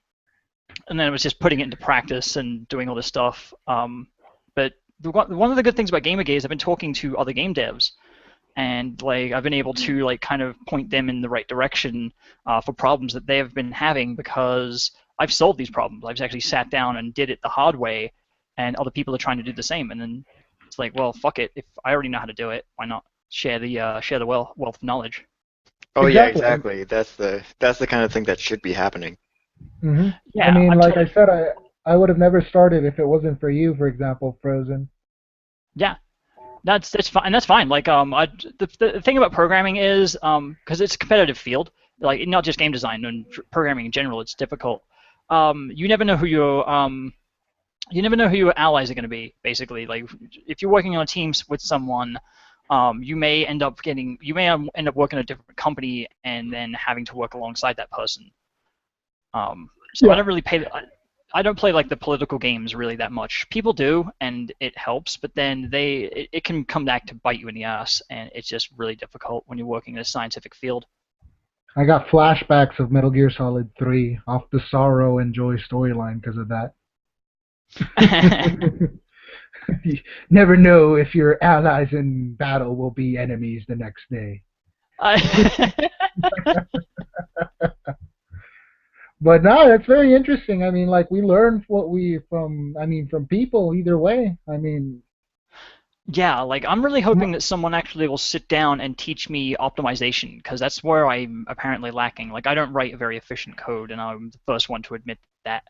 then it was just putting it into practice and doing all this stuff. But one of the good things about Gamergate is I've been talking to other game devs. And like I've been able to like kind of point them in the right direction for problems that they have been having because I've solved these problems. I've actually sat down and did it the hard way, and other people are trying to do the same. And then it's like, well, fuck it. If I already know how to do it, why not share the wealth of knowledge? Oh Exactly. yeah, exactly. That's the kind of thing that should be happening. Mm-hmm. Yeah, I mean, I'm like I said, I would have never started if it wasn't for you, for example, Frozen. Yeah. That's fine, and that's fine. Like the thing about programming is because it's a competitive field, like not just game design and programming in general, it's difficult. You never know who your allies are going to be. Basically, like if you're working on a team with someone, you may end up working at a different company and then having to work alongside that person. So Yeah. I don't really I don't play like the political games really that much. People do, and it helps, but then it can come back to bite you in the ass, and it's just really difficult when you're working in a scientific field. I got flashbacks of Metal Gear Solid 3 off the Sorrow and Joy storyline because of that. You never know if your allies in battle will be enemies the next day. But no, that's very interesting. I mean, like we learn what we from people either way. I mean, Yeah, like I'm really hoping that someone actually will sit down and teach me optimization, because that's where I'm apparently lacking. Like I don't write a very efficient code, and I'm the first one to admit that.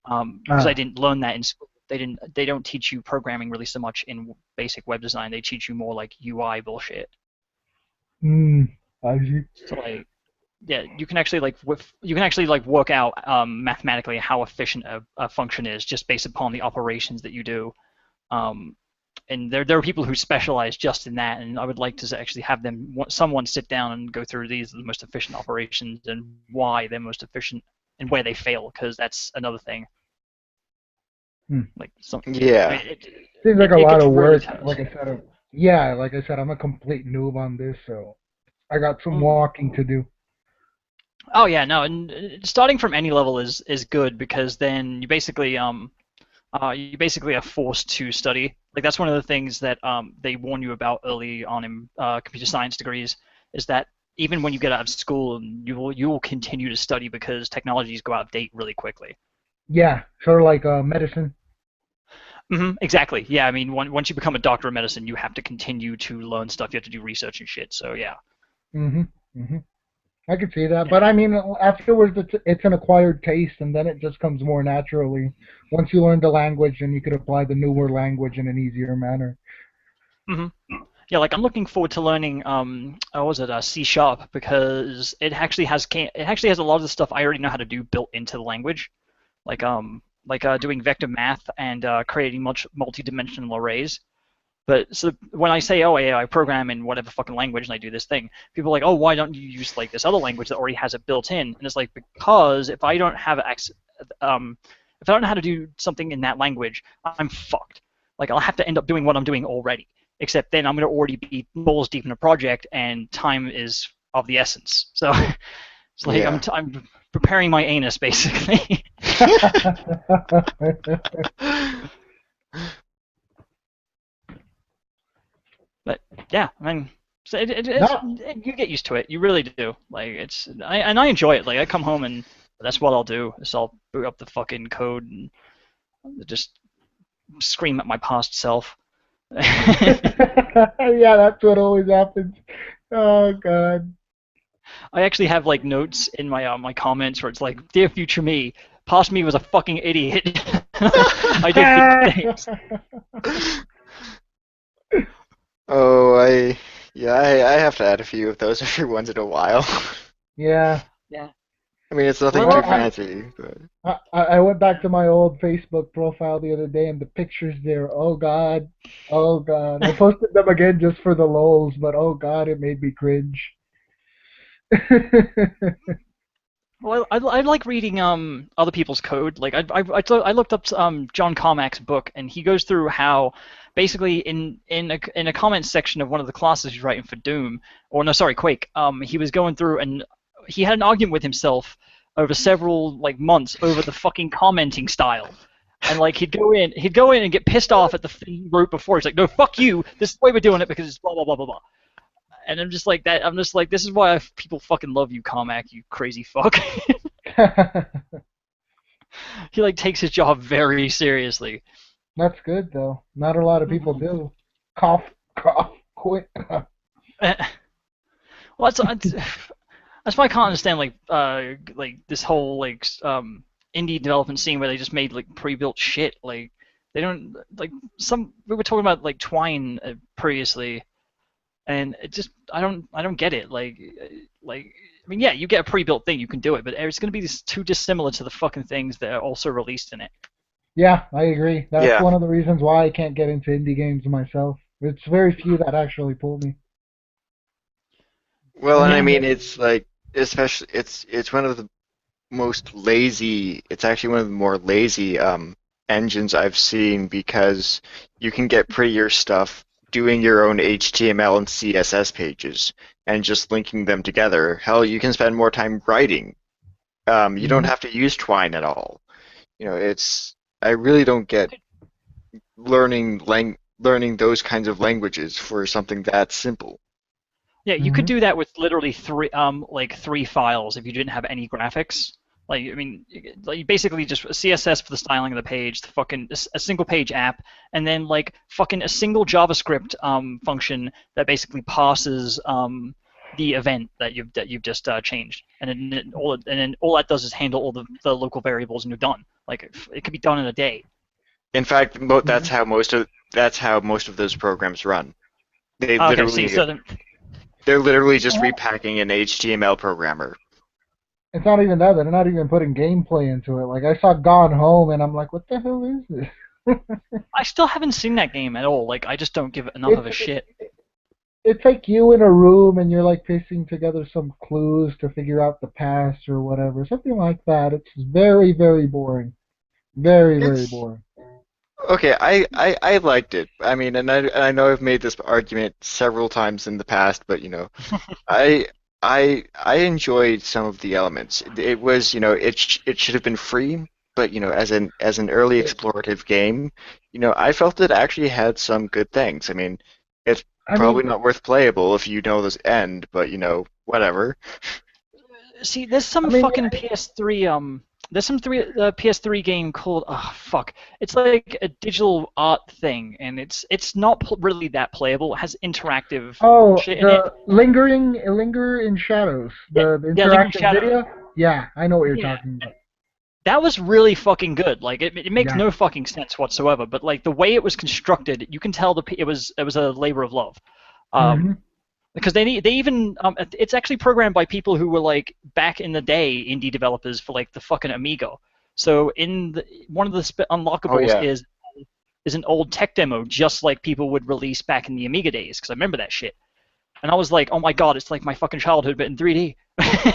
Because I didn't learn that in school. They don't teach you programming really so much in basic web design. They teach you more like UI bullshit. I see. So like, yeah, you can actually work out mathematically how efficient a function is just based upon the operations that you do. And there are people who specialize just in that, and I would like to actually have someone sit down and go through these are the most efficient operations and why they're most efficient and where they fail, because that's another thing. Like Yeah. Seems like a lot of work. Really like I said, I'm a complete noob on this, so I got some walking to do. Oh yeah, no, and starting from any level is good, because then you basically are forced to study. Like that's one of the things that they warn you about early on in computer science degrees, is that even when you get out of school, you will continue to study because technologies go out of date really quickly. Yeah, sort of like medicine. Exactly. Yeah, I mean, once you become a doctor of medicine, you have to continue to learn stuff. You have to do research and shit. So yeah. I could see that, but I mean, afterwards, it's an acquired taste, and then it just comes more naturally. Once you learn the language, and you could apply the newer language in an easier manner. Yeah, like I'm looking forward to learning C#, because it actually has a lot of the stuff I already know how to do built into the language, like doing vector math and creating multi-dimensional arrays. But so when I say, oh, yeah, I program in whatever fucking language and I do this thing, people are like, oh, why don't you use like this other language that already has it built in? And it's like, because if I don't have if I don't know how to do something in that language, I'm fucked. Like I'll have to end up doing what I'm doing already. Except then I'm going to already be balls deep in a project, and time is of the essence. So it's like I'm preparing my anus basically. But yeah, I mean, so you get used to it. You really do. Like I enjoy it. Like I come home and that's what I'll do. Is I'll boot up the fucking code and just scream at my past self. Yeah, that's what always happens. Oh god. I actually have like notes in my my comments where it's like, "Dear future me, past me was a fucking idiot. I did good things." Oh, I have to add a few of those every once in a while. Yeah. I mean, it's nothing too fancy, but I went back to my old Facebook profile the other day, and the pictures there, oh god. I posted them again just for the lols, but oh god, it made me cringe. Well, I like reading other people's code. Like I looked up John Carmack's book, and he goes through how basically in a comment section of one of the classes he's writing for Doom, or no, sorry, Quake. He was going through and he had an argument with himself over several like months over the fucking commenting style. And like he'd go in and get pissed off at the thing he wrote before. He's like, no, fuck you. This is the way we're doing it because it's blah blah blah blah blah. And I'm just like, this is why people fucking love you, Carmack, you crazy fuck. He like takes his job very seriously. That's good though. Not a lot of people do. Cough, quit. Well, that's why I can't understand like this whole like indie development scene where they just made like pre-built shit. Like they don't like we were talking about like Twine previously. And it just I don't get it. Like I mean, yeah, you get a pre-built thing, you can do it, but it's going to be too dissimilar to the fucking things that are also released in it. Yeah, I agree. That's one of the reasons why I can't get into indie games myself. It's very few that actually pull me. Well, and I mean, it's like especially it's one of the most lazy. It's actually one of the more lazy engines I've seen because you can get prettier stuff doing your own HTML and CSS pages and just linking them together. Hell, you can spend more time writing. You don't Hmm. have to use Twine at all. It's I really don't get learning those kinds of languages for something that simple. Yeah, you could Hmm. do that with literally three files if you didn't have any graphics. Like, I mean, like basically just CSS for the styling of the page, the fucking a single page app, and then like fucking a single JavaScript function that basically passes the event that you've just changed, and then all that does is handle all the local variables, and you're done. Like it could be done in a day. In fact, Hmm. that's how most of those programs run. They Okay, see, literally so then, they're literally just repacking an HTML programmer. It's not even that. They're not even putting gameplay into it. Like I saw Gone Home, and I'm like, what the hell is this? I still haven't seen that game at all. Like I just don't give enough of it's a shit. it's like you in a room and you're like piecing together some clues to figure out the past or whatever, something like that. It's very, very boring. Very, very It's boring. okay. I liked it. I mean, and I know I've made this argument several times in the past, but I I enjoyed some of the elements. It was, it should have been free, but as an early explorative game, I felt it actually had some good things. I mean, it's I probably mean, not worth playable if you know this end, but whatever. See, there's some I mean, fucking PS3 there's some PS3 game called fuck. It's like a digital art thing, and it's not really that playable. It has interactive oh, bullshit in it. the linger in shadows, Yeah, the yeah, Lingering interactive Shadow. video. Yeah, I know what you're Yeah, talking about. that was really fucking good. Like it makes Yeah. no fucking sense whatsoever, but like the way it was constructed, you can tell it was a labor of love. Hmm. Um, because they even it's actually programmed by people who were like back in the day indie developers for like the fucking Amiga. So one of the Oh unlockables yeah. is an old tech demo, just like people would release back in the Amiga days. Because I remember that shit, and I was like, oh my god, it's like my fucking childhood, but in 3D.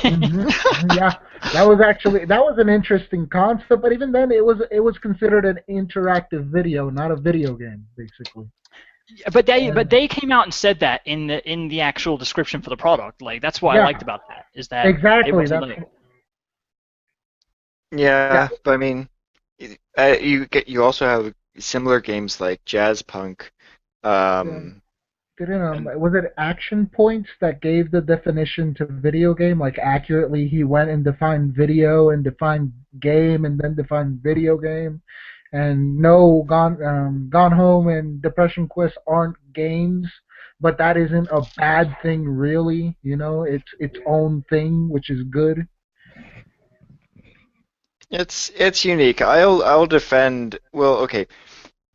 Hmm. Yeah, that was an interesting concept, but even then, it was considered an interactive video, not a video game, basically. And But they came out and said that in the actual description for the product. Like that's what I yeah, liked about that is that they exactly. wasn't That's like yeah. Yeah, but I mean, you also have similar games like Jazz Punk, Yeah. um, Didn't and was it Action Points that gave the definition to video game? Like accurately, he went and defined video and defined game and then defined video game. And no, Gone Home and Depression Quest aren't games, but that isn't a bad thing, really. It's its own thing, which is good. it's unique. I'll defend. Well, okay,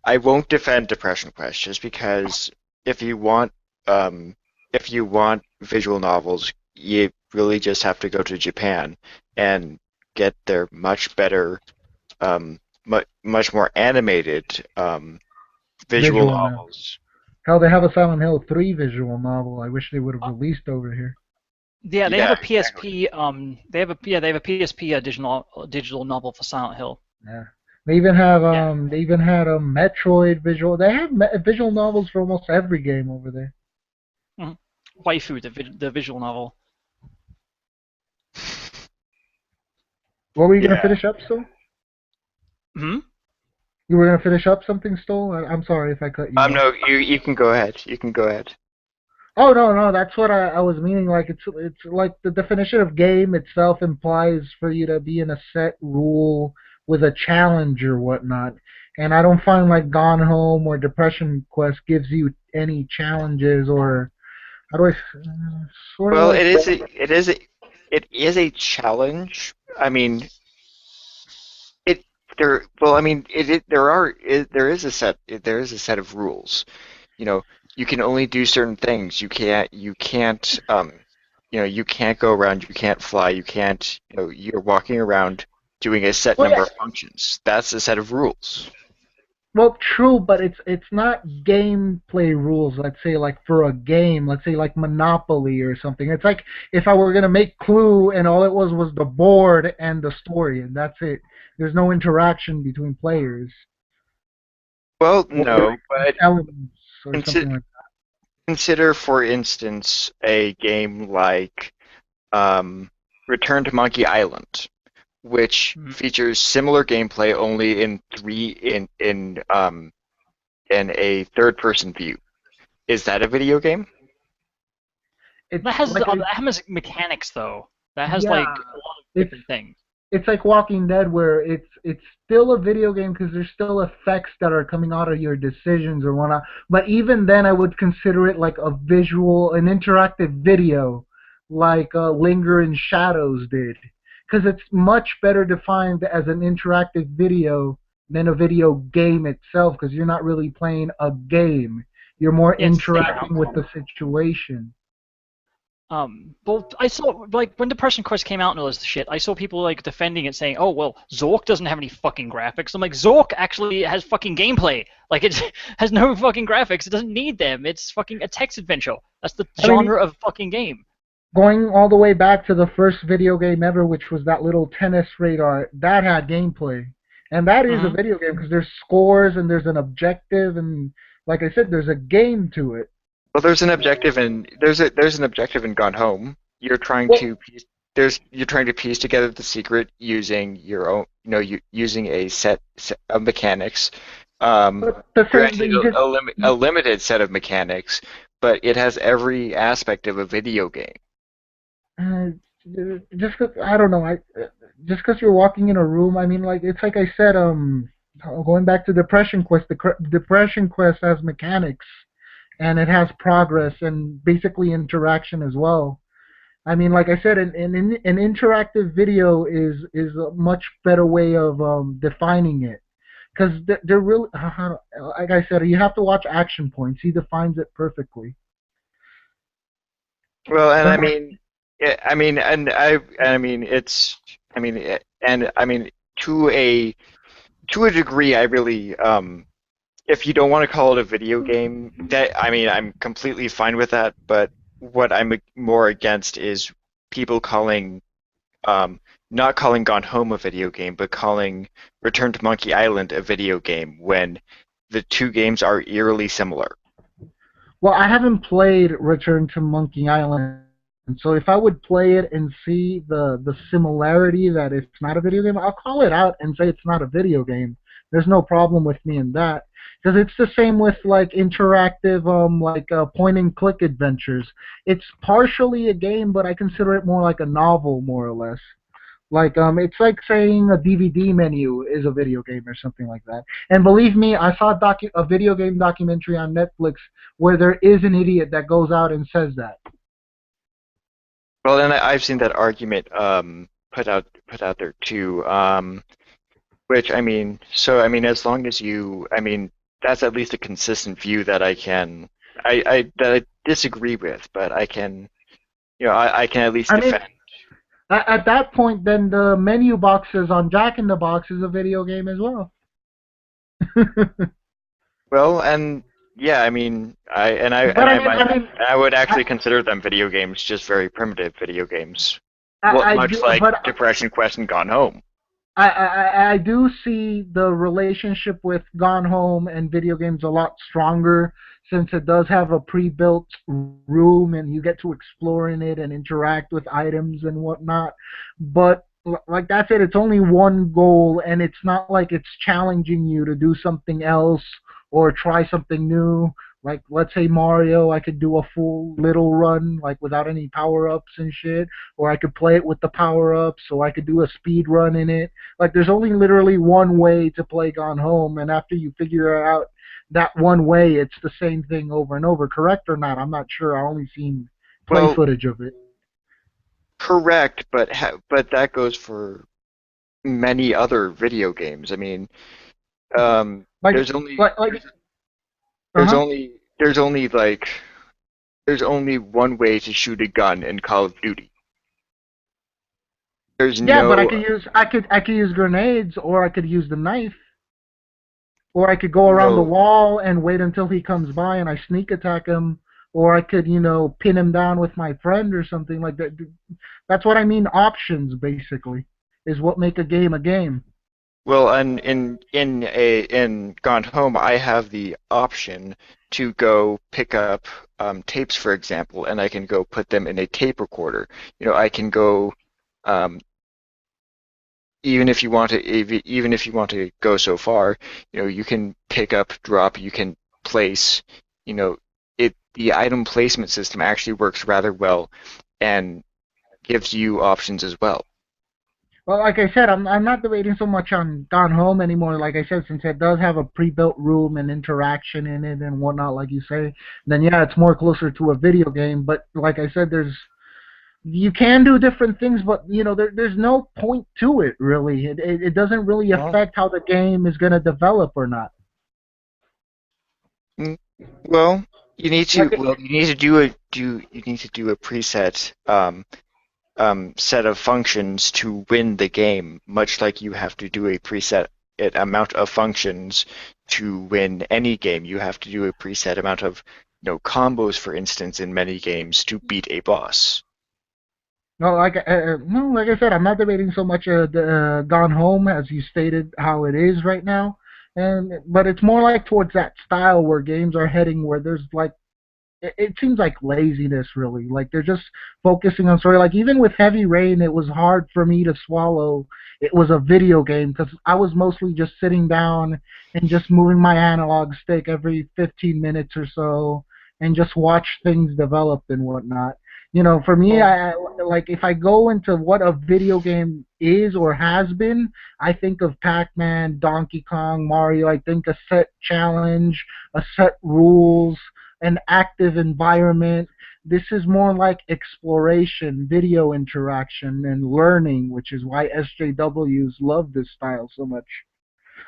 I won't defend Depression Quest just because if you want um if you want visual novels, you really just have to go to Japan and get their much better, much more animated visual Visual now. novels. Hell, they have a Silent Hill 3 visual novel. I wish they would have released over here. yeah, they have Yeah, a exactly. PSP they have a PSP digital novel for Silent Hill. Yeah. Yeah. They even had a Metroid visual. They have visual novels for almost every game over there. Mhm. Waifu, the visual novel. What were you gonna Yeah. finish up, Stoll? Hmm? You were gonna finish up something, Stoll? I'm sorry if I cut you off. No, you can go ahead. You can go ahead. Oh no, no, that's what I was meaning. Like it's like the definition of game itself implies for you to be in a set rule with a challenge or whatnot. And I don't find like Gone Home or Depression Quest gives you any challenges or how do I sort of Well, like it is a challenge. I mean, it there. Well, I mean, there is a set of rules. You can only do certain things. You can't go around. You can't fly. You can't. You're walking around doing a set well, number yeah, of functions. That's a set of rules. Well, true, but it's not gameplay rules. Let's say like for a game, let's say like Monopoly or something. It's like if I were gonna make Clue and all it was the board and the story, and that's it. There's no interaction between players Well, or no, but elements or consider, something like consider for instance, a game like um, Return to Monkey Island, which Mhm. features similar gameplay only in a third-person view. Is that a video game? that. It's That has like that has mechanics though. That has yeah, like a lot of it's different things. it's like Walking Dead, where it's still a video game because there's still effects that are coming out of your decisions or whatnot. But even then, I would consider it like a visual, an interactive video, like Linger in Shadows did, because it's much better defined as an interactive video than a video game itself, because you're not really playing a game. You're more Yeah, it's the same interacting with outcome. the situation. But I saw like when Depression Quest came out and all this shit, I saw people like defending it, saying, "Oh well, Zork doesn't have any fucking graphics." I'm like, Zork actually has fucking gameplay. Like it has no fucking graphics. It doesn't need them. It's fucking a text adventure. That's the I mean, genre of fucking game. going all the way back to the first video game ever, which was that little tennis radar, that had gameplay. And that is a Hmm. video game because there's scores and there's an objective and like I said, there's a game to it. Well, there's an objective in Gone Home. You're trying Well, to you're trying to piece together the secret using your own, using a set of mechanics. Um, but the same Granted, you just a limited set of mechanics, but it has every aspect of a video game. uh, just 'cause, I don't know, I just because you're walking in a room, I mean, like it's like I said, going back to Depression Quest, Depression Quest has mechanics and it has progress and basically interaction as well. I mean, like I said, an interactive video is a much better way of defining it because they're really, like I said, you have to watch Action Points. He defines it perfectly. Well, and But I mean, yeah, I mean, I mean, and I mean, to a to a degree, I really, if you don't want to call it a video game, that I mean, I'm completely fine with that. But what I'm more against is people calling, um, not calling Gone Home a video game, but calling Return to Monkey Island a video game when the two games are eerily similar. well, I haven't played Return to Monkey Island, so if I would play it and see the similarity that it's not a video game, I'll call it out and say it's not a video game. There's no problem with me in that because it's the same with like interactive like point and click adventures. It's partially a game, but I consider it more like a novel, more or less. Like it's like saying a DVD menu is a video game or something like that. And believe me, I saw a video game documentary on Netflix where there is an idiot that goes out and says that. Well, and I've seen that argument put out there too. Which I mean, so I mean, as long as you, I mean, that's at least a consistent view that that I disagree with, but I can, I can at least I mean, defend. at that point, then the menu boxes on Jack in the Box is a video game as well. Well, and yeah, I mean, But I mean, I would I, actually consider them video games, just very primitive video games. I Much do, like but Depression Quest and Gone Home. I do see the relationship with Gone Home and video games a lot stronger since it does have a pre-built room and you get to explore in it and interact with items and whatnot. But like that's it, it's only one goal and it's not like it's challenging you to do something else or try something new. Like let's say Mario, I could do a full little run like without any power-ups and shit, or I could play it with the power-ups, or I could do a speed run in it. Like there's only literally one way to play Gone Home, and after you figure out that one way, it's the same thing over and over. Correct or not? I'm not sure. I only seen play Well, footage of it. correct, but but that goes for many other video games. I mean, Like, there's only like, uh there's huh. only there's only like there's only one way to shoot a gun in Call of Duty. There's Yeah, but no I could use grenades, or I could use the knife. Or I could go around the No. wall and wait until he comes by and I sneak attack him. Or I could, pin him down with my friend or something like that. That's what I mean. Options, basically, is what make a game a game. Well, and in Gone Home, I have the option to go pick up tapes, for example, and I can go put them in a tape recorder. I can go um, even if you want to go so far, you can pick up, drop, you can place. You know, the item placement system actually works rather well and gives you options as well. Well, like I said, I'm not debating so much on Gone Home anymore. Like I said, since it does have a pre-built room and interaction in it and whatnot, like you say, then yeah, it's more closer to a video game. But like I said, you can do different things, but there's no point to it really. It doesn't really Well, affect how the game is gonna develop or not. mm, well, Like you need to do a preset set of functions to win the game, much like you have to do a preset amount of functions to win any game. You have to do a preset amount of, combos, for instance, in many games to beat a boss. no, like I said, I'm not debating so much Gone Home as you stated how it is right now, but it's more like towards that style where games are heading, where there's like it seems like laziness really. Like they're just focusing on story. Like even with Heavy Rain, it was hard for me to swallow. It was a video game because I was mostly just sitting down and just moving my analog stick every 15 minutes or so and just watch things develop and whatnot. For me, Well, like if I go into what a video game is or has been, I think of Pac-Man, Donkey Kong, Mario. I think a set challenge, a set rules, an active environment. This is more like exploration, video interaction, and learning, which is why SJWs love this style so much.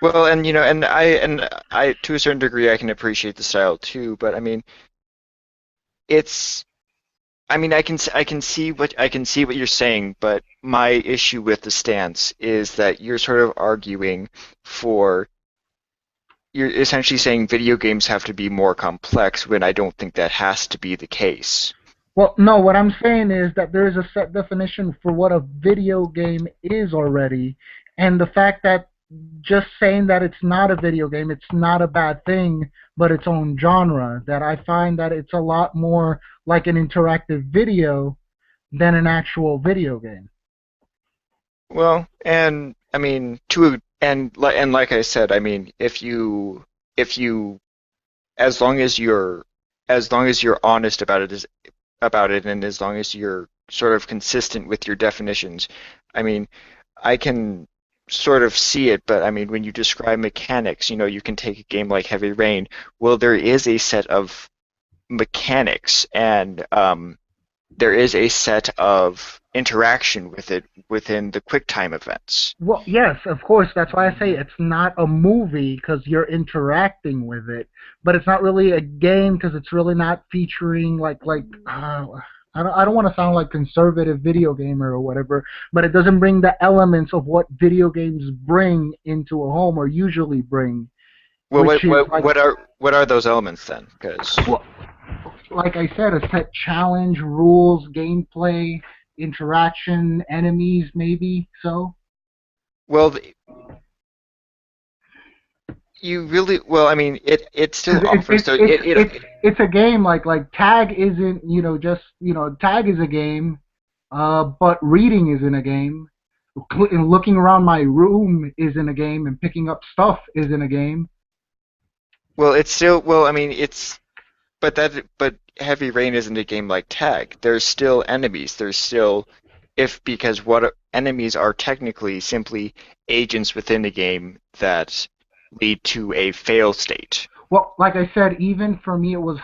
well, and I to a certain degree I can appreciate the style too, but I mean it's I mean I can see what you're saying, but my issue with the stance is that you're sort of arguing for you're essentially saying video games have to be more complex when I don't think that has to be the case. Well, no, what I'm saying is that there is a set definition for what a video game is already, and the fact that just saying that it's not a video game, it's not a bad thing, but its own genre, that I find that it's a lot more like an interactive video than an actual video game. Well, and I mean and like I said, I mean if you as long as you're honest about it and as long as you're sort of consistent with your definitions, I mean, I can sort of see it, but I mean, when you describe mechanics, you can take a game like Heavy Rain. Well, there is a set of mechanics and there is a set of interaction with it within the QuickTime events. Well, yes, of course. That's why I say it's not a movie because you're interacting with it, but it's not really a game because it's really not featuring I don't want to sound like conservative video gamer or whatever, but it doesn't bring the elements of what video games bring into a home or usually bring, Well, which is like what are those elements then? Because well, like I said, a set challenge, rules, gameplay, interaction, enemies, maybe so. well, you really well. I mean, it still Because offers so it's a game like tag isn't just tag is a game, but reading isn't a game. And looking around my room isn't a game, and picking up stuff isn't a game. well, it's still well. I mean, but Heavy Rain isn't a game like Tag. There's still enemies. There's still if because what enemies are technically simply agents within the game that lead to a fail state. Well, like I said, even for me, it was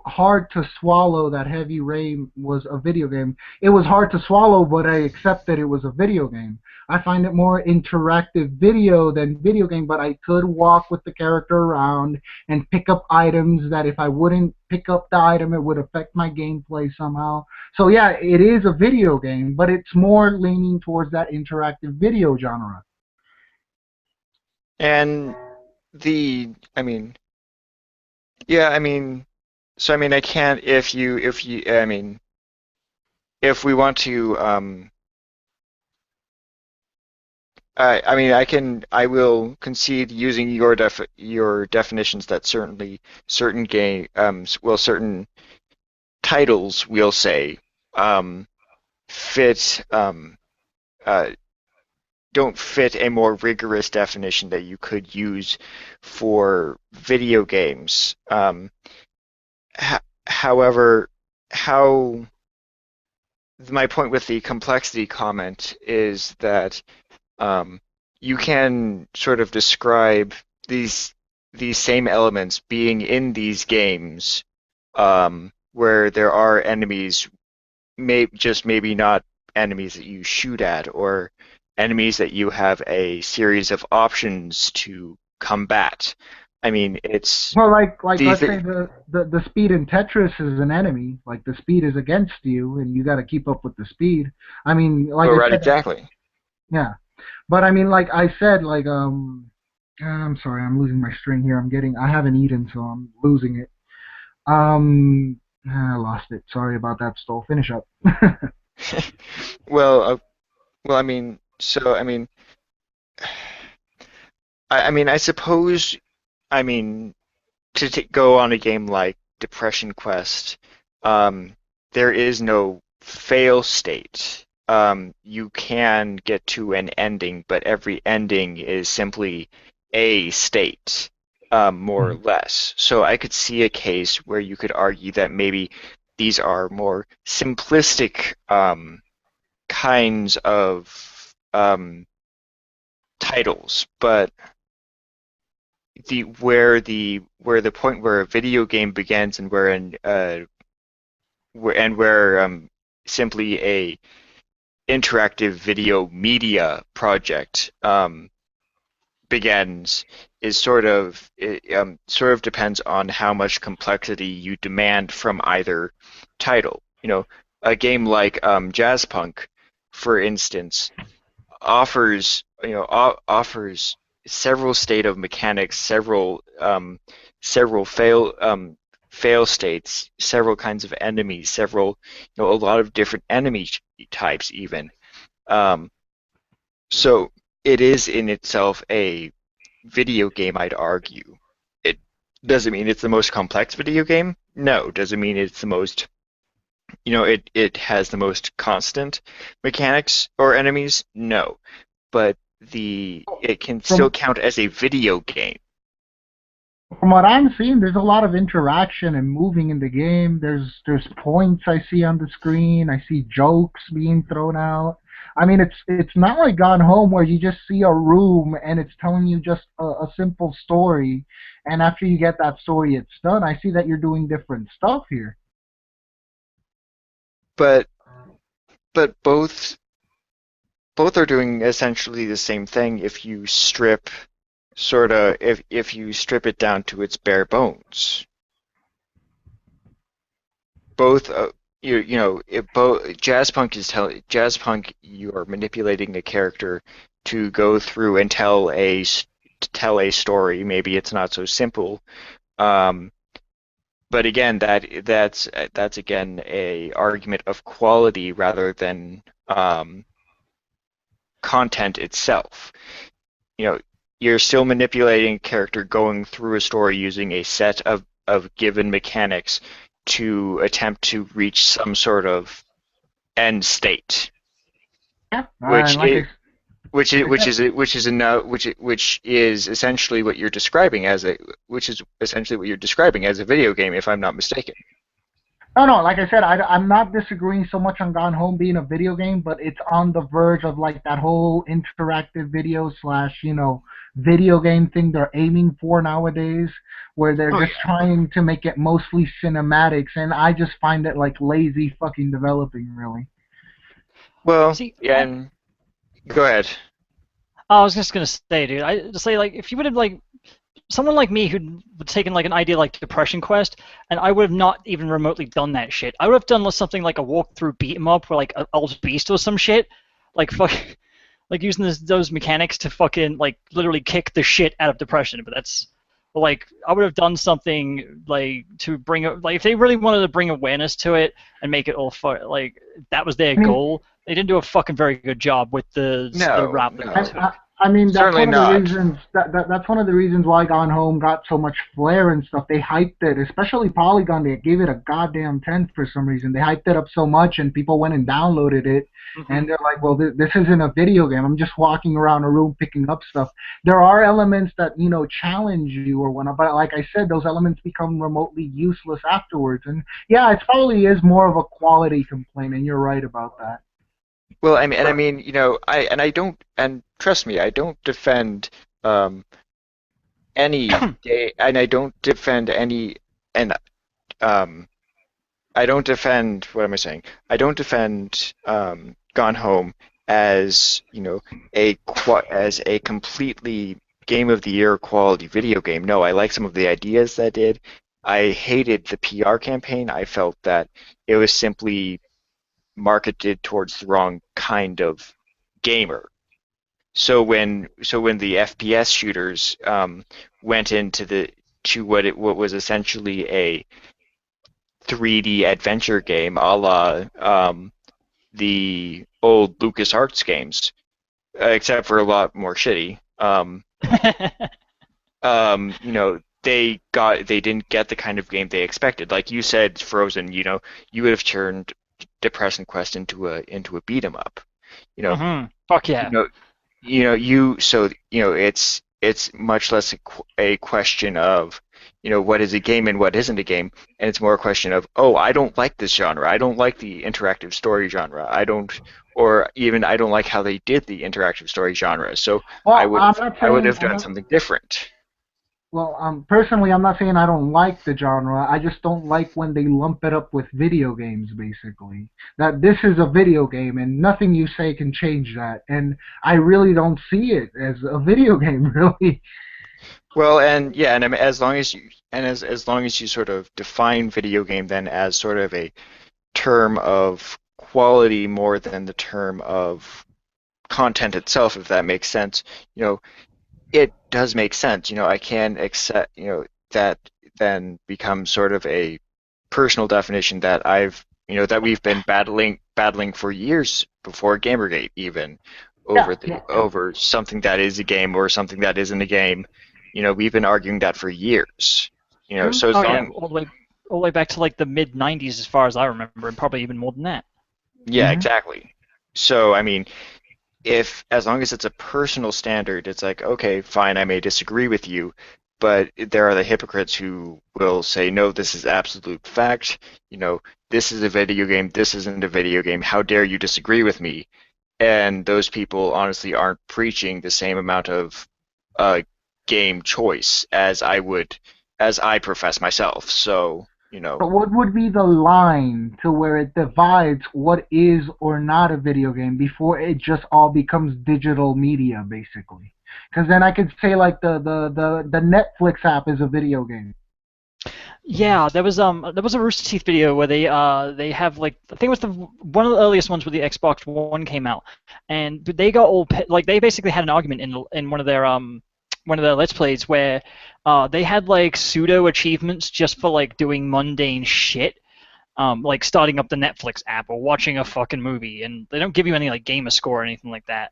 hard to swallow that Heavy Rain was a video game. It was hard to swallow, but I accept that it was a video game. I find it more interactive video than video game, but I could walk with the character around and pick up items that if I wouldn't pick up the item, it would affect my gameplay somehow. So yeah, it is a video game, but it's more leaning towards that interactive video genre. And I mean, yeah, I mean, so I mean, I can't I mean, if we want to, I mean, I will concede using your definitions that certain game, well, certain titles, we'll say, um, fit, uh, don't fit a more rigorous definition that you could use for video games. However, how my point with the complexity comment is that you can sort of describe these these same elements being in these games where there are enemies, maybe not enemies that you shoot at or enemies that you have a series of options to combat. I mean, it's Well, like these. let's say the speed in Tetris is an enemy. Like the speed is against you, and you got to keep up with the speed. I mean, like Oh, I right, said, exactly. yeah. But I mean, like I said, I'm sorry, I'm losing my string here. I haven't eaten, so I'm losing it. I lost it. Sorry about that, Stoll. Finish up. Well, well, I mean, I mean, I mean, I suppose, I mean, to go on a game like Depression Quest, um, there is no fail state. You can get to an ending, but every ending is simply a state, more or less. So I could see a case where you could argue that maybe these are more simplistic kinds of titles, but where the point where a video game begins and where simply a interactive video media project begins is sort of depends on how much complexity you demand from either title. You know, a game like Jazzpunk, for instance, offers several state of mechanics, several fail states, several kinds of enemies, a lot of different enemy types even. Um, so it is in itself a video game, I'd argue. It doesn't mean it's the most complex video game. No, doesn't mean it's the most, it has the most constant mechanics or enemies. No, but it can still From count as a video game. from what I'm seeing, there's a lot of interaction and moving in the game. There's points I see on the screen. I see jokes being thrown out. I mean, it's not like Gone Home where you just see a room and it's telling you just a simple story, and after you get that story, it's done. I see that you're doing different stuff here. But both are doing essentially the same thing if you if you strip it down to its bare bones. Both you know it both Jazzpunk, you are manipulating a character to go through and tell a story. Maybe it's not so simple. Um, but again, that's again a argument of quality rather than content itself. You know, you're still manipulating a character going through a story using a set of given mechanics to attempt to reach some sort of end state, Yeah, which and is like I said, which is essentially what you're describing as a video game, if I'm not mistaken. no, like I said, I'm not disagreeing so much on Gone Home being a video game, but it's on the verge of like that whole interactive video slash, video game thing they're aiming for nowadays, where they're Oh just yeah. trying to make it mostly cinematics, and I just find it like lazy fucking developing, really. Well, See, yeah, and go ahead. I was just gonna say, dude, I just say like if you would have like someone like me who'd taken like an idea like Depression Quest, and I would have not even remotely done that shit. I would have done something like a walkthrough beat 'em up, or like a Old Beast or some shit, like fuck, like using those mechanics to fucking like literally kick the shit out of depression. But that's like I would have done something like to bring like if they really wanted to bring awareness to it and make it all fun, like that was their I mean, goal. They didn't do a fucking very good job with the No, route that they no, took. I mean, that's certainly one of the not. reasons that's one of the reasons why Gone Home got so much flair and stuff. They hyped it, especially Polygon. They gave it a goddamn 10 for some reason. They hyped it up so much, and people went and downloaded it, and they're like, "Well, this isn't a video game. I'm just walking around a room picking up stuff." There are elements that challenge you or whatnot, but like I said, those elements become remotely useless afterwards. And yeah, it probably is more of a quality complaint, and you're right about that. Well, I mean, I don't, and trust me, I don't defend um, any day, and I don't defend any, and um, I don't defend, what am I saying? I don't defend Gone Home as, as a completely Game of the Year quality video game. No, I like some of the ideas that did. I hated the PR campaign. I felt that it was simply marketed towards the wrong kind of gamer. So when the FPS shooters went into the to what was essentially a 3D adventure game, a la the old LucasArts games, except for a lot more shitty. They didn't get the kind of game they expected. Like you said, Frozen. You would have turned Depression Quest into a beat 'em up. You know, Fuck you yeah. know, it's much less a question of what is a game and what isn't a game, and it's more a question of, oh, I don't like this genre. I don't like the interactive story genre. Or even I don't like how they did the interactive story genre. So I Well, would I'm have not I would saying have done something different. Well, personally, I'm not saying I don't like the genre. I just don't like when they lump it up with video games, basically. That this is a video game, and nothing you say can change that. And I really don't see it as a video game, really. Well, and yeah, and I mean, as long as you sort of define video game then as sort of a term of quality more than the term of content itself, if that makes sense, it does make sense. I can accept, that then becomes sort of a personal definition that that we've been battling for years before Gamergate even Yeah, yeah. over something that is a game or something that isn't a game. We've been arguing that for years. True. So as Oh yeah, long, all the way back to like the mid '90s, as far as I remember, and probably even more than that. yeah, Hmm. exactly. So I mean, if as long as it's a personal standard, it's like, okay, fine, I may disagree with you, but there are the hypocrites who will say, no, this is absolute fact. This is a video game. This isn't a video game. How dare you disagree with me? And those people honestly aren't preaching the same amount of uh, game choice as I profess myself. So, But what would be the line to where it divides what is or not a video game before it just all becomes digital media, basically? Because then I could say like the Netflix app is a video game. Yeah, there was a Rooster Teeth video where they have like I think it was the one of the earliest ones where the Xbox One came out, and they got like they basically had an argument in one of their Let's Plays where they had like pseudo achievements just for like doing mundane shit, like starting up the Netflix app or watching a fucking movie, and they don't give you any like gamer score or anything like that.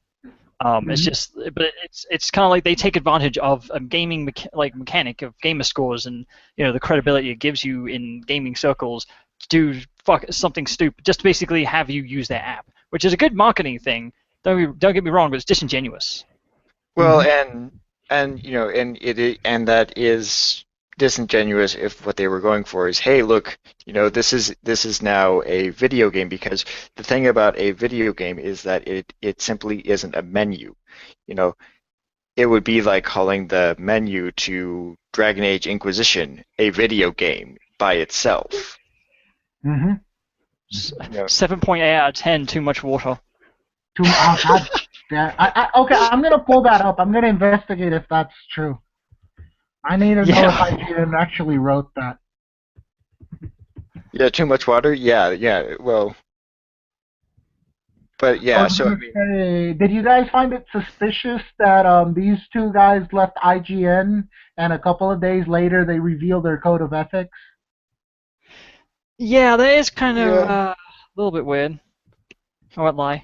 It's Hmm. just, but it's kind of like they take advantage of a gaming mechanic of gamer scores and the credibility it gives you in gaming circles to do something stupid, just to basically have you use their app, which is a good marketing thing. Don't get me wrong, but it's disingenuous. well, Hmm. and that is disingenuous if what they were going for is, hey, look, this is now a video game, because the thing about a video game is that it simply isn't a menu. You know, it would be like calling the menu to Dragon Age Inquisition a video game by itself. Hmm. You know, 7.8 out of 10. Too much water. Oh God. Yeah. Okay, I'm gonna pull that up. I'm gonna investigate if that's true. I need to know if Yeah. IGN actually wrote that. yeah, too much water. Yeah, yeah. Well, But I yeah, was so I gonna mean, say, did you guys find it suspicious that these two guys left IGN and a couple of days later they revealed their code of ethics? Yeah, that is kind of yeah. a little bit weird. I won't lie.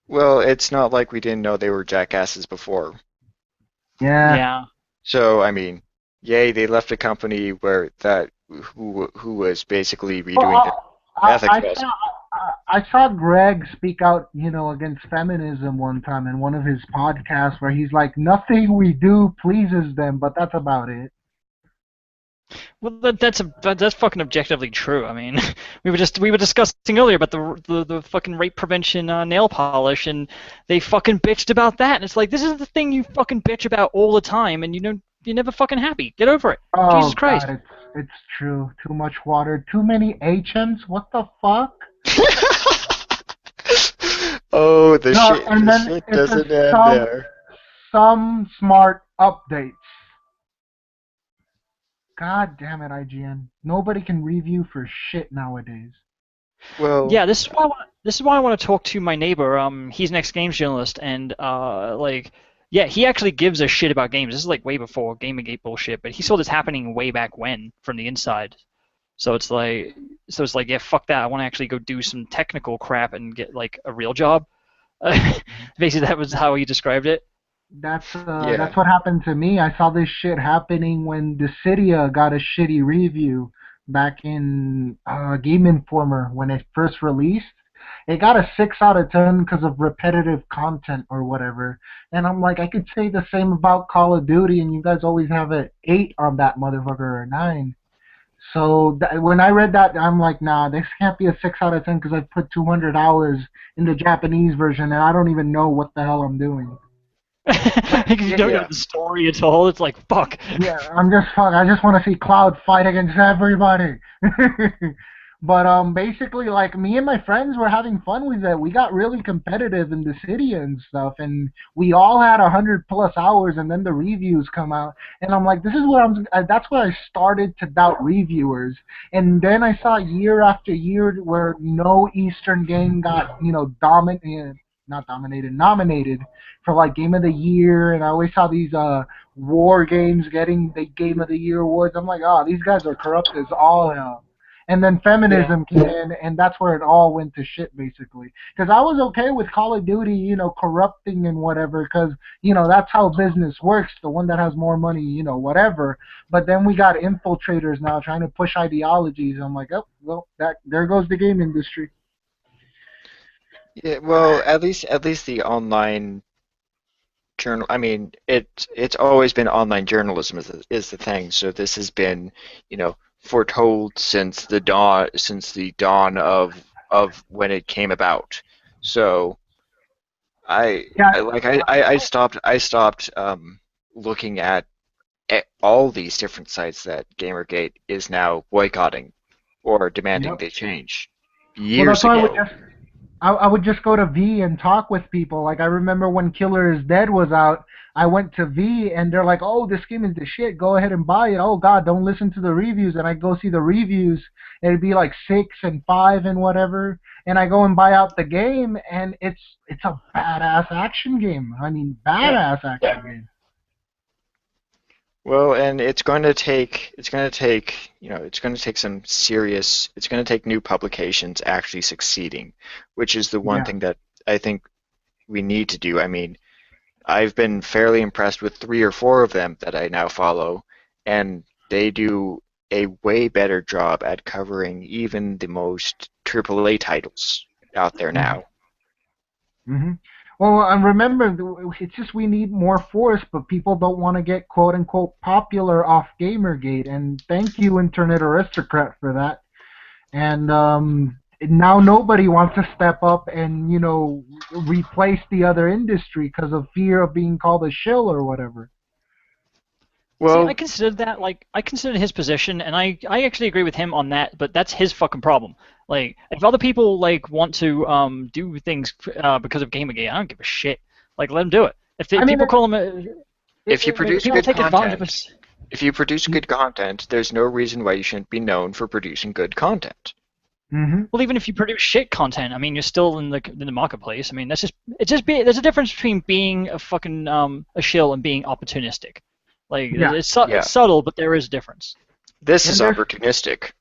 Well, it's not like we didn't know they were jackasses before. Yeah. Yeah. So I mean, yay, they left a company who was basically redoing the Well, ethics I laws. saw I saw Greg speak out, against feminism one time in one of his podcasts where he's like, nothing we do pleases them, but that's about it. Well, that's fucking objectively true. I mean, we were discussing earlier about the fucking rape prevention nail polish, and they fucking bitched about that. And it's like, this is the thing you fucking bitch about all the time, and you're never fucking happy. Get over it. Jesus Oh Christ. God, it's true. Too much water, too many HMs. What the fuck? Oh, No, and the then shit it says doesn't end some there. some smart updates. God damn it, IGN. Nobody can review for shit nowadays. Well, Yeah, this is why I want to talk to my neighbor. He's an ex-games journalist, and like, yeah, he actually gives a shit about games. This is like way before Gamergate bullshit, but he saw this happening way back when from the inside. So it's like, yeah, fuck that. I want to actually go do some technical crap and get like a real job. Basically, that was how he described it. yeah. That's what happened to me. I saw this shit happening when Dissidia got a shitty review back in Game Informer when it first released. It got a 6 out of 10 because of repetitive content or whatever. And I'm like, I could say the same about Call of Duty, and you guys always have an 8 on that motherfucker or 9. So when I read that, I'm like, nah, this can't be a 6 out of 10 because I've put 200 hours in the Japanese version and I don't even know what the hell I'm doing. Because you don't know Yeah. the story at all. It's like, fuck. Yeah, I'm just fuck. I just want to see Cloud fight against everybody. But basically, like me and my friends were having fun with it. We got really competitive in the city and stuff, and we all had 100+ hours. And then the reviews come out, and I'm like, this is what that's where I started to doubt reviewers. And then I saw year after year where no Eastern game got not dominated, nominated for like Game of the Year, and I always saw these war games getting the Game of the Year awards. I'm like, oh, these guys are corrupt as all hell. And then Yeah. feminism came in, and that's where it all went to shit, basically. Because I was okay with Call of Duty, corrupting and whatever, because, that's how business works. The one that has more money, whatever. But then we got infiltrators now trying to push ideologies. I'm like, oh, well, there goes the game industry. Yeah, well, at least the online journal. I mean, it's always been online journalism is the thing. So this has been, foretold since the dawn of when it came about. So Yeah, I stopped looking at all these different sites that Gamergate is now boycotting or demanding yep. they change Well, that's years why ago. I would just go to V and talk with people. Like I remember when Killer is Dead was out, I went to V and they're like, "Oh, this game is the shit. Go ahead and buy it." Oh God, don't listen to the reviews. And I go see the reviews. And it'd be like 6 and 5 and whatever. And I go and buy out the game, and it's a badass action game. I mean, badass action game. Well, and it's going to take it's going to take new publications actually succeeding, which is the one Yeah. thing that I think we need to do. I mean, I've been fairly impressed with three or four of them that I now follow, and they do a way better job at covering even the most AAA titles out there Mhm. now. hmm Well, and remember, it's just we need more force, but people don't want to get quote unquote popular off Gamergate. And thank you, Internet Aristocrat, for that. And now nobody wants to step up and replace the other industry because of fear of being called a shill or whatever. See, I Well, considered that, like, I considered his position, and I actually agree with him on that, but that's his fucking problem. Like, if other people, like, want to do things because of Gamergate, I don't give a shit. Like, let them do it. I mean, People call him, if you if produce people good take advantage of content, us. if you produce good content, there's no reason why you shouldn't be known for producing good content. Mm-hmm. Well, even if you produce shit content, I mean, you're still in the marketplace. I mean, there's a difference between being a fucking a shill and being opportunistic. Like Yeah. Yeah. it's subtle, but there is a difference. This is And there's opportunistic.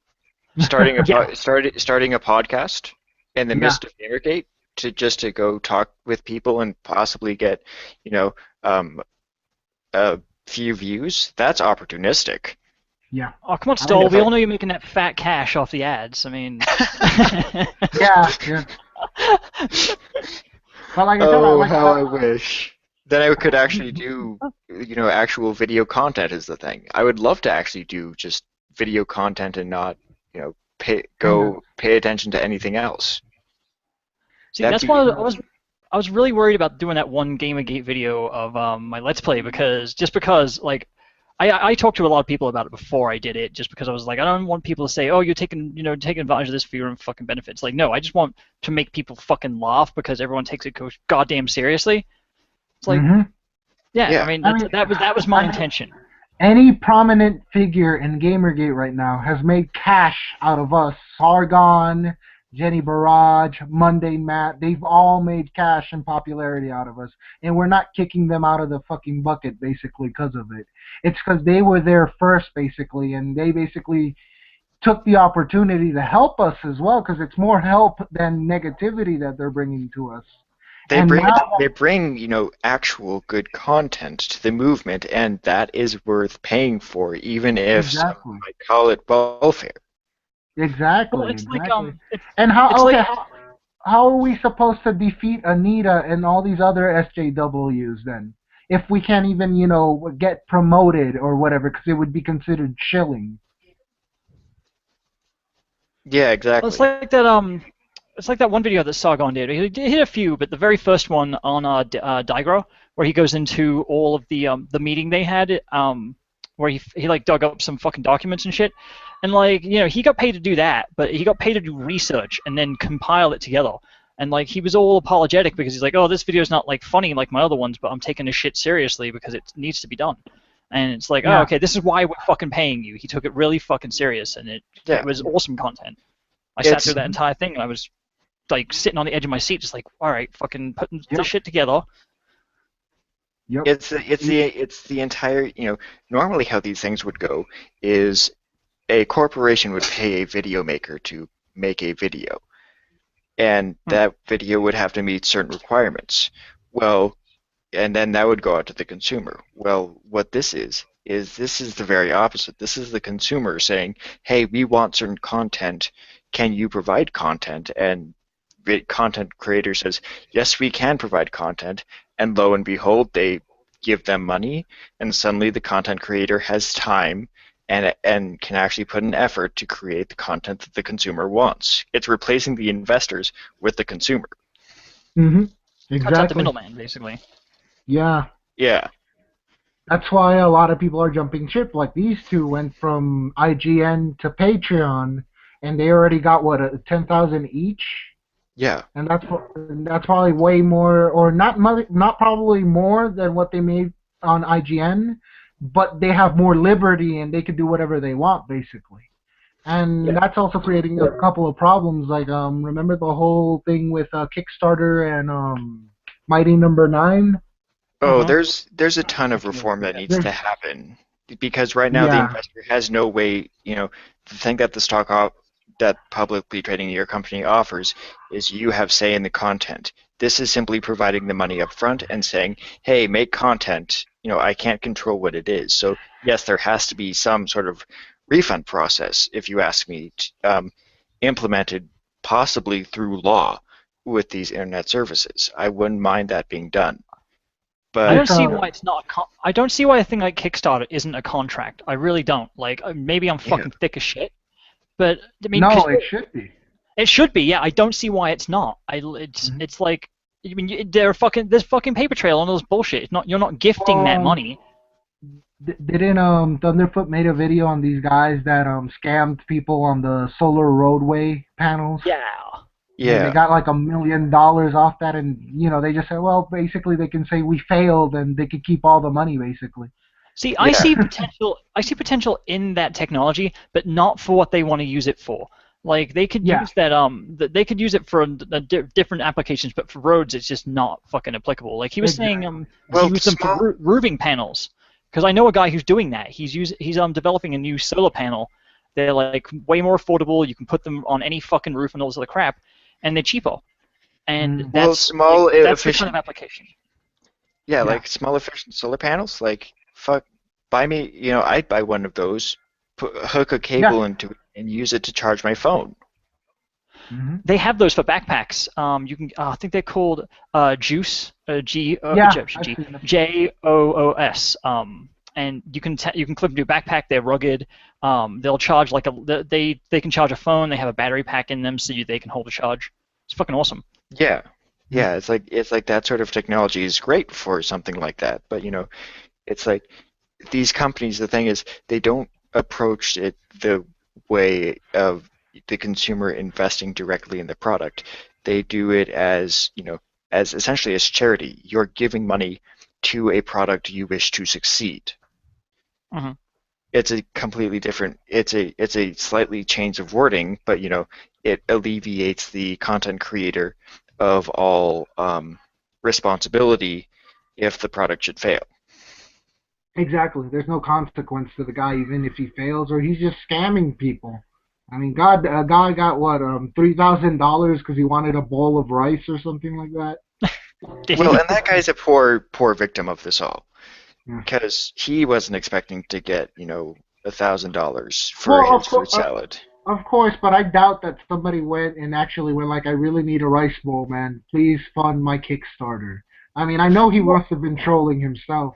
Starting a Yeah. starting a podcast in the yeah. midst of Gamergate to go talk with people and possibly get, you know, a few views. That's opportunistic. Yeah. Oh, come on, I mean, Stoll. If We I all know you're making that fat cash off the ads. I mean. yeah. Yeah. But like I said, Oh, how I wish that I could actually do, actual video content is the thing. I would love to actually do just video content and not, payments. pay attention to anything else. See, That'd that's be why I was really worried about doing that one Gamergate video of my Let's Play because like I talked to a lot of people about it before I did it just because I was like I don't want people to say oh you're taking advantage of this for your own fucking benefits. Like no, I just want to make people fucking laugh because everyone takes it goddamn seriously. It's like Mm-hmm. yeah, Yeah. I mean I mean, that was my intention. any prominent figure in Gamergate right now has made cash out of us. Sargon, Jenny Barrage, Monday Matt, they've all made cash and popularity out of us. And we're not kicking them out of the fucking bucket, basically, because of it. It's because they were there first, basically, and they basically took the opportunity to help us as well, because it's more help than negativity that they're bringing to us. They And bring now, they bring, actual good content to the movement, and that is worth paying for, even if some exactly, might call it welfare. Well, exactly, it's like exactly. it's And how, it's like okay, how are we supposed to defeat Anita and all these other SJWs then? If we can't even, get promoted or whatever, because it would be considered shilling. Yeah, well, it's exactly. like that. It's like that one video that Sargon did. He hit a few, but the very first one on Digro, where he goes into all of the meeting they had, where he like dug up some fucking documents and shit, and like he got paid to do that, but he got paid to do research and then compile it together. And like he was all apologetic because he's like, oh, this video's not like funny like my other ones, but I'm taking this shit seriously because it needs to be done. And it's like, oh, Yeah, okay, this is why we're fucking paying you. He took it really fucking serious, and it Yeah, was awesome content. I sat through it's that entire thing, and I was like sitting on the edge of my seat, just like, all right, fucking putting yep, this shit together. yep, it's the entire, normally how these things would go is a corporation would pay a video maker to make a video, and Hmm. that video would have to meet certain requirements. Well, and then that would go out to the consumer. Well, what this is the very opposite. This is the consumer saying, "Hey, we want certain content. Can you provide content?" And the content creator says, "Yes, we can provide content." And lo and behold, they give them money, and suddenly the content creator has time and can actually put an effort to create the content that the consumer wants. It's replacing the investors with the consumer. hmm Cuts out the exactly. middleman, basically. Yeah, Yeah. that's why a lot of people are jumping ship. Like these two went from IGN to Patreon, and they already got what 10,000 each, Yeah. and that's probably way more, or not probably more than what they made on IGN, but they have more liberty and they can do whatever they want basically. And Yeah. that's also creating a couple of problems. Like remember the whole thing with Kickstarter and Mighty Number Nine? Oh, Uh-huh. there's a ton of reform that needs There's to happen because right now the yeah, investor has no way, the thing that the that publicly trading your company offers is you have say in the content. This is simply providing the money up front and saying, "Hey, make content." I can't control what it is. So yes, there has to be some sort of refund process, if you ask me, implemented possibly through law with these internet services. I wouldn't mind that being done. I But don't it's see why it's not. I don't see why a thing like Kickstarter isn't a contract. I really don't. Like maybe I'm yeah, fucking thick as shit, but I mean, no, 'cause it should be. it should be. Yeah, I don't see why it's not. Mhm. It's like. I mean, there's fucking paper trail on all this bullshit. It's not, you're not gifting that Um, money. didn't Thunderfoot made a video on these guys that scammed people on the solar roadway panels, Yeah. and they yeah. got like $1 million off that, and they just said, well, basically they can say we failed, and they could keep all the money basically. See, I Yeah, see potential. I see potential in that technology, but not for what they want to use it for. Like they could use that they could use it for different applications, but for roads it's just not fucking applicable. Like he was saying Well, use them for roofing panels, because I know a guy who's doing that. He's developing a new solar panel. They're like way more affordable. You can put them on any fucking roof and all this other crap, and they're cheaper. And that's that's the kind of application. Yeah, like small efficient solar panels. Like fuck, buy me. I'd buy one of those. Hook a cable into it and use it to charge my phone. They have those for backpacks. You can, I think they're called Juice, Joos. And you can clip them to your backpack. They're rugged. They'll charge like they can charge a phone. They have a battery pack in them, so they can hold a charge. It's fucking awesome. Yeah, it's like that sort of technology is great for something like that. But it's like these companies. The thing is, they don't approach it the way of the consumer investing directly in the product. They do it as as essentially as charity. You're giving money to a product you wish to succeed. Mm-hmm. It's a completely different. It's a slightly change of wording, but it alleviates the content creator of all responsibility if the product should fail. Exactly. There's no consequence to the guy, even if he fails, or he's just scamming people. I mean, a guy got what, $3,000 because he wanted a bowl of rice or something like that. Well, and that guy's a poor victim of this all, because he wasn't expecting to get $1,000 for his fruit salad. Of course, but I doubt that somebody went like, I really need a rice bowl, man. Please fund my Kickstarter. I mean, I know he must have been trolling himself.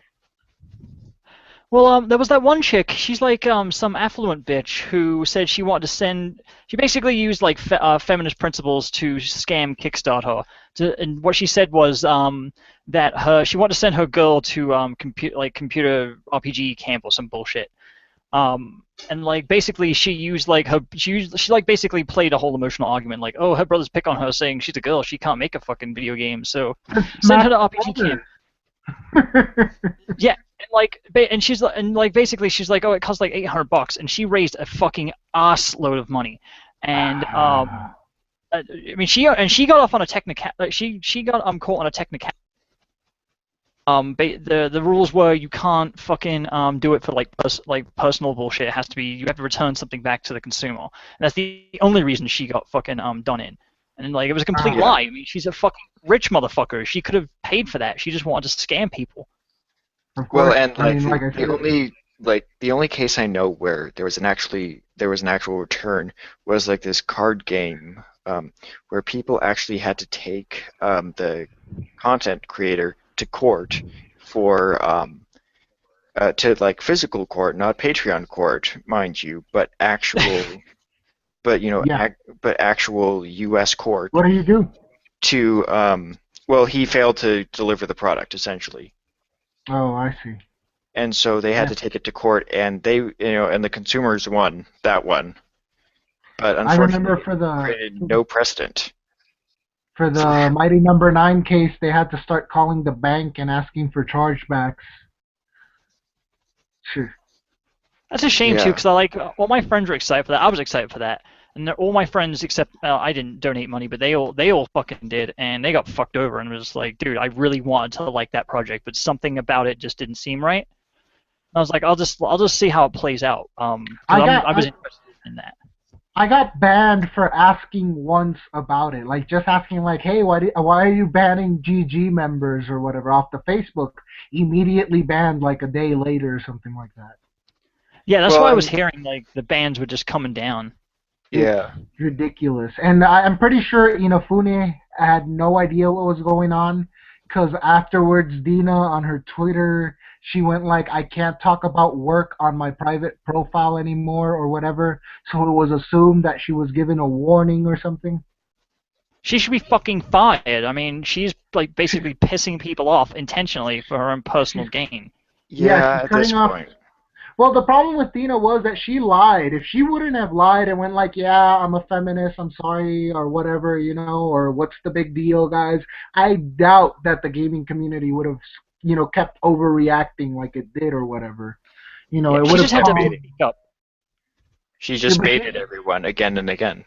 Well, there was that one chick. She's like some affluent bitch who said she wanted to send. She basically used like feminist principles to scam Kickstarter. And what she said was that she wanted to send her girl to computer RPG camp or some bullshit. And like basically she used like she basically played a whole emotional argument like, oh, her brothers pick on her saying she's a girl, she can't make a fucking video game, so send her to RPG camp. Yeah. Basically she's like, oh, it costs like $800, and she raised a fucking ass load of money, and I mean she got off on a she got caught on a technicality. The rules were you can't fucking do it for like personal bullshit. It has to be, you have to return something back to the consumer, and that's the only reason she got fucking done in. And like it was a complete lie. I mean, she's a fucking rich motherfucker. She could have paid for that. She just wanted to scam people. Well, and the only case I know where there was an actual return was like this card game where people actually had to take the content creator to court for to like physical court, not Patreon court, mind you, but actual but actual U.S. court. What do you do? To well, he failed to deliver the product essentially. Oh, I see. And so they had to take it to court, and they, and the consumers won that one. But unfortunately, created no precedent. For the Mighty Number 9 case, they had to start calling the bank and asking for chargebacks. Sure. That's a shame too, because all my friends were excited for that. I was excited for that, and all my friends except I didn't donate money, but they all fucking did, and they got fucked over. And it was like, dude, I really wanted to like that project, but something about it just didn't seem right. And I was like, I'll just see how it plays out. I was interested in that. I got banned for asking once about it, like just asking like, hey, why are you banning GG members or whatever off the Facebook? Immediately banned like a day later or something like that. Yeah, that's why I was hearing like the bans were just coming down. Yeah. It's ridiculous. And I'm pretty sure, Fune had no idea what was going on, because afterwards Dina on her Twitter, she went like, I can't talk about work on my private profile anymore or whatever, so it was assumed that she was given a warning or something. She should be fucking fired. I mean, she's like basically pissing people off intentionally for her own personal gain. Yeah, at this point. Well, the problem with Dina was that she lied. If she wouldn't have lied and went like, yeah, I'm a feminist, I'm sorry, or whatever, or what's the big deal, guys, I doubt that the gaming community would have, kept overreacting like it did or whatever. It would have She just baited everyone again and again.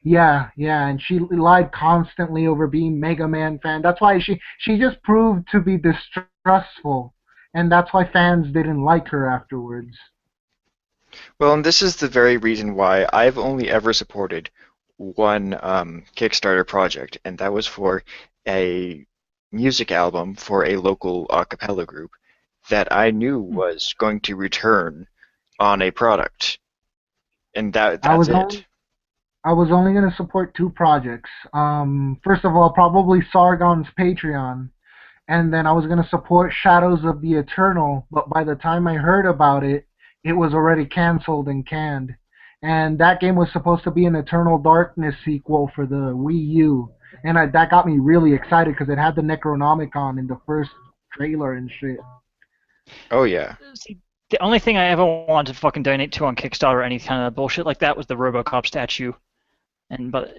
Yeah, yeah, and she lied constantly over being Mega Man fan. That's why she just proved to be distrustful, and that's why fans didn't like her afterwards. Well, and this is the very reason why I've only ever supported one Kickstarter project, and that was for a music album for a local a cappella group that I knew Hmm. was going to return on a product, and I that's was it. only I was only gonna support two projects. First of all, probably Sargon's Patreon, and then I was gonna support Shadows of the Eternal. But by the time I heard about it, it was already canceled and canned. And that game was supposed to be an Eternal Darkness sequel for the Wii U, and that got me really excited because it had the Necronomicon in the first trailer and shit. Oh yeah. See, the only thing I ever wanted to fucking donate to on Kickstarter or any kind of bullshit like that was the RoboCop statue, and but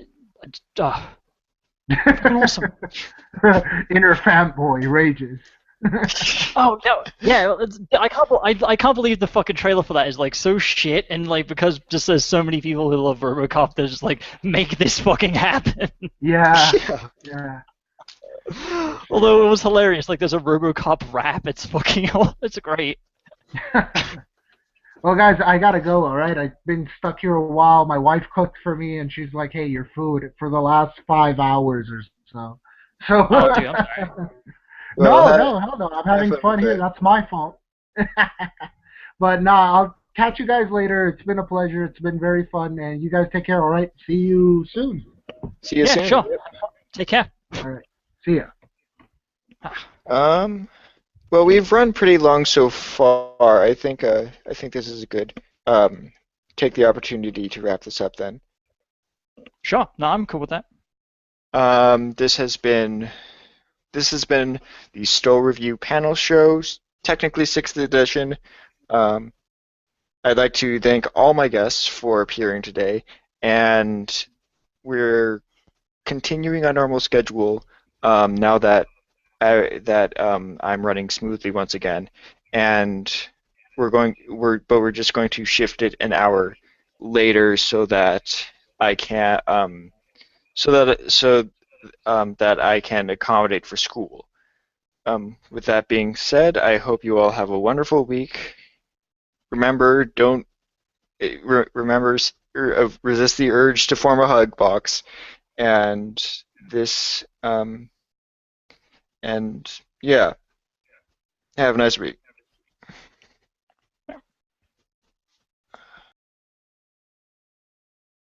fucking awesome. Inner fanboy rages. Oh no, yeah, I can't believe the fucking trailer for that is like so shit, and like because just there's so many people who love RoboCop, they're just like make this fucking happen. Yeah, Yeah. yeah. Although it was hilarious, like there's a RoboCop rap. It's fucking, it's great. Well, guys, I gotta go. All right, I've been stuck here a while. My wife cooked for me, and she's like, "Hey, your food," for the last 5 hours or so. So, Oh, dude, I'm sorry. Well, no, no, hell no. I'm have having fun with fun here. that. That's my fault. But nah, I'll catch you guys later. It's been a pleasure. It's been very fun, and you guys take care. All right, see you soon. See you Yeah, soon. sure. Take care. All right, see ya. Um, well, we've run pretty long so far. I think this is a good take the opportunity to wrap this up then. Sure. No, I'm cool with that. Um, this has been this has been the Stoll Review panel shows, technically sixth edition. Um, I'd like to thank all my guests for appearing today, and we're continuing our normal schedule now that I'm running smoothly once again, and we're just going to shift it an hour later so that I can that I can accommodate for school. With that being said, I hope you all have a wonderful week. Remember, don't remember resist the urge to form a hug box, and this and yeah, have a nice week.